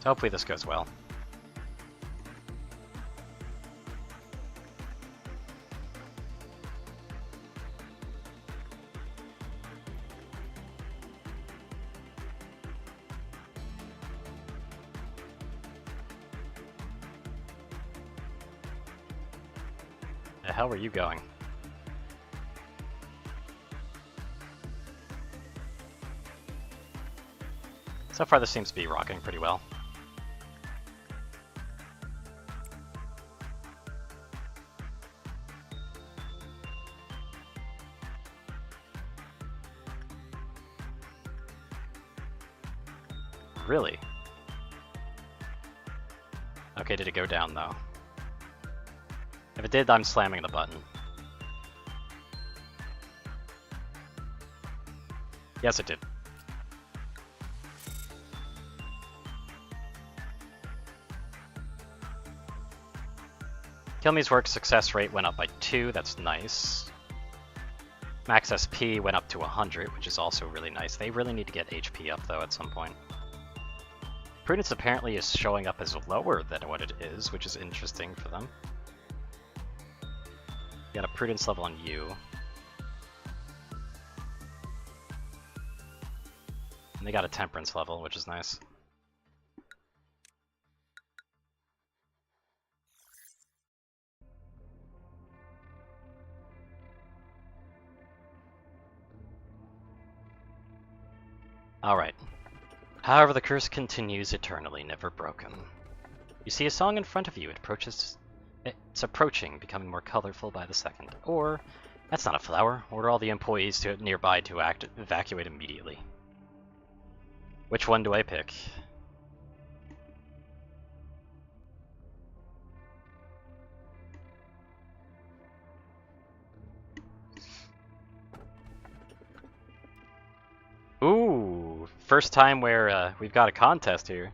So hopefully this goes well. The hell were you going? So far this seems to be rocking pretty well. Really? Okay, did it go down though? If it did, I'm slamming the button. Yes, it did. Kill Me's work success rate went up by 2, that's nice. Max SP went up to 100, which is also really nice. They really need to get HP up though at some point. Prudence apparently is showing up as lower than what it is, which is interesting for them. You got a Prudence level on you. And they got a Temperance level, which is nice. Alright. However, the curse continues eternally, never broken. You see a song in front of you. It's approaching, becoming more colorful by the second. Or, that's not a flower. Order all the employees nearby to evacuate immediately. Which one do I pick? Ooh, first time where we've got a contest here.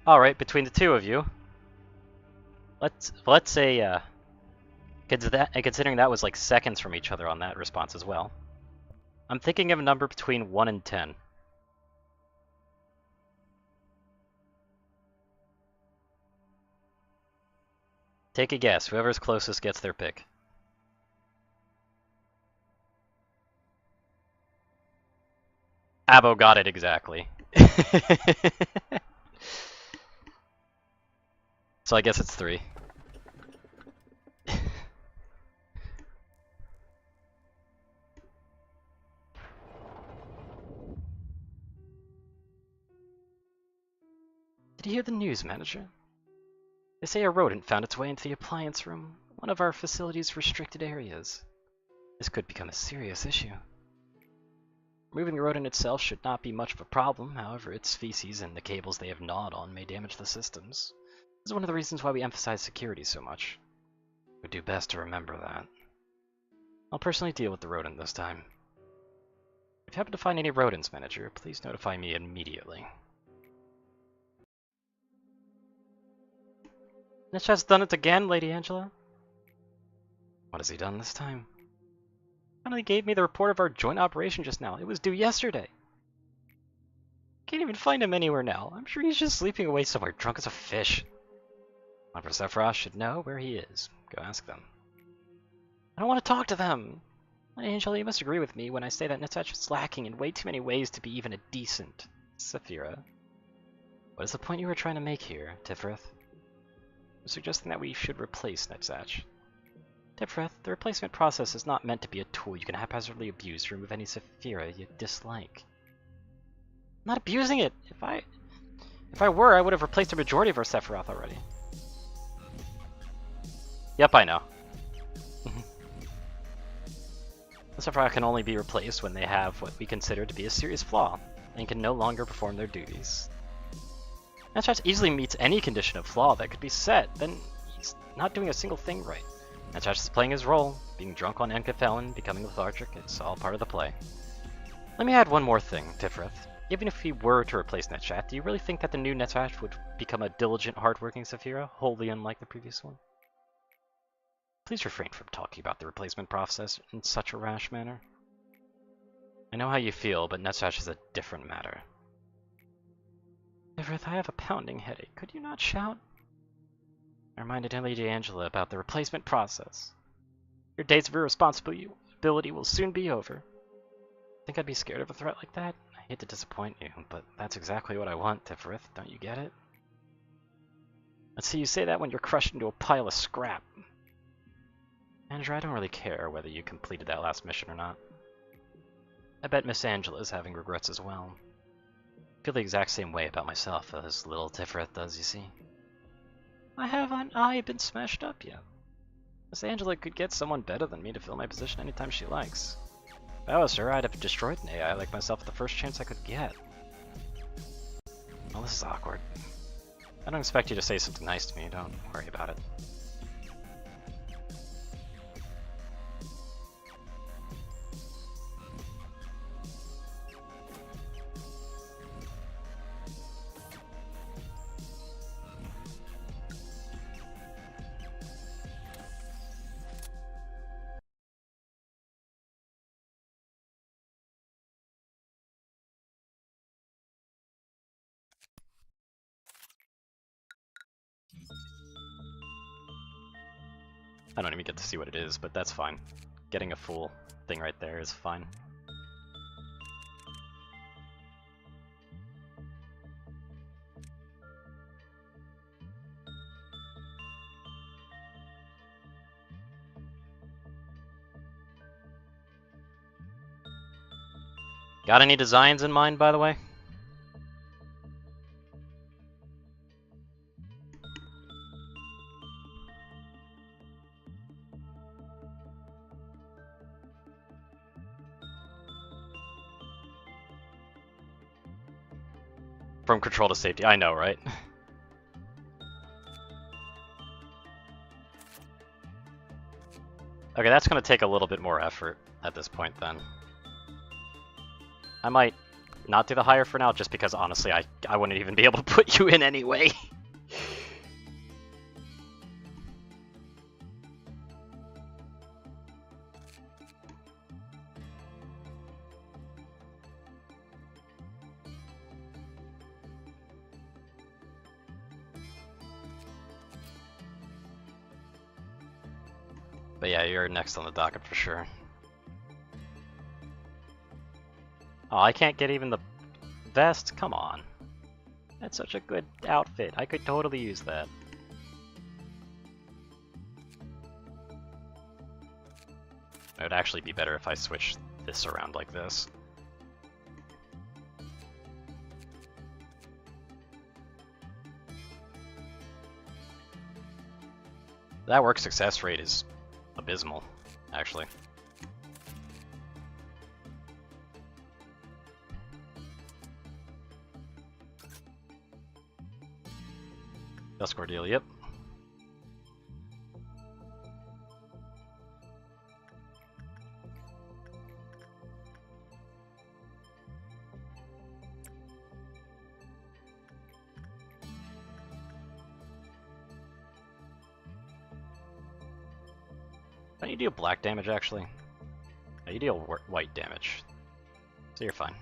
Alright, between the two of you. Let's say, considering that was like seconds from each other on that response as well. I'm thinking of a number between 1 and 10. Take a guess. Whoever's closest gets their pick. Abo got it exactly. So I guess it's 3. Did you hear the news, manager? They say a rodent found its way into the appliance room, one of our facility's restricted areas. This could become a serious issue. Removing the rodent itself should not be much of a problem, however its feces and the cables they have gnawed on may damage the systems. This is one of the reasons why we emphasize security so much. We'd do best to remember that. I'll personally deal with the rodent this time. If you happen to find any rodents, manager, please notify me immediately. Nishad's done it again, Lady Angela. What has he done this time? Finally gave me the report of our joint operation just now. It was due yesterday. Can't even find him anywhere now. I'm sure he's just sleeping away somewhere, drunk as a fish. Whoever Sephiroth should know where he is. Go ask them. I don't want to talk to them. Angela, you must agree with me when I say that Nitsuch is lacking in way too many ways to be even a decent Sephiroth. What is the point you were trying to make here, Tifrith? I'm suggesting that we should replace Nitsuch. Tifrith, the replacement process is not meant to be a tool you can haphazardly abuse to remove any Sephiroth you dislike. I'm not abusing it! If I were, I would have replaced a majority of our Sephiroth already. Yep, I know. The Sephiroth can only be replaced when they have what we consider to be a serious flaw, and can no longer perform their duties. Nitsuch easily meets any condition of flaw that could be set, then he's not doing a single thing right. Nitsuch is playing his role, being drunk on Enkephalin, becoming lethargic, it's all part of the play. Let me add one more thing, Tifrith. Even if we were to replace Nitsuch, do you really think that the new Nitsuch would become a diligent, hardworking Sephiroth, wholly unlike the previous one? Please refrain from talking about the replacement process in such a rash manner. I know how you feel, but Nitsuch is a different matter. Tifrith, I have a pounding headache. Could you not shout? I reminded Lady Angela about the replacement process. Your days of irresponsibility will soon be over. Think I'd be scared of a threat like that? I hate to disappoint you, but that's exactly what I want, Tifrith. Don't you get it? Let's see you say that when you're crushed into a pile of scrap. Andrew, I don't really care whether you completed that last mission or not. I bet Miss Angela is having regrets as well. I feel the exact same way about myself as little Tiferet does, you see. Haven't I been smashed up yet? Miss Angela could get someone better than me to fill my position anytime she likes. If I was her, I'd have destroyed an AI like myself at the first chance I could get. Well, this is awkward. I don't expect you to say something nice to me, don't worry about it. I don't even get to see what it is, but that's fine. Getting a full thing right there is fine. Got any designs in mind, by the way? From control to safety, I know, right? Okay, that's gonna take a little bit more effort at this point then. I might not do the hire for now, just because honestly I wouldn't even be able to put you in anyway. But yeah, you're next on the docket for sure. Oh, I can't get even the vest? Come on. That's such a good outfit. I could totally use that. It would actually be better if I switched this around like this. That work success rate is abysmal, actually. Best score deal, yep. Don't you deal black damage, actually? No, you deal white damage. So you're fine.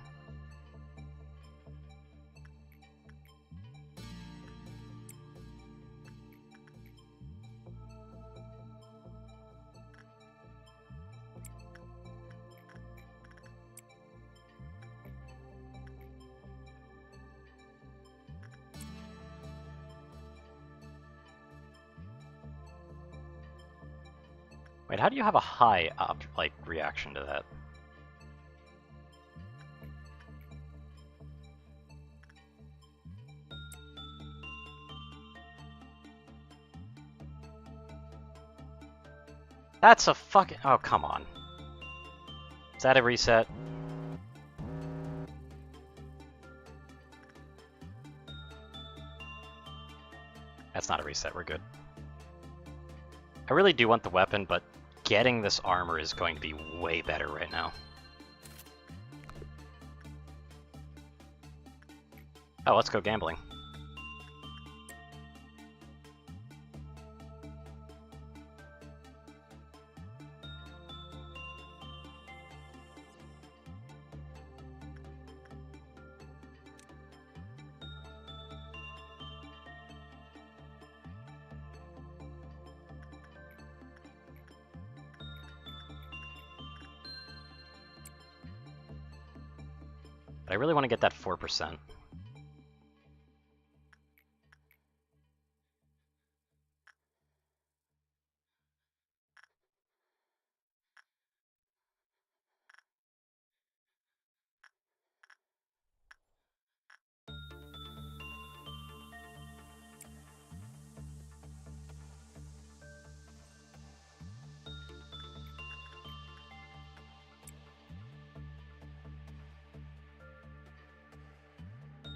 Wait, how do you have a high reaction to that? That's a fucking... Oh, come on. Is that a reset? That's not a reset, we're good. I really do want the weapon, but getting this armor is going to be way better right now. Oh, let's go gambling. But I really want to get that 4%.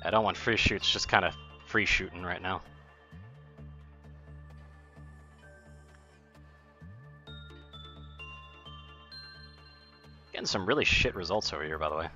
I don't want free shoots, just kind of free shooting right now. Getting some really shit results over here, by the way.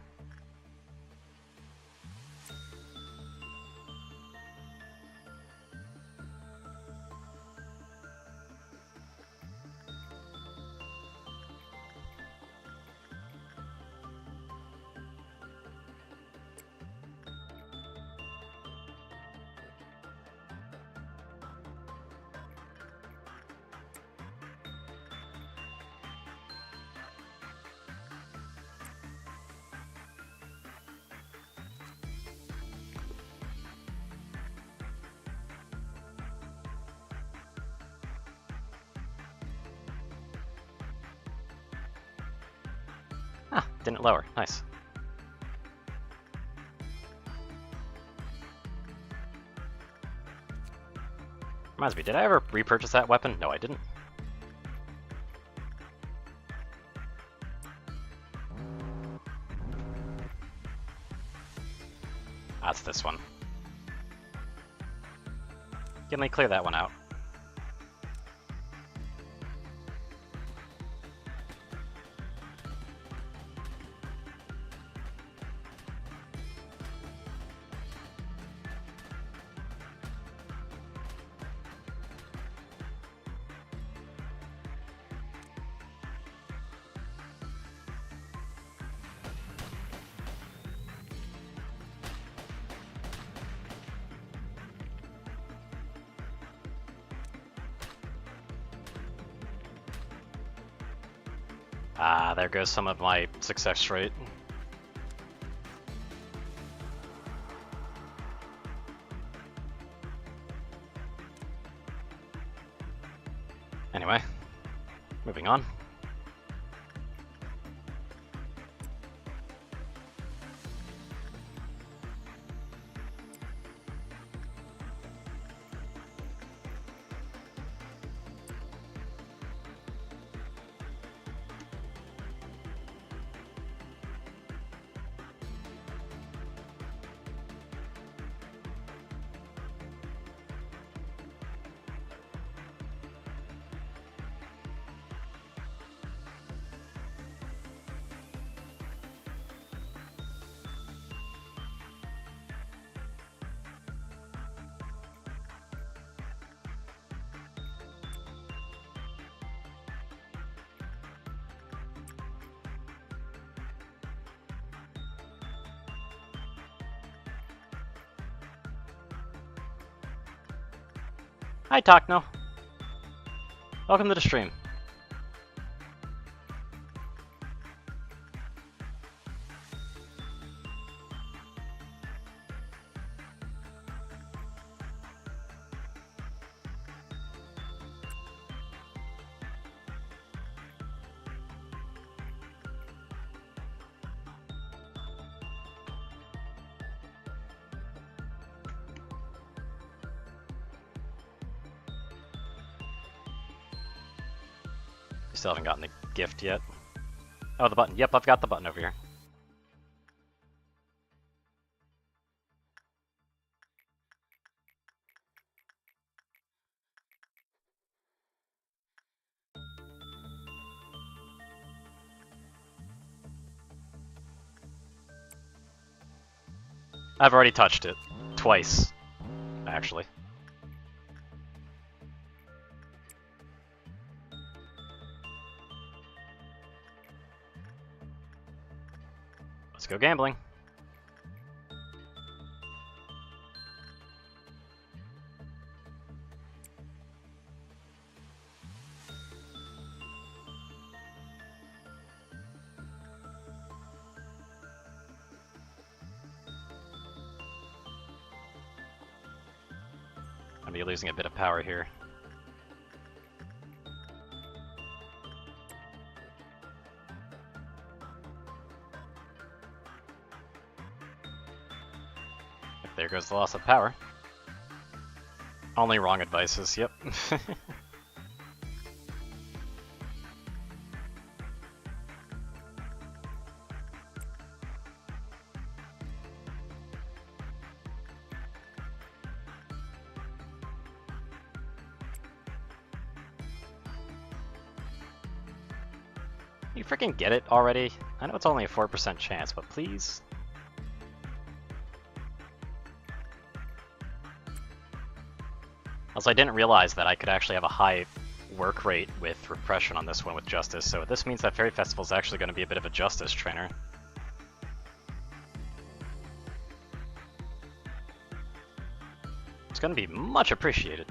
Ah, didn't lower. Nice. Reminds me, did I ever repurchase that weapon? No, I didn't. That's this one. Let me clear that one out. Ah, there goes some of my success rate. Anyway, moving on. Hi, Takno. Welcome to the stream. Still haven't gotten the gift yet. Oh, the button. Yep, I've got the button over here. I've already touched it. Twice, actually. Let's go gambling. I'm gonna be losing a bit of power here. There goes the loss of power. Only wrong advices, yep. You freaking get it already? I know it's only a 4% chance, but please. Also, I didn't realize that I could actually have a high work rate with repression on this one with justice, so this means that Fairy Festival is actually going to be a bit of a justice trainer. It's going to be much appreciated.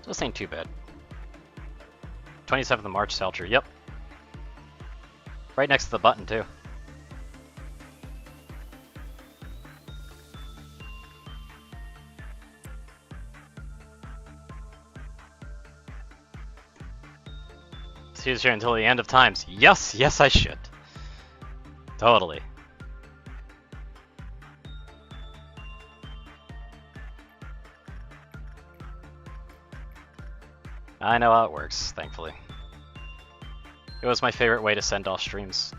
This ain't too bad. 27th of March, Selcher, yep. Right next to the button, too. See you here until the end of times. Yes, yes I should. Totally. I know how it works, thankfully. It was my favorite way to send off streams.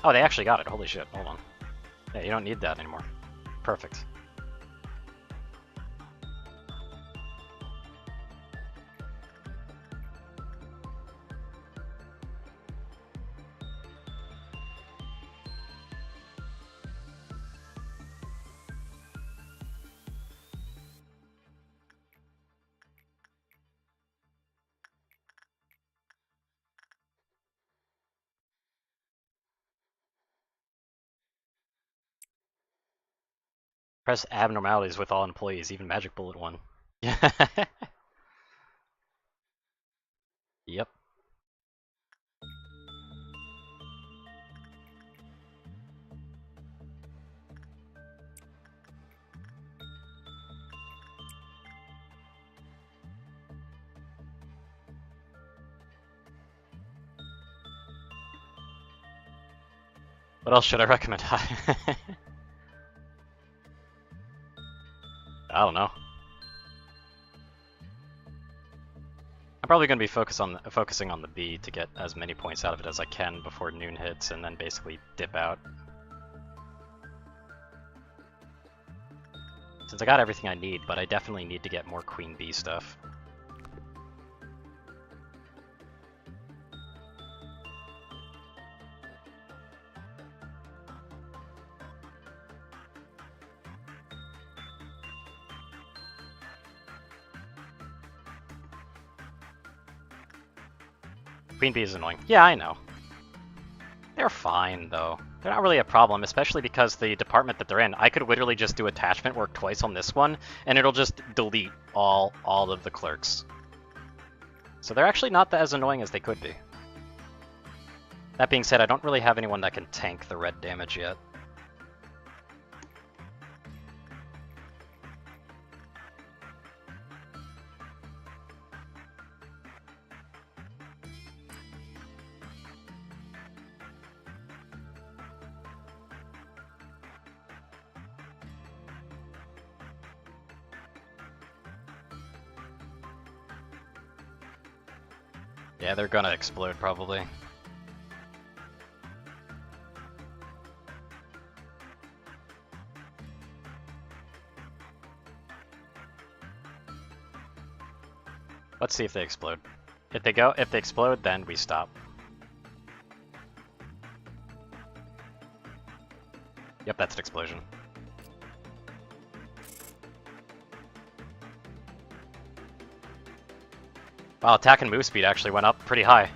Oh, they actually got it. Holy shit. Hold on. Yeah, you don't need that anymore. Perfect. Press abnormalities with all employees, even Magic Bullet 1. Yep. What else should I recommend? I don't know. I'm probably going to be focusing on the B to get as many points out of it as I can before noon hits, and then basically dip out. Since I got everything I need, but I definitely need to get more Queen Bee stuff. Queen Bee is annoying. Yeah, I know. They're fine, though. They're not really a problem, especially because the department that they're in, I could literally just do attachment work twice on this one, and it'll just delete all of the clerks. So they're actually not as annoying as they could be. That being said, I don't really have anyone that can tank the red damage yet. Yeah, they're gonna explode probably. Let's see if they explode. If they explode, then we stop. Yep, that's an explosion. Wow, attack and move speed actually went up pretty high.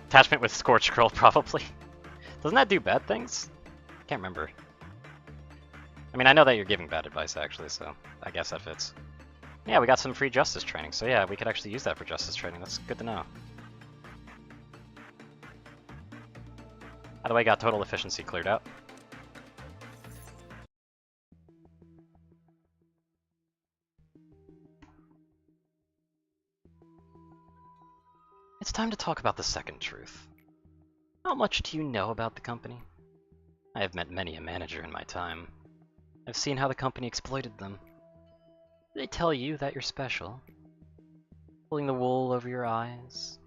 Attachment with Scorch Curl, probably. Doesn't that do bad things? Can't remember. I mean, I know that you're giving bad advice, actually, so I guess that fits. Yeah, we got some free justice training, so yeah, we could actually use that for justice training. That's good to know. By the way, got total efficiency cleared out. It's time to talk about the second truth. How much do you know about the company? I have met many a manager in my time. I've seen how the company exploited them. They tell you that you're special, pulling the wool over your eyes,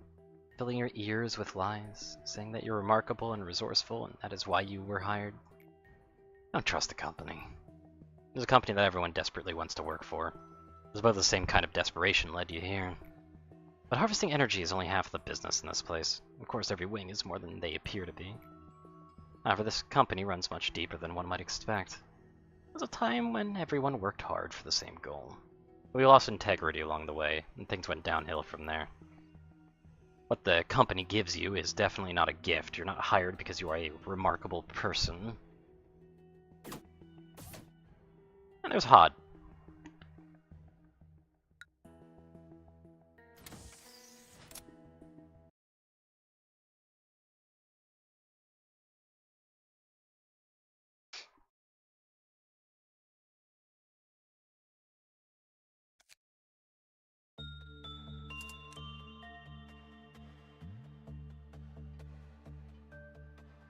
filling your ears with lies, saying that you're remarkable and resourceful and that is why you were hired. Don't trust the company. It's a company that everyone desperately wants to work for. It's about the same kind of desperation led you here. But harvesting energy is only half the business in this place. Of course, every wing is more than they appear to be. However, this company runs much deeper than one might expect. There was a time when everyone worked hard for the same goal. But we lost integrity along the way, and things went downhill from there. What the company gives you is definitely not a gift. You're not hired because you are a remarkable person. And there's Hod.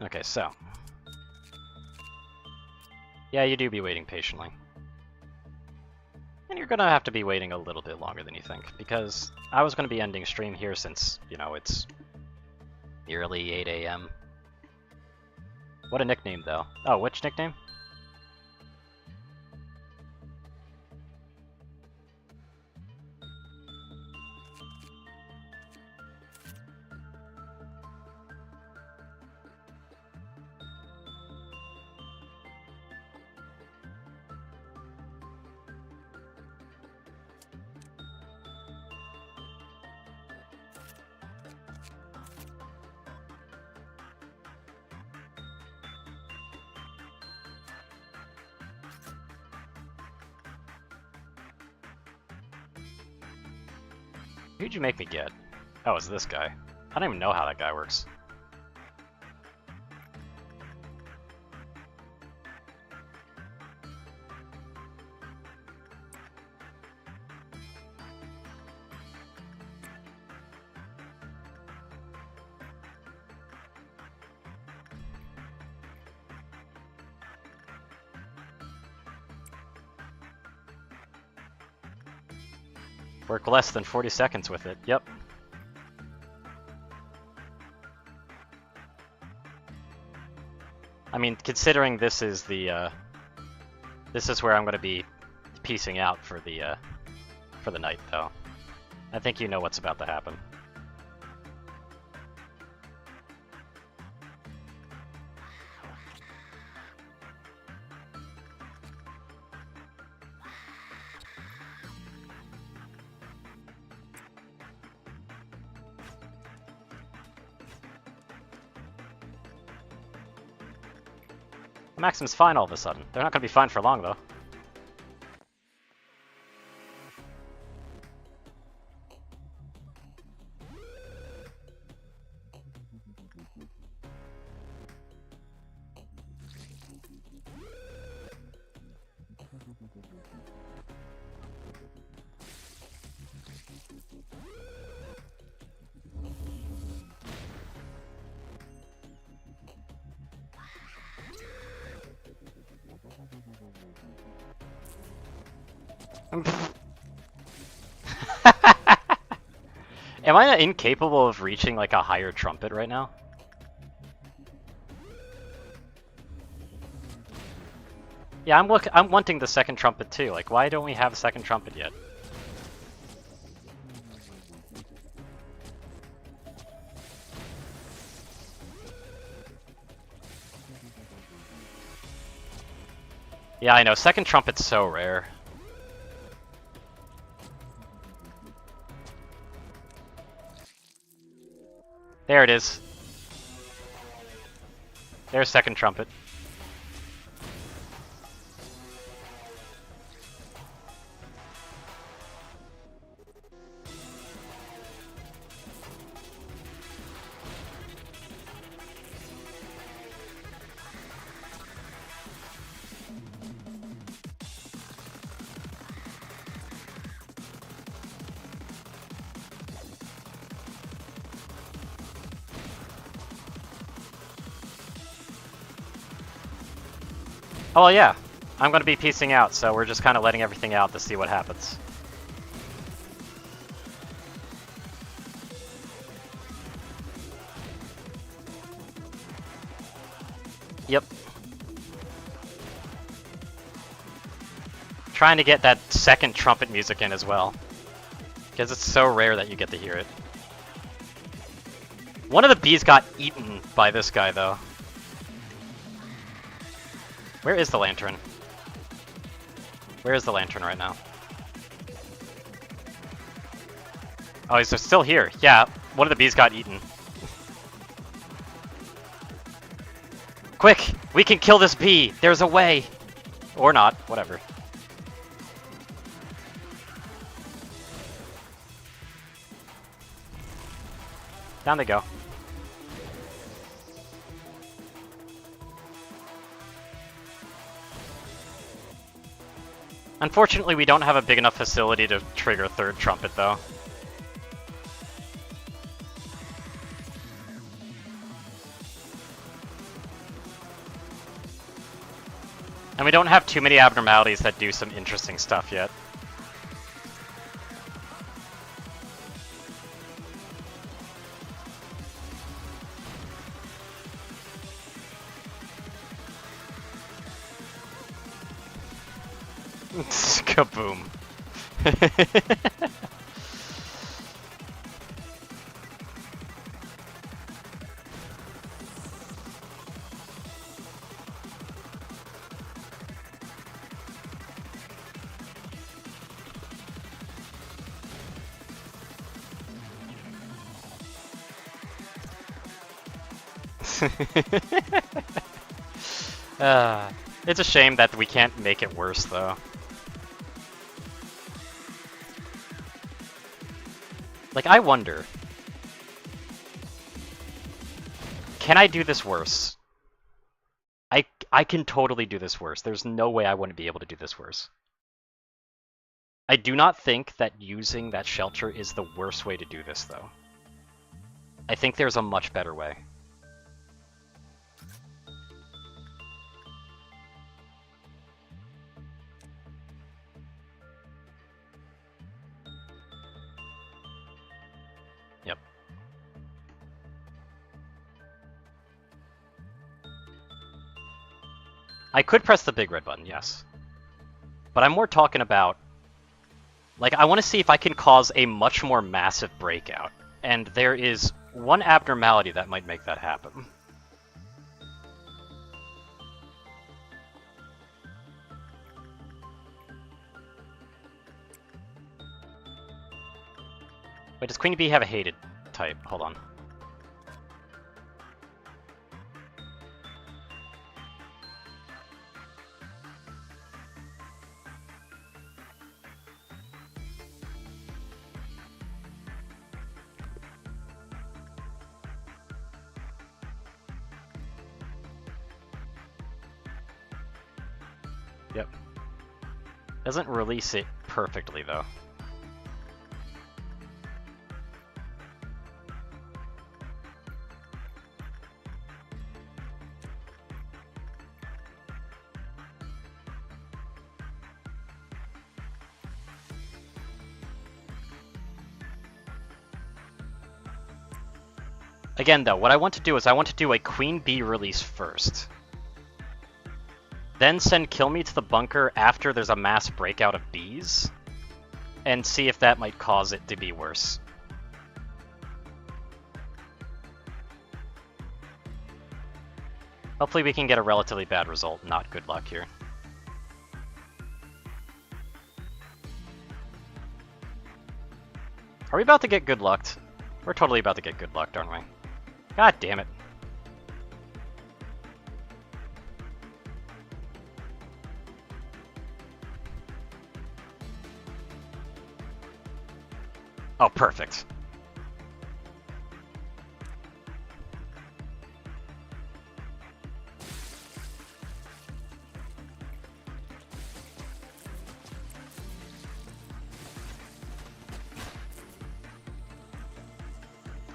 Okay, so. Yeah, you do be waiting patiently. And you're gonna have to be waiting a little bit longer than you think, because I was gonna be ending stream here since, you know, it's nearly 8 AM. What a nickname, though. Oh, which nickname? Who'd you make me get? Oh, it's this guy. I don't even know how that guy works. Work less than 40 seconds with it, yep. I mean, considering this is the, this is where I'm gonna be piecing out for the night, though. I think you know what's about to happen. Maxim's fine all of a sudden. They're not gonna be fine for long, though. Am I incapable of reaching like a higher trumpet right now? Yeah, I'm wanting the second trumpet too. Like, why don't we have a second trumpet yet? Yeah, I know. Second trumpet's so rare. There it is. There's second trumpet. Oh, well, yeah. I'm going to be piecing out, so we're just kind of letting everything out to see what happens. Yep. Trying to get that second trumpet music in as well. Because it's so rare that you get to hear it. One of the bees got eaten by this guy, though. Where is the lantern? Where is the lantern right now? Oh, he's still here. Yeah, one of the bees got eaten. Quick! We can kill this bee! There's a way! Or not, whatever. Down they go. Unfortunately, we don't have a big enough facility to trigger third trumpet, though. And we don't have too many abnormalities that do some interesting stuff yet. Kaboom. It's a shame that we can't make it worse, though. Like, I wonder, can I do this worse? I can totally do this worse. There's no way I wouldn't be able to do this worse. I do not think that using that shelter is the worst way to do this, though. I think there's a much better way. Yep. I could press the big red button, yes. But I'm more talking about, like, I want to see if I can cause a much more massive breakout. And there is one abnormality that might make that happen. Wait, does Queen Bee have a hated type? Hold on. Yep. Doesn't release it perfectly, though. Again, though, what I want to do is I want to do a Queen Bee release first. Then send Kill Me to the bunker after there's a mass breakout of bees, and see if that might cause it to be worse. Hopefully we can get a relatively bad result, not good luck here. Are we about to get good lucked? We're totally about to get good lucked, aren't we? God damn it. Oh, perfect.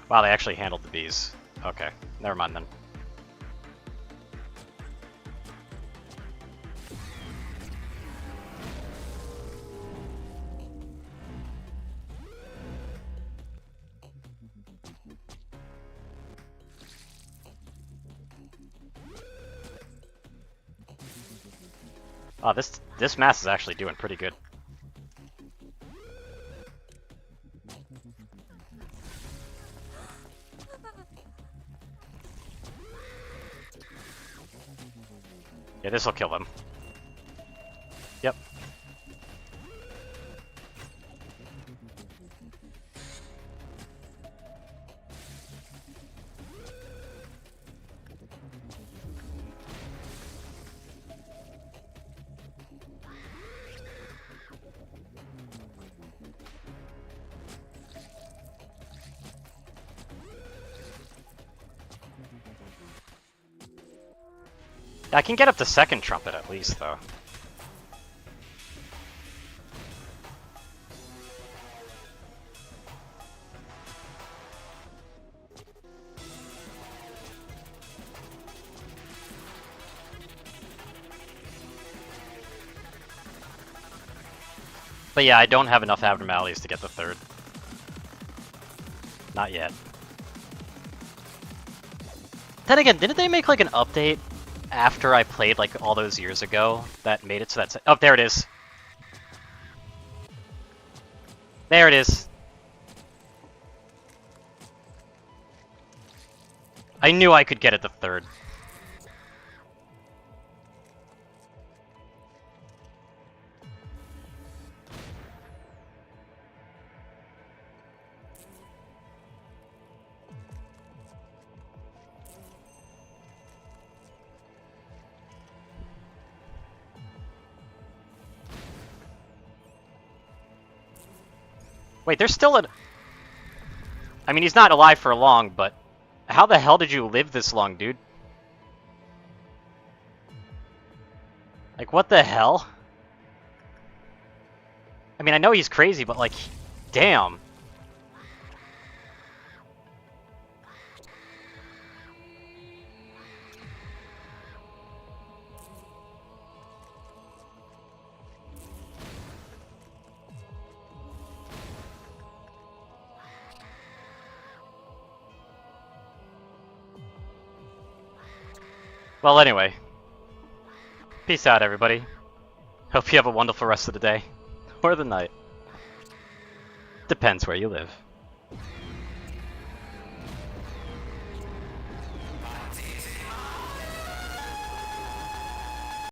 Wow, they actually handled the bees. Okay, never mind then. Oh, this mass is actually doing pretty good. Yeah, this'll kill them. Yep. I can get up to second trumpet at least, though. But yeah, I don't have enough abnormalities to get the third. Not yet. Then again, didn't they make like an update after I played like all those years ago that made it so that's... Oh, there it is. There it is. I knew I could get it the third. Wait, there's still a... I mean, he's not alive for long, but how the hell did you live this long, dude? Like, what the hell? I mean, I know he's crazy, but like, damn. Well, anyway. Peace out, everybody. Hope you have a wonderful rest of the day. Or the night. Depends where you live.